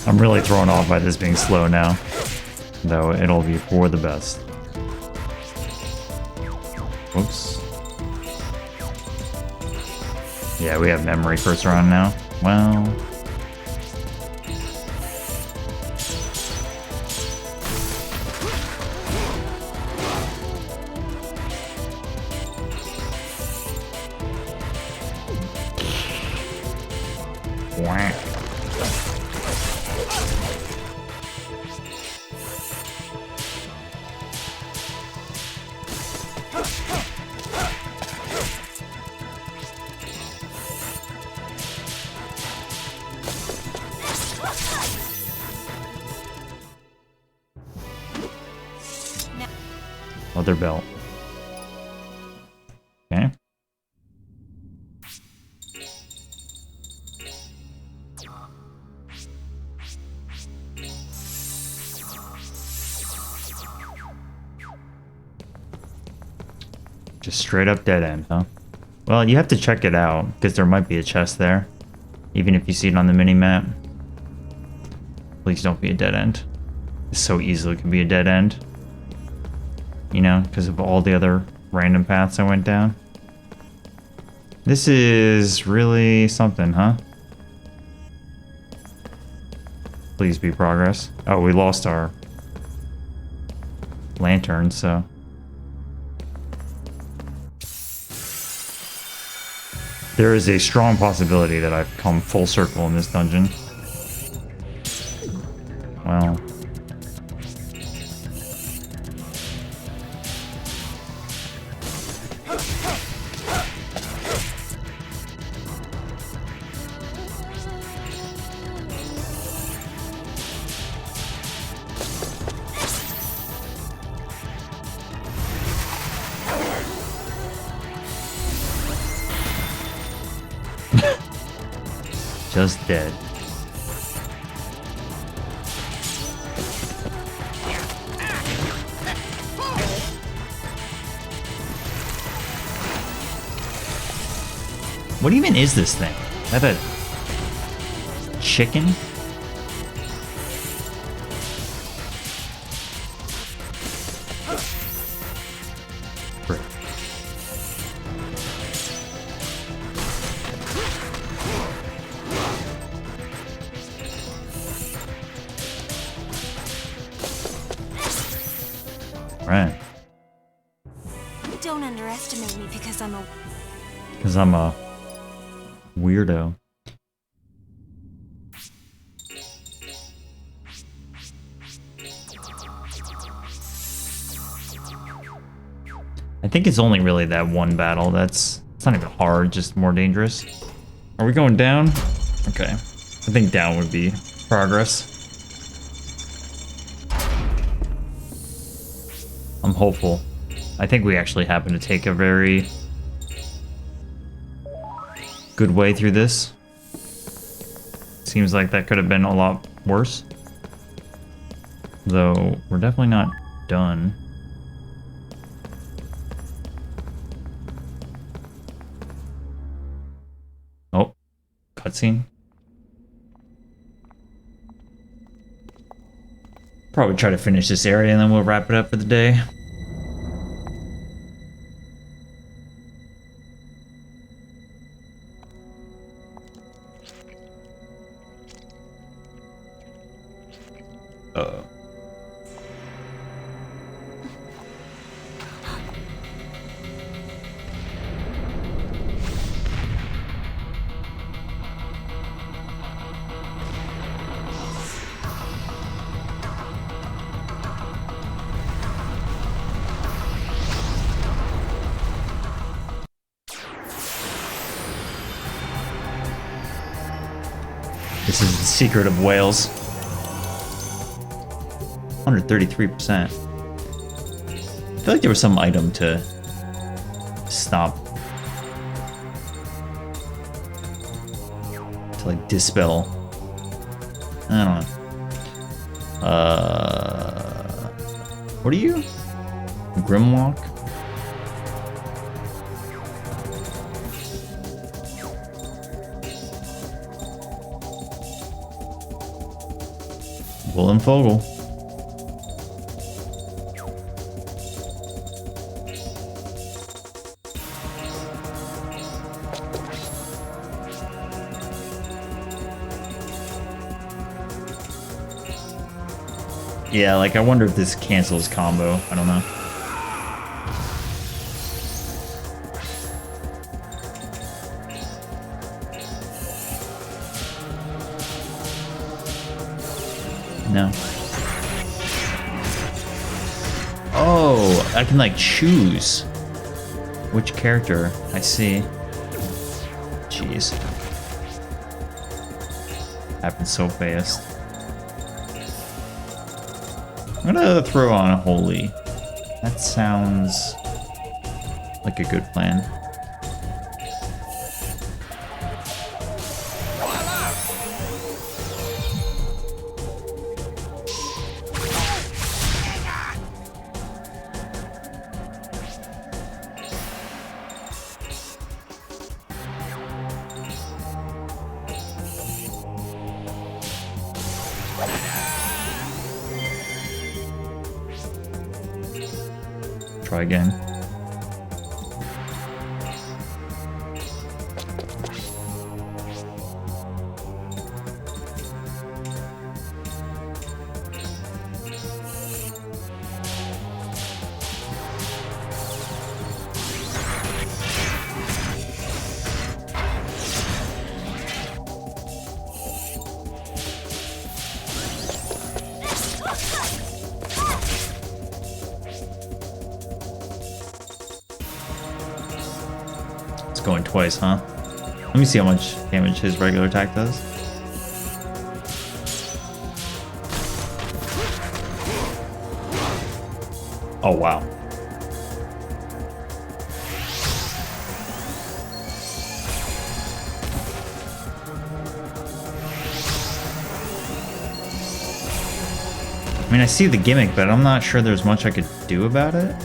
I'm really thrown off by this being slow now, though it'll be for the best. Whoops. Yeah, we have memory first round now. Well... Whack. Leather belt. Okay. Just straight up dead end, huh? Well, you have to check it out, because there might be a chest there. Even if you see it on the mini-map. Please don't be a dead end. It so easily could be a dead end. You know, because of all the other random paths I went down. This is really something, huh? Please be progress. Oh, we lost our lantern, so... There is a strong possibility that I've come full circle in this dungeon. Well... Just dead. What even is this thing? Is that a chicken? Frick. Right. Don't underestimate me because I'm a weirdo. I think it's only really that one battle it's not even hard, just more dangerous. Are we going down? Okay. I think down would be progress. I'm hopeful. I think we actually happen to take a very good way through this. Seems like that could have been a lot worse. Though, we're definitely not done. Oh, cutscene. Probably try to finish this area and then we'll wrap it up for the day. This is the secret of Wales. 133%. I feel like there was some item to stop. To like dispel. I don't know. What are you? Grimlock? Willem Fogel. Yeah, like I wonder if this cancels combo. I don't know. No. Oh, I can like choose which character. I see. Jeez. Happened so fast. I'm gonna throw on Holy. That sounds like a good plan. Try again. Going twice, huh? Let me see how much damage his regular attack does. Oh, wow. I mean, I see the gimmick, but I'm not sure there's much I could do about it.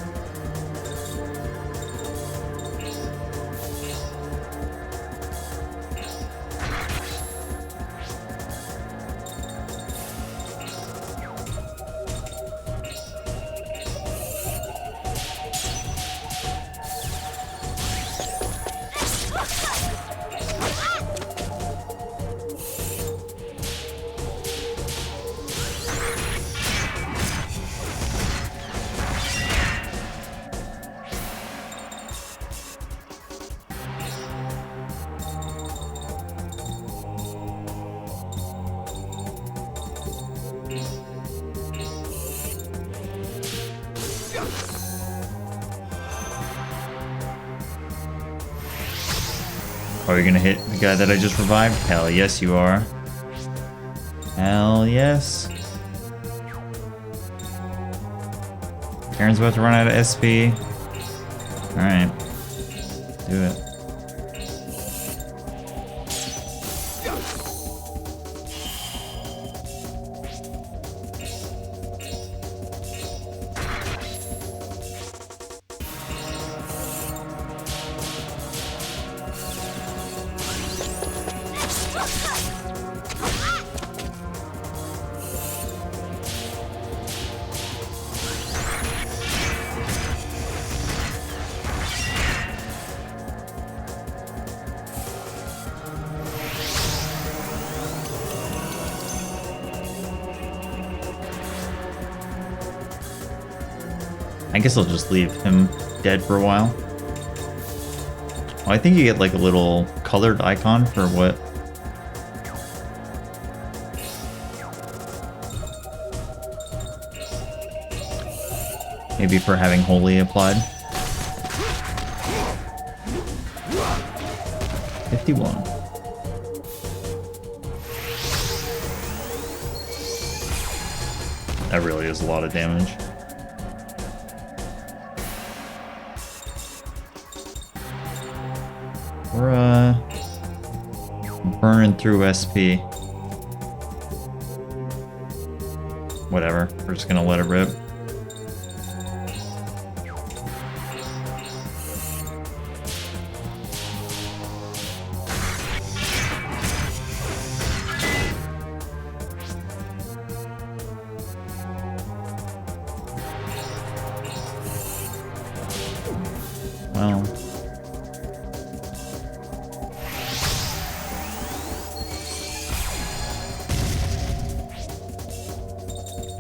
Are you gonna hit the guy that I just revived? Hell yes you are. Hell yes. Karen's about to run out of SP. Alright. Do it. I guess I'll just leave him dead for a while. Oh, I think you get like a little colored icon for what? Maybe for having Holy applied. 51. That really is a lot of damage. We're burning through SP. Whatever, we're just gonna let it rip. Well,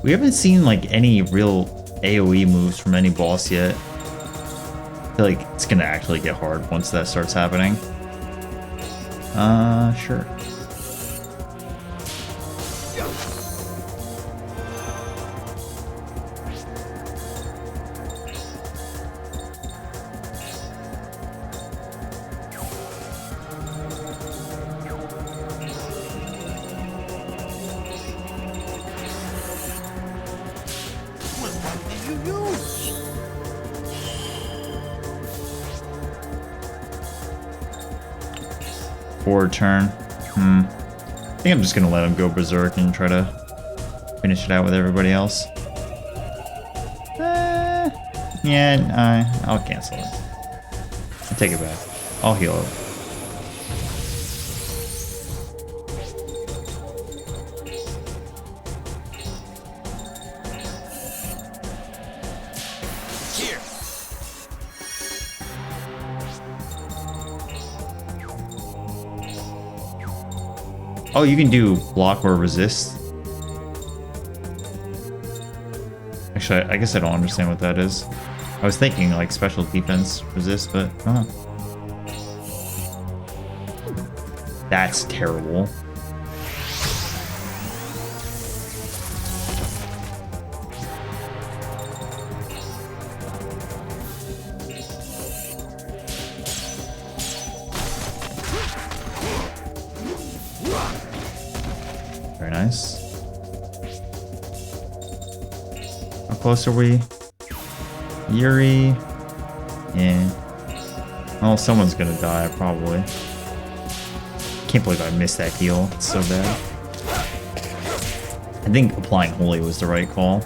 we haven't seen like any real AoE moves from any boss yet. I feel like it's gonna actually get hard once that starts happening. Sure. straightforward turn. I think I'm just gonna let him go berserk and try to finish it out with everybody else. Yeah, I'll cancel it. I'll take it back. I'll heal it. Oh, you can do block or resist. Actually, I guess I don't understand what that is. I was thinking like special defense resist, but I don't know. That's terrible. Very nice. How close are we? Yuri. Yeah. Well, someone's gonna die, probably. Can't believe I missed that heal. It's so bad. I think applying Holy was the right call.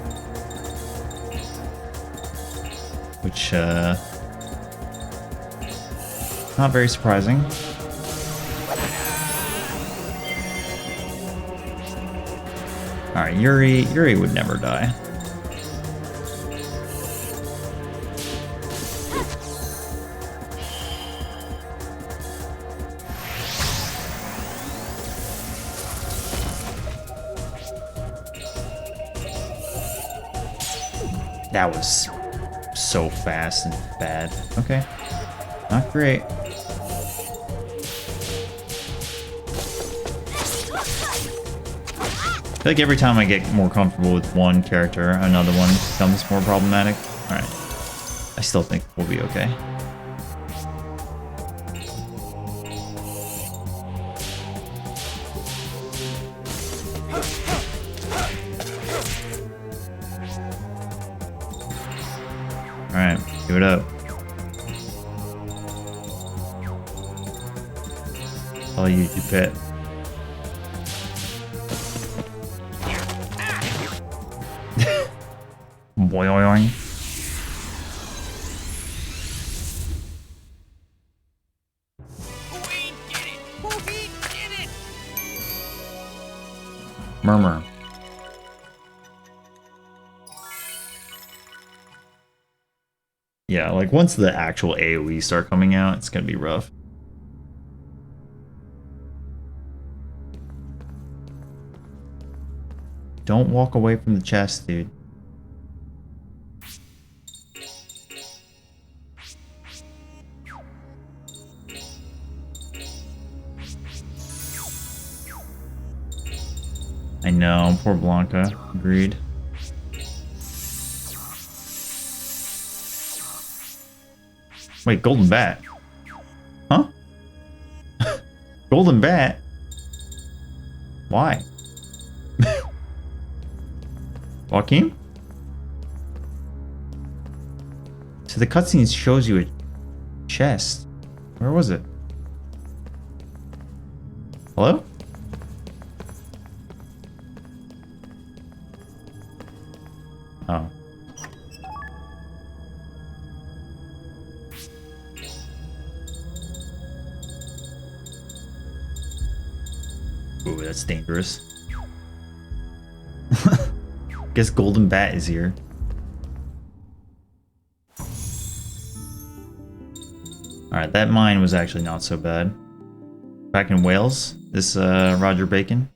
Which, not very surprising. Alright, Yuri would never die. That was so fast and bad. Okay. Not great. I feel like every time I get more comfortable with one character, another one becomes more problematic. Alright. I still think we'll be okay. Alright, give it up. I'll use your pet. Boing. Murmur. Yeah, like once the actual AoE start coming out, it's gonna be rough. Don't walk away from the chest, dude. I know, poor Blanca. Agreed. Wait, Golden Bat? Huh? Golden Bat? Why? Joaquin? So the cutscene shows you a chest. Where was it? Hello? Oh. Ooh, that's dangerous. Guess Golden Bat is here. Alright, that mine was actually not so bad. Back in Wales, this Roger Bacon.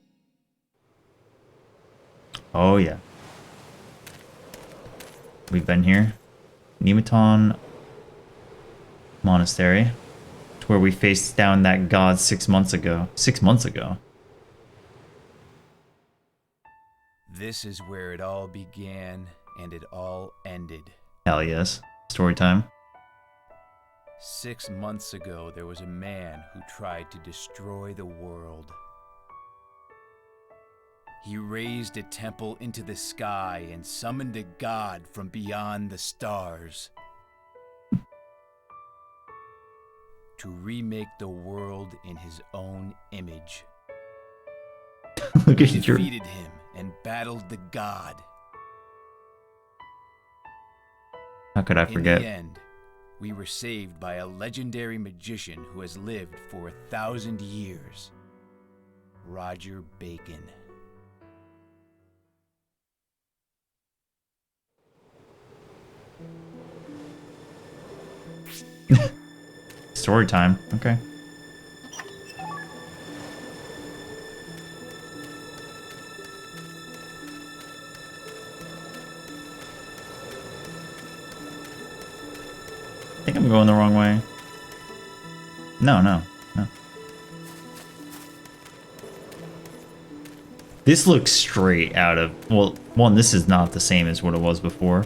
Oh yeah. We've been here. Nemeton Monastery. To where we faced down that god 6 months ago. 6 months ago. This is where it all began and it all ended. Hell yes. Story time. 6 months ago, there was a man who tried to destroy the world. He raised a temple into the sky and summoned a god from beyond the stars. to remake the world in his own image. Look at We your. defeated him and battled the god. How could I forget? In the end, we were saved by a legendary magician who has lived for 1,000 years. Roger Bacon. Story time. Okay. I think I'm going the wrong way. No. This looks straight out of, well, one, this is not the same as what it was before.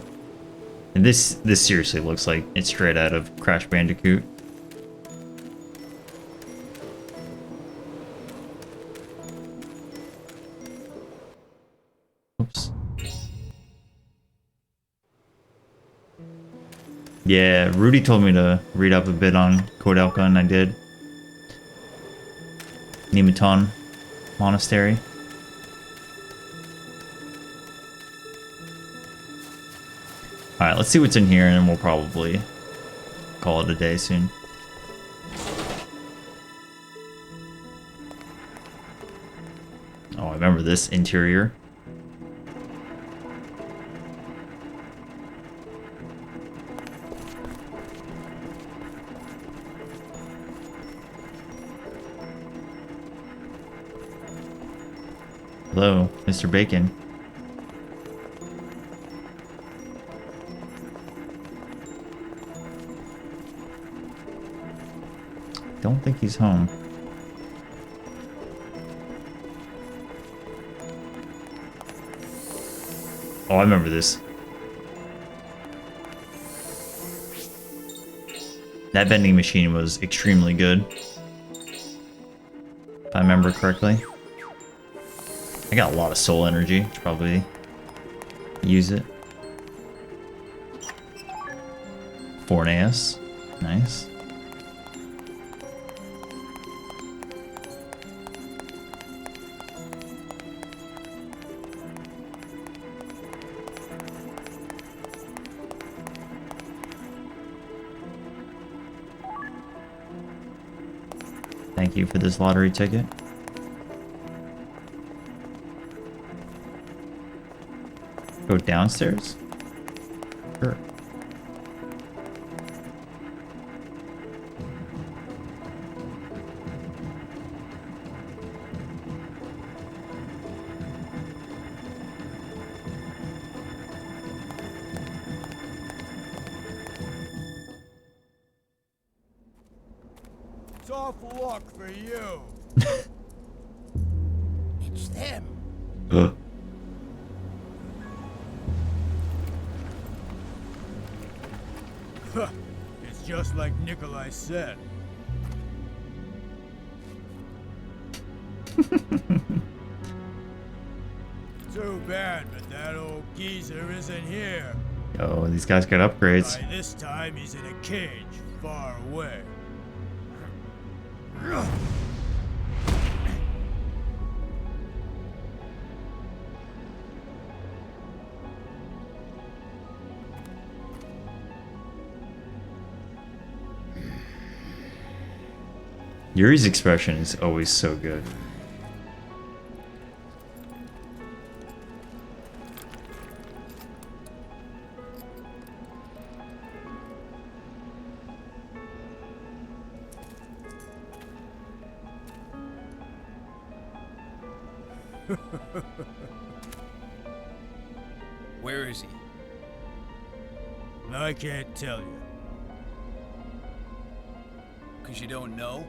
And this seriously looks like it's straight out of Crash Bandicoot. Oops. Yeah, Rudy told me to read up a bit on Koudelka, and I did. Nimaton Monastery. Alright, let's see what's in here, and then we'll probably call it a day soon. Oh, I remember this interior. Hello, Mr. Bacon. Don't think he's home. Oh, I remember this. That vending machine was extremely good. If I remember correctly. I got a lot of soul energy. Should probably use it. For an AS. Nice. Thank you for this lottery ticket. Go downstairs? Sure. Tough luck for you. It's them. It's just like Nikolai said. Too bad, but that old geezer isn't here. Oh, these guys got upgrades. By this time, he's in a cage far away. Yuri's expression is always so good. Where is he? I can't tell you. 'Cause you don't know?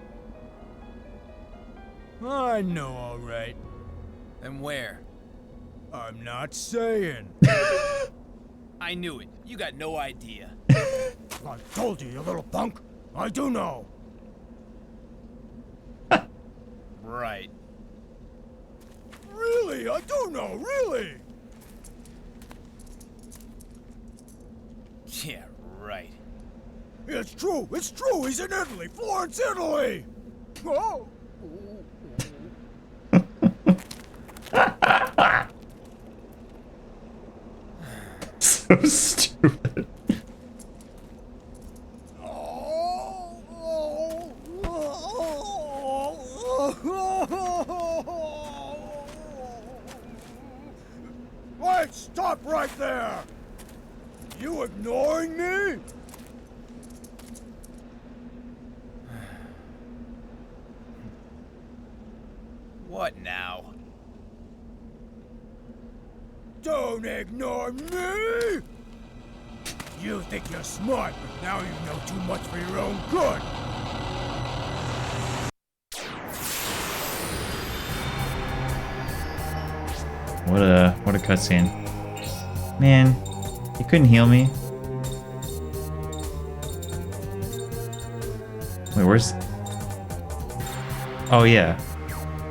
I know all right. And where? I'm not saying. I knew it. You got no idea. I told you, you little punk. I do know. Right. Really? I do know, really. Yeah, right. It's true! It's true! He's in Italy! Florence, Italy! Oh! So stupid. Wait! Stop right there! You ignoring me? What now? Don't ignore me! You think you're smart, but now you know too much for your own good! What a cutscene. Man, you couldn't heal me. Wait, where's... Oh yeah.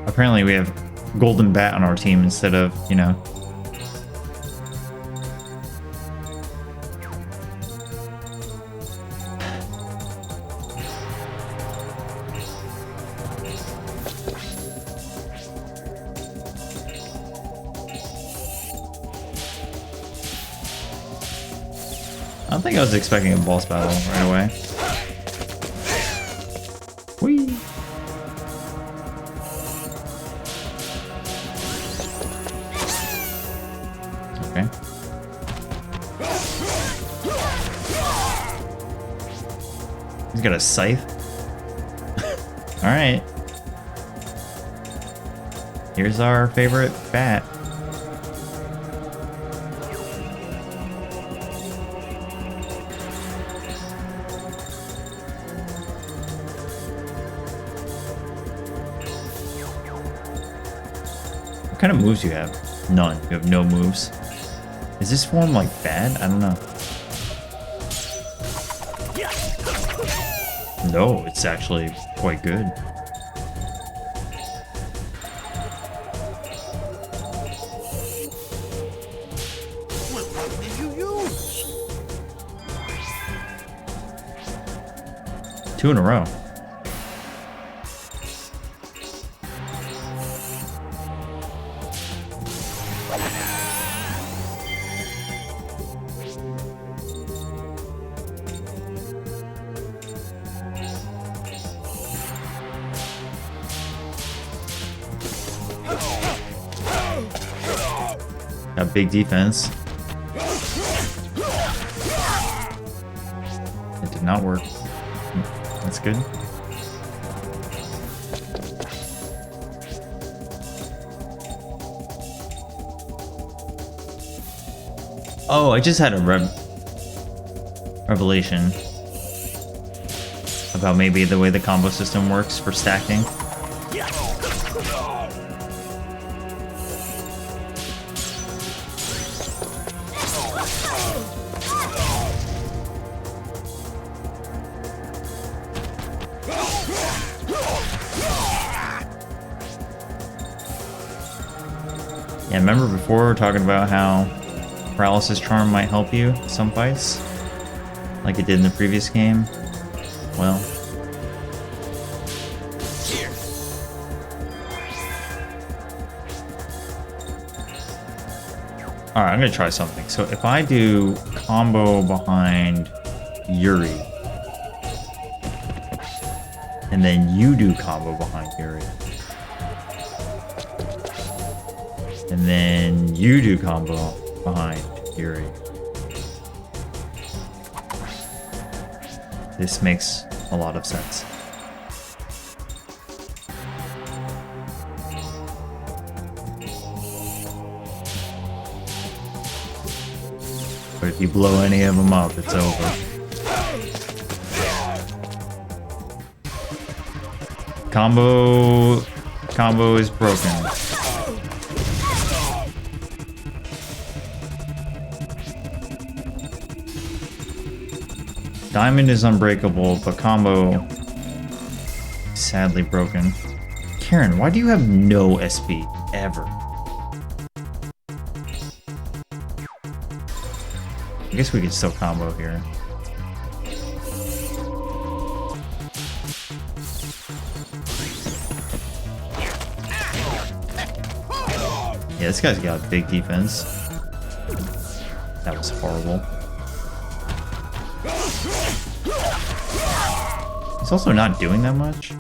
Apparently we have Golden Bat on our team instead of, you know... I don't think I was expecting a boss battle right away. Whee! Okay. He's got a scythe. Alright. Here's our favorite bat. What kind of moves do you have? None. You have no moves. Is this form like bad? I don't know. No, it's actually quite good. Well, what did you use? 2 in a row. Got big defense. It did not work. That's good. Oh, I just had a revelation about maybe the way the combo system works for stacking. Yeah, remember before we were talking about how Paralysis Charm might help you some fights? Like it did in the previous game? Well. Alright, I'm gonna try something. So if I do combo behind Yuri, and then you do combo behind Yuri, and then you do combo behind Yuri. This makes a lot of sense. But if you blow any of them up, it's over. Combo is broken. Diamond is unbreakable, but combo sadly broken. Karen, why do you have no SP ever? I guess we could still combo here. Yeah, this guy's got big defense. That was horrible. He's also not doing that much.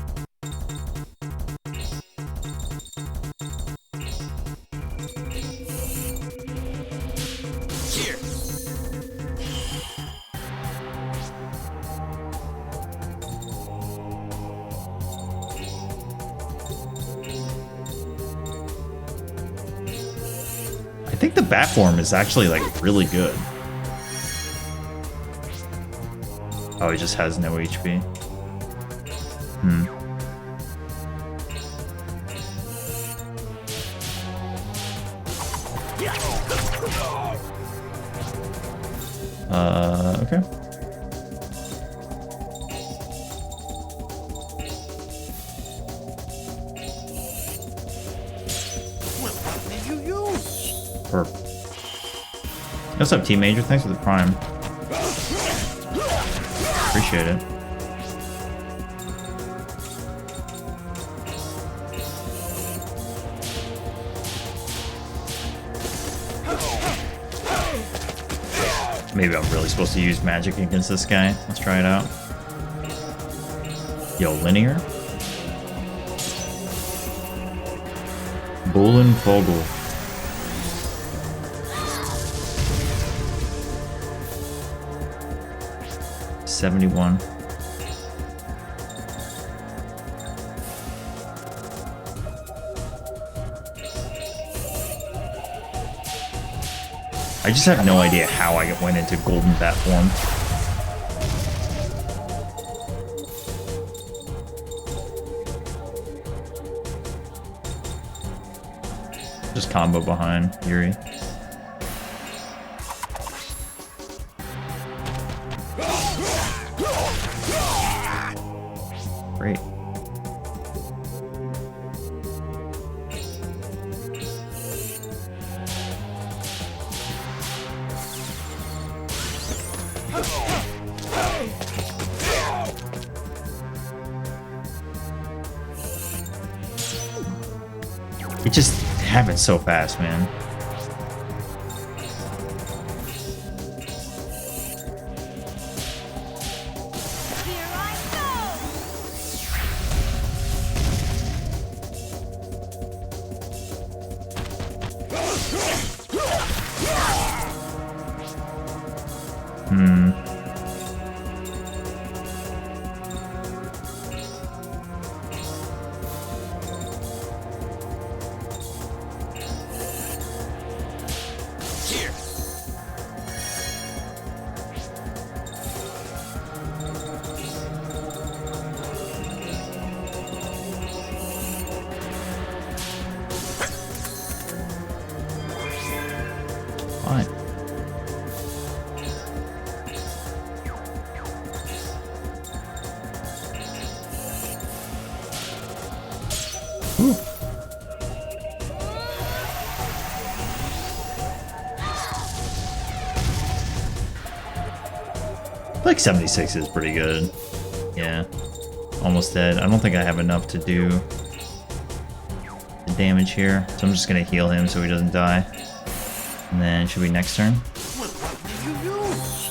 I think the bat form is actually like really good. Oh, he just has no HP. Okay. Or what's up, Team Major? Thanks for the prime. Appreciate it. Maybe I'm really supposed to use magic against this guy. Let's try it out. Yo, linear. Bullen Vogel. $71. I just have no idea how I went into golden bat form. Just combo behind Yuri. Great. It just happens so fast, man. Fine. Ooh. Like 76 is pretty good. Yeah. Almost dead. I don't think I have enough to do the damage here. So I'm just gonna heal him so he doesn't die. And then should be next turn. What did you use?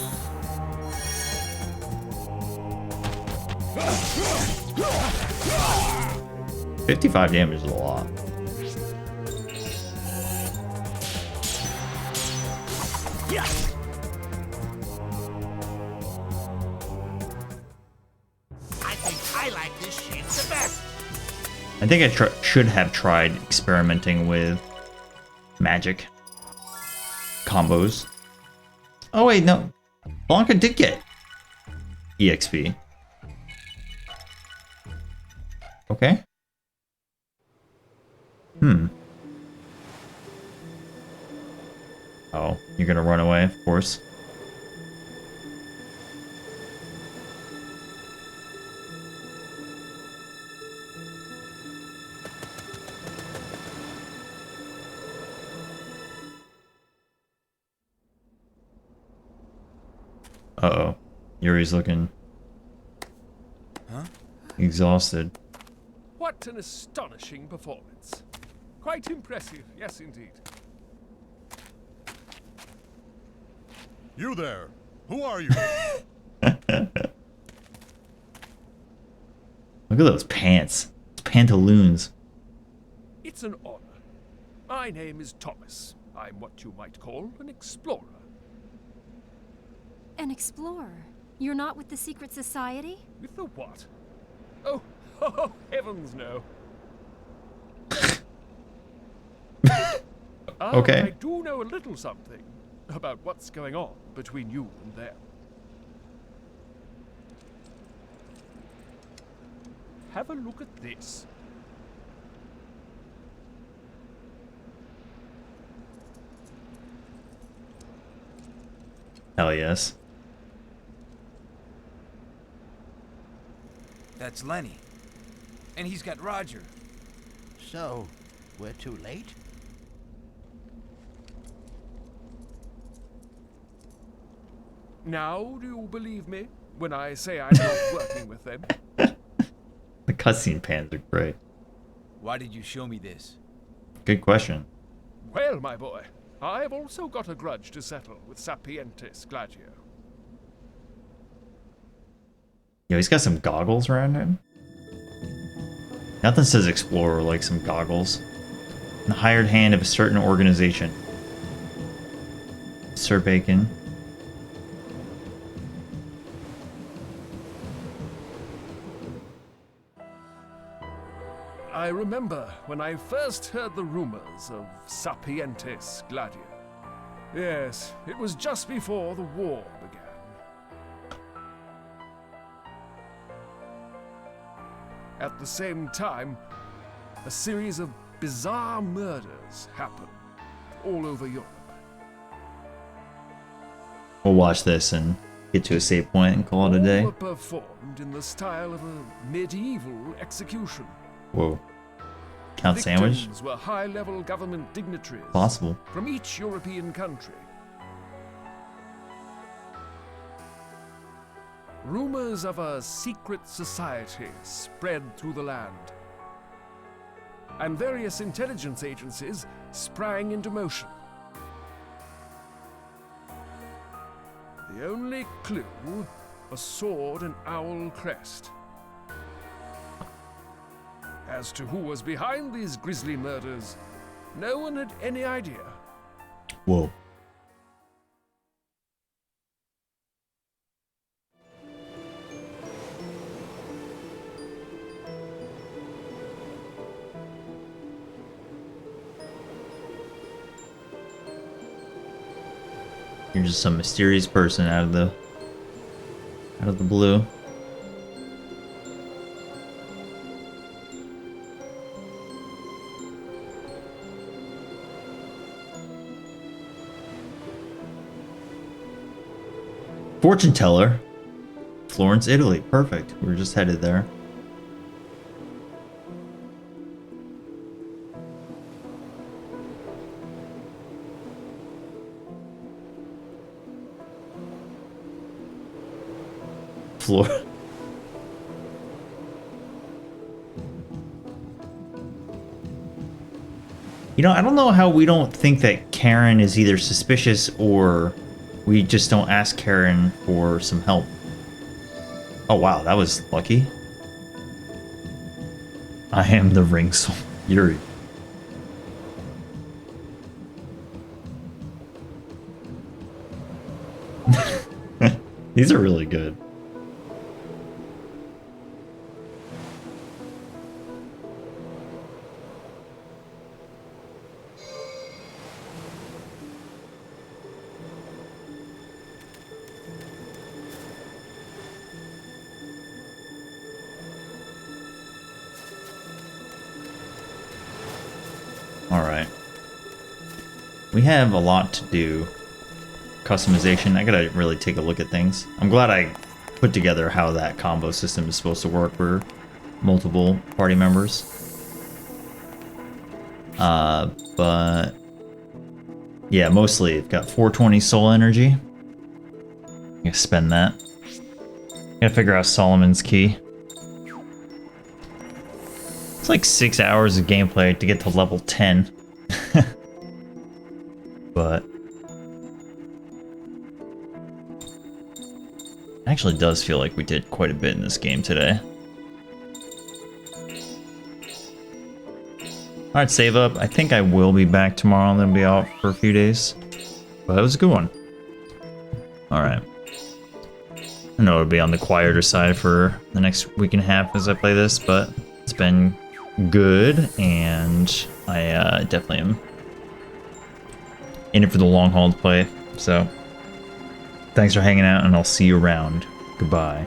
55 damage is a lot. I think I like this shape the best. I think I should have tried experimenting with magic combos. Oh wait, no. Blanca did get EXP. Okay. Oh, you're gonna run away, of course. Uh-oh. Yuri's looking exhausted. What an astonishing performance. Quite impressive, yes indeed. You there. Who are you? Look at those pants. Those pantaloons. It's an honor. My name is Thomas. I'm what you might call an explorer. An explorer? You're not with the secret society? With the what? Oh, heavens no. Okay. I do know a little something about what's going on between you and them. Have a look at this. Hell yes. That's Lenny. And he's got Roger. So, we're too late? Now, do you believe me when I say I'm not working with them? The cutscene pans are great. Why did you show me this? Good question. Well, my boy, I've also got a grudge to settle with Sapientis Gladio. Yo, he's got some goggles around him. Nothing says explorer like some goggles. The hired hand of a certain organization. Sir Bacon. I remember when I first heard the rumors of Sapientis Gladio. Yes, it was just before the war began. At the same time, a series of bizarre murders happened all over Europe. We'll watch this and get to a save point and call it a day. All were performed in the style of a medieval execution. Whoa. Count sandwich? Victims were high-level government dignitaries Possible. from each European country. Rumors of a secret society spread through the land, and various intelligence agencies sprang into motion. The only clue, a sword and owl crest. As to who was behind these grisly murders, no one had any idea. Whoa. You're just some mysterious person out of the blue. Fortune teller. Florence, Italy. Perfect. We were just headed there. Floor. You know, I don't know how we don't think that Karen is either suspicious or we just don't ask Karen for some help. Oh wow, that was lucky. I am the ring soul, Yuri. These are really good. Alright. We have a lot to do. Customization. I gotta really take a look at things. I'm glad I put together how that combo system is supposed to work for multiple party members. But yeah, mostly I've got 420 soul energy. I'm gonna spend that. Gotta figure out Solomon's key. It's like 6 hours of gameplay to get to level 10. But it actually does feel like we did quite a bit in this game today. Alright, save up. I think I will be back tomorrow and then be out for a few days. But that was a good one. Alright. I know it'll be on the quieter side for the next week and a half as I play this, but it's been good, and I definitely am in it for the long haul to play. So, thanks for hanging out, and I'll see you around. Goodbye.